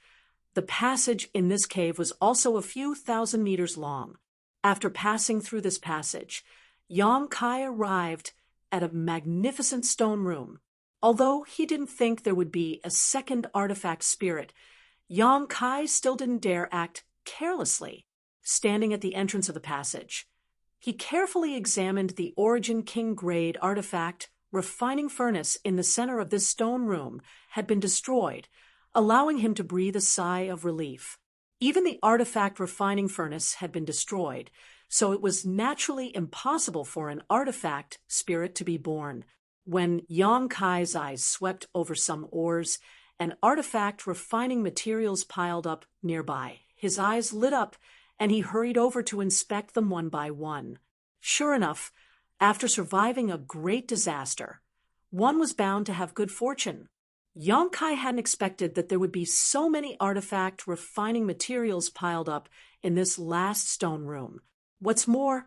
the passage in this cave was also a few thousand meters long. After passing through this passage, Yang Kai arrived at a magnificent stone room. Although he didn't think there would be a second artifact spirit, Yang Kai still didn't dare act carelessly. Standing at the entrance of the passage, he carefully examined the Origin King grade artifact refining furnace in the center of this stone room had been destroyed, allowing him to breathe a sigh of relief. Even the artifact refining furnace had been destroyed, so it was naturally impossible for an artifact spirit to be born. When Yang Kai's eyes swept over some ores and artifact refining materials piled up nearby, his eyes lit up and he hurried over to inspect them one by one. Sure enough, after surviving a great disaster, one was bound to have good fortune. Yang Kai hadn't expected that there would be so many artifact refining materials piled up in this last stone room. What's more,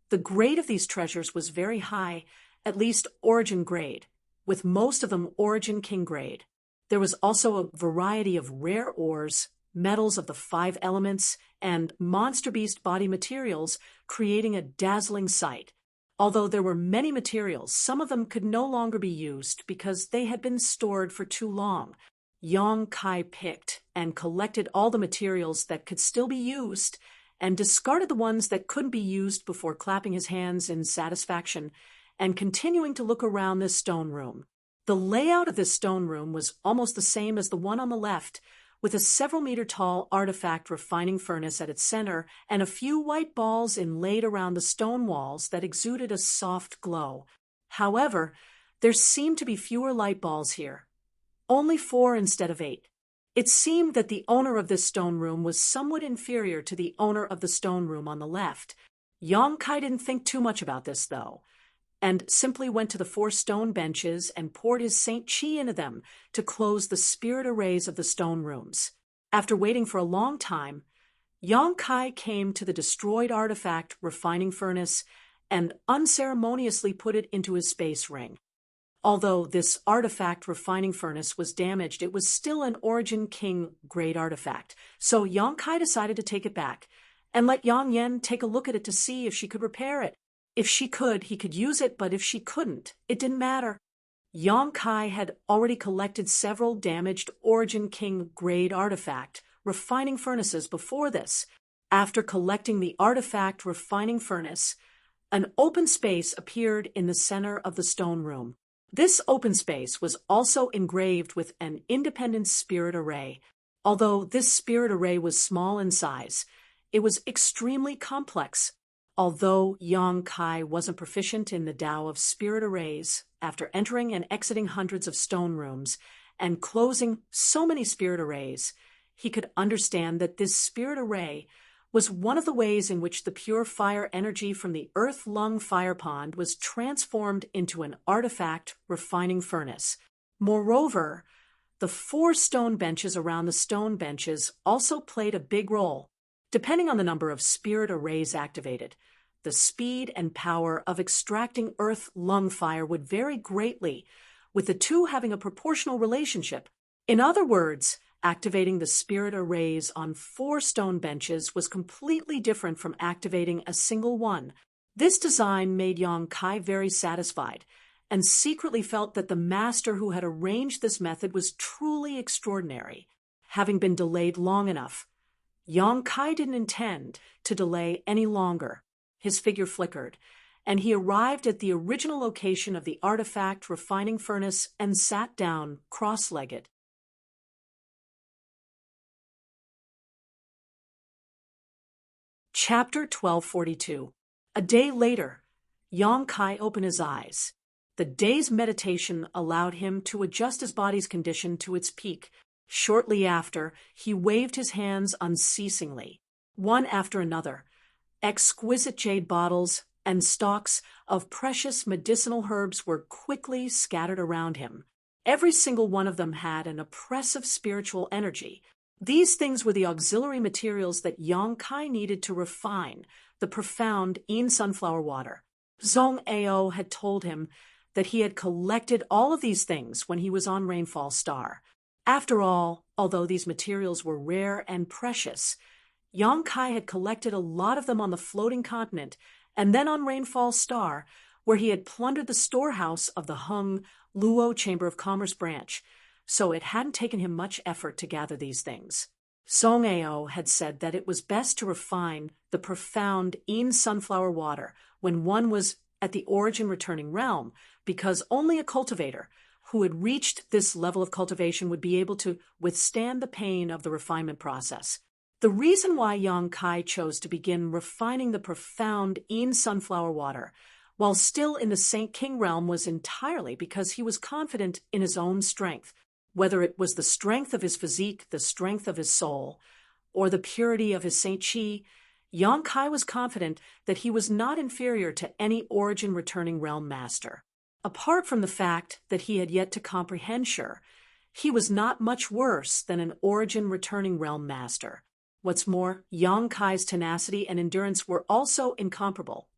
the grade of these treasures was very high, at least Origin grade, with most of them Origin King grade. There was also a variety of rare ores, metals of the 5 elements, and monster beast body materials creating a dazzling sight. Although there were many materials, some of them could no longer be used because they had been stored for too long. Yang Kai picked and collected all the materials that could still be used and discarded the ones that couldn't be used before clapping his hands in satisfaction and continuing to look around this stone room. The layout of this stone room was almost the same as the one on the left, with a several-meter-tall artifact refining furnace at its center and a few white balls inlaid around the stone walls that exuded a soft glow. However, there seemed to be fewer light balls here, only 4 instead of 8. It seemed that the owner of this stone room was somewhat inferior to the owner of the stone room on the left. Yang Kai didn't think too much about this, though, and simply went to the 4 stone benches and poured his Saint Chi into them to close the spirit arrays of the stone rooms. After waiting for a long time, Yang Kai came to the destroyed artifact refining furnace and unceremoniously put it into his space ring. Although this artifact refining furnace was damaged, it was still an Origin King grade artifact, so Yang Kai decided to take it back and let Yang Yen take a look at it to see if she could repair it. If she could, he could use it, but if she couldn't, it didn't matter. Yang Kai had already collected several damaged Origin King grade artifact refining furnaces before this. After collecting the artifact refining furnace, an open space appeared in the center of the stone room. This open space was also engraved with an independent spirit array. Although this spirit array was small in size, it was extremely complex. Although Yang Kai wasn't proficient in the Tao of spirit arrays, after entering and exiting hundreds of stone rooms and closing so many spirit arrays, he could understand that this spirit array was one of the ways in which the pure fire energy from the Earth Lung Fire Pond was transformed into an artifact refining furnace. Moreover, the 4 stone benches around the stone benches also played a big role. Depending on the number of spirit arrays activated, the speed and power of extracting Earth Lung Fire would vary greatly, with the two having a proportional relationship. In other words, activating the spirit arrays on 4 stone benches was completely different from activating a single one. This design made Yang Kai very satisfied, and secretly felt that the master who had arranged this method was truly extraordinary. Having been delayed long enough, Yang Kai didn't intend to delay any longer. His figure flickered, and he arrived at the original location of the artifact refining furnace and sat down cross-legged. Chapter 1242. A day later, Yang Kai opened his eyes. The day's meditation allowed him to adjust his body's condition to its peak. Shortly after, he waved his hands unceasingly, one after another. Exquisite jade bottles and stalks of precious medicinal herbs were quickly scattered around him. Every single one of them had an oppressive spiritual energy. These things were the auxiliary materials that Yang Kai needed to refine the profound Yin sunflower water. Zhong Ao had told him that he had collected all of these things when he was on Rainfall Star. After all, although these materials were rare and precious, Yang Kai had collected a lot of them on the floating continent and then on Rainfall Star, where he had plundered the storehouse of the Hung Luo Chamber of Commerce branch, so it hadn't taken him much effort to gather these things. Song Ao had said that it was best to refine the profound Yin sunflower water when one was at the origin returning realm, because only a cultivator who had reached this level of cultivation would be able to withstand the pain of the refinement process. The reason why Yang Kai chose to begin refining the profound Yin sunflower water while still in the Saint King realm was entirely because he was confident in his own strength. Whether it was the strength of his physique, the strength of his soul, or the purity of his Saint Chi, Yang Kai was confident that he was not inferior to any origin returning realm master. Apart from the fact that he had yet to comprehend Sure, he was not much worse than an origin returning realm master. What's more, Yang Kai's tenacity and endurance were also incomparable.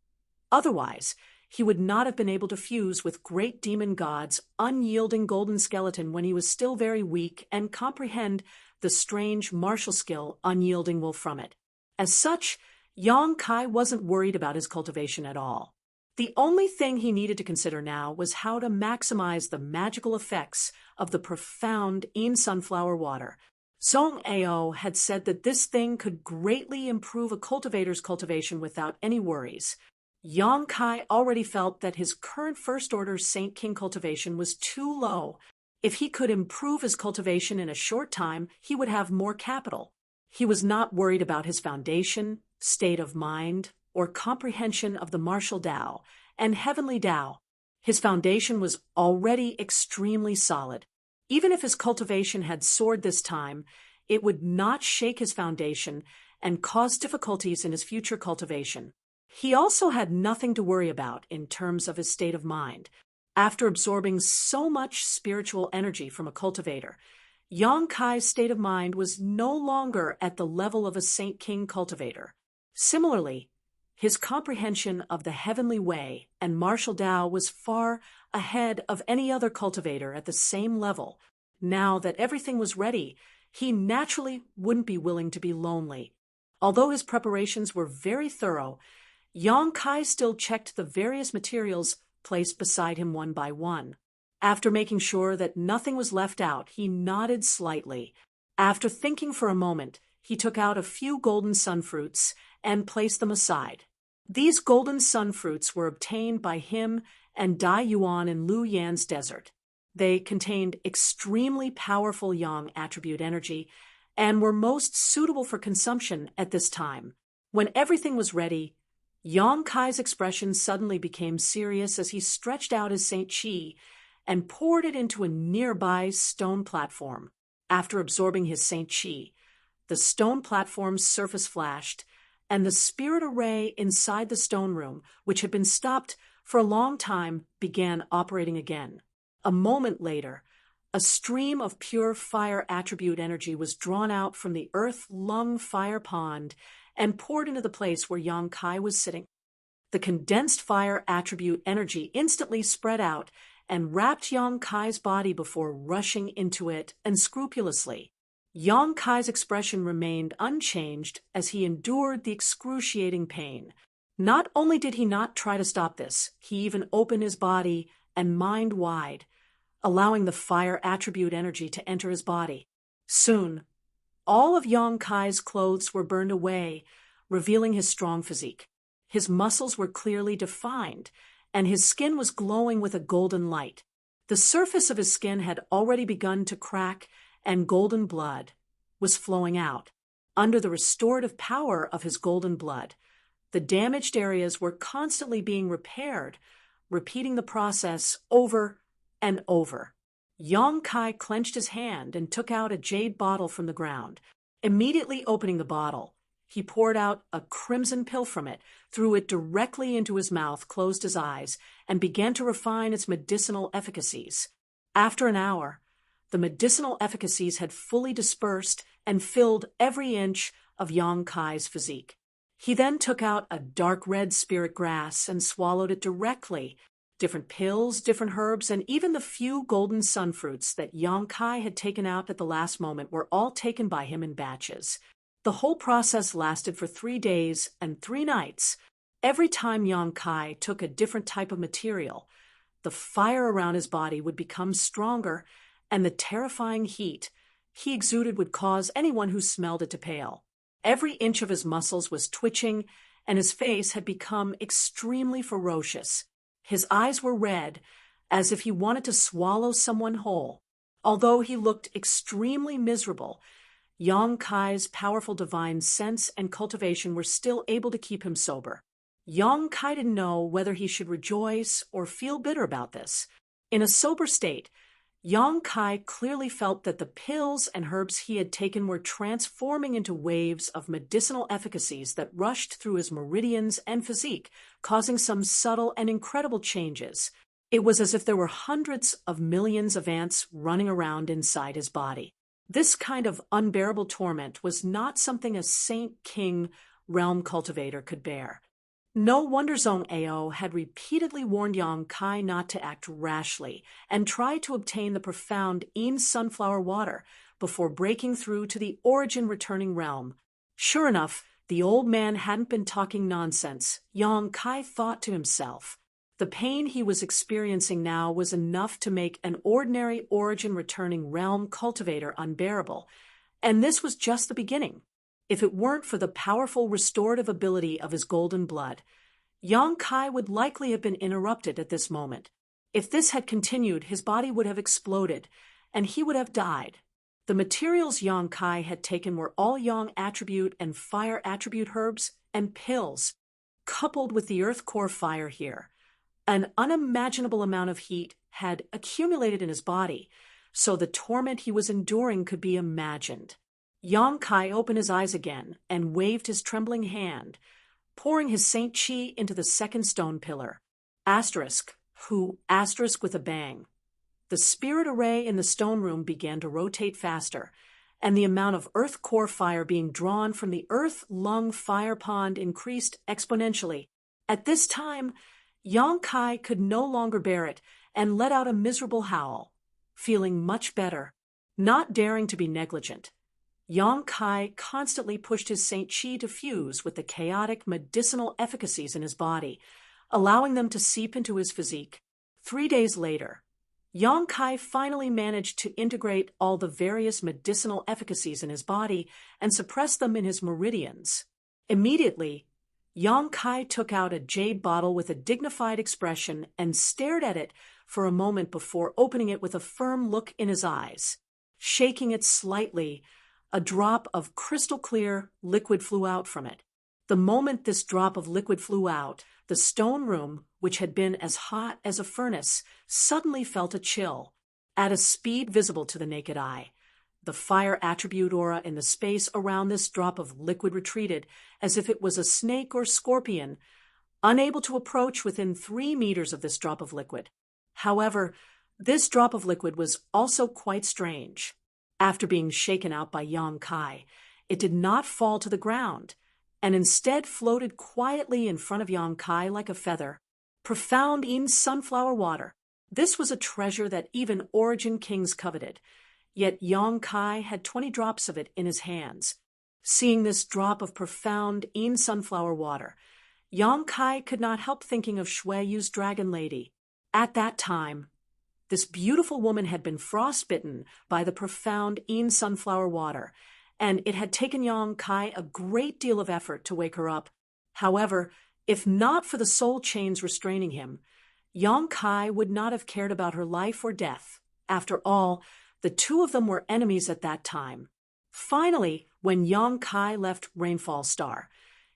Otherwise, he would not have been able to fuse with great demon god's unyielding golden skeleton when he was still very weak and comprehend the strange martial skill unyielding will from it. As such, Yang Kai wasn't worried about his cultivation at all. The only thing he needed to consider now was how to maximize the magical effects of the profound in sunflower water. Zhong Ao had said that this thing could greatly improve a cultivator's cultivation without any worries. Yang Kai already felt that his current first-order Saint King cultivation was too low. If he could improve his cultivation in a short time, he would have more capital. He was not worried about his foundation, state of mind, or comprehension of the martial Tao and heavenly Tao. His foundation was already extremely solid. Even if his cultivation had soared this time, it would not shake his foundation and cause difficulties in his future cultivation. He also had nothing to worry about in terms of his state of mind. After absorbing so much spiritual energy from a cultivator, Yang Kai's state of mind was no longer at the level of a Saint King cultivator. Similarly, his comprehension of the heavenly way and martial Tao was far ahead of any other cultivator at the same level. Now that everything was ready, he naturally wouldn't be willing to be lonely. Although his preparations were very thorough, Yang Kai still checked the various materials placed beside him one by one. After making sure that nothing was left out, he nodded slightly. After thinking for a moment, he took out a few golden sunfruits and placed them aside. These golden sunfruits were obtained by him and Dai Yuan in Lu Yan's desert. They contained extremely powerful yang attribute energy and were most suitable for consumption at this time. When everything was ready, Yang Kai's expression suddenly became serious as he stretched out his Saint Chi and poured it into a nearby stone platform. After absorbing his Saint Chi, the stone platform's surface flashed, and the spirit array inside the stone room, which had been stopped for a long time, began operating again. A moment later, a stream of pure fire attribute energy was drawn out from the earth-lung fire pond and poured into the place where Yang Kai was sitting. The condensed fire attribute energy instantly spread out and wrapped Yang Kai's body before rushing into it unscrupulously. Yang Kai's expression remained unchanged as he endured the excruciating pain. Not only did he not try to stop this, he even opened his body and mind wide, allowing the fire attribute energy to enter his body. Soon, all of Yang Kai's clothes were burned away, revealing his strong physique. His muscles were clearly defined, and his skin was glowing with a golden light. The surface of his skin had already begun to crack, and golden blood was flowing out. Under the restorative power of his golden blood, the damaged areas were constantly being repaired, repeating the process over and over. Yang Kai clenched his hand and took out a jade bottle from the ground. Immediately opening the bottle, he poured out a crimson pill from it, threw it directly into his mouth, closed his eyes, and began to refine its medicinal efficacies. After an hour, the medicinal efficacies had fully dispersed and filled every inch of Yang Kai's physique. He then took out a dark red spirit grass and swallowed it directly. Different pills, different herbs, and even the few golden sunfruits that Yang Kai had taken out at the last moment were all taken by him in batches. The whole process lasted for 3 days and 3 nights. Every time Yang Kai took a different type of material, the fire around his body would become stronger, and the terrifying heat he exuded would cause anyone who smelled it to pale. Every inch of his muscles was twitching, and his face had become extremely ferocious. His eyes were red, as if he wanted to swallow someone whole. Although he looked extremely miserable, Yang Kai's powerful divine sense and cultivation were still able to keep him sober. Yang Kai didn't know whether he should rejoice or feel bitter about this. In a sober state, Yang Kai clearly felt that the pills and herbs he had taken were transforming into waves of medicinal efficacies that rushed through his meridians and physique, causing some subtle and incredible changes. It was as if there were hundreds of millions of ants running around inside his body. This kind of unbearable torment was not something a Saint King realm cultivator could bear. No wonder Zhong Ao had repeatedly warned Yang Kai not to act rashly and try to obtain the profound Yin sunflower water before breaking through to the origin returning realm. Sure enough, The old man hadn't been talking nonsense, Yang Kai thought to himself. The pain he was experiencing now was enough to make an ordinary origin-returning realm cultivator unbearable, and this was just the beginning. If it weren't for the powerful restorative ability of his golden blood, Yang Kai would likely have been interrupted at this moment. If this had continued, his body would have exploded, and he would have died. The materials Yang Kai had taken were all Yang attribute and fire attribute herbs and pills, coupled with the earth core fire here. An unimaginable amount of heat had accumulated in his body, so the torment he was enduring could be imagined. Yang Kai opened his eyes again and waved his trembling hand, pouring his Saint Chi into the second stone pillar. Asterisk with a bang. The spirit array in the stone room began to rotate faster, and the amount of earth core fire being drawn from the earth lung fire pond increased exponentially. At this time, Yang Kai could no longer bear it and let out a miserable howl, feeling much better, not daring to be negligent. Yang Kai constantly pushed his Saint Chi to fuse with the chaotic medicinal efficacies in his body, allowing them to seep into his physique. 3 days later, Yang Kai finally managed to integrate all the various medicinal efficacies in his body and suppress them in his meridians. Immediately, Yang Kai took out a jade bottle with a dignified expression and stared at it for a moment before opening it with a firm look in his eyes. Shaking it slightly, a drop of crystal-clear liquid flew out from it. The moment this drop of liquid flew out, the stone room, which had been as hot as a furnace, suddenly felt a chill, at a speed visible to the naked eye. The fire attribute aura in the space around this drop of liquid retreated as if it was a snake or scorpion, unable to approach within 3 meters of this drop of liquid. However, this drop of liquid was also quite strange. After being shaken out by Yang Kai, it did not fall to the ground, and instead floated quietly in front of Yang Kai like a feather. Profound in sunflower water. This was a treasure that even origin kings coveted, yet Yang Kai had 20 drops of it in his hands. Seeing this drop of profound in sunflower water, Yang Kai could not help thinking of Shui Yu's dragon lady. At that time, this beautiful woman had been frostbitten by the profound in sunflower water, and it had taken Yang Kai a great deal of effort to wake her up. However, if not for the soul chains restraining him, Yang Kai would not have cared about her life or death. After all, the two of them were enemies at that time. Finally, when Yang Kai left Rainfall Star,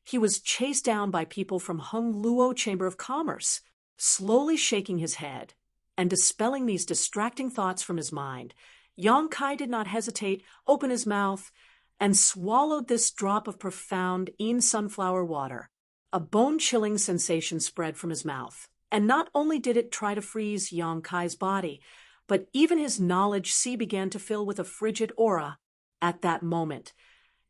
he was chased down by people from Hung Luo Chamber of Commerce. Slowly shaking his head and dispelling these distracting thoughts from his mind, Yang Kai did not hesitate, opened his mouth, and swallowed this drop of profound in sunflower water. A bone-chilling sensation spread from his mouth, and not only did it try to freeze Yang Kai's body, but even his knowledge sea began to fill with a frigid aura. At that moment,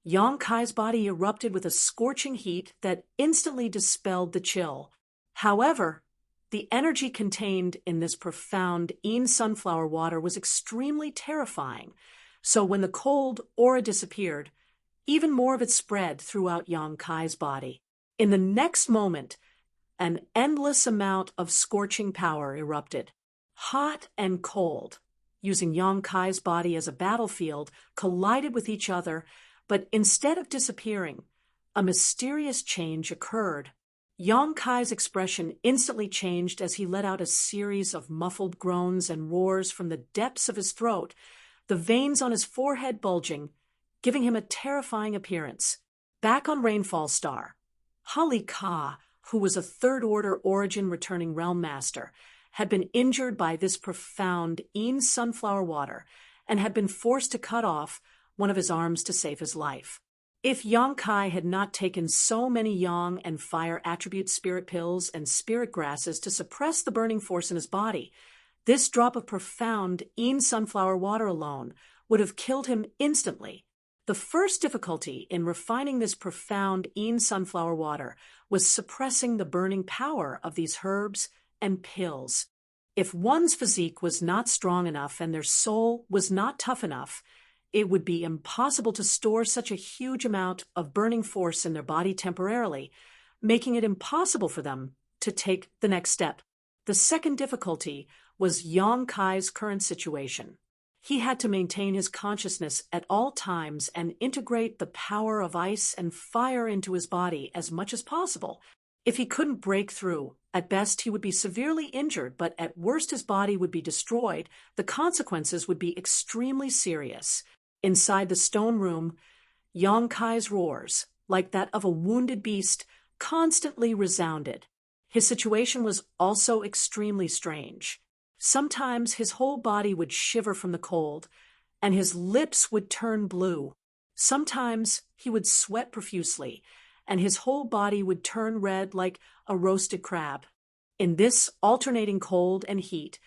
Yang Kai's body erupted with a scorching heat that instantly dispelled the chill. However, the energy contained in this profound in sunflower water was extremely terrifying, so when the cold aura disappeared, even more of it spread throughout Yang Kai's body. In the next moment, an endless amount of scorching power erupted. Hot and cold, using Yang Kai's body as a battlefield, collided with each other, but instead of disappearing, a mysterious change occurred. Yang Kai's expression instantly changed as he let out a series of muffled groans and roars from the depths of his throat, the veins on his forehead bulging, giving him a terrifying appearance. Back on Rainfall Star, Hali Ka, who was a third-order origin-returning realm master, had been injured by this profound in sunflower water and had been forced to cut off one of his arms to save his life. If Yang Kai had not taken so many Yang and fire attribute spirit pills and spirit grasses to suppress the burning force in his body, this drop of profound in sunflower water alone would have killed him instantly. The first difficulty in refining this profound in sunflower water was suppressing the burning power of these herbs and pills. If one's physique was not strong enough and their soul was not tough enough, it would be impossible to store such a huge amount of burning force in their body temporarily, making it impossible for them to take the next step. The second difficulty was Yang Kai's current situation. He had to maintain his consciousness at all times and integrate the power of ice and fire into his body as much as possible. If he couldn't break through, at best he would be severely injured, but at worst his body would be destroyed. The consequences would be extremely serious. Inside the stone room, Yang Kai's roars, like that of a wounded beast, constantly resounded. His situation was also extremely strange. Sometimes his whole body would shiver from the cold, and his lips would turn blue. Sometimes he would sweat profusely, and his whole body would turn red like a roasted crab. In this alternating cold and heat,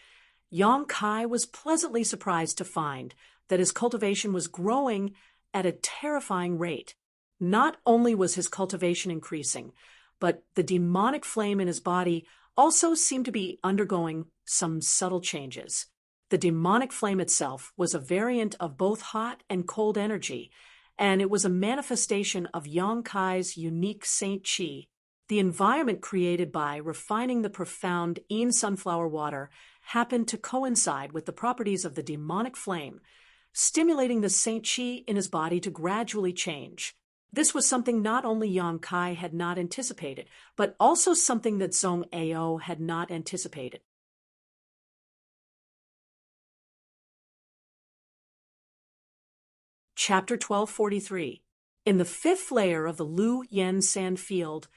Yang Kai was pleasantly surprised to find that his cultivation was growing at a terrifying rate. Not only was his cultivation increasing, but the demonic flame in his body also seemed to be undergoing some subtle changes. The demonic flame itself was a variant of both hot and cold energy, and it was a manifestation of Yang Kai's unique Saint Qi. The environment created by refining the profound Yin sunflower water happened to coincide with the properties of the demonic flame, stimulating the Saint Qi in his body to gradually change. This was something not only Yang Kai had not anticipated, but also something that Zhong Ao had not anticipated. Chapter 1243. In the fifth layer of the Lu Yen sand field,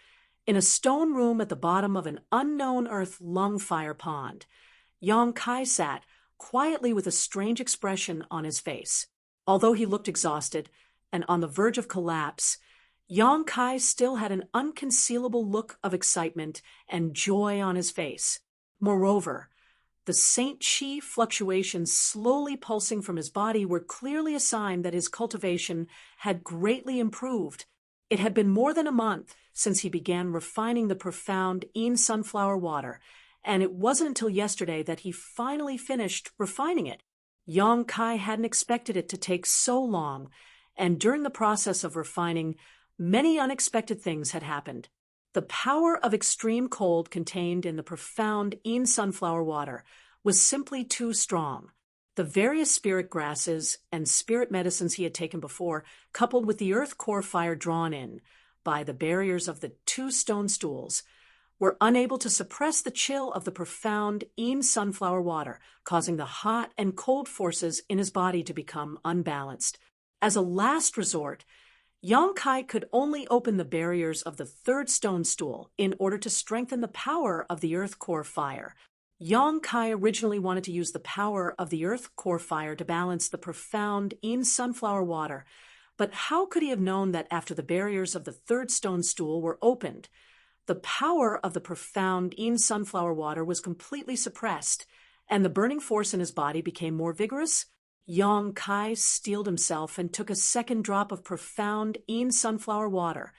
in a stone room at the bottom of an unknown earth lung fire pond, Yang Kai sat quietly with a strange expression on his face. Although he looked exhausted and on the verge of collapse, Yang Kai still had an unconcealable look of excitement and joy on his face. Moreover, the Saint Qi fluctuations slowly pulsing from his body were clearly a sign that his cultivation had greatly improved. It had been more than a month since he began refining the profound Yin sunflower water, and it wasn't until yesterday that he finally finished refining it. Yang Kai hadn't expected it to take so long, and during the process of refining, many unexpected things had happened. The power of extreme cold contained in the profound Yin sunflower water was simply too strong. The various spirit grasses and spirit medicines he had taken before, coupled with the earth core fire drawn in by the barriers of the 2 stone stools, were unable to suppress the chill of the profound Yin sunflower water, causing the hot and cold forces in his body to become unbalanced. As a last resort, Yang Kai could only open the barriers of the 3rd stone stool in order to strengthen the power of the earth core fire. Yang Kai originally wanted to use the power of the earth core fire to balance the profound Yin sunflower water, but how could he have known that after the barriers of the 3rd stone stool were opened, the power of the profound Yin sunflower water was completely suppressed, and the burning force in his body became more vigorous? Yang Kai steeled himself and took a second drop of profound Yin sunflower water,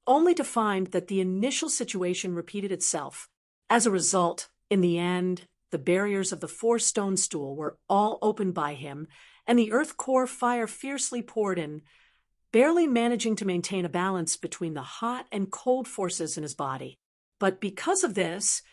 only to find that the initial situation repeated itself. As a result, in the end, the barriers of the 4 stone stool were all opened by him, and the earth core fire fiercely poured in, barely managing to maintain a balance between the hot and cold forces in his body. But because of this,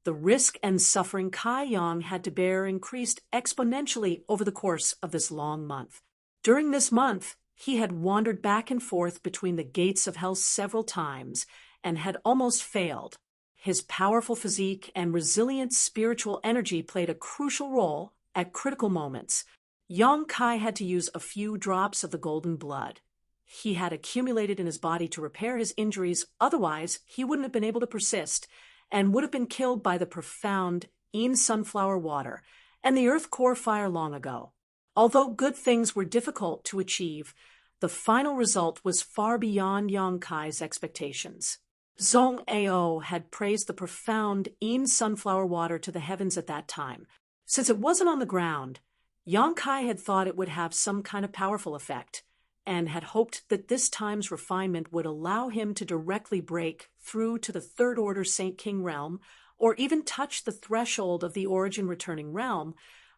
the risk and suffering Kai Yang had to bear increased exponentially over the course of this long month. During this month, he had wandered back and forth between the gates of hell several times and had almost failed. His powerful physique and resilient spiritual energy played a crucial role at critical moments. Yang Kai had to use a few drops of the golden blood he had accumulated in his body to repair his injuries, otherwise he wouldn't have been able to persist, and would have been killed by the profound Yin sunflower water and the earth core fire long ago. Although good things were difficult to achieve, the final result was far beyond Yang Kai's expectations. Zhong Ao had praised the profound Yin sunflower water to the heavens at that time. Since it wasn't on the ground, Yang Kai had thought it would have some kind of powerful effect, and had hoped that this time's refinement would allow him to directly break through to the 3rd order Saint King realm, or even touch the threshold of the origin returning realm,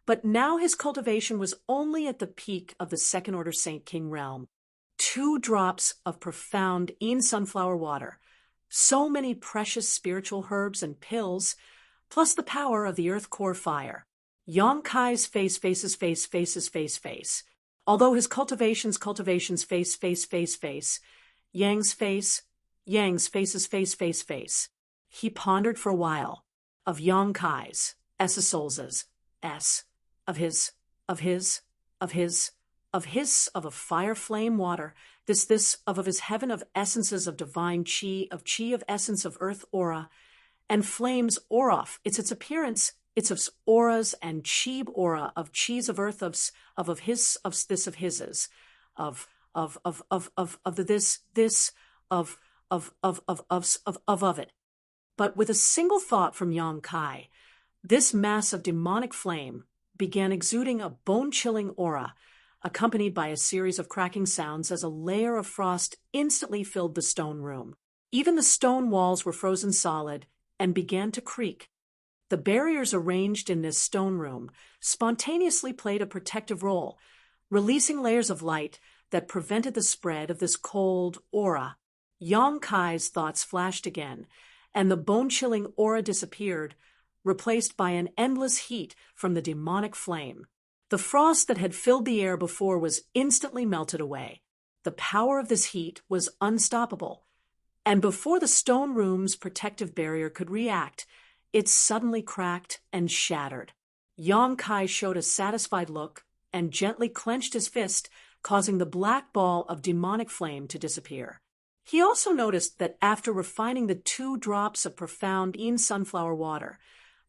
But now his cultivation was only at the peak of the second-order Saint King realm. 2 drops of profound sunflower water, so many precious spiritual herbs and pills, plus the power of the earth core fire. Yang Kai's face. Although his cultivations face. Yang's face. He pondered for a while. Of Yang Kai's, Sol's, of a fire flame water, of his heaven of essences of divine chi of essence of earth aura, and flames orof, it's its appearance, it's of auras and chi aura of chi's of earth of his of this of his's, of it. But with a single thought from Yang Kai, this mass of demonic flame began exuding a bone-chilling aura, accompanied by a series of cracking sounds as a layer of frost instantly filled the stone room. Even the stone walls were frozen solid and began to creak. The barriers arranged in this stone room spontaneously played a protective role, releasing layers of light that prevented the spread of this cold aura. Yang Kai's thoughts flashed again, and the bone-chilling aura disappeared, replaced by an endless heat from the demonic flame. The frost that had filled the air before was instantly melted away. The power of this heat was unstoppable, and before the stone room's protective barrier could react, it suddenly cracked and shattered. Yang Kai showed a satisfied look and gently clenched his fist, causing the black ball of demonic flame to disappear. He also noticed that after refining the 2 drops of profound sunflower water,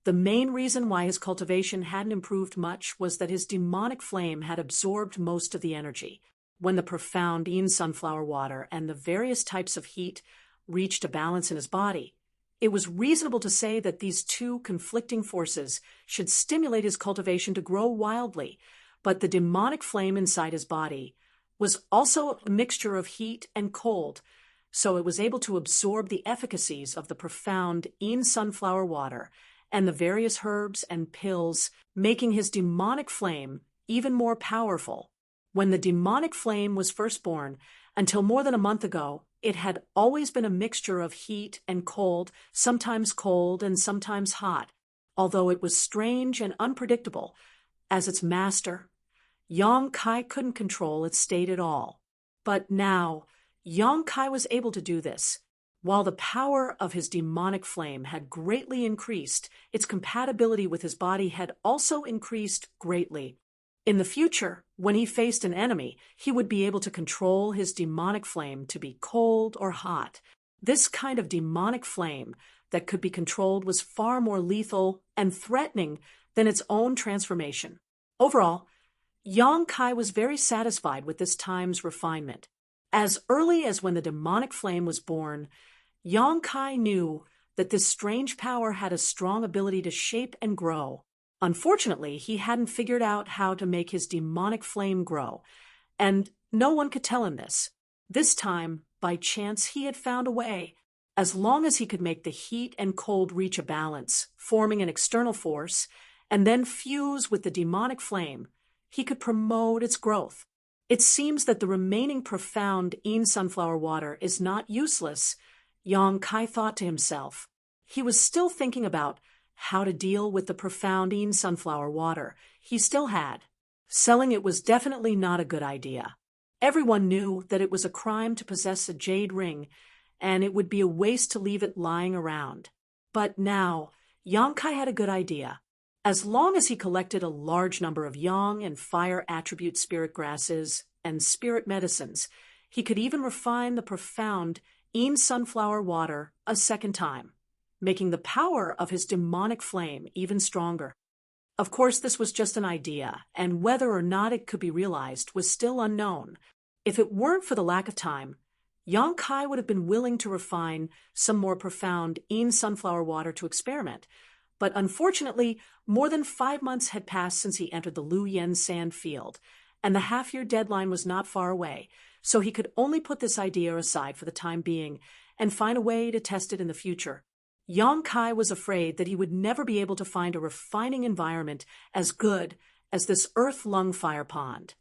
the main reason why his cultivation hadn't improved much was that his demonic flame had absorbed most of the energy. When the profound sunflower water and the various types of heat reached a balance in his body, it was reasonable to say that these 2 conflicting forces should stimulate his cultivation to grow wildly, but the demonic flame inside his body was also a mixture of heat and cold, so it was able to absorb the efficacies of the profound sunflower water and the various herbs and pills, making his demonic flame even more powerful. When the demonic flame was first born, until more than a month ago, it had always been a mixture of heat and cold and sometimes hot. Although it was strange and unpredictable, as its master, Yang Kai couldn't control its state at all. But now, Yang Kai was able to do this. While the power of his demonic flame had greatly increased, its compatibility with his body had also increased greatly. In the future, when he faced an enemy, he would be able to control his demonic flame to be cold or hot. This kind of demonic flame that could be controlled was far more lethal and threatening than its own transformation. Overall, Yang Kai was very satisfied with this time's refinement. As early as when the demonic flame was born, Yang Kai knew that this strange power had a strong ability to shape and grow. Unfortunately, he hadn't figured out how to make his demonic flame grow, and no one could tell him this. This time, by chance, he had found a way. As long as he could make the heat and cold reach a balance, forming an external force, and then fuse with the demonic flame, he could promote its growth. It seems that the remaining profound sunflower water is not useless, Yang Kai thought to himself. He was still thinking about how to deal with the profound sunflower water he still had. Selling it was definitely not a good idea. Everyone knew that it was a crime to possess a jade ring, and it would be a waste to leave it lying around. But now, Yang Kai had a good idea. As long as he collected a large number of yang and fire attribute spirit grasses and spirit medicines, he could even refine the profound sunflower water a second time, making the power of his demonic flame even stronger. Of course, this was just an idea, and whether or not it could be realized was still unknown. If it weren't for the lack of time, Yang Kai would have been willing to refine some more profound sunflower water to experiment. But unfortunately, more than 5 months had passed since he entered the Lu Yen sand field, and the half-year deadline was not far away, so he could only put this idea aside for the time being and find a way to test it in the future. Yang Kai was afraid that he would never be able to find a refining environment as good as this earth-lung fire pond.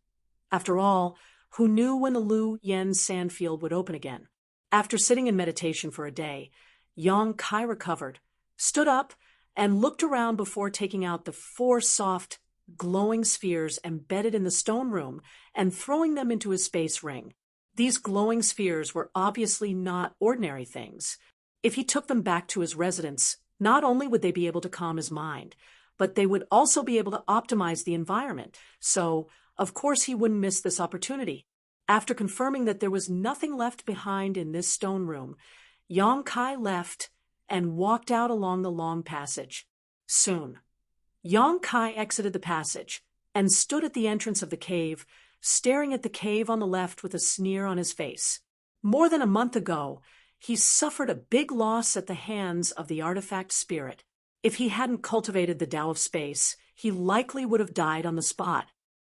After all, who knew when the Lu Yen sandfield would open again? After sitting in meditation for a day, Yang Kai recovered, stood up, and looked around before taking out the 4 soft, glowing spheres embedded in the stone room and throwing them into his space ring. These glowing spheres were obviously not ordinary things. If he took them back to his residence, not only would they be able to calm his mind, but they would also be able to optimize the environment. So, of course, he wouldn't miss this opportunity. After confirming that there was nothing left behind in this stone room, Yang Kai left and walked out along the long passage. Soon, Yang Kai exited the passage and stood at the entrance of the cave, staring at the cave on the left with a sneer on his face. More than a month ago, he suffered a big loss at the hands of the artifact spirit. If he hadn't cultivated the Tao of Space, he likely would have died on the spot.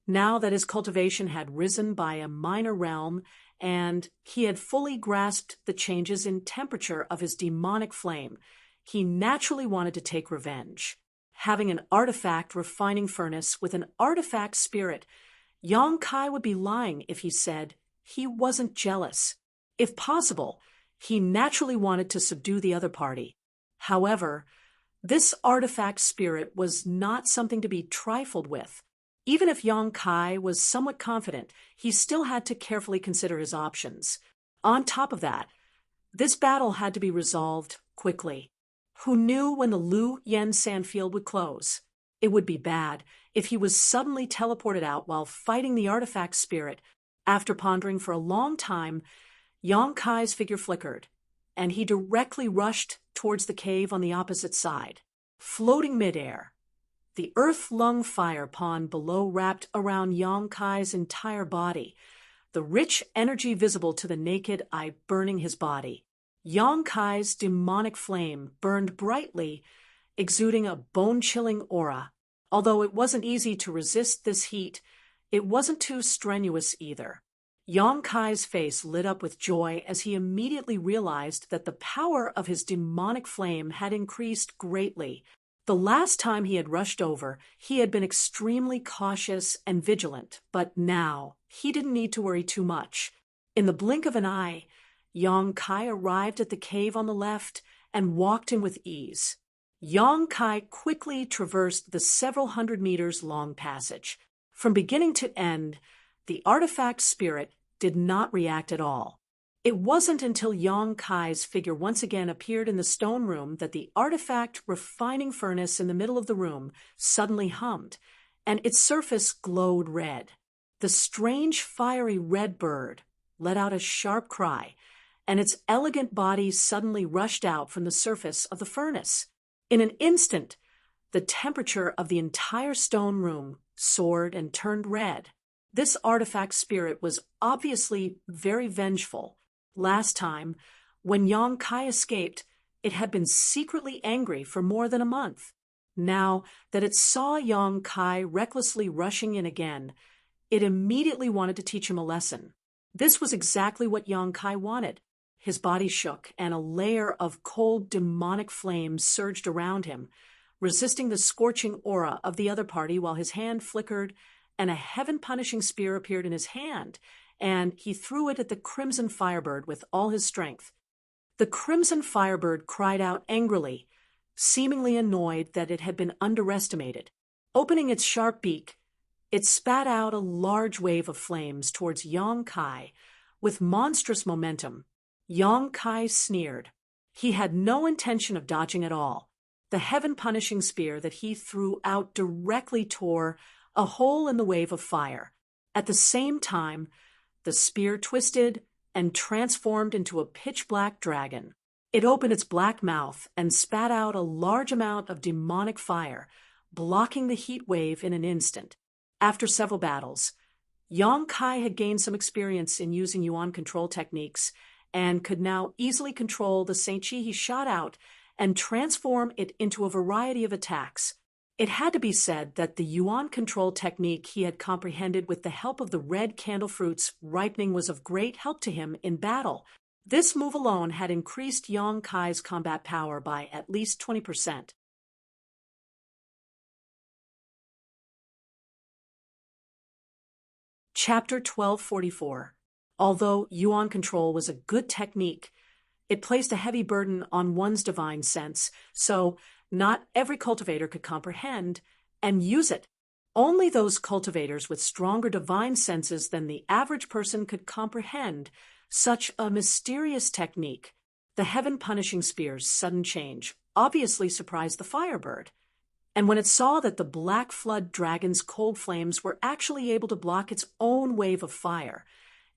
Now that his cultivation had risen by a minor realm and he had fully grasped the changes in temperature of his demonic flame, he naturally wanted to take revenge. Having an artifact refining furnace with an artifact spirit, Yang Kai would be lying if he said he wasn't jealous. If possible, he naturally wanted to subdue the other party. However, this artifact spirit was not something to be trifled with. Even if Yang Kai was somewhat confident, he still had to carefully consider his options. On top of that, this battle had to be resolved quickly. Who knew when the Lu Yen sandfield would close? It would be bad if he was suddenly teleported out while fighting the artifact spirit. After pondering for a long time, Yang Kai's figure flickered, and he directly rushed towards the cave on the opposite side. Floating midair, the earth-lung fire pond below wrapped around Yang Kai's entire body, the rich energy visible to the naked eye burning his body. Yang Kai's demonic flame burned brightly, exuding a bone-chilling aura. Although it wasn't easy to resist this heat, it wasn't too strenuous either. Yang Kai's face lit up with joy as he immediately realized that the power of his demonic flame had increased greatly. The last time he had rushed over, he had been extremely cautious and vigilant, but now he didn't need to worry too much. In the blink of an eye, Yang Kai arrived at the cave on the left and walked in with ease. Yang Kai quickly traversed the several hundred meters long passage. From beginning to end, the artifact spirit did not react at all. It wasn't until Yang Kai's figure once again appeared in the stone room that the artifact refining furnace in the middle of the room suddenly hummed, and its surface glowed red. The strange fiery red bird let out a sharp cry, and its elegant body suddenly rushed out from the surface of the furnace. In an instant, the temperature of the entire stone room soared and turned red. This artifact spirit was obviously very vengeful. Last time, when Yang Kai escaped, it had been secretly angry for more than a month. Now that it saw Yang Kai recklessly rushing in again, it immediately wanted to teach him a lesson. This was exactly what Yang Kai wanted. His body shook, and a layer of cold demonic flame surged around him, resisting the scorching aura of the other party while his hand flickered and a heaven-punishing spear appeared in his hand, and he threw it at the crimson firebird with all his strength. The crimson firebird cried out angrily, seemingly annoyed that it had been underestimated. Opening its sharp beak, it spat out a large wave of flames towards Yang Kai with monstrous momentum. Yang Kai sneered. He had no intention of dodging at all. The heaven-punishing spear that he threw out directly tore a hole in the wave of fire. At the same time, the spear twisted and transformed into a pitch-black dragon. It opened its black mouth and spat out a large amount of demonic fire, blocking the heat wave in an instant. After several battles, Yang Kai had gained some experience in using Yuan control techniques and could now easily control the Saint Chi he shot out and transform it into a variety of attacks. It had to be said that the Yuan control technique he had comprehended with the help of the red candle fruits ripening was of great help to him in battle. This move alone had increased Yang Kai's combat power by at least 20%. Chapter 1244. Although Yuan control was a good technique, it placed a heavy burden on one's divine sense, so not every cultivator could comprehend and use it. Only those cultivators with stronger divine senses than the average person could comprehend such a mysterious technique. The heaven-punishing spear's sudden change obviously surprised the firebird, and when it saw that the black flood dragon's cold flames were actually able to block its own wave of fire,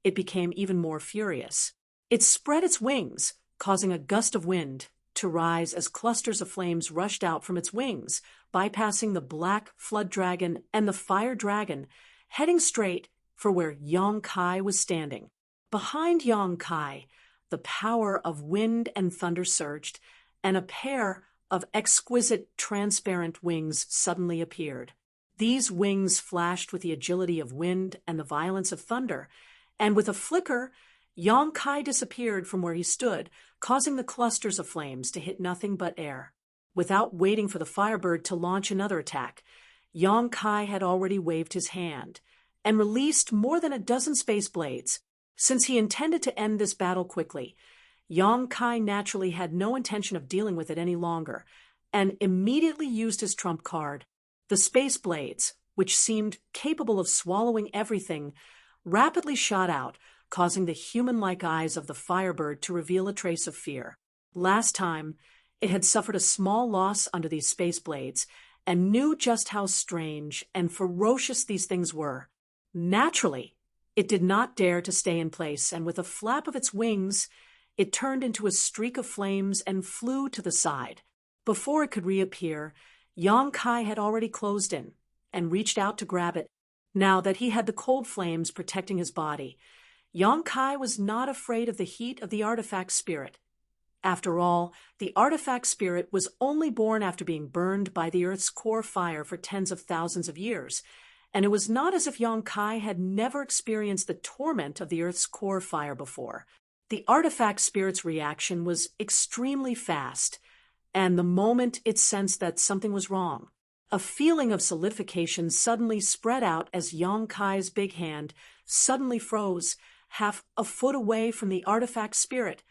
it became even more furious. It spread its wings, causing a gust of wind to rise as clusters of flames rushed out from its wings, bypassing the black flood dragon and the fire dragon, heading straight for where Yang Kai was standing. Behind Yang Kai, the power of wind and thunder surged, and a pair of exquisite transparent wings suddenly appeared. These wings flashed with the agility of wind and the violence of thunder, and with a flicker, Yang Kai disappeared from where he stood, causing the clusters of flames to hit nothing but air. Without waiting for the firebird to launch another attack, Yang Kai had already waved his hand and released more than a dozen space blades. Since he intended to end this battle quickly, Yang Kai naturally had no intention of dealing with it any longer, and immediately used his trump card. The space blades, which seemed capable of swallowing everything, rapidly shot out, causing the human-like eyes of the firebird to reveal a trace of fear. Last time, it had suffered a small loss under these space blades, and knew just how strange and ferocious these things were. Naturally, it did not dare to stay in place, and with a flap of its wings, it turned into a streak of flames and flew to the side. Before it could reappear, Yang Kai had already closed in and reached out to grab it. Now that he had the cold flames protecting his body, Yang Kai was not afraid of the heat of the artifact spirit. After all, the artifact spirit was only born after being burned by the Earth's core fire for tens of thousands of years, and it was not as if Yang Kai had never experienced the torment of the Earth's core fire before. The artifact spirit's reaction was extremely fast, and the moment it sensed that something was wrong, a feeling of solidification suddenly spread out as Yang Kai's big hand suddenly froze half a foot away from the artifact spirit,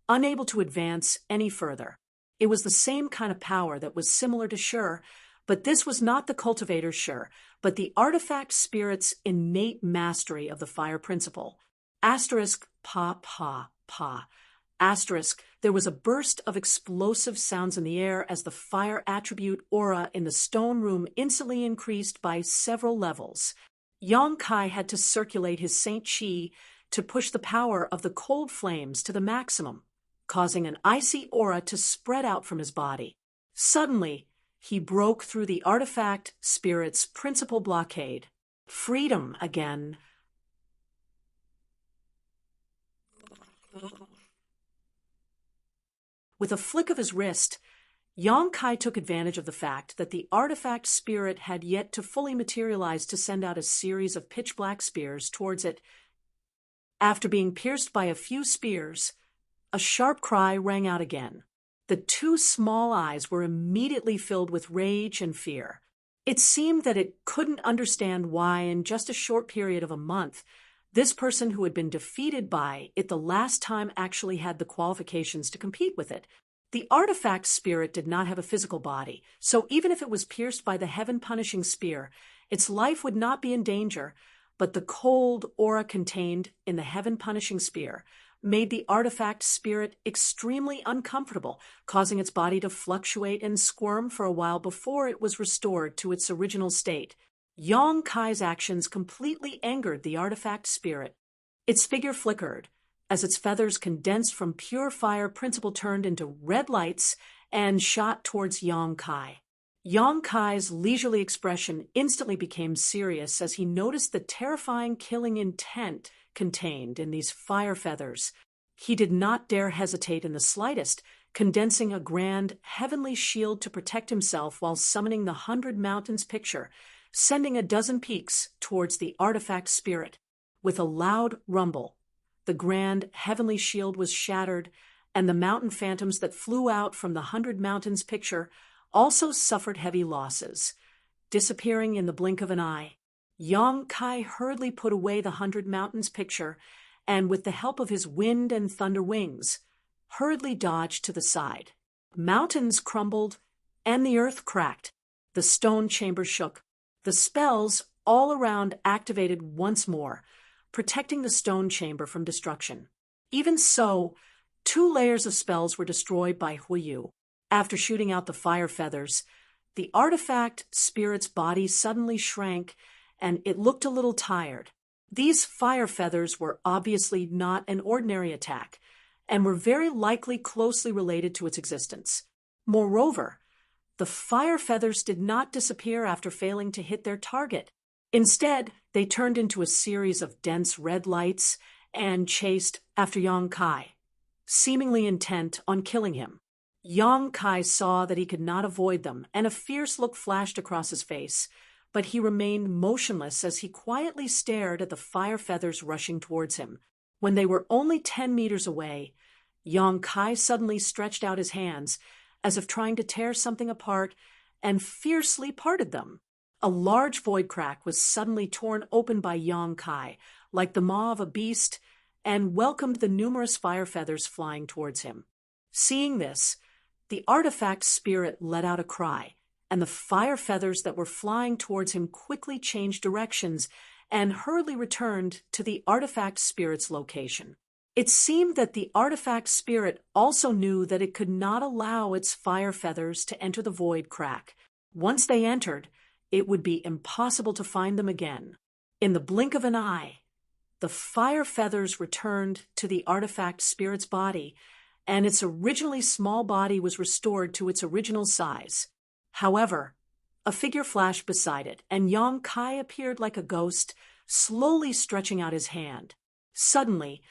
unable to advance any further. It was the same kind of power that was similar to Shur, but this was not the cultivator's Shur, but the artifact spirit's innate mastery of the fire principle. Asterisk, pa, pa, pa. Asterisk, there was a burst of explosive sounds in the air as the fire attribute aura in the stone room instantly increased by several levels. Yang Kai had to circulate his Saint Chi to push the power of the cold flames to the maximum, causing an icy aura to spread out from his body. Suddenly, he broke through the artifact spirit's principal blockade. Freedom again. With a flick of his wrist, Yang Kai took advantage of the fact that the artifact spirit had yet to fully materialize to send out a series of pitch-black spears towards it. After being pierced by a few spears, a sharp cry rang out again. The two small eyes were immediately filled with rage and fear. It seemed that it couldn't understand why, in just a short period of a month, this person who had been defeated by it the last time actually had the qualifications to compete with it. The artifact spirit did not have a physical body, so even if it was pierced by the heaven-punishing spear, its life would not be in danger, but the cold aura contained in the heaven-punishing spear made the artifact spirit extremely uncomfortable, causing its body to fluctuate and squirm for a while before it was restored to its original state. Yang Kai's actions completely angered the artifact spirit. Its figure flickered as its feathers condensed from pure fire principle turned into red lights and shot towards Yang Kai. Yang Kai's leisurely expression instantly became serious as he noticed the terrifying killing intent contained in these fire feathers. He did not dare hesitate in the slightest, condensing a grand, heavenly shield to protect himself while summoning the 100 Mountains picture, sending a dozen peaks towards the artifact spirit. With a loud rumble, The grand heavenly shield was shattered, and the mountain phantoms that flew out from the 100 Mountains picture also suffered heavy losses, disappearing in the blink of an eye. Yong Kai hurriedly put away the 100 Mountains picture and, with the help of his wind and thunder wings, hurriedly dodged to the side. Mountains crumbled and the earth cracked. The stone chamber shook. The spells all around activated once more, protecting the stone chamber from destruction. Even so, 2 layers of spells were destroyed by Huiyu. After shooting out the fire feathers, the artifact spirit's body suddenly shrank, and it looked a little tired. These fire feathers were obviously not an ordinary attack, and were very likely closely related to its existence. Moreover, the fire feathers did not disappear after failing to hit their target. Instead, they turned into a series of dense red lights and chased after Yong Kai, seemingly intent on killing him. Yong Kai saw that he could not avoid them, and a fierce look flashed across his face, but he remained motionless as he quietly stared at the fire feathers rushing towards him. When they were only 10 meters away, Yong Kai suddenly stretched out his hands, as if trying to tear something apart, and fiercely parted them. A large void crack was suddenly torn open by Yong Kai, like the maw of a beast, and welcomed the numerous fire feathers flying towards him. Seeing this, the artifact spirit let out a cry, and the fire feathers that were flying towards him quickly changed directions and hurriedly returned to the artifact spirit's location. It seemed that the artifact spirit also knew that it could not allow its fire feathers to enter the void crack. Once they entered, it would be impossible to find them again. In the blink of an eye, the fire feathers returned to the artifact spirit's body, and its originally small body was restored to its original size. However, a figure flashed beside it, and Yong Kai appeared like a ghost, slowly stretching out his hand. Suddenly,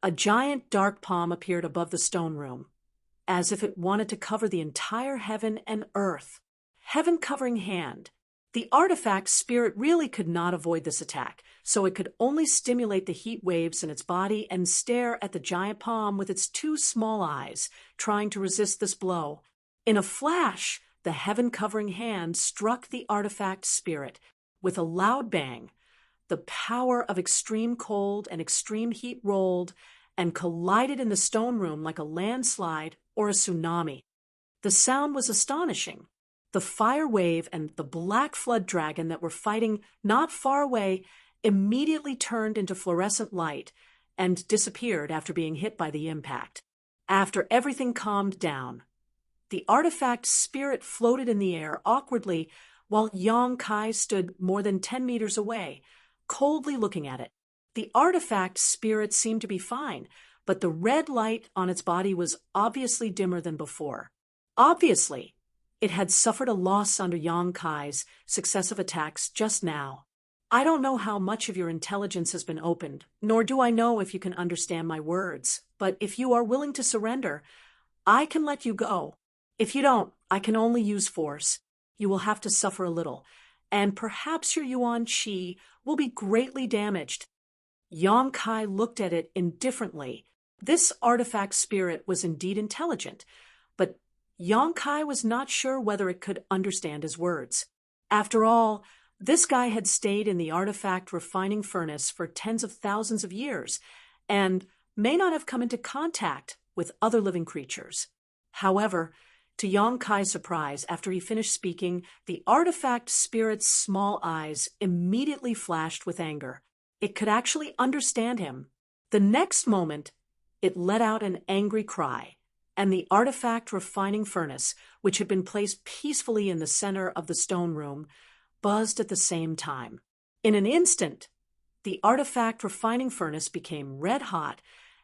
a giant dark palm appeared above the stone room, as if it wanted to cover the entire heaven and earth. Heaven-covering hand. The artifact spirit really could not avoid this attack, so it could only stimulate the heat waves in its body and stare at the giant palm with its 2 small eyes, trying to resist this blow. In a flash, the heaven-covering hand struck the artifact spirit. With a loud bang, the power of extreme cold and extreme heat rolled and collided in the stone room like a landslide or a tsunami. The sound was astonishing. The fire wave and the black flood dragon that were fighting not far away immediately turned into fluorescent light and disappeared after being hit by the impact. After everything calmed down, the artifact spirit floated in the air awkwardly while Yong Kai stood more than 10 meters away, coldly looking at it. The artifact spirit seemed to be fine, but the red light on its body was obviously dimmer than before. Obviously, it had suffered a loss under Yong Kai's successive attacks just now. I don't know how much of your intelligence has been opened, nor do I know if you can understand my words, but if you are willing to surrender, I can let you go. If you don't, I can only use force. You will have to suffer a little, and perhaps your Yuan Qi will be greatly damaged. Yong Kai looked at it indifferently. This artifact spirit was indeed intelligent, but Yong Kai was not sure whether it could understand his words. After all, this guy had stayed in the artifact refining furnace for tens of thousands of years, and may not have come into contact with other living creatures. However, to Yong Kai's surprise, after he finished speaking, the artifact spirit's small eyes immediately flashed with anger. It could actually understand him. The next moment, it let out an angry cry, and the artifact refining furnace, which had been placed peacefully in the center of the stone room, buzzed at the same time. In an instant, the artifact refining furnace became red hot,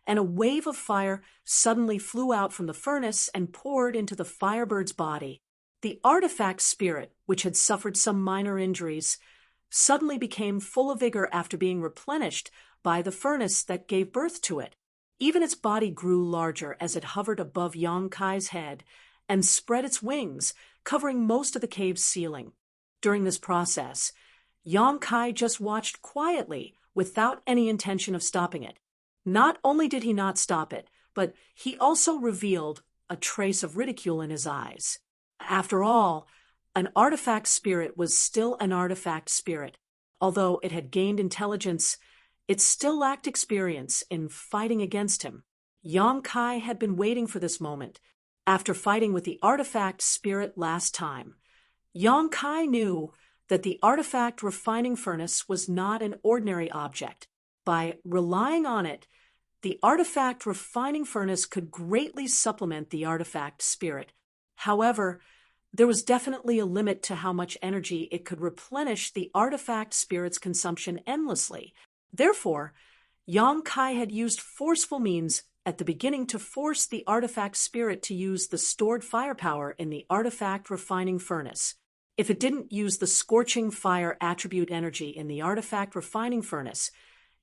and a wave of fire suddenly flew out from the furnace and poured into the firebird's body. The artifact spirit, which had suffered some minor injuries, suddenly became full of vigor after being replenished by the furnace that gave birth to it. Even its body grew larger as it hovered above Yong Kai's head and spread its wings, covering most of the cave's ceiling. During this process, Yong Kai just watched quietly without any intention of stopping it. Not only did he not stop it, but he also revealed a trace of ridicule in his eyes. After all, an artifact spirit was still an artifact spirit. Although it had gained intelligence, it still lacked experience in fighting against him. Yang Kai had been waiting for this moment. After fighting with the artifact spirit last time, Yang Kai knew that the artifact refining furnace was not an ordinary object. By relying on it, the artifact refining furnace could greatly supplement the artifact spirit. However, there was definitely a limit to how much energy it could replenish the artifact spirit's consumption endlessly. Therefore, Yang Kai had used forceful means at the beginning to force the artifact spirit to use the stored firepower in the artifact refining furnace. If it didn't use the scorching fire attribute energy in the artifact refining furnace,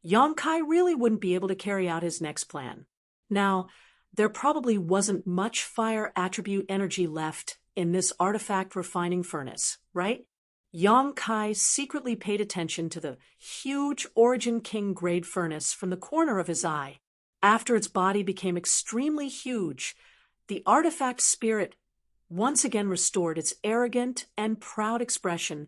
Yang Kai really wouldn't be able to carry out his next plan. Now, there probably wasn't much fire attribute energy left in this artifact refining furnace, right? Yang Kai secretly paid attention to the huge Origin King grade furnace from the corner of his eye. After its body became extremely huge, the artifact spirit once again restored its arrogant and proud expression,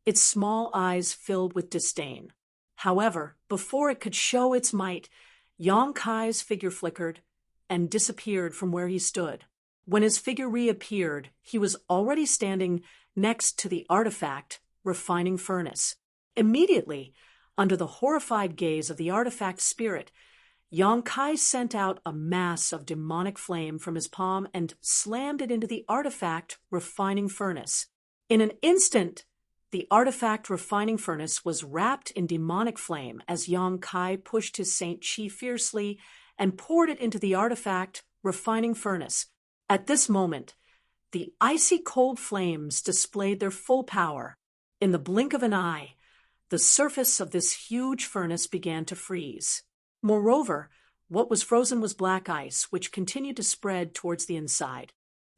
its small eyes filled with disdain. However, before it could show its might, Yang Kai's figure flickered and disappeared from where he stood. When his figure reappeared, he was already standing next to the artifact refining furnace. Immediately, under the horrified gaze of the artifact spirit, Yang Kai sent out a mass of demonic flame from his palm and slammed it into the artifact refining furnace. In an instant, the artifact refining furnace was wrapped in demonic flame as Yang Kai pushed his Saint Chi fiercely and poured it into the artifact refining furnace. At this moment, the icy cold flames displayed their full power. In the blink of an eye, the surface of this huge furnace began to freeze. Moreover, what was frozen was black ice, which continued to spread towards the inside.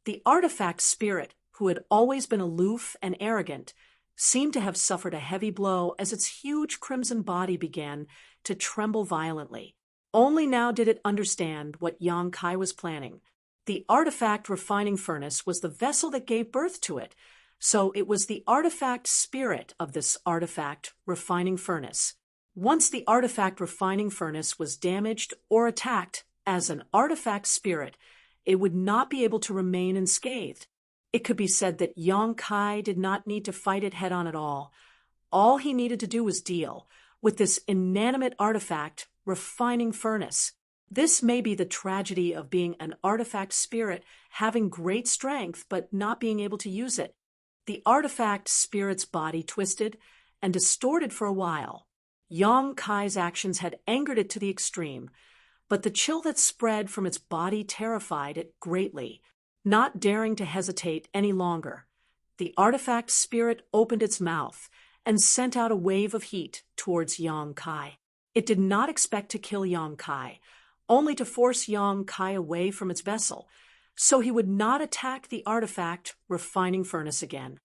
The artifact spirit, who had always been aloof and arrogant, seemed to have suffered a heavy blow as its huge crimson body began to tremble violently. Only now did it understand what Yang Kai was planning. The artifact refining furnace was the vessel that gave birth to it, so it was the artifact spirit of this artifact refining furnace. Once the artifact refining furnace was damaged or attacked as an artifact spirit, it would not be able to remain unscathed. It could be said that Yang Kai did not need to fight it head-on at all. All he needed to do was deal with this inanimate artifact refining furnace. This may be the tragedy of being an artifact spirit, having great strength but not being able to use it. The artifact spirit's body twisted and distorted for a while. Yang Kai's actions had angered it to the extreme, but the chill that spread from its body terrified it greatly. Not daring to hesitate any longer, the artifact spirit opened its mouth and sent out a wave of heat towards Yang Kai. It did not expect to kill Yang Kai, only to force Yang Kai away from its vessel, so he would not attack the artifact refining furnace again.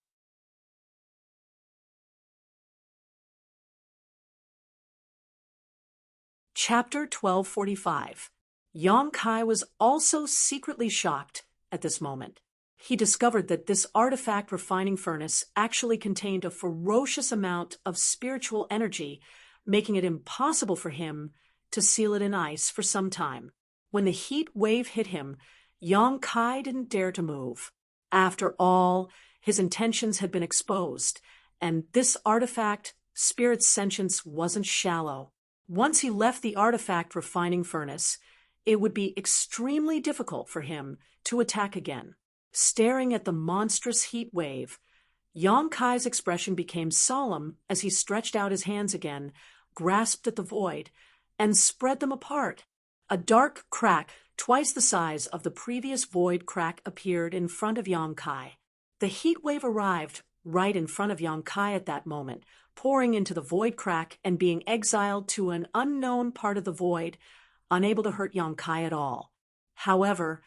Chapter 1245. Yang Kai was also secretly shocked at this moment. He discovered that this artifact refining furnace actually contained a ferocious amount of spiritual energy, making it impossible for him to seal it in ice for some time. When the heat wave hit him, Yang Kai didn't dare to move. After all, his intentions had been exposed, and this artifact spirit's sentience wasn't shallow. Once he left the artifact refining furnace, it would be extremely difficult for him to attack again. Staring at the monstrous heat wave, Yang Kai's expression became solemn as he stretched out his hands again, grasped at the void, and spread them apart. A dark crack, twice the size of the previous void crack, appeared in front of Yang Kai. The heat wave arrived right in front of Yang Kai at that moment, pouring into the void crack and being exiled to an unknown part of the void, unable to hurt Yang Kai at all. However,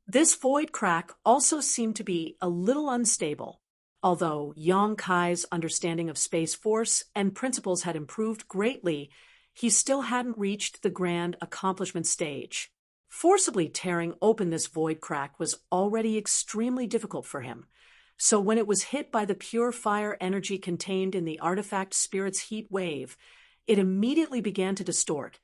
this void crack also seemed to be a little unstable. Although Yang Kai's understanding of space force and principles had improved greatly, he still hadn't reached the grand accomplishment stage. Forcibly tearing open this void crack was already extremely difficult for him. So when it was hit by the pure fire energy contained in the artifact spirit's heat wave, it immediately began to distort,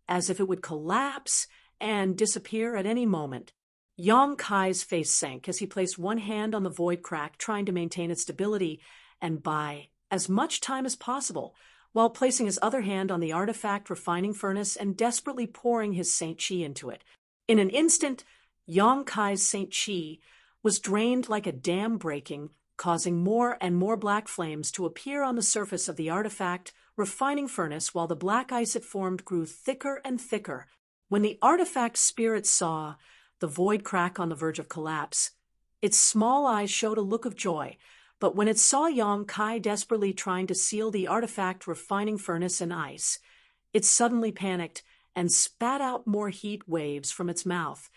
as if it would collapse and disappear at any moment. Yang Kai's face sank as he placed one hand on the void crack, trying to maintain its stability and buy as much time as possible, while placing his other hand on the artifact refining furnace and desperately pouring his Saint Chi into it. In an instant, Yang Kai's Saint Chi was drained like a dam breaking, causing more and more black flames to appear on the surface of the artifact refining furnace, while the black ice it formed grew thicker and thicker. When the artifact spirit saw the void crack on the verge of collapse, its small eyes showed a look of joy, but when it saw Yang Kai desperately trying to seal the artifact refining furnace in ice, it suddenly panicked and spat out more heat waves from its mouth,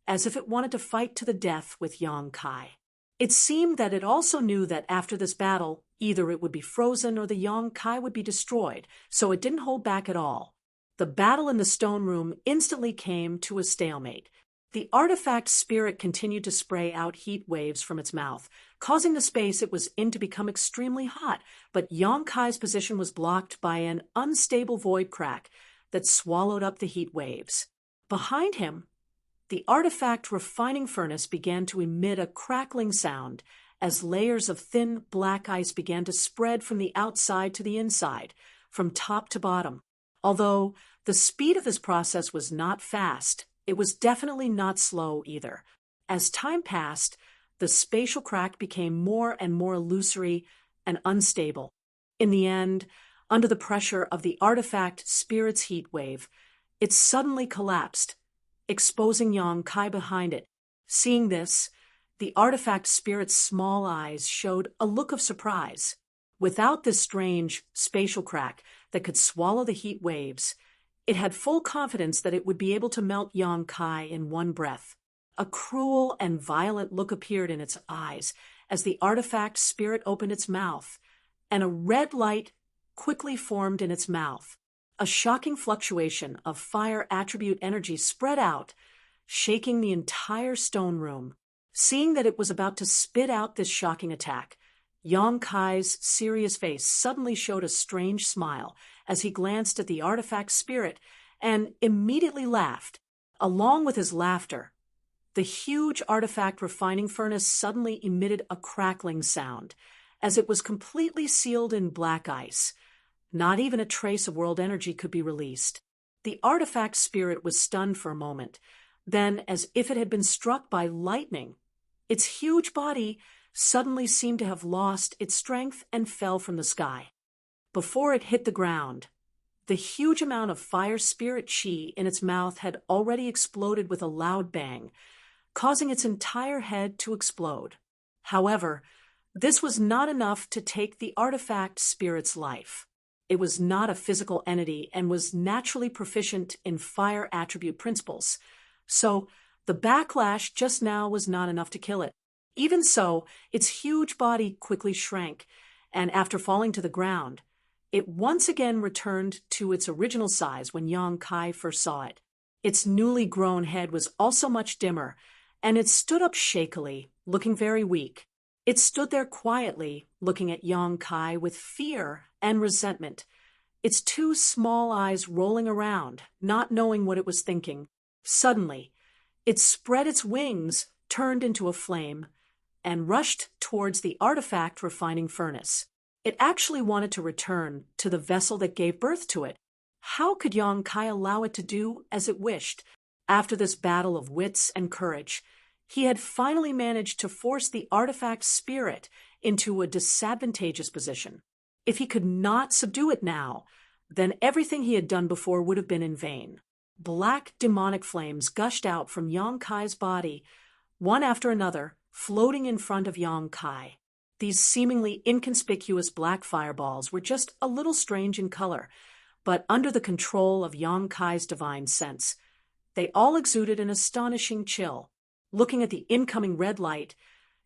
as if it wanted to fight to the death with Yang Kai. It seemed that it also knew that after this battle, either it would be frozen or the Yang Kai would be destroyed, so it didn't hold back at all. The battle in the stone room instantly came to a stalemate. The artifact spirit continued to spray out heat waves from its mouth, causing the space it was in to become extremely hot, but Yang Kai's position was blocked by an unstable void crack that swallowed up the heat waves. Behind him, the artifact refining furnace began to emit a crackling sound as layers of thin black ice began to spread from the outside to the inside, from top to bottom. Although the speed of this process was not fast, it was definitely not slow either. As time passed, the spatial crack became more and more illusory and unstable. In the end, under the pressure of the artifact spirit's heat wave, it suddenly collapsed, exposing Yang Kai behind it. Seeing this, the artifact spirit's small eyes showed a look of surprise. Without this strange spatial crack that could swallow the heat waves, it had full confidence that it would be able to melt Yang Kai in one breath. A cruel and violent look appeared in its eyes as the artifact spirit opened its mouth, and a red light quickly formed in its mouth. A shocking fluctuation of fire attribute energy spread out, shaking the entire stone room. Seeing that it was about to spit out this shocking attack, Yang Kai's serious face suddenly showed a strange smile as he glanced at the artifact spirit and immediately laughed. Along with his laughter, the huge artifact refining furnace suddenly emitted a crackling sound as it was completely sealed in black ice. Not even a trace of world energy could be released. The artifact spirit was stunned for a moment. Then, as if it had been struck by lightning, its huge body suddenly seemed to have lost its strength and fell from the sky. Before it hit the ground, the huge amount of fire spirit chi in its mouth had already exploded with a loud bang, causing its entire head to explode. However, this was not enough to take the artifact spirit's life. It was not a physical entity and was naturally proficient in fire attribute principles, so the backlash just now was not enough to kill it. Even so, its huge body quickly shrank, and after falling to the ground, it once again returned to its original size when Yang Kai first saw it. Its newly grown head was also much dimmer, and it stood up shakily, looking very weak. It stood there quietly, looking at Yang Kai with fear and resentment, its two small eyes rolling around, not knowing what it was thinking. Suddenly, it spread its wings, turned into a flame, and rushed towards the artifact refining furnace. It actually wanted to return to the vessel that gave birth to it. How could Yang Kai allow it to do as it wished? After this battle of wits and courage, he had finally managed to force the artifact spirit into a disadvantageous position. If he could not subdue it now, then everything he had done before would have been in vain. Black demonic flames gushed out from Yang Kai's body, one after another, floating in front of Yang Kai. These seemingly inconspicuous black fireballs were just a little strange in color, but under the control of Yang Kai's divine sense, they all exuded an astonishing chill. Looking at the incoming red light,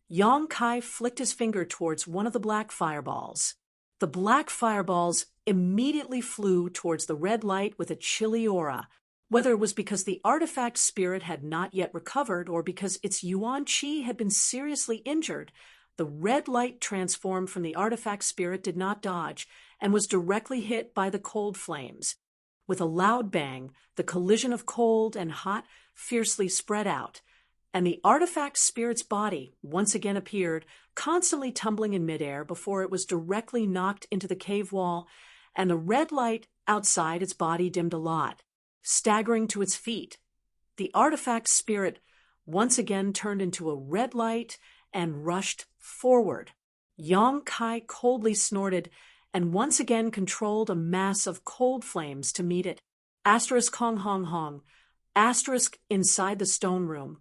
Yang Kai flicked his finger towards one of the black fireballs. The black fireballs immediately flew towards the red light with a chilly aura. Whether it was because the artifact spirit had not yet recovered or because its yuan qi had been seriously injured, the red light transformed from the artifact spirit did not dodge and was directly hit by the cold flames. With a loud bang, the collision of cold and hot fiercely spread out, and the artifact spirit's body once again appeared, constantly tumbling in midair before it was directly knocked into the cave wall, and the red light outside its body dimmed a lot. Staggering to its feet, the artifact spirit once again turned into a red light and rushed forward. Yang Kai coldly snorted and once again controlled a mass of cold flames to meet it. Asterisk Hong Hong Hong. Asterisk inside the stone room.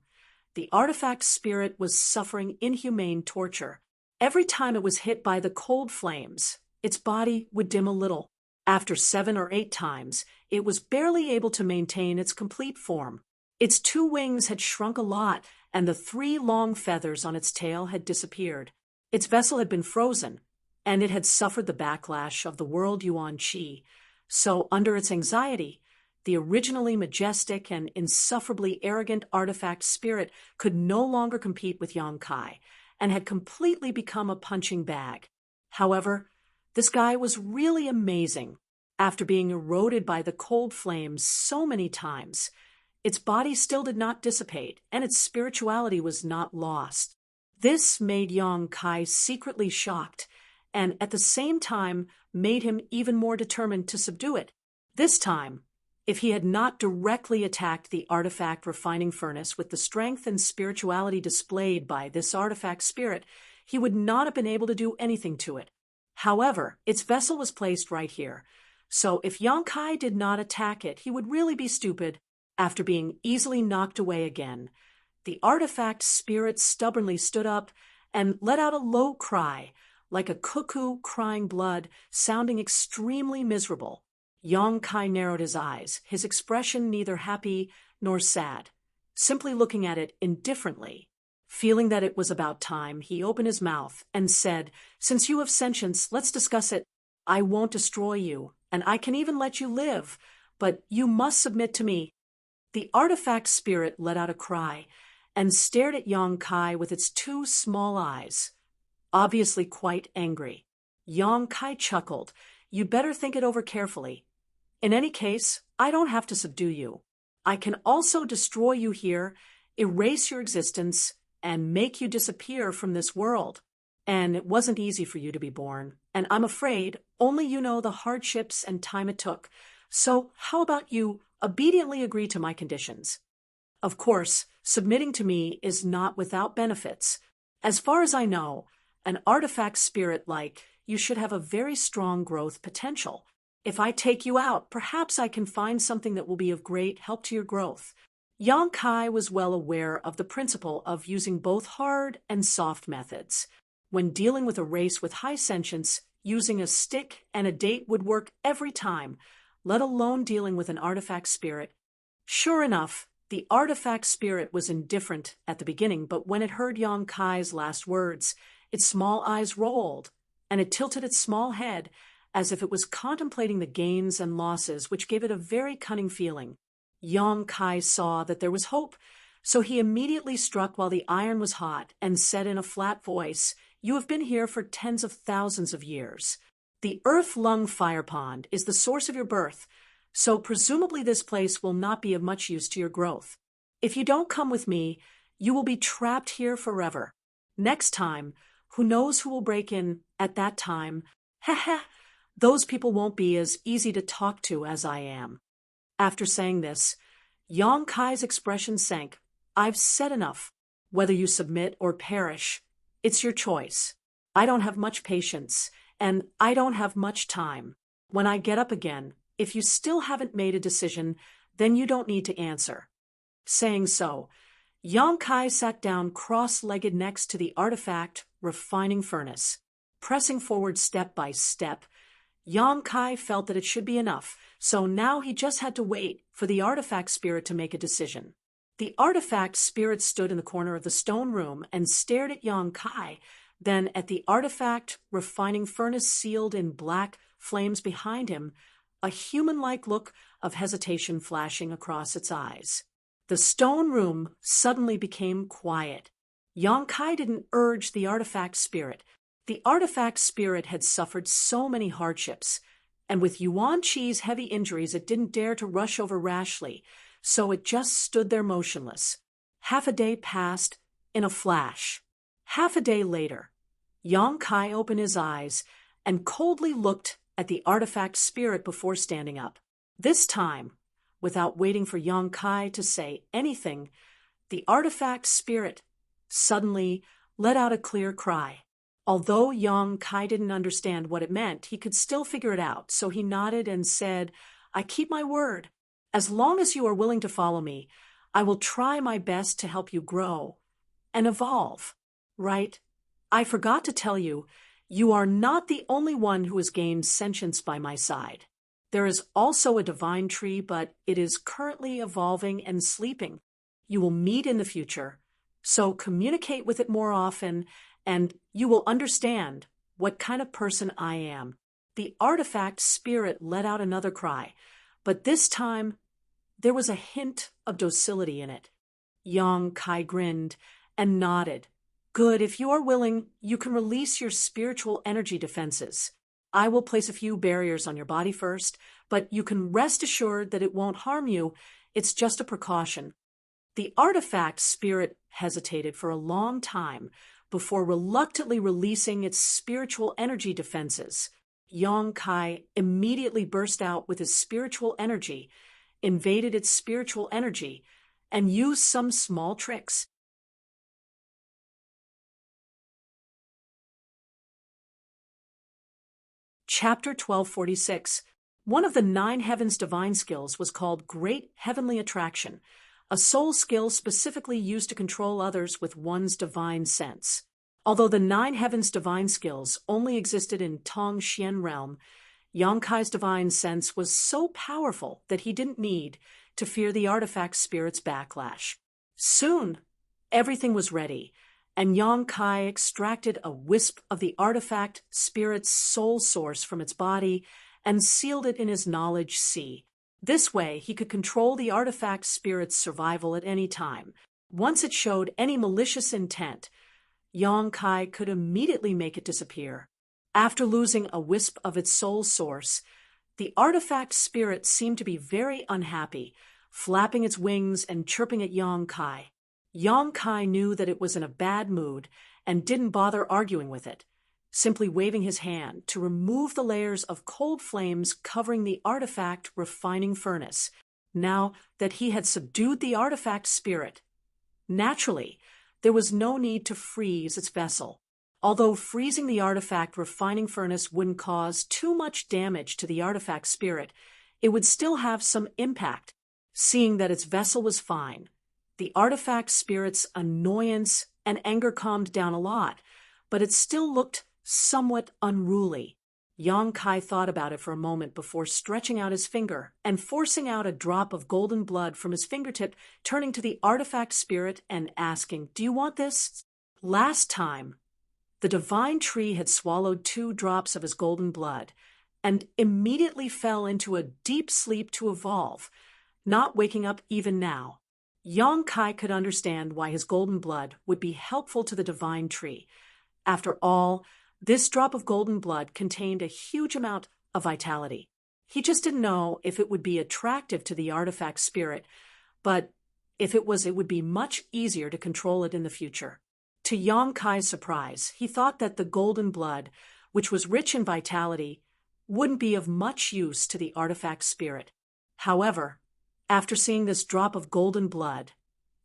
The artifact spirit was suffering inhumane torture. Every time it was hit by the cold flames, its body would dim a little. After 7 or 8 times, it was barely able to maintain its complete form. Its 2 wings had shrunk a lot, and the 3 long feathers on its tail had disappeared. Its vessel had been frozen, and it had suffered the backlash of the world yuan qi. So, under its anxiety, the originally majestic and insufferably arrogant artifact spirit could no longer compete with Yang Kai, and had completely become a punching bag. However, this guy was really amazing. After being eroded by the cold flames so many times, its body still did not dissipate, and its spirituality was not lost. This made Yang Kai secretly shocked, and at the same time made him even more determined to subdue it. This time, if he had not directly attacked the artifact refining furnace with the strength and spirituality displayed by this artifact spirit, he would not have been able to do anything to it. However, its vessel was placed right here, so if Yang Kai did not attack it, he would really be stupid. After being easily knocked away again, the artifact spirit stubbornly stood up and let out a low cry, like a cuckoo crying blood, sounding extremely miserable. Yang Kai narrowed his eyes, his expression neither happy nor sad, simply looking at it indifferently. Feeling that it was about time, he opened his mouth and said, "Since you have sentience, let's discuss it. I won't destroy you, and I can even let you live, but you must submit to me." The artifact spirit let out a cry and stared at Yang Kai with its 2 small eyes, obviously quite angry. Yang Kai chuckled. "You'd better think it over carefully. In any case, I don't have to subdue you. I can also destroy you here, erase your existence, and make you disappear from this world. And it wasn't easy for you to be born, and I'm afraid only you know the hardships and time it took. So how about you obediently agree to my conditions? Of course, submitting to me is not without benefits. As far as I know, an artifact spirit like you should have a very strong growth potential. If I take you out, perhaps I can find something that will be of great help to your growth." Yang Kai was well aware of the principle of using both hard and soft methods. When dealing with a race with high sentience, using a stick and a date would work every time, let alone dealing with an artifact spirit. Sure enough, the artifact spirit was indifferent at the beginning, but when it heard Yang Kai's last words, its small eyes rolled, and it tilted its small head as if it was contemplating the gains and losses, which gave it a very cunning feeling. Yang Kai saw that there was hope, so he immediately struck while the iron was hot and said in a flat voice, "You have been here for tens of thousands of years. The Earth Lung Fire Pond is the source of your birth, so presumably this place will not be of much use to your growth. If you don't come with me, you will be trapped here forever. Next time, who knows who will break in at that time? Heh. Those people won't be as easy to talk to as I am." After saying this, Yang Kai's expression sank. "I've said enough. Whether you submit or perish, it's your choice. I don't have much patience, and I don't have much time. When I get up again, if you still haven't made a decision, then you don't need to answer." Saying so, Yang Kai sat down cross-legged next to the artifact refining furnace. Pressing forward step by step, Yang Kai felt that it should be enough, so now he just had to wait for the artifact spirit to make a decision. The artifact spirit stood in the corner of the stone room and stared at Yang Kai, then at the artifact refining furnace sealed in black flames behind him, a human-like look of hesitation flashing across its eyes. The stone room suddenly became quiet. Yang Kai didn't urge the artifact spirit. The artifact spirit had suffered so many hardships, and with Yuan Chi's heavy injuries it didn't dare to rush over rashly, so it just stood there motionless. Half a day passed in a flash. Half a day later, Yang Kai opened his eyes and coldly looked at the artifact spirit before standing up. This time, without waiting for Yang Kai to say anything, the artifact spirit suddenly let out a clear cry. Although Yang Kai didn't understand what it meant, he could still figure it out, so he nodded and said, "I keep my word. As long as you are willing to follow me, I will try my best to help you grow and evolve." Right? I forgot to tell you, you are not the only one who has gained sentience by my side. There is also a divine tree, but it is currently evolving and sleeping. You will meet in the future, so communicate with it more often, and you will understand what kind of person I am. The artifact spirit let out another cry, but this time there was a hint of docility in it. Yang Kai grinned and nodded. "Good, if you are willing, you can release your spiritual energy defenses. I will place a few barriers on your body first, but you can rest assured that it won't harm you. It's just a precaution." The artifact spirit hesitated for a long time before reluctantly releasing its spiritual energy defenses. Yang Kai immediately burst out with his spiritual energy, invaded its spiritual energy, and used some small tricks. Chapter 1246. One of the 9 heavens divine skills was called Great Heavenly Attraction, a soul skill specifically used to control others with one's divine sense. Although the 9 heavens divine skills only existed in Tong Xian realm, Yang Kai's divine sense was so powerful that he didn't need to fear the artifact spirit's backlash. Soon, everything was ready, and Yang Kai extracted a wisp of the artifact spirit's soul source from its body and sealed it in his knowledge sea. This way, he could control the artifact spirit's survival at any time. Once it showed any malicious intent, Yang Kai could immediately make it disappear. After losing a wisp of its soul source, the artifact spirit seemed to be very unhappy, flapping its wings and chirping at Yang Kai. Yang Kai knew that it was in a bad mood and didn't bother arguing with it, simply waving his hand to remove the layers of cold flames covering the artifact refining furnace, now that he had subdued the artifact spirit. Naturally, there was no need to freeze its vessel. Although freezing the artifact refining furnace wouldn't cause too much damage to the artifact spirit, it would still have some impact. Seeing that its vessel was fine, the artifact spirit's annoyance and anger calmed down a lot, but it still looked somewhat unruly. Yang Kai thought about it for a moment before stretching out his finger and forcing out a drop of golden blood from his fingertip, turning to the artifact spirit and asking, "Do you want this?" Last time, the divine tree had swallowed 2 drops of his golden blood and immediately fell into a deep sleep to evolve, not waking up even now. Yang Kai could understand why his golden blood would be helpful to the divine tree. After all, this drop of golden blood contained a huge amount of vitality. He just didn't know if it would be attractive to the artifact spirit, but if it was, it would be much easier to control it in the future. To Yang Kai's surprise, he thought that the golden blood, which was rich in vitality, wouldn't be of much use to the artifact spirit. However, after seeing this drop of golden blood,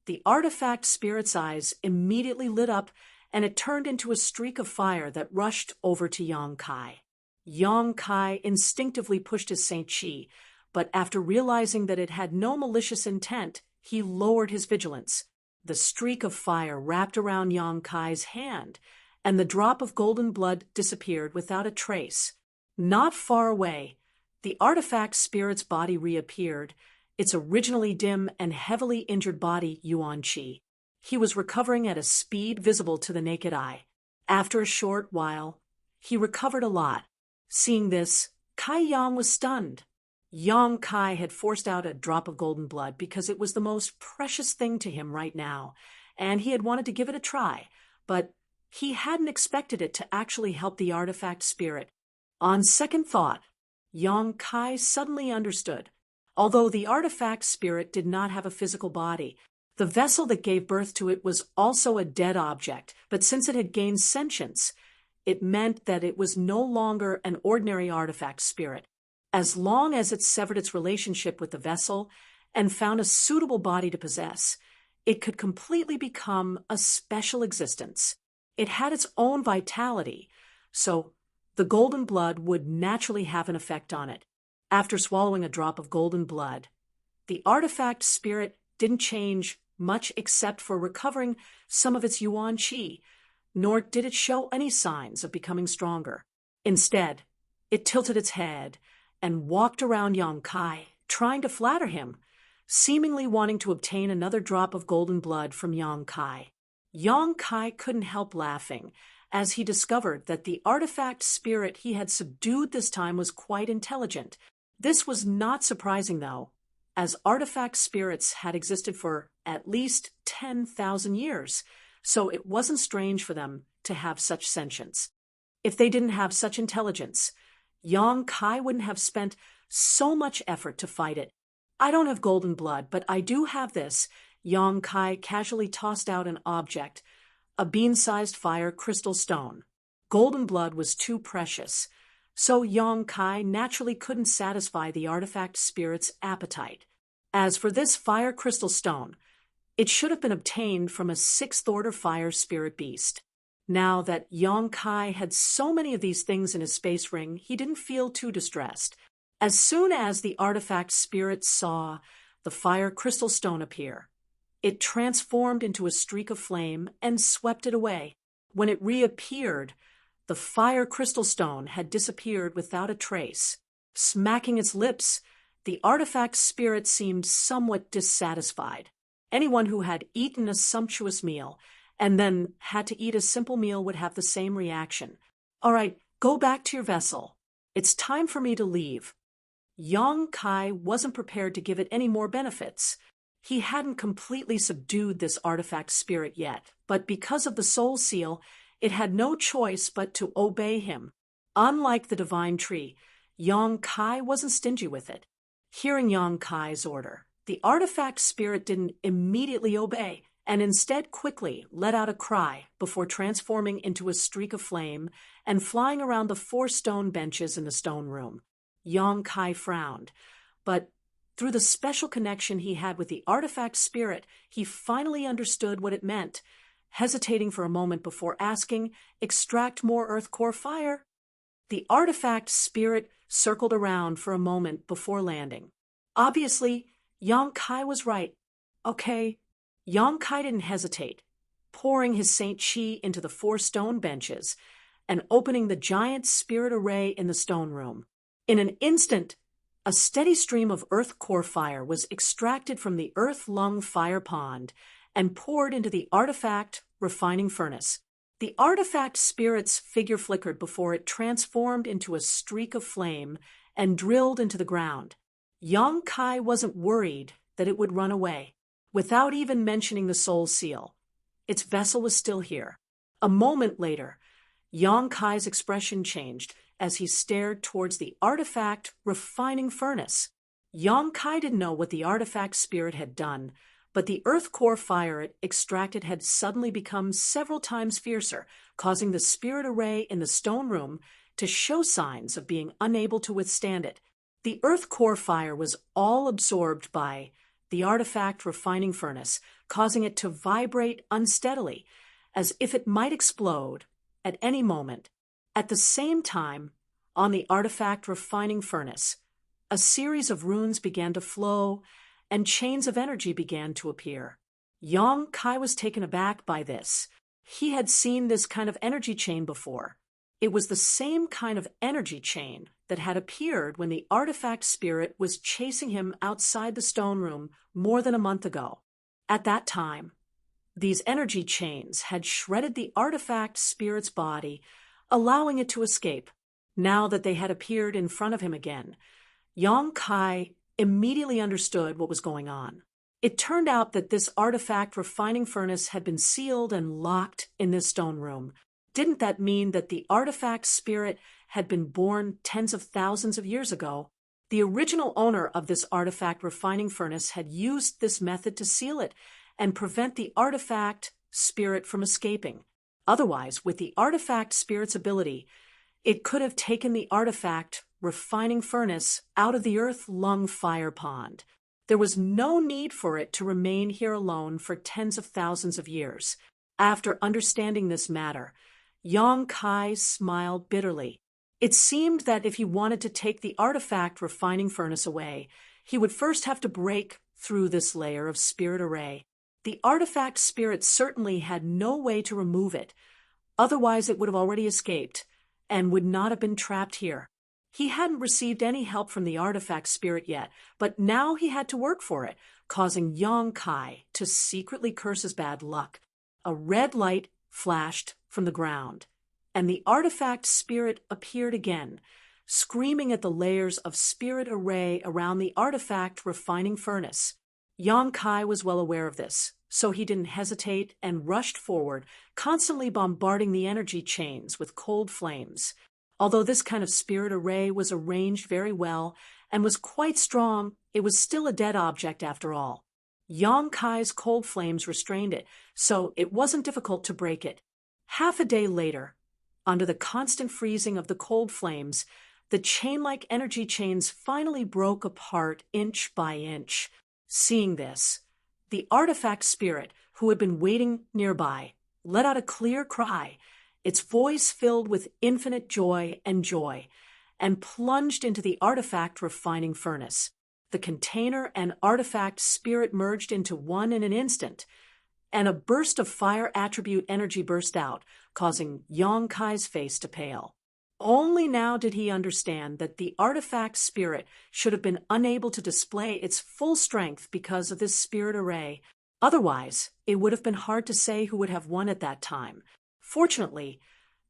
the artifact spirit's eyes immediately lit up and it turned into a streak of fire that rushed over to Yang Kai. Yang Kai instinctively pushed his Saint Chi, but after realizing that it had no malicious intent, he lowered his vigilance. The streak of fire wrapped around Yang Kai's hand, and the drop of golden blood disappeared without a trace. Not far away, the artifact spirit's body reappeared, its originally dim and heavily injured body Yuan Chi. He was recovering at a speed visible to the naked eye. After a short while, he recovered a lot. Seeing this, Kai Yang was stunned. Yang Kai had forced out a drop of golden blood because it was the most precious thing to him right now, and he had wanted to give it a try, but he hadn't expected it to actually help the artifact spirit. On second thought, Yang Kai suddenly understood. Although the artifact spirit did not have a physical body, the vessel that gave birth to it was also a dead object, but since it had gained sentience, it meant that it was no longer an ordinary artifact spirit. As long as it severed its relationship with the vessel and found a suitable body to possess, it could completely become a special existence. It had its own vitality, so the golden blood would naturally have an effect on it. After swallowing a drop of golden blood, the artifact spirit didn't change much except for recovering some of its yuan qi, nor did it show any signs of becoming stronger. Instead, it tilted its head and walked around Yang Kai, trying to flatter him, seemingly wanting to obtain another drop of golden blood from Yang Kai. Yang Kai couldn't help laughing as he discovered that the artifact spirit he had subdued this time was quite intelligent. This was not surprising, though, as artifact spirits had existed for at least 10,000 years, so it wasn't strange for them to have such sentience. If they didn't have such intelligence, Yang Kai wouldn't have spent so much effort to fight it. I don't have golden blood, but I do have this. Yang Kai casually tossed out an object, a bean-sized fire crystal stone. Golden blood was too precious, so Yang Kai naturally couldn't satisfy the artifact spirit's appetite. As for this fire crystal stone, it should have been obtained from a sixth-order fire spirit beast. Now that Yang Kai had so many of these things in his space ring, he didn't feel too distressed. As soon as the artifact spirit saw the fire crystal stone appear, it transformed into a streak of flame and swept it away. When it reappeared, the fire crystal stone had disappeared without a trace. Smacking its lips, the artifact spirit seemed somewhat dissatisfied. Anyone who had eaten a sumptuous meal and then had to eat a simple meal would have the same reaction. All right, go back to your vessel. It's time for me to leave. Yang Kai wasn't prepared to give it any more benefits. He hadn't completely subdued this artifact spirit yet, but because of the soul seal, it had no choice but to obey him. Unlike the divine tree, Yang Kai wasn't stingy with it. Hearing Yang Kai's order, the artifact spirit didn't immediately obey, and instead quickly let out a cry before transforming into a streak of flame and flying around the 4 stone benches in the stone room. Yang Kai frowned, but through the special connection he had with the artifact spirit, he finally understood what it meant. Hesitating for a moment before asking, "Extract more earth core fire?" The artifact spirit circled around for a moment before landing. Obviously, Yang Kai was right. Okay. Yang Kai didn't hesitate, pouring his Saint Chi into the 4 stone benches and opening the giant spirit array in the stone room. In an instant, a steady stream of earth core fire was extracted from the earth lung fire pond and poured into the artifact refining furnace. The artifact spirit's figure flickered before it transformed into a streak of flame and drilled into the ground. Yang Kai wasn't worried that it would run away. Without even mentioning the soul seal, its vessel was still here. A moment later, Yang Kai's expression changed as he stared towards the artifact refining furnace. Yang Kai didn't know what the artifact spirit had done, but the earth core fire it extracted had suddenly become several times fiercer, causing the spirit array in the stone room to show signs of being unable to withstand it. The earth core fire was all absorbed by the artifact refining furnace, causing it to vibrate unsteadily, as if it might explode at any moment. At the same time, on the artifact refining furnace, a series of runes began to flow, and chains of energy began to appear. Yang Kai was taken aback by this. He had seen this kind of energy chain before. It was the same kind of energy chain that had appeared when the artifact spirit was chasing him outside the stone room more than a month ago. At that time, these energy chains had shredded the artifact spirit's body, allowing it to escape. now that they had appeared in front of him again, Yang Kai immediately understood what was going on. It turned out that this artifact refining furnace had been sealed and locked in this stone room. Didn't that mean that the artifact spirit had been born tens of thousands of years ago? The original owner of this artifact refining furnace had used this method to seal it and prevent the artifact spirit from escaping. Otherwise, with the artifact spirit's ability, it could have taken the artifact refining furnace out of the earth lung fire pond. There was no need for it to remain here alone for tens of thousands of years. After understanding this matter, Yang Kai smiled bitterly. It seemed that if he wanted to take the artifact refining furnace away, he would first have to break through this layer of spirit array. The artifact spirit certainly had no way to remove it, otherwise it would have already escaped and would not have been trapped here. He hadn't received any help from the artifact spirit yet, but now he had to work for it, causing Yang Kai to secretly curse his bad luck. A red light flashed from the ground, and the artifact spirit appeared again, screaming at the layers of spirit array around the artifact refining furnace. Yang Kai was well aware of this, so he didn't hesitate and rushed forward, constantly bombarding the energy chains with cold flames. Although this kind of spirit array was arranged very well and was quite strong, it was still a dead object after all. Yang Kai's cold flames restrained it, so it wasn't difficult to break it. Half a day later, under the constant freezing of the cold flames, the chain-like energy chains finally broke apart inch by inch. Seeing this, the artifact spirit, who had been waiting nearby, let out a clear cry, its voice filled with infinite joy, and plunged into the artifact refining furnace. The container and artifact spirit merged into one in an instant, and a burst of fire attribute energy burst out, causing Yang Kai's face to pale. Only now did he understand that the artifact spirit should have been unable to display its full strength because of this spirit array. Otherwise, it would have been hard to say who would have won at that time. Fortunately,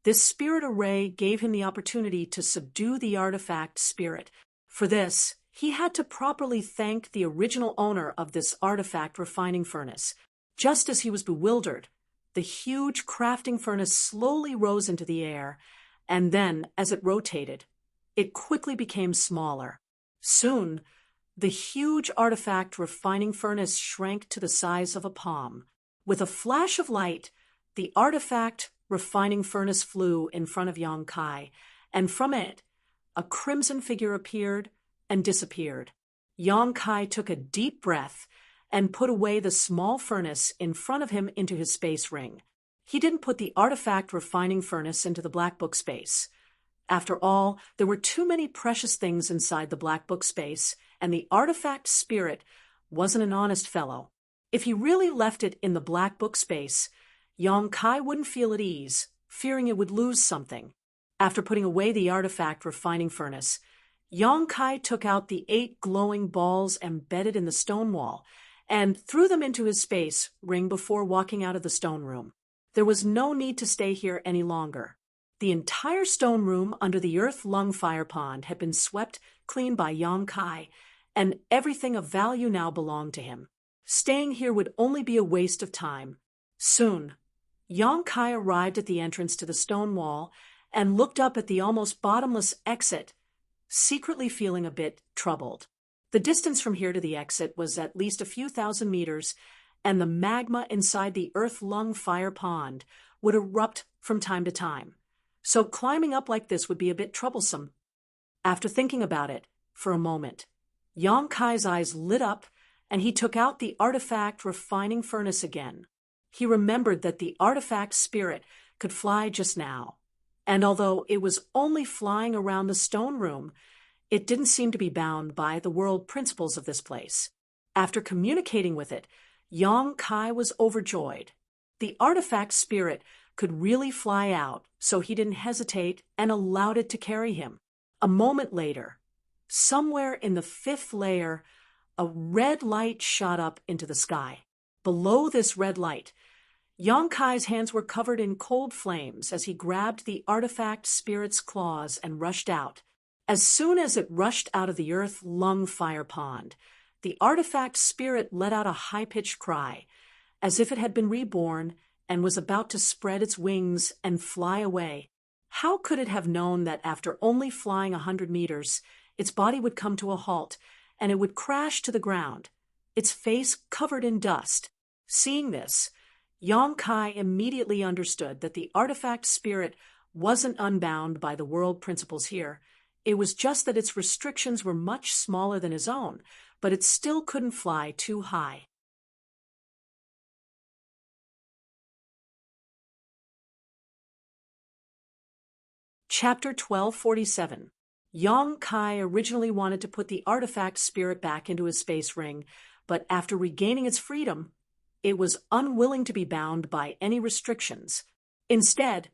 this spirit array gave him the opportunity to subdue the artifact spirit. For this, he had to properly thank the original owner of this artifact refining furnace. Just as he was bewildered, the huge crafting furnace slowly rose into the air, and then, as it rotated, it quickly became smaller. Soon, the huge artifact refining furnace shrank to the size of a palm. With a flash of light, the artifact refining furnace flew in front of Yang Kai, and from it, a crimson figure appeared and disappeared. Yang Kai took a deep breath and put away the small furnace in front of him into his space ring. He didn't put the artifact refining furnace into the black book space. After all, there were too many precious things inside the black book space, and the artifact spirit wasn't an honest fellow. If he really left it in the black book space, Yang Kai wouldn't feel at ease, fearing it would lose something. After putting away the artifact refining furnace, Yang Kai took out the 8 glowing balls embedded in the stone wall and threw them into his space ring before walking out of the stone room. There was no need to stay here any longer. The entire stone room under the earth lung fire pond had been swept clean by Yang Kai, and everything of value now belonged to him. Staying here would only be a waste of time. Soon, Yang Kai arrived at the entrance to the stone wall and looked up at the almost bottomless exit, secretly feeling a bit troubled. The distance from here to the exit was at least a few thousand meters, and the magma inside the earth lung fire pond would erupt from time to time. So climbing up like this would be a bit troublesome. After thinking about it for a moment, Yang Kai's eyes lit up, and he took out the artifact refining furnace again. He remembered that the artifact spirit could fly just now, and although it was only flying around the stone room, it didn't seem to be bound by the world principles of this place. After communicating with it, Yang Kai was overjoyed. The artifact spirit could really fly out, so he didn't hesitate and allowed it to carry him. A moment later, somewhere in the 5th layer, a red light shot up into the sky. Below this red light, Yang Kai's hands were covered in cold flames as he grabbed the artifact spirit's claws and rushed out. As soon as it rushed out of the earth-lung fire pond, the artifact spirit let out a high-pitched cry, as if it had been reborn and was about to spread its wings and fly away. How could it have known that after only flying 100 meters, its body would come to a halt and it would crash to the ground, its face covered in dust? Seeing this, Yang Kai immediately understood that the artifact spirit wasn't unbound by the world principles here. It was just that its restrictions were much smaller than his own, but it still couldn't fly too high. Chapter 1247. Yang Kai originally wanted to put the artifact spirit back into his space ring, but after regaining its freedom, it was unwilling to be bound by any restrictions. Instead,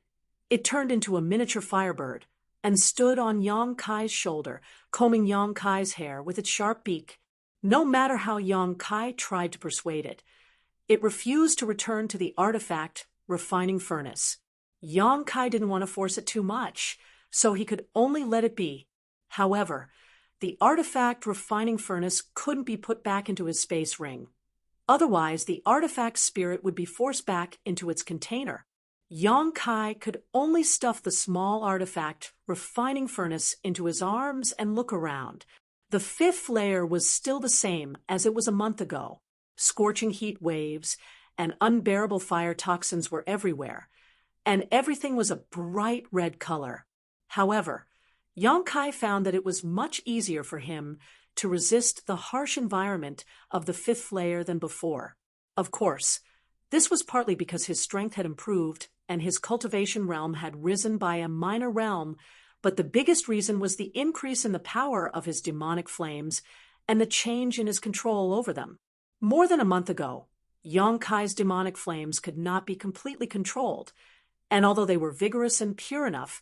it turned into a miniature firebird and stood on Yang Kai's shoulder, combing Yang Kai's hair with its sharp beak. No matter how Yang Kai tried to persuade it, it refused to return to the artifact refining furnace. Yang Kai didn't want to force it too much, so he could only let it be. However, the artifact refining furnace couldn't be put back into his space ring. Otherwise, the artifact spirit would be forced back into its container. Yang Kai could only stuff the small artifact refining furnace into his arms and look around. The fifth layer was still the same as it was a month ago. Scorching heat waves and unbearable fire toxins were everywhere, and everything was a bright red color. However, Yang Kai found that it was much easier for him to resist the harsh environment of the fifth layer than before. Of course, this was partly because his strength had improved and his cultivation realm had risen by a minor realm, but the biggest reason was the increase in the power of his demonic flames and the change in his control over them. More than a month ago, Yang Kai's demonic flames could not be completely controlled, and although they were vigorous and pure enough,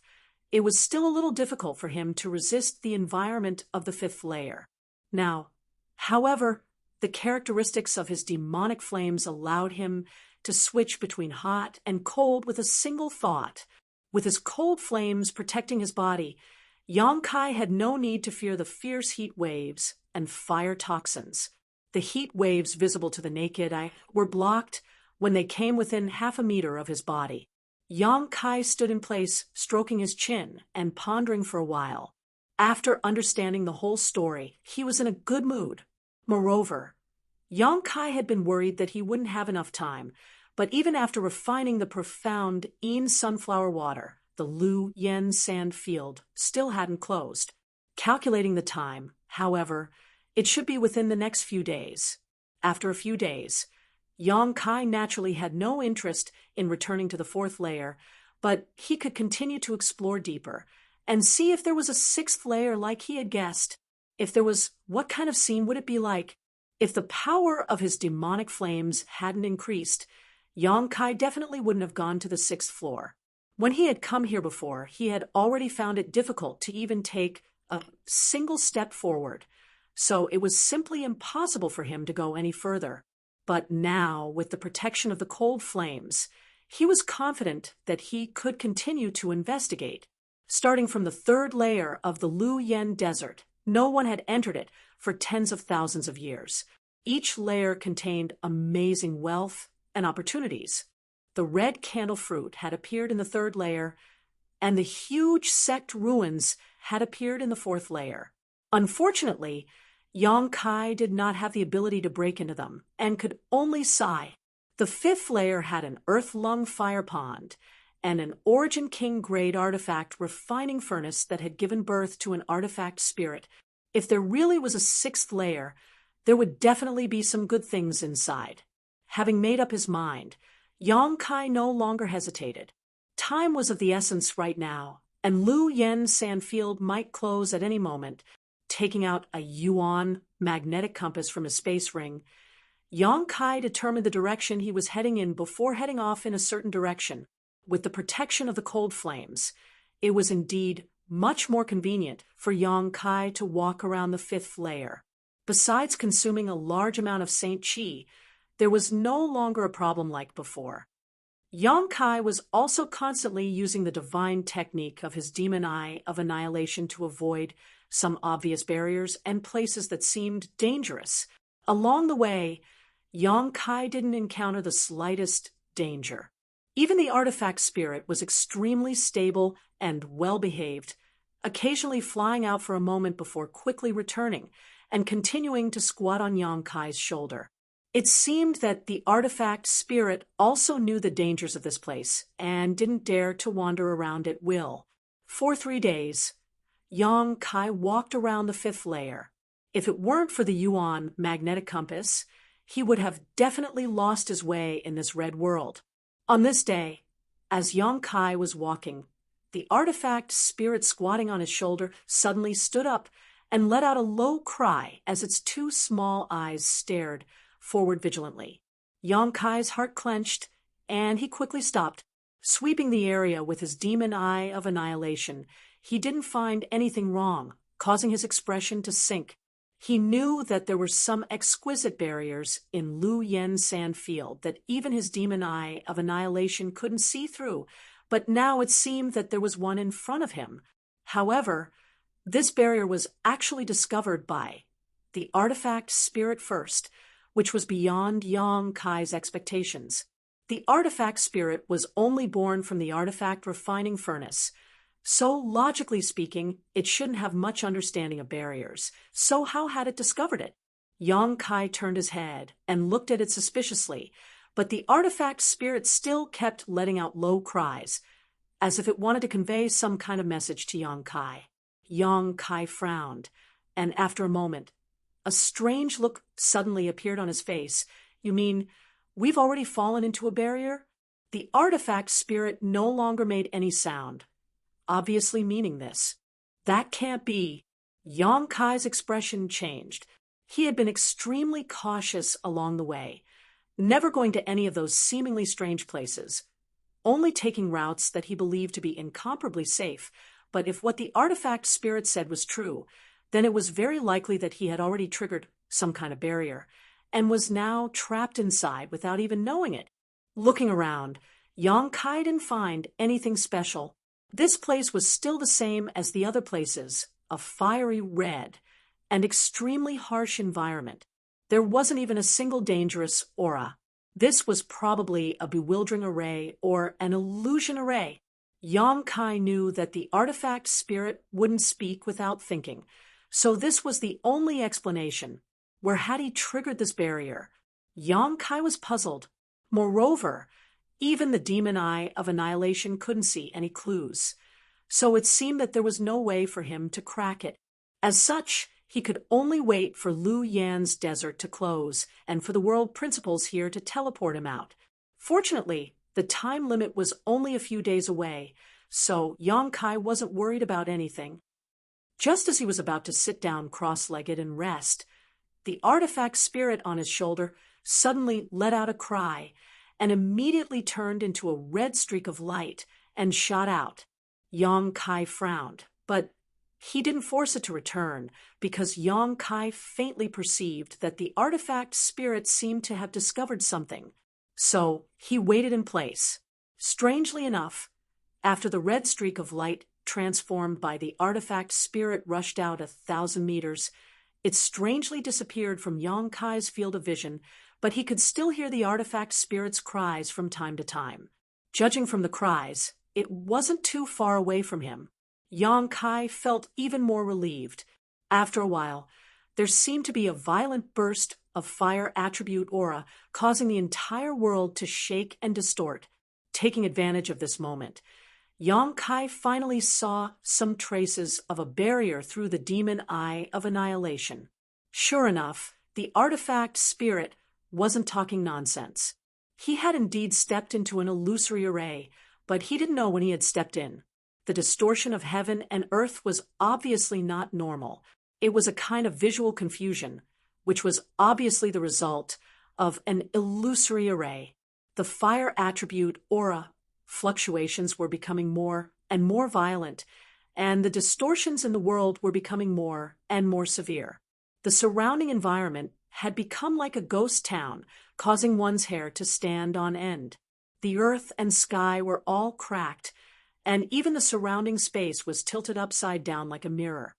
it was still a little difficult for him to resist the environment of the fifth layer. Now, however, the characteristics of his demonic flames allowed him to switch between hot and cold with a single thought. With his cold flames protecting his body, Yang Kai had no need to fear the fierce heat waves and fire toxins. The heat waves visible to the naked eye were blocked when they came within half a meter of his body. Yang Kai stood in place, stroking his chin and pondering for a while. After understanding the whole story, he was in a good mood. Moreover, Yang Kai had been worried that he wouldn't have enough time, but even after refining the profound Yin sunflower water, the Lu Yen sand field still hadn't closed. Calculating the time, however, it should be within the next few days. After a few days, Yang Kai naturally had no interest in returning to the fourth layer, but he could continue to explore deeper and see if there was a sixth layer like he had guessed. If there was, what kind of scene would it be like? If the power of his demonic flames hadn't increased, Yang Kai definitely wouldn't have gone to the sixth floor. When he had come here before, he had already found it difficult to even take a single step forward, so it was simply impossible for him to go any further. But now, with the protection of the cold flames, he was confident that he could continue to investigate. Starting from the third layer of the Lu Yen Desert, no one had entered it for tens of thousands of years. Each layer contained amazing wealth and opportunities. The red candle fruit had appeared in the third layer, and the huge sect ruins had appeared in the fourth layer. Unfortunately, Yang Kai did not have the ability to break into them and could only sigh. The fifth layer had an earth-lung fire pond and an Origin King grade artifact refining furnace that had given birth to an artifact spirit. If there really was a sixth layer, there would definitely be some good things inside. Having made up his mind, Yang Kai no longer hesitated. Time was of the essence right now, and Lu Yen Sandfield might close at any moment. Taking out a Yuan magnetic compass from his space ring, Yang Kai determined the direction he was heading in before heading off in a certain direction. With the protection of the cold flames, it was indeed much more convenient for Yang Kai to walk around the fifth layer. Besides consuming a large amount of Saint Chi, there was no longer a problem like before. Yang Kai was also constantly using the divine technique of his demon eye of annihilation to avoid some obvious barriers and places that seemed dangerous. Along the way, Yang Kai didn't encounter the slightest danger. Even the artifact spirit was extremely stable and well-behaved, occasionally flying out for a moment before quickly returning and continuing to squat on Yang Kai's shoulder. It seemed that the artifact spirit also knew the dangers of this place and didn't dare to wander around at will. For 3 days, Yang Kai walked around the 5th layer. If it weren't for the Yuan magnetic compass, he would have definitely lost his way in this red world. On this day, as Yang Kai was walking, the artifact spirit squatting on his shoulder suddenly stood up and let out a low cry as its 2 small eyes stared forward vigilantly. Yang Kai's heart clenched, and he quickly stopped. Sweeping the area with his demon eye of annihilation, he didn't find anything wrong, causing his expression to sink. He knew that there were some exquisite barriers in Lu Yen's sand field that even his demon eye of annihilation couldn't see through, but now it seemed that there was one in front of him. However, this barrier was actually discovered by the artifact spirit first, which was beyond Yang Kai's expectations. The artifact spirit was only born from the artifact refining furnace, so logically speaking, it shouldn't have much understanding of barriers. So how had it discovered it? Yang Kai turned his head and looked at it suspiciously, but the artifact spirit still kept letting out low cries, as if it wanted to convey some kind of message to Yang Kai. Yang Kai frowned, and after a moment, a strange look suddenly appeared on his face. You mean, we've already fallen into a barrier? The artifact spirit no longer made any sound, obviously meaning this. That can't be. Yang Kai's expression changed. He had been extremely cautious along the way, never going to any of those seemingly strange places, only taking routes that he believed to be incomparably safe. But if what the artifact spirit said was true, then it was very likely that he had already triggered some kind of barrier and was now trapped inside without even knowing it. Looking around, Yang Kai didn't find anything special. This place was still the same as the other places, a fiery red and extremely harsh environment. There wasn't even a single dangerous aura. This was probably a bewildering array or an illusion array. Yang Kai knew that the artifact spirit wouldn't speak without thinking, so this was the only explanation. Where had he triggered this barrier? Yang Kai was puzzled. Moreover, even the demon eye of annihilation couldn't see any clues, so it seemed that there was no way for him to crack it. As such, he could only wait for Lu Yan's desert to close and for the world principles here to teleport him out. Fortunately, the time limit was only a few days away, so Yang Kai wasn't worried about anything. Just as he was about to sit down cross-legged and rest, the artifact spirit on his shoulder suddenly let out a cry and immediately turned into a red streak of light and shot out. Yang Kai frowned, but he didn't force it to return because Yang Kai faintly perceived that the artifact spirit seemed to have discovered something. So he waited in place. Strangely enough, after the red streak of light transformed by the artifact spirit rushed out 1,000 meters, it strangely disappeared from Yang Kai's field of vision, but he could still hear the artifact spirit's cries from time to time. Judging from the cries, it wasn't too far away from him. Yang Kai felt even more relieved. After a while, there seemed to be a violent burst of fire attribute aura, causing the entire world to shake and distort. Taking advantage of this moment, Yang Kai finally saw some traces of a barrier through the demon eye of annihilation. Sure enough, the artifact spirit wasn't talking nonsense. He had indeed stepped into an illusory array, but he didn't know when he had stepped in. The distortion of heaven and earth was obviously not normal. It was a kind of visual confusion, which was obviously the result of an illusory array. The fire attribute aura fluctuations were becoming more and more violent, and the distortions in the world were becoming more and more severe. The surrounding environment had become like a ghost town, causing one's hair to stand on end. The earth and sky were all cracked, and even the surrounding space was tilted upside down like a mirror.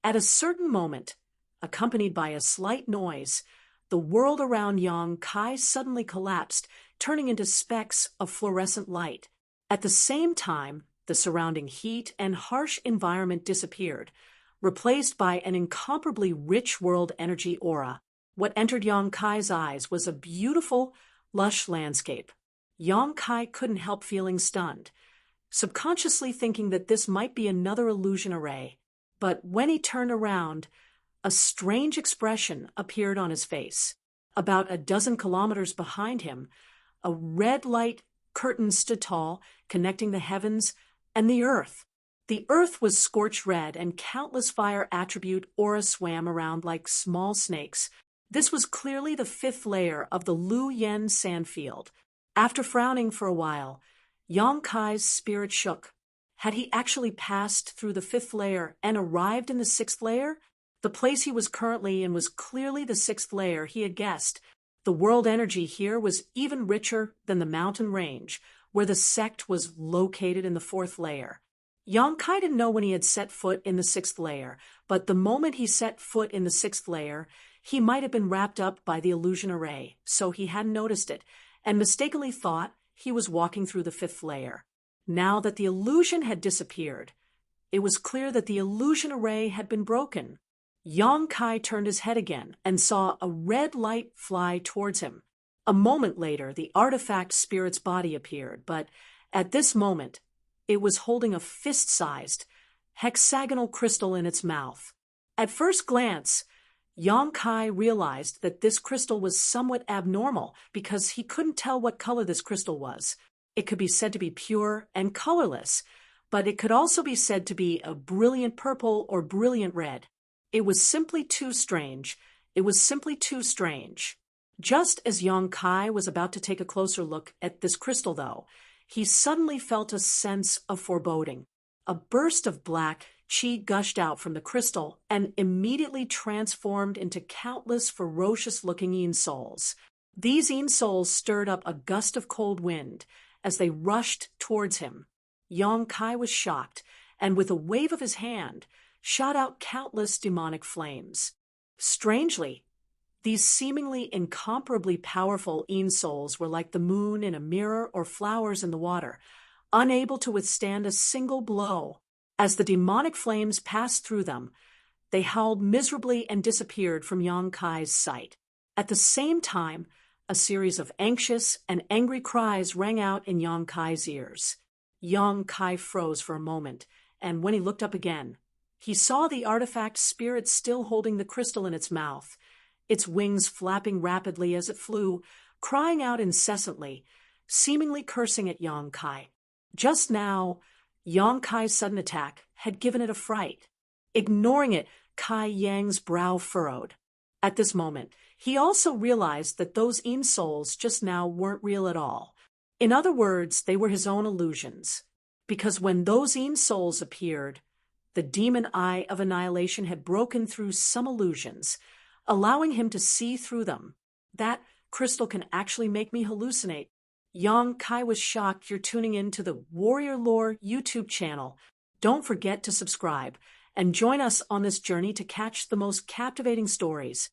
At a certain moment, accompanied by a slight noise, the world around Yang Kai suddenly collapsed, turning into specks of fluorescent light. At the same time, the surrounding heat and harsh environment disappeared, replaced by an incomparably rich world energy aura. What entered Yang Kai's eyes was a beautiful, lush landscape. Yang Kai couldn't help feeling stunned, subconsciously thinking that this might be another illusion array. But when he turned around, a strange expression appeared on his face. About a dozen kilometers behind him, a red light curtain stood tall, connecting the heavens and the earth. The earth was scorched red, and countless fire attribute auras swam around like small snakes. This was clearly the fifth layer of the Lu Yen sandfield. After frowning for a while, Yang Kai's spirit shook. Had he actually passed through the fifth layer and arrived in the sixth layer? The place he was currently in was clearly the sixth layer he had guessed. The world energy here was even richer than the mountain range, where the sect was located in the fourth layer. Yang Kai didn't know when he had set foot in the sixth layer, but the moment he set foot in the sixth layer, he might have been wrapped up by the illusion array, so he hadn't noticed it, and mistakenly thought he was walking through the fifth layer. Now that the illusion had disappeared, it was clear that the illusion array had been broken. Yang Kai turned his head again and saw a red light fly towards him. A moment later, the artifact spirit's body appeared, but at this moment, it was holding a fist-sized, hexagonal crystal in its mouth. At first glance, Yang Kai realized that this crystal was somewhat abnormal because he couldn't tell what color this crystal was. It could be said to be pure and colorless, but it could also be said to be a brilliant purple or brilliant red. It was simply too strange. It was simply too strange. Just as Yang Kai was about to take a closer look at this crystal, though, he suddenly felt a sense of foreboding. A burst of black chi gushed out from the crystal and immediately transformed into countless ferocious-looking Yin souls. These Yin souls stirred up a gust of cold wind as they rushed towards him. Yang Kai was shocked, and with a wave of his hand, shot out countless demonic flames. Strangely, these seemingly incomparably powerful Yin souls were like the moon in a mirror or flowers in the water, unable to withstand a single blow. As the demonic flames passed through them, they howled miserably and disappeared from Yang Kai's sight. At the same time, a series of anxious and angry cries rang out in Yang Kai's ears. Yang Kai froze for a moment, and when he looked up again, he saw the artifact spirit still holding the crystal in its mouth, its wings flapping rapidly as it flew, crying out incessantly, seemingly cursing at Yang Kai. Just now, Yang Kai's sudden attack had given it a fright. Ignoring it, Kai Yang's brow furrowed. At this moment, he also realized that those Yin souls just now weren't real at all. In other words, they were his own illusions. Because when those Yin souls appeared, the demon eye of annihilation had broken through some illusions, allowing him to see through them. That crystal can actually make me hallucinate. Yang Kai was shocked. You're tuning in to the Warrior Lore YouTube channel. Don't forget to subscribe and join us on this journey to catch the most captivating stories.